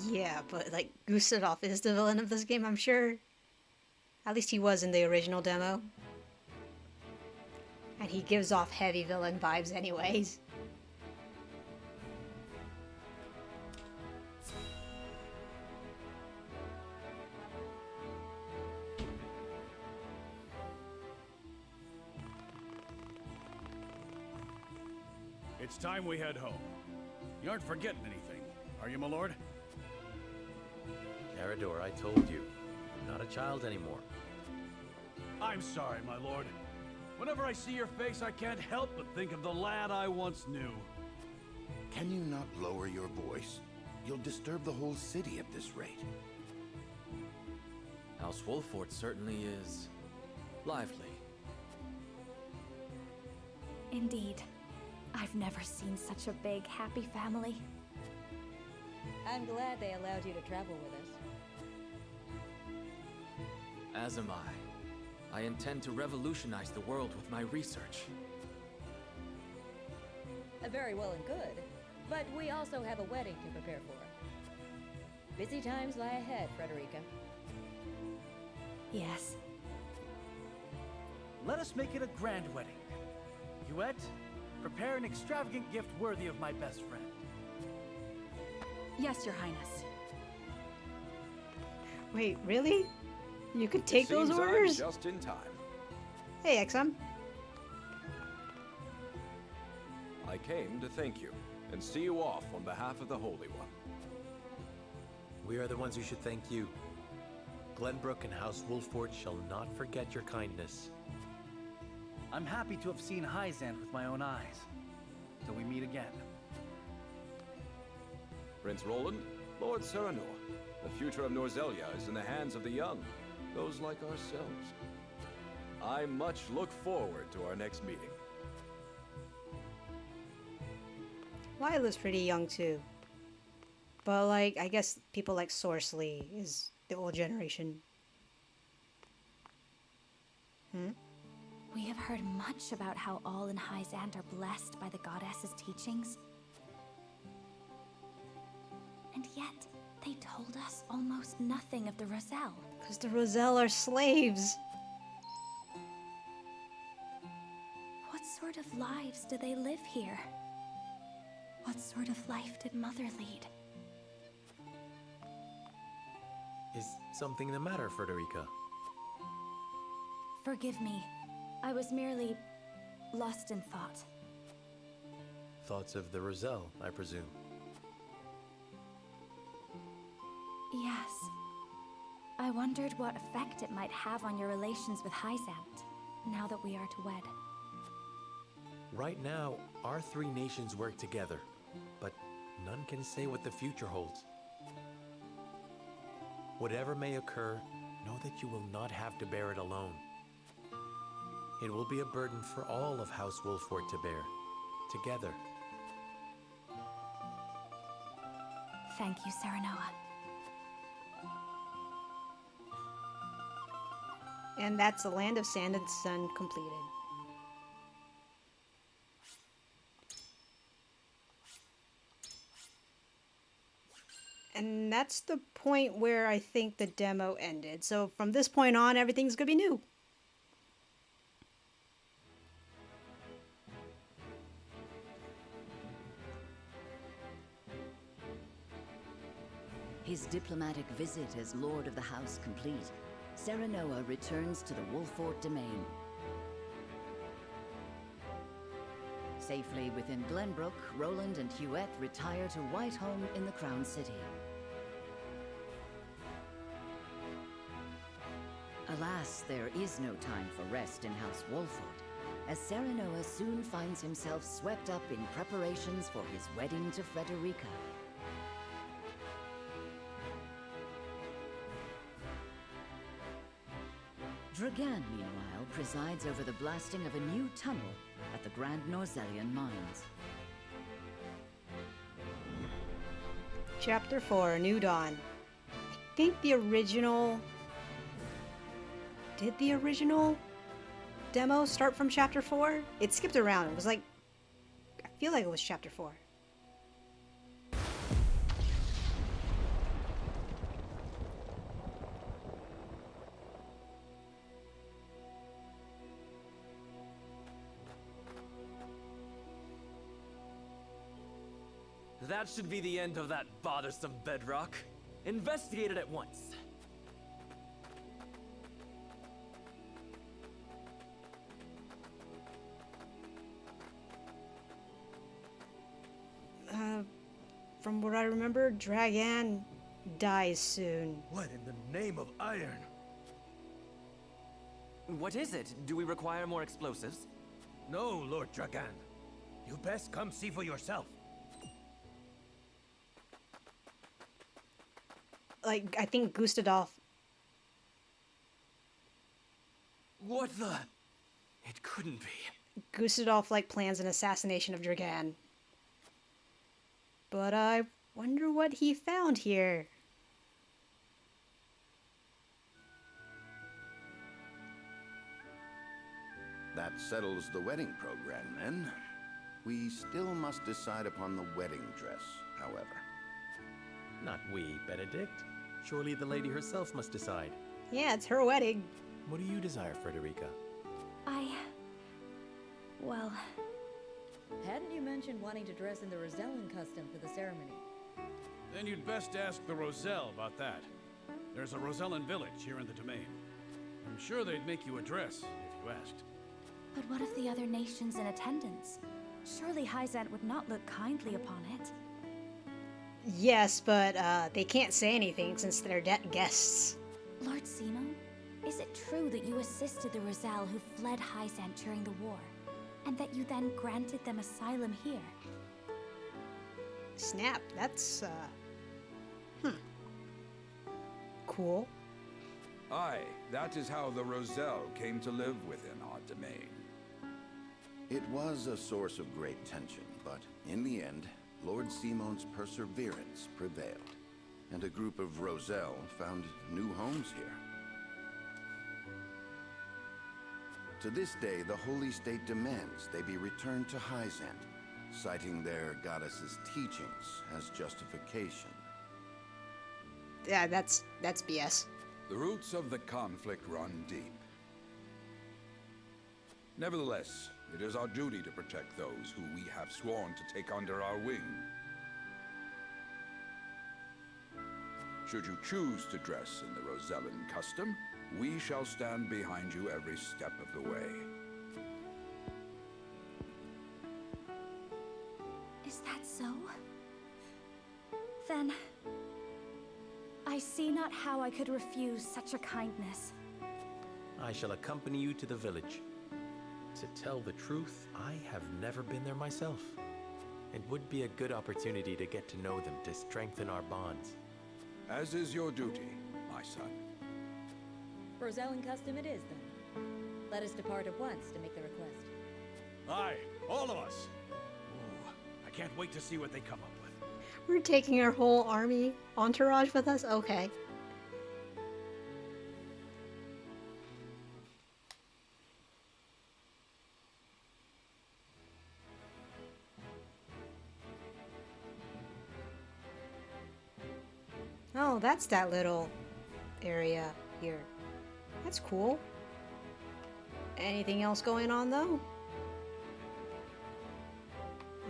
Yeah, but like Gustadolf is the villain of this game, I'm sure. At least he was in the original demo. And he gives off heavy villain vibes anyways. It's time we head home. You aren't forgetting anything, are you, my lord? Erador, I told you, I'm not a child anymore. I'm sorry, my lord. Whenever I see your face, I can't help but think of the lad I once knew. Can you not lower your voice? You'll disturb the whole city at this rate. House Wolffort certainly is lively. Indeed. I've never seen such a big, happy family. I'm glad they allowed you to travel with us. As am I. I intend to revolutionize the world with my research. Very well and good, but we also have a wedding to prepare for. Busy times lie ahead, Frederica. Yes. Let us make it a grand wedding. Huet, prepare an extravagant gift worthy of my best friend. Yes, Your Highness. Wait, really? You could take those Seems orders? I'm just in time. Hey, XM. I came to thank you and see you off on behalf of the Holy One. We are the ones who should thank you. Glenbrook and House Wolffort shall not forget your kindness. I'm happy to have seen Hyzant with my own eyes. Till we meet again. Prince Roland, Lord Serenoa, the future of Norzelia is in the hands of the young, those like ourselves. I much look forward to our next meeting. Lila's pretty young too. But like, I guess people like Sorsley is the old generation. We have heard much about how all in Hyzant are blessed by the goddess's teachings. And yet, they told us almost nothing of the Roselle. Because the Roselle are slaves. What sort of lives do they live here? What sort of life did Mother lead? Is something the matter, Frederica? Forgive me. I was merely lost in thought. Thoughts of the Roselle, I presume. Yes. I wondered what effect it might have on your relations with Hyzant, now that we are to wed. Right now, our three nations work together, but none can say what the future holds. Whatever may occur, know that you will not have to bear it alone. It will be a burden for all of House Wolffort to bear, together. Thank you, Serenoa. And that's the Land of Sand and Sun completed. And that's the point where I think the demo ended. So from this point on, everything's gonna be new. His diplomatic visit as Lord of the House complete, Serenoa returns to the Wolffort domain. Safely within Glenbrook, Roland and Huet retire to Whitehome in the Crown City. Alas, there is no time for rest in House Wolffort, as Serenoa soon finds himself swept up in preparations for his wedding to Frederica. Dragan, meanwhile, presides over the blasting of a new tunnel at the Grand Norzelian mines. Chapter 4, New Dawn. I think the original... Did the original demo start from Chapter 4? It skipped around. It was like... I feel like it was Chapter 4. That should be the end of that bothersome bedrock. Investigate it at once. From what I remember, Dragan dies soon. What in the name of iron? What is it? Do we require more explosives? No, Lord Dragan. You best come see for yourself. Like, I think Gustadolf. What the? It couldn't be. Gustave plans an assassination of Dragan. But I wonder what he found here. That settles the wedding program, then. We still must decide upon the wedding dress, however. Not we, Benedict. Surely the lady herself must decide. Yeah, it's her wedding. What do you desire, Frederica? Well... Hadn't you mentioned wanting to dress in the Rosellan custom for the ceremony? Then you'd best ask the Roselle about that. There's a Rosellan village here in the domain. I'm sure they'd make you a dress, if you asked. But what of the other nations in attendance? Surely Hyzant would not look kindly upon it. Yes, but they can't say anything since they're guests. Lord Simon, is it true that you assisted the Roselle who fled Hyzant during the war? And that you then granted them asylum here? Snap, that's, cool. Aye, that is how the Roselle came to live within our domain. It was a source of great tension, but in the end, Lord Simon's perseverance prevailed, and a group of Roselle found new homes here. To this day, the Holy State demands they be returned to Hyzant, citing their goddess's teachings as justification. Yeah, that's BS. The roots of the conflict run deep. Nevertheless, it is our duty to protect those who we have sworn to take under our wing. Should you choose to dress in the Rosellan custom, we shall stand behind you every step of the way. Is that so? Then... I see not how I could refuse such a kindness. I shall accompany you to the village. To tell the truth, I have never been there myself. It would be a good opportunity to get to know them, to strengthen our bonds. As is your duty, my son. Rosellan custom it is, then. Let us depart at once to make the request. Aye, all of us. Ooh, I can't wait to see what they come up with. We're taking our whole army entourage with us? Okay. Oh, that's that little area here. That's cool. Anything else going on, though?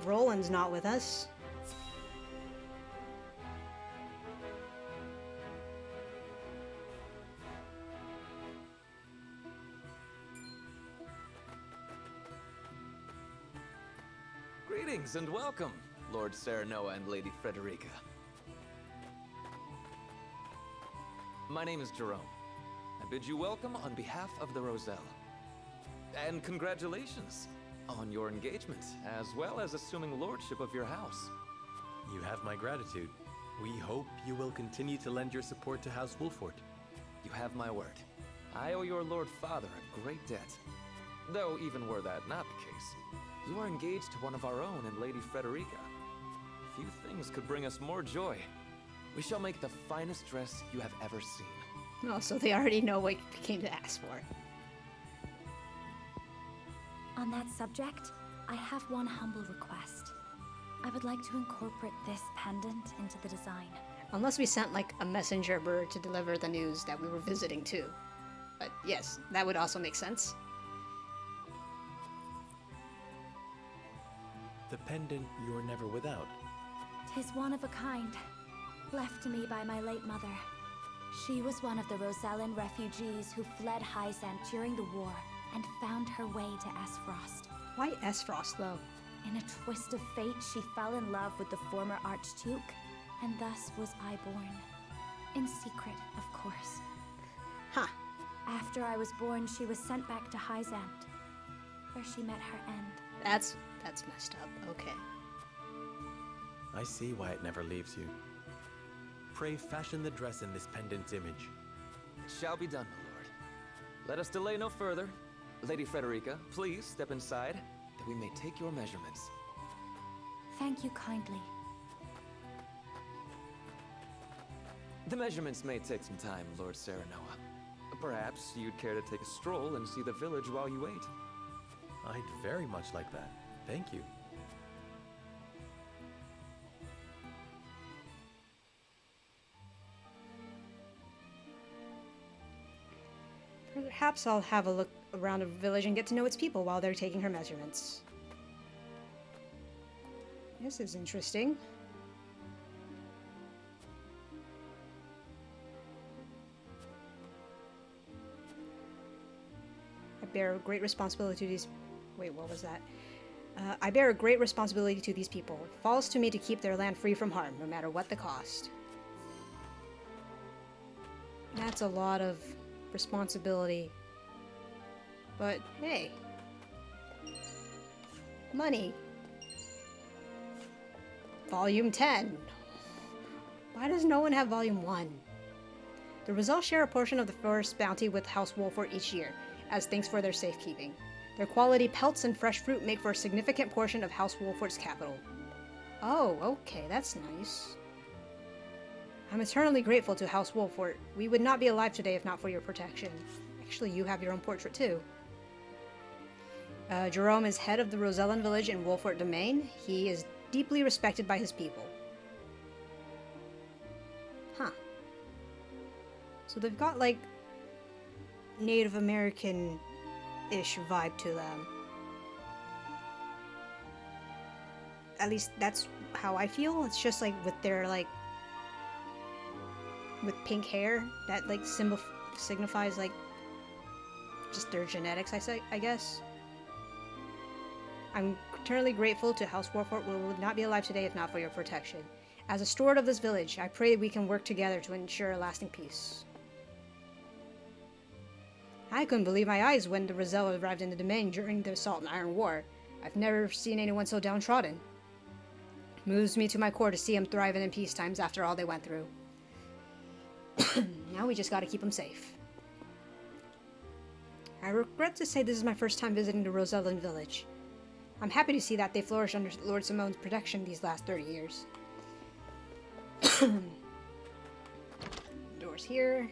Roland's not with us. Greetings and welcome, Lord Serenoa and Lady Frederica. My name is Jerome. I bid you welcome on behalf of the Roselle. And congratulations on your engagement, as well as assuming lordship of your house. You have my gratitude. We hope you will continue to lend your support to House Wolffort. You have my word. I owe your Lord Father a great debt. Though even were that not the case, you are engaged to one of our own in Lady Frederica. Few things could bring us more joy. We shall make the finest dress you have ever seen. Oh, so they already know what we came to ask for. On that subject, I have one humble request. I would like to incorporate this pendant into the design. Unless we sent like a messenger bird to deliver the news that we were visiting too. But yes, that would also make sense. The pendant you're never without. 'Tis one of a kind, left to me by my late mother. She was one of the Rosellan refugees who fled Hyzant during the war and found her way to Aesfrost. Why Aesfrost, though? In a twist of fate, she fell in love with the former Archduke, and thus was I born. In secret, of course. Huh. After I was born, she was sent back to Hyzant, where she met her end. That's messed up. Okay. I see why it never leaves you. Pray fashion the dress in this pendant's image. It shall be done, my lord. Let us delay no further. Lady Frederica, please step inside, that we may take your measurements. Thank you kindly. The measurements may take some time, Lord Serenoa. Perhaps you'd care to take a stroll and see the village while you wait. I'd very much like that. Thank you. Perhaps I'll have a look around the village and get to know its people while they're taking her measurements. This is interesting. I bear a great responsibility to these... Wait, what was that? I bear a great responsibility to these people. It falls to me to keep their land free from harm, no matter what the cost. That's a lot of responsibility. But, hey. Money. Volume 10. Why does no one have Volume 1? The Roselle share a portion of the forest bounty with House Wolffort each year, as thanks for their safekeeping. Their quality pelts and fresh fruit make for a significant portion of House Wolffort's capital. Oh, okay, that's nice. I'm eternally grateful to House Wolffort. We would not be alive today if not for your protection. Actually, you have your own portrait too. Jerome is head of the Rosellan village in Wolffort Domain. He is deeply respected by his people. Huh. So they've got, like, Native American-ish vibe to them. At least that's how I feel. It's just, like, with their, like, with pink hair, that, like, signifies, like, just their genetics, I guess. I'm eternally grateful to House Wolffort. We would not be alive today if not for your protection. As a steward of this village, I pray we can work together to ensure a lasting peace. I couldn't believe my eyes when the Roselle arrived in the domain during the Salt and Iron War. I've never seen anyone so downtrodden. It moves me to my core to see them thriving in peace times after all they went through. Now we just gotta keep them safe. I regret to say this is my first time visiting the Rosellan village. I'm happy to see that they flourished under Lord Simone's protection these last 30 years. Doors here.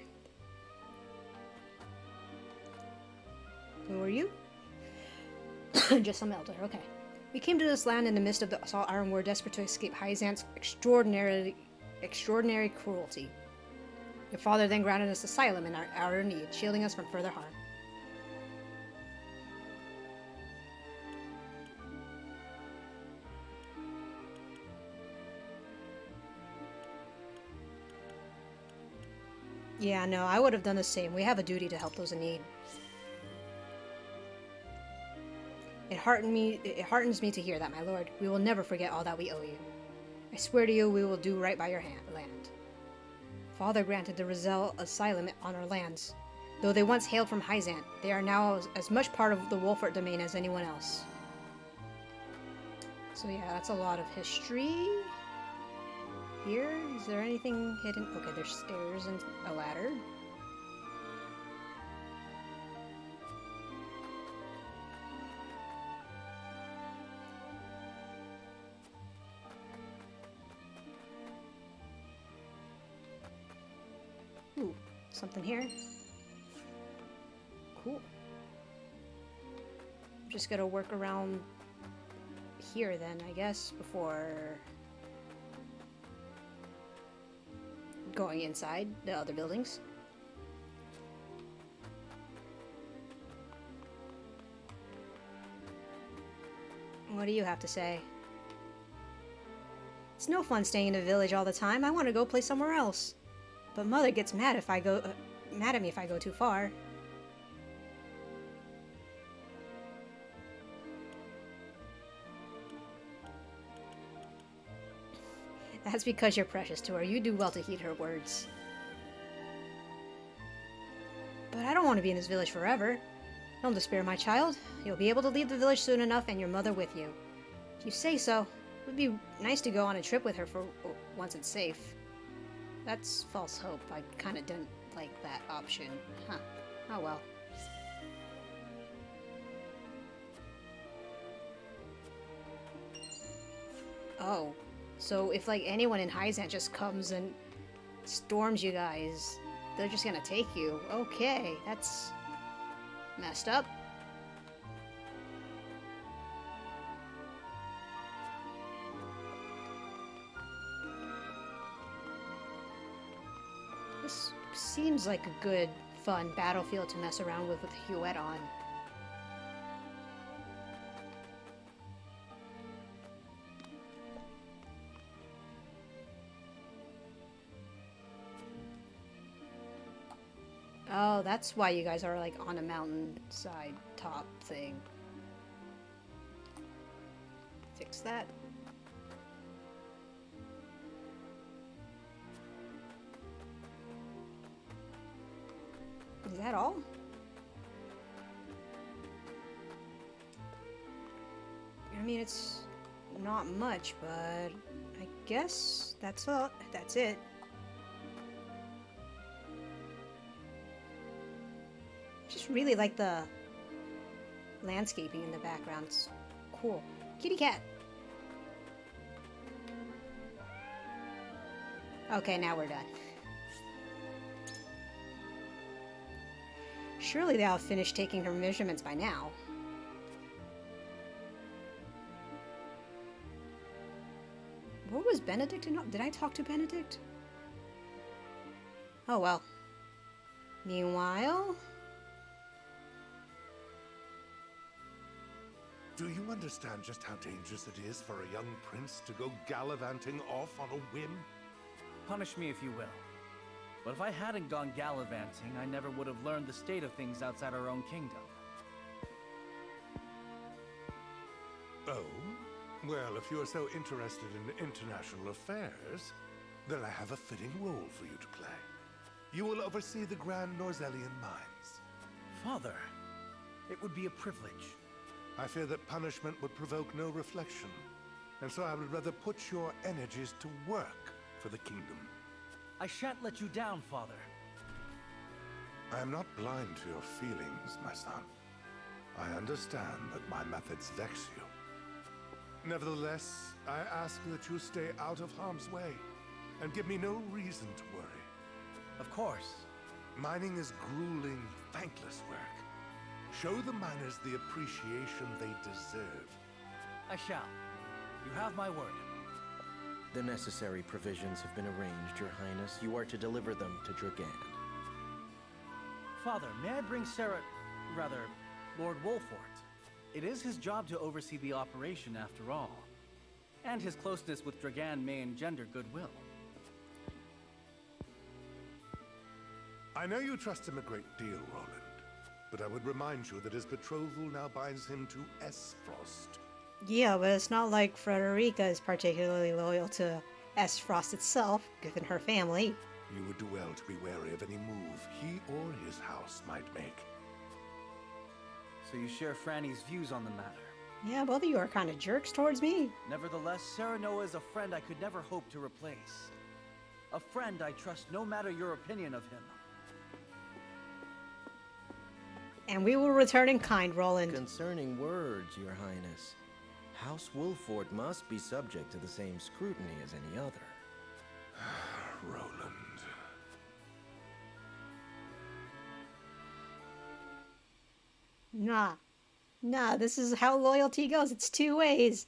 Who are you? Just some elder, okay. We came to this land in the midst of the Salt Iron War, desperate to escape Hyzant's extraordinary cruelty. Your father then granted us asylum in our hour of need, shielding us from further harm. Yeah, no, I would have done the same. We have a duty to help those in need. It heartens me to hear that, my lord. We will never forget all that we owe you. I swear to you, we will do right by your land. Father granted the Roselle asylum on our lands. Though they once hailed from Hyzant, they are now as much part of the Wolffort domain as anyone else. So yeah, that's a lot of history. Here, is there anything hidden? Okay, there's stairs and a ladder. Ooh, something here. Cool. I'm just gonna work around here then, I guess, before going inside the other buildings. What do you have to say? It's no fun staying in the village all the time. I want to go play somewhere else. But Mother gets mad if I go mad at me if I go too far. That's because you're precious to her. You do well to heed her words. But I don't want to be in this village forever. Don't despair, my child. You'll be able to leave the village soon enough and your mother with you. If you say so, it would be nice to go on a trip with her for once it's safe. That's false hope. I kind of didn't like that option. Huh. Oh well. Oh, so if like anyone in Hyzant just comes and storms you guys, they're just gonna take you. Okay, that's messed up. This seems like a good, fun battlefield to mess around with Huet on. Oh, that's why you guys are like on a mountainside top thing. Fix that. Is that all? I mean, it's not much, but I guess that's all. That's it. Just really like the landscaping in the background. It's cool. Kitty cat. Okay, now we're done. Surely they'll have finished taking her measurements by now. What was Benedict? Did I talk to Benedict? Oh well. Meanwhile... Do you understand just how dangerous it is for a young prince to go gallivanting off on a whim? Punish me if you will. But if I hadn't gone gallivanting, I never would have learned the state of things outside our own kingdom. Oh? Well, if you are so interested in international affairs, then I have a fitting role for you to play. You will oversee the Grand Norzelian mines. Father, it would be a privilege. I fear that punishment would provoke no reflection, and so I would rather put your energies to work for the kingdom. I shan't let you down, Father. I am not blind to your feelings, my son. I understand that my methods vex you. Nevertheless, I ask that you stay out of harm's way, and give me no reason to worry. Of course. Mining is grueling, thankless work. Show the miners the appreciation they deserve. I shall. You have my word. The necessary provisions have been arranged, Your Highness. You are to deliver them to Dragan. Father, may I bring Lord Wolffort? It is his job to oversee the operation after all. And his closeness with Dragan may engender goodwill. I know you trust him a great deal, Roland. But I would remind you that his betrothal now binds him to Aesfrost. Yeah, but it's not like Frederica is particularly loyal to Aesfrost itself, given her family. You would do well to be wary of any move he or his house might make. So you share Franny's views on the matter? Yeah, both of you are kind of jerks towards me. Nevertheless, Serenoa is a friend I could never hope to replace. A friend I trust no matter your opinion of him. And we will return in kind, Roland. Concerning words, Your Highness, House Wolffort must be subject to the same scrutiny as any other. Roland. Nah, this is how loyalty goes. It's two ways.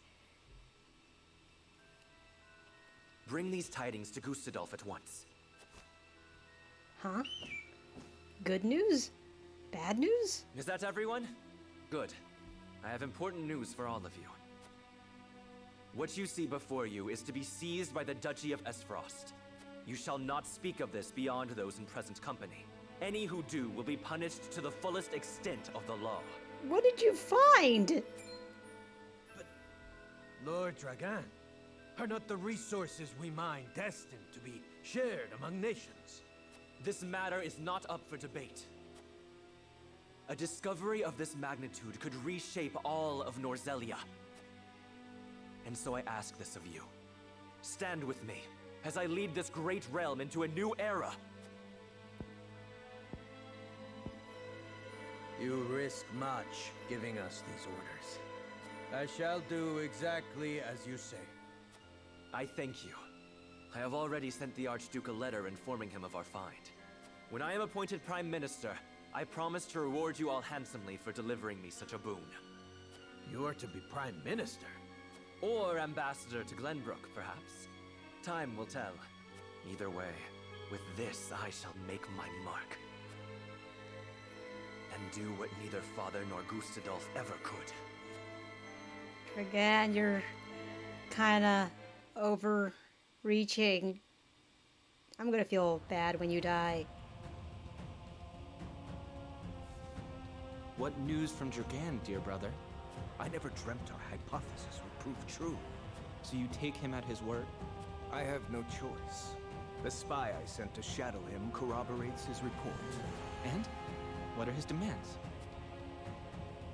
Bring these tidings to Gustadolf at once. Huh? Good news? Bad news? Is that everyone? Good. I have important news for all of you. What you see before you is to be seized by the Duchy of Aesfrost. You shall not speak of this beyond those in present company. Any who do will be punished to the fullest extent of the law. What did you find? Lord Dragan, are not the resources we mine destined to be shared among nations? This matter is not up for debate. A discovery of this magnitude could reshape all of Norzelia. And so I ask this of you. Stand with me as I lead this great realm into a new era. You risk much giving us these orders. I shall do exactly as you say. I thank you. I have already sent the Archduke a letter informing him of our find. When I am appointed Prime Minister, I promise to reward you all handsomely for delivering me such a boon. You are to be Prime Minister? Or Ambassador to Glenbrook, perhaps. Time will tell. Either way, with this I shall make my mark. And do what neither Father nor Gustadolf ever could. Again, you're kinda overreaching. I'm gonna feel bad when you die. What news from Dragan, dear brother? I never dreamt our hypothesis would prove true. So you take him at his word? I have no choice. The spy I sent to shadow him corroborates his report. And? What are his demands?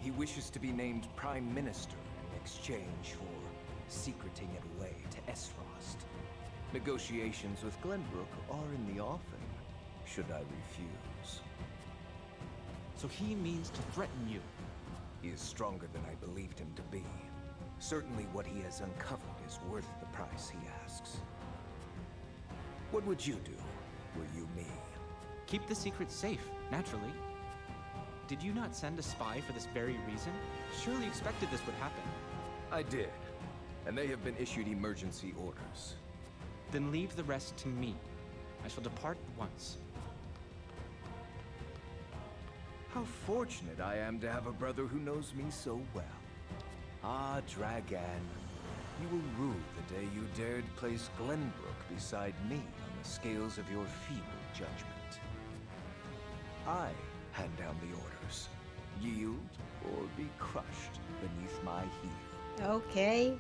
He wishes to be named Prime Minister in exchange for secreting it away to Aesfrost. Negotiations with Glenbrook are in the offing, should I refuse. So he means to threaten you? He is stronger than I believed him to be. Certainly what he has uncovered is worth the price he asks. What would you do, were you me? Keep the secret safe, naturally. Did you not send a spy for this very reason? Surely you expected this would happen. I did, and they have been issued emergency orders. Then leave the rest to me. I shall depart at once. How fortunate I am to have a brother who knows me so well. Ah, Dragan, you will rue the day you dared place Glenbrook beside me on the scales of your feeble judgment. I hand down the orders. Yield or be crushed beneath my heel. Okay.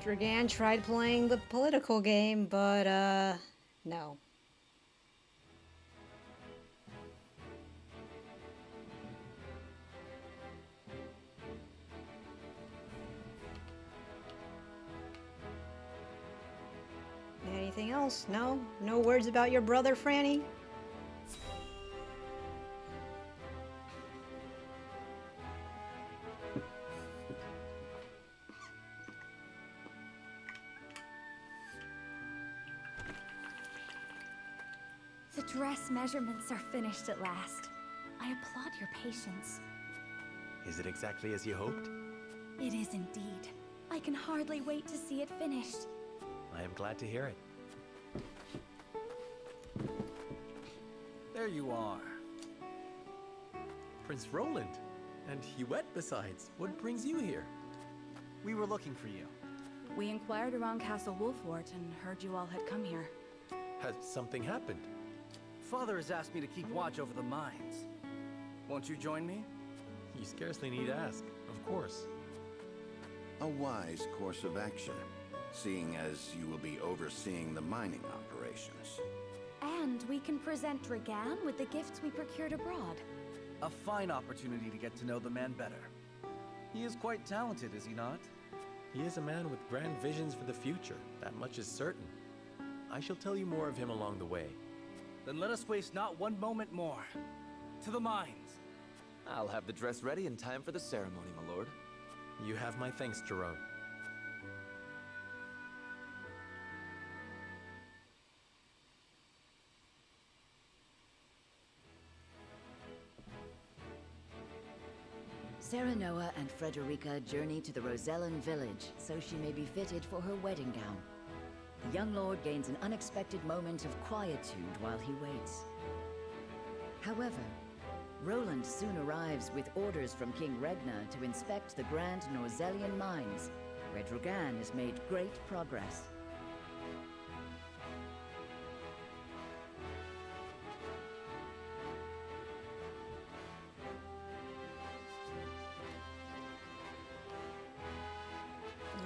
Dragan tried playing the political game, but, no. Anything else? No? No words about your brother, Franny? The dress measurements are finished at last. I applaud your patience. Is it exactly as you hoped? It is indeed. I can hardly wait to see it finished. I am glad to hear it. There you are. Prince Roland. And Huette besides. What brings you here? We were looking for you. We inquired around Castle Wolffort and heard you all had come here. Has something happened? Father has asked me to keep watch over the mines. Won't you join me? You scarcely need ask. Of course. A wise course of action, seeing as you will be overseeing the mining operations. And we can present Dragan with the gifts we procured abroad. A fine opportunity to get to know the man better. He is quite talented, is he not? He is a man with grand visions for the future. That much is certain. I shall tell you more of him along the way. Then let us waste not one moment more. To the mines. I'll have the dress ready in time for the ceremony, my lord. You have my thanks, Jerome. Serenoa and Frederica journey to the Rosellan village so she may be fitted for her wedding gown. The young lord gains an unexpected moment of quietude while he waits. However, Roland soon arrives with orders from King Regna to inspect the grand Norzelian mines, where Dragan has made great progress.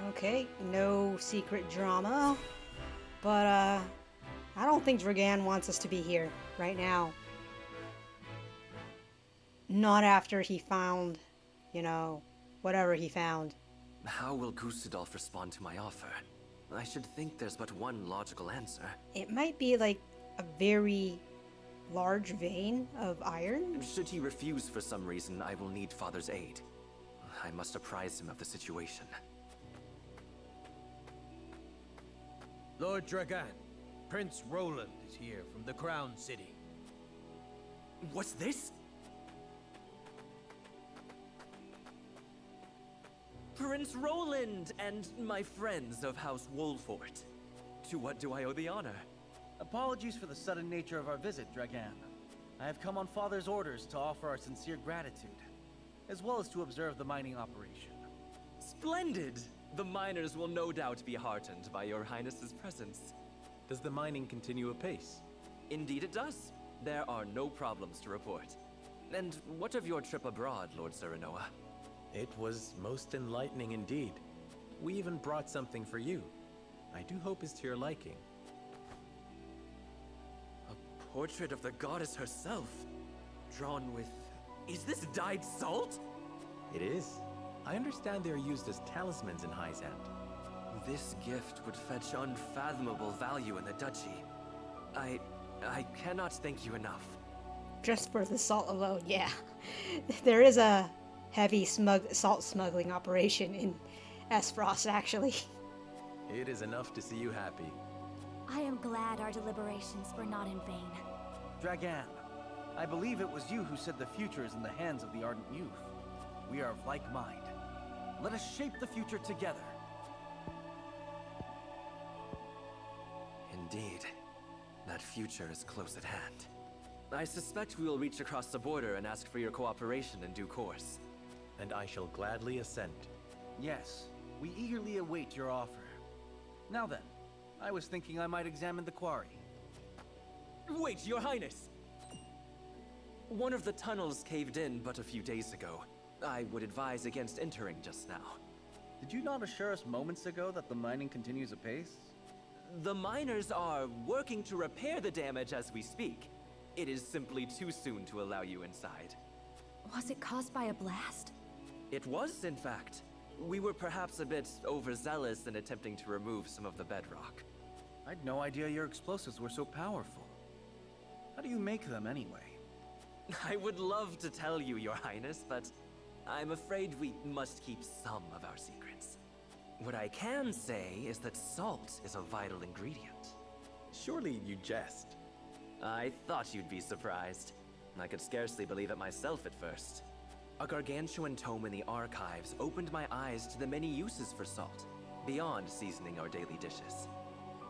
Okay, no secret drama. But, I don't think Dragan wants us to be here right now. Not after he found, you know, whatever he found. How will Gustadolf respond to my offer? I should think there's but one logical answer. It might be like a very large vein of iron. Should he refuse for some reason, I will need Father's aid. I must apprise him of the situation. Lord Dragan, Prince Roland is here from the Crown City. What's this? Prince Roland and my friends of House Wolffort. To what do I owe the honor? Apologies for the sudden nature of our visit, Dragan. I have come on Father's orders to offer our sincere gratitude, as well as to observe the mining operation. Splendid! The miners will no doubt be heartened by your highness's presence. Does the mining continue apace? Indeed it does. There are no problems to report. And what of your trip abroad, Lord Serenoa? It was most enlightening indeed. We even brought something for you. I do hope it's to your liking. A portrait of the goddess herself, drawn with... Is this dyed salt? It is. I understand they are used as talismans in Hyzant. This gift would fetch unfathomable value in the duchy. I cannot thank you enough. Just for the salt alone, yeah. There is a heavy salt smuggling operation in Aesfrost, actually. It is enough to see you happy. I am glad our deliberations were not in vain. Dragan, I believe it was you who said the future is in the hands of the ardent youth. We are of like mind. Let us shape the future together. Indeed. That future is close at hand. I suspect we will reach across the border and ask for your cooperation in due course. And I shall gladly assent. Yes, we eagerly await your offer. Now then, I was thinking I might examine the quarry. Wait, your highness! One of the tunnels caved in but a few days ago. I would advise against entering just now. Did you not assure us moments ago that the mining continues apace? The miners are working to repair the damage as we speak. It is simply too soon to allow you inside. Was it caused by a blast? It was, in fact. We were perhaps a bit overzealous in attempting to remove some of the bedrock. I'd no idea your explosives were so powerful. How do you make them anyway? I would love to tell you, your highness, but I'm afraid we must keep some of our secrets. What I can say is that salt is a vital ingredient. Surely you jest. I thought you'd be surprised. I could scarcely believe it myself at first. A gargantuan tome in the archives opened my eyes to the many uses for salt, beyond seasoning our daily dishes.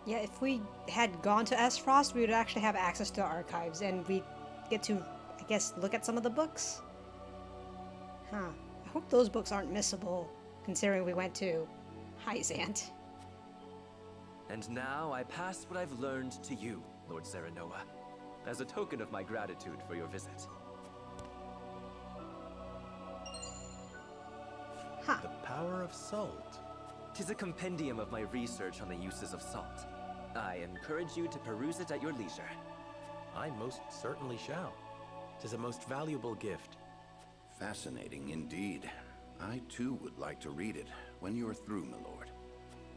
Yeah, if we had gone to Aesfrost, we would actually have access to the archives, and we'd get to, I guess, look at some of the books. Huh. I hope those books aren't missable, considering we went to Hyzant. And now I pass what I've learned to you, Lord Serenoa, as a token of my gratitude for your visit. Huh. The power of salt. 'Tis a compendium of my research on the uses of salt. I encourage you to peruse it at your leisure. I most certainly shall. 'Tis a most valuable gift. Fascinating indeed. I too would like to read it when you are through, my lord.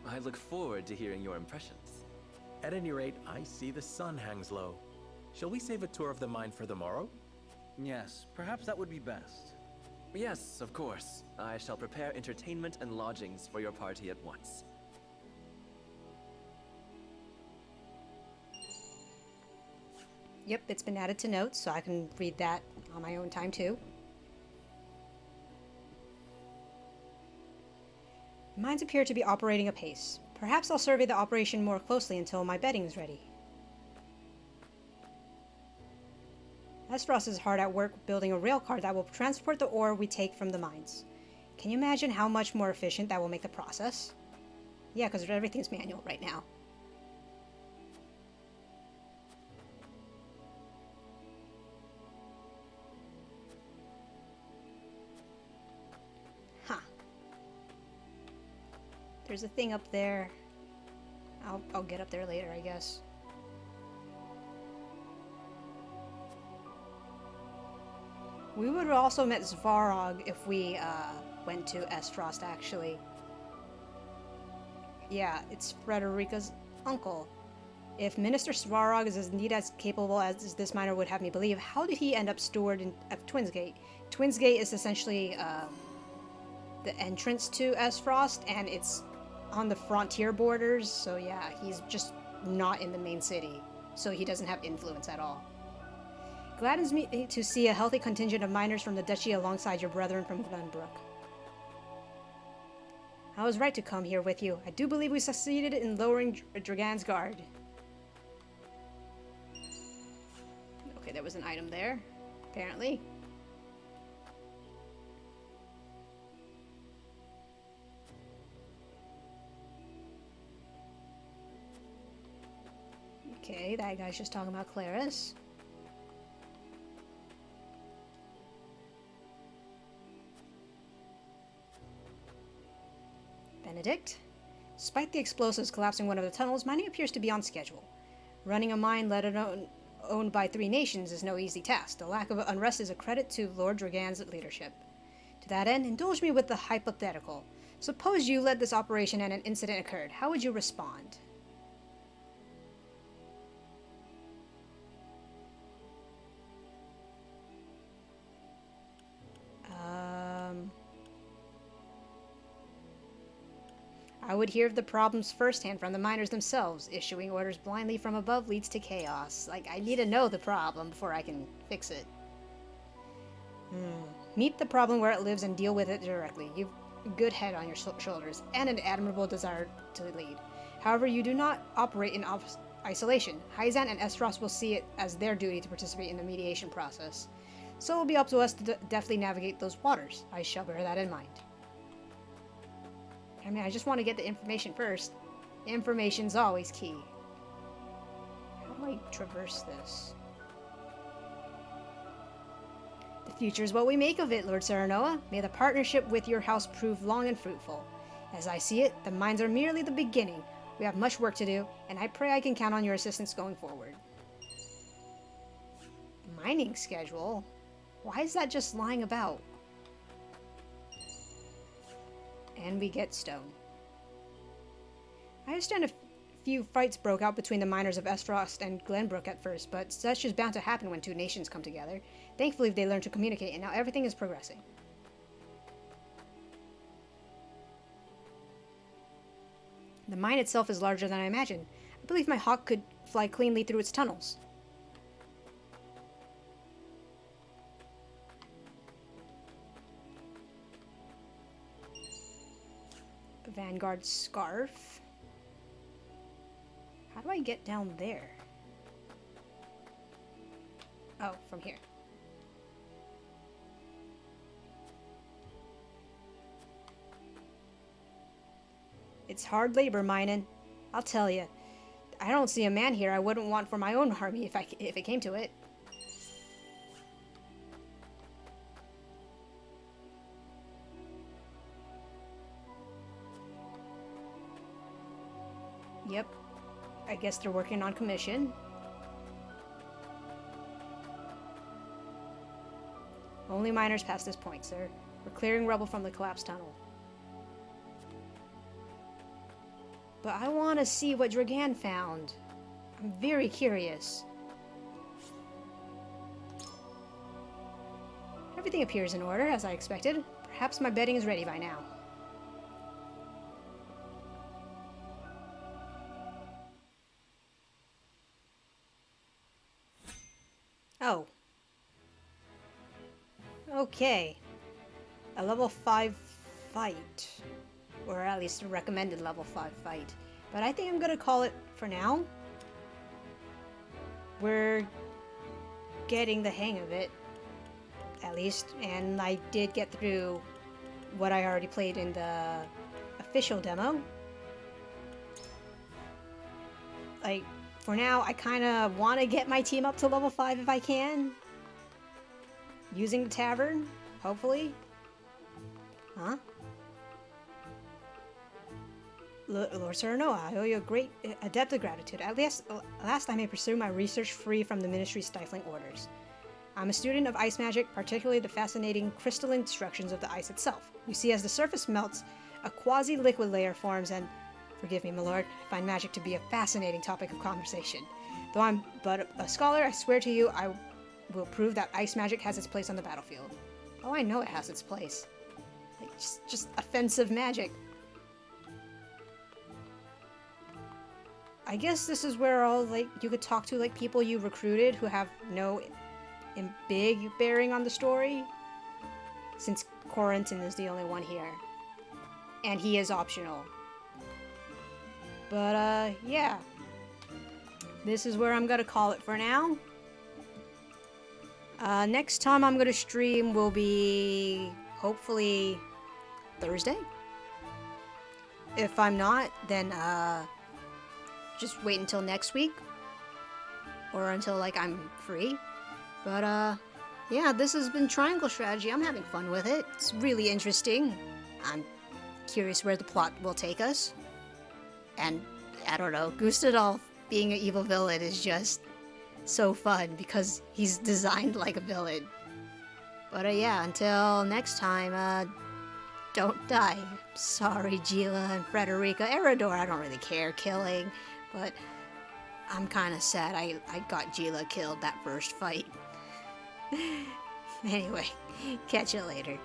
I look forward to hearing your impressions. At any rate, I see the sun hangs low. Shall we save a tour of the mine for the morrow? Yes, perhaps that would be best. Yes, of course. I shall prepare entertainment and lodgings for your party at once. Yep, it's been added to notes, so I can read that on my own time too. Mines appear to be operating apace. Perhaps I'll survey the operation more closely until my bedding is ready. Aesfrost is hard at work building a rail car that will transport the ore we take from the mines. Can you imagine how much more efficient that will make the process? Yeah, because everything's manual right now. Huh. There's a thing up there. I'll get up there later, I guess. We would have also met Svarog if we went to Aesfrost, actually. Yeah, it's Frederica's uncle. If Minister Svarog is indeed as capable as this miner would have me believe, how did he end up steward of Twinsgate? Twinsgate is essentially the entrance to Aesfrost, and it's on the frontier borders, so yeah, he's just not in the main city, so he doesn't have influence at all. Gladdens me to see a healthy contingent of miners from the duchy alongside your brethren from Glenbrook. I was right to come here with you. I do believe we succeeded in lowering Dragan's guard. Okay, there was an item there, apparently. Okay, that guy's just talking about Claris. Benedict? Despite the explosives collapsing one of the tunnels, mining appears to be on schedule. Running a mine, let alone owned by 3 nations, is no easy task. The lack of unrest is a credit to Lord Dragan's leadership. To that end, indulge me with the hypothetical. Suppose you led this operation and an incident occurred. How would you respond? I would hear of the problems firsthand from the miners themselves. Issuing orders blindly from above leads to chaos. Like, I need to know the problem before I can fix it. Meet the problem where it lives and deal with it directly. You've a good head on your shoulders and an admirable desire to lead. However, you do not operate in isolation. Hyzan and Aesfrost will see it as their duty to participate in the mediation process. So it will be up to us to deftly navigate those waters. I shall bear that in mind. I mean, I just want to get the information first. Information's always key. How do I traverse this? The future is what we make of it, Lord Serenoa. May the partnership with your house prove long and fruitful. As I see it, the mines are merely the beginning. We have much work to do, and I pray I can count on your assistance going forward. Mining schedule? Why is that just lying about? And we get stone. I understand a few fights broke out between the miners of Aesfrost and Glenbrook at first, but such is bound to happen when 2 nations come together. Thankfully, they learned to communicate, and now everything is progressing. The mine itself is larger than I imagined. I believe my hawk could fly cleanly through its tunnels. Vanguard Scarf. How do I get down there? Oh, from here. It's hard labor mining, I'll tell you. I don't see a man here I wouldn't want for my own army if it came to it. Yep. I guess they're working on commission. Only miners past this point, sir. We're clearing rubble from the collapsed tunnel. But I want to see what Dragan found. I'm very curious. Everything appears in order, as I expected. Perhaps my bedding is ready by now. Oh. Okay. A level 5 fight. Or at least a recommended level 5 fight. But I think I'm gonna call it for now. We're getting the hang of it. At least. And I did get through what I already played in the official demo. Like, for now, I kind of want to get my team up to level 5 if I can. Using the tavern, hopefully. Huh? Lord Serenoa, I owe you a debt of gratitude. At last I may pursue my research free from the Ministry's stifling orders. I'm a student of ice magic, particularly the fascinating crystalline structures of the ice itself. You see, as the surface melts, a quasi-liquid layer forms and... Forgive me, my lord, I find magic to be a fascinating topic of conversation. Though I'm but a scholar, I swear to you, I will prove that ice magic has its place on the battlefield. Oh, I know it has its place. Like, just offensive magic. I guess this is where all, like, you could talk to, like, people you recruited who have no big bearing on the story. Since Corentin is the only one here. And he is optional. But, yeah. This is where I'm gonna call it for now. Next time I'm gonna stream will be, hopefully, Thursday. If I'm not, then, just wait until next week. Or until, like, I'm free. But, yeah, this has been Triangle Strategy. I'm having fun with it. It's really interesting. I'm curious where the plot will take us. And, I don't know, Gustadolf being an evil villain is just so fun because he's designed like a villain. But, yeah, until next time, don't die. Sorry, Gila and Frederica. Erador, I don't really care killing, but I'm kind of sad I got Gila killed that first fight. Anyway, catch you later.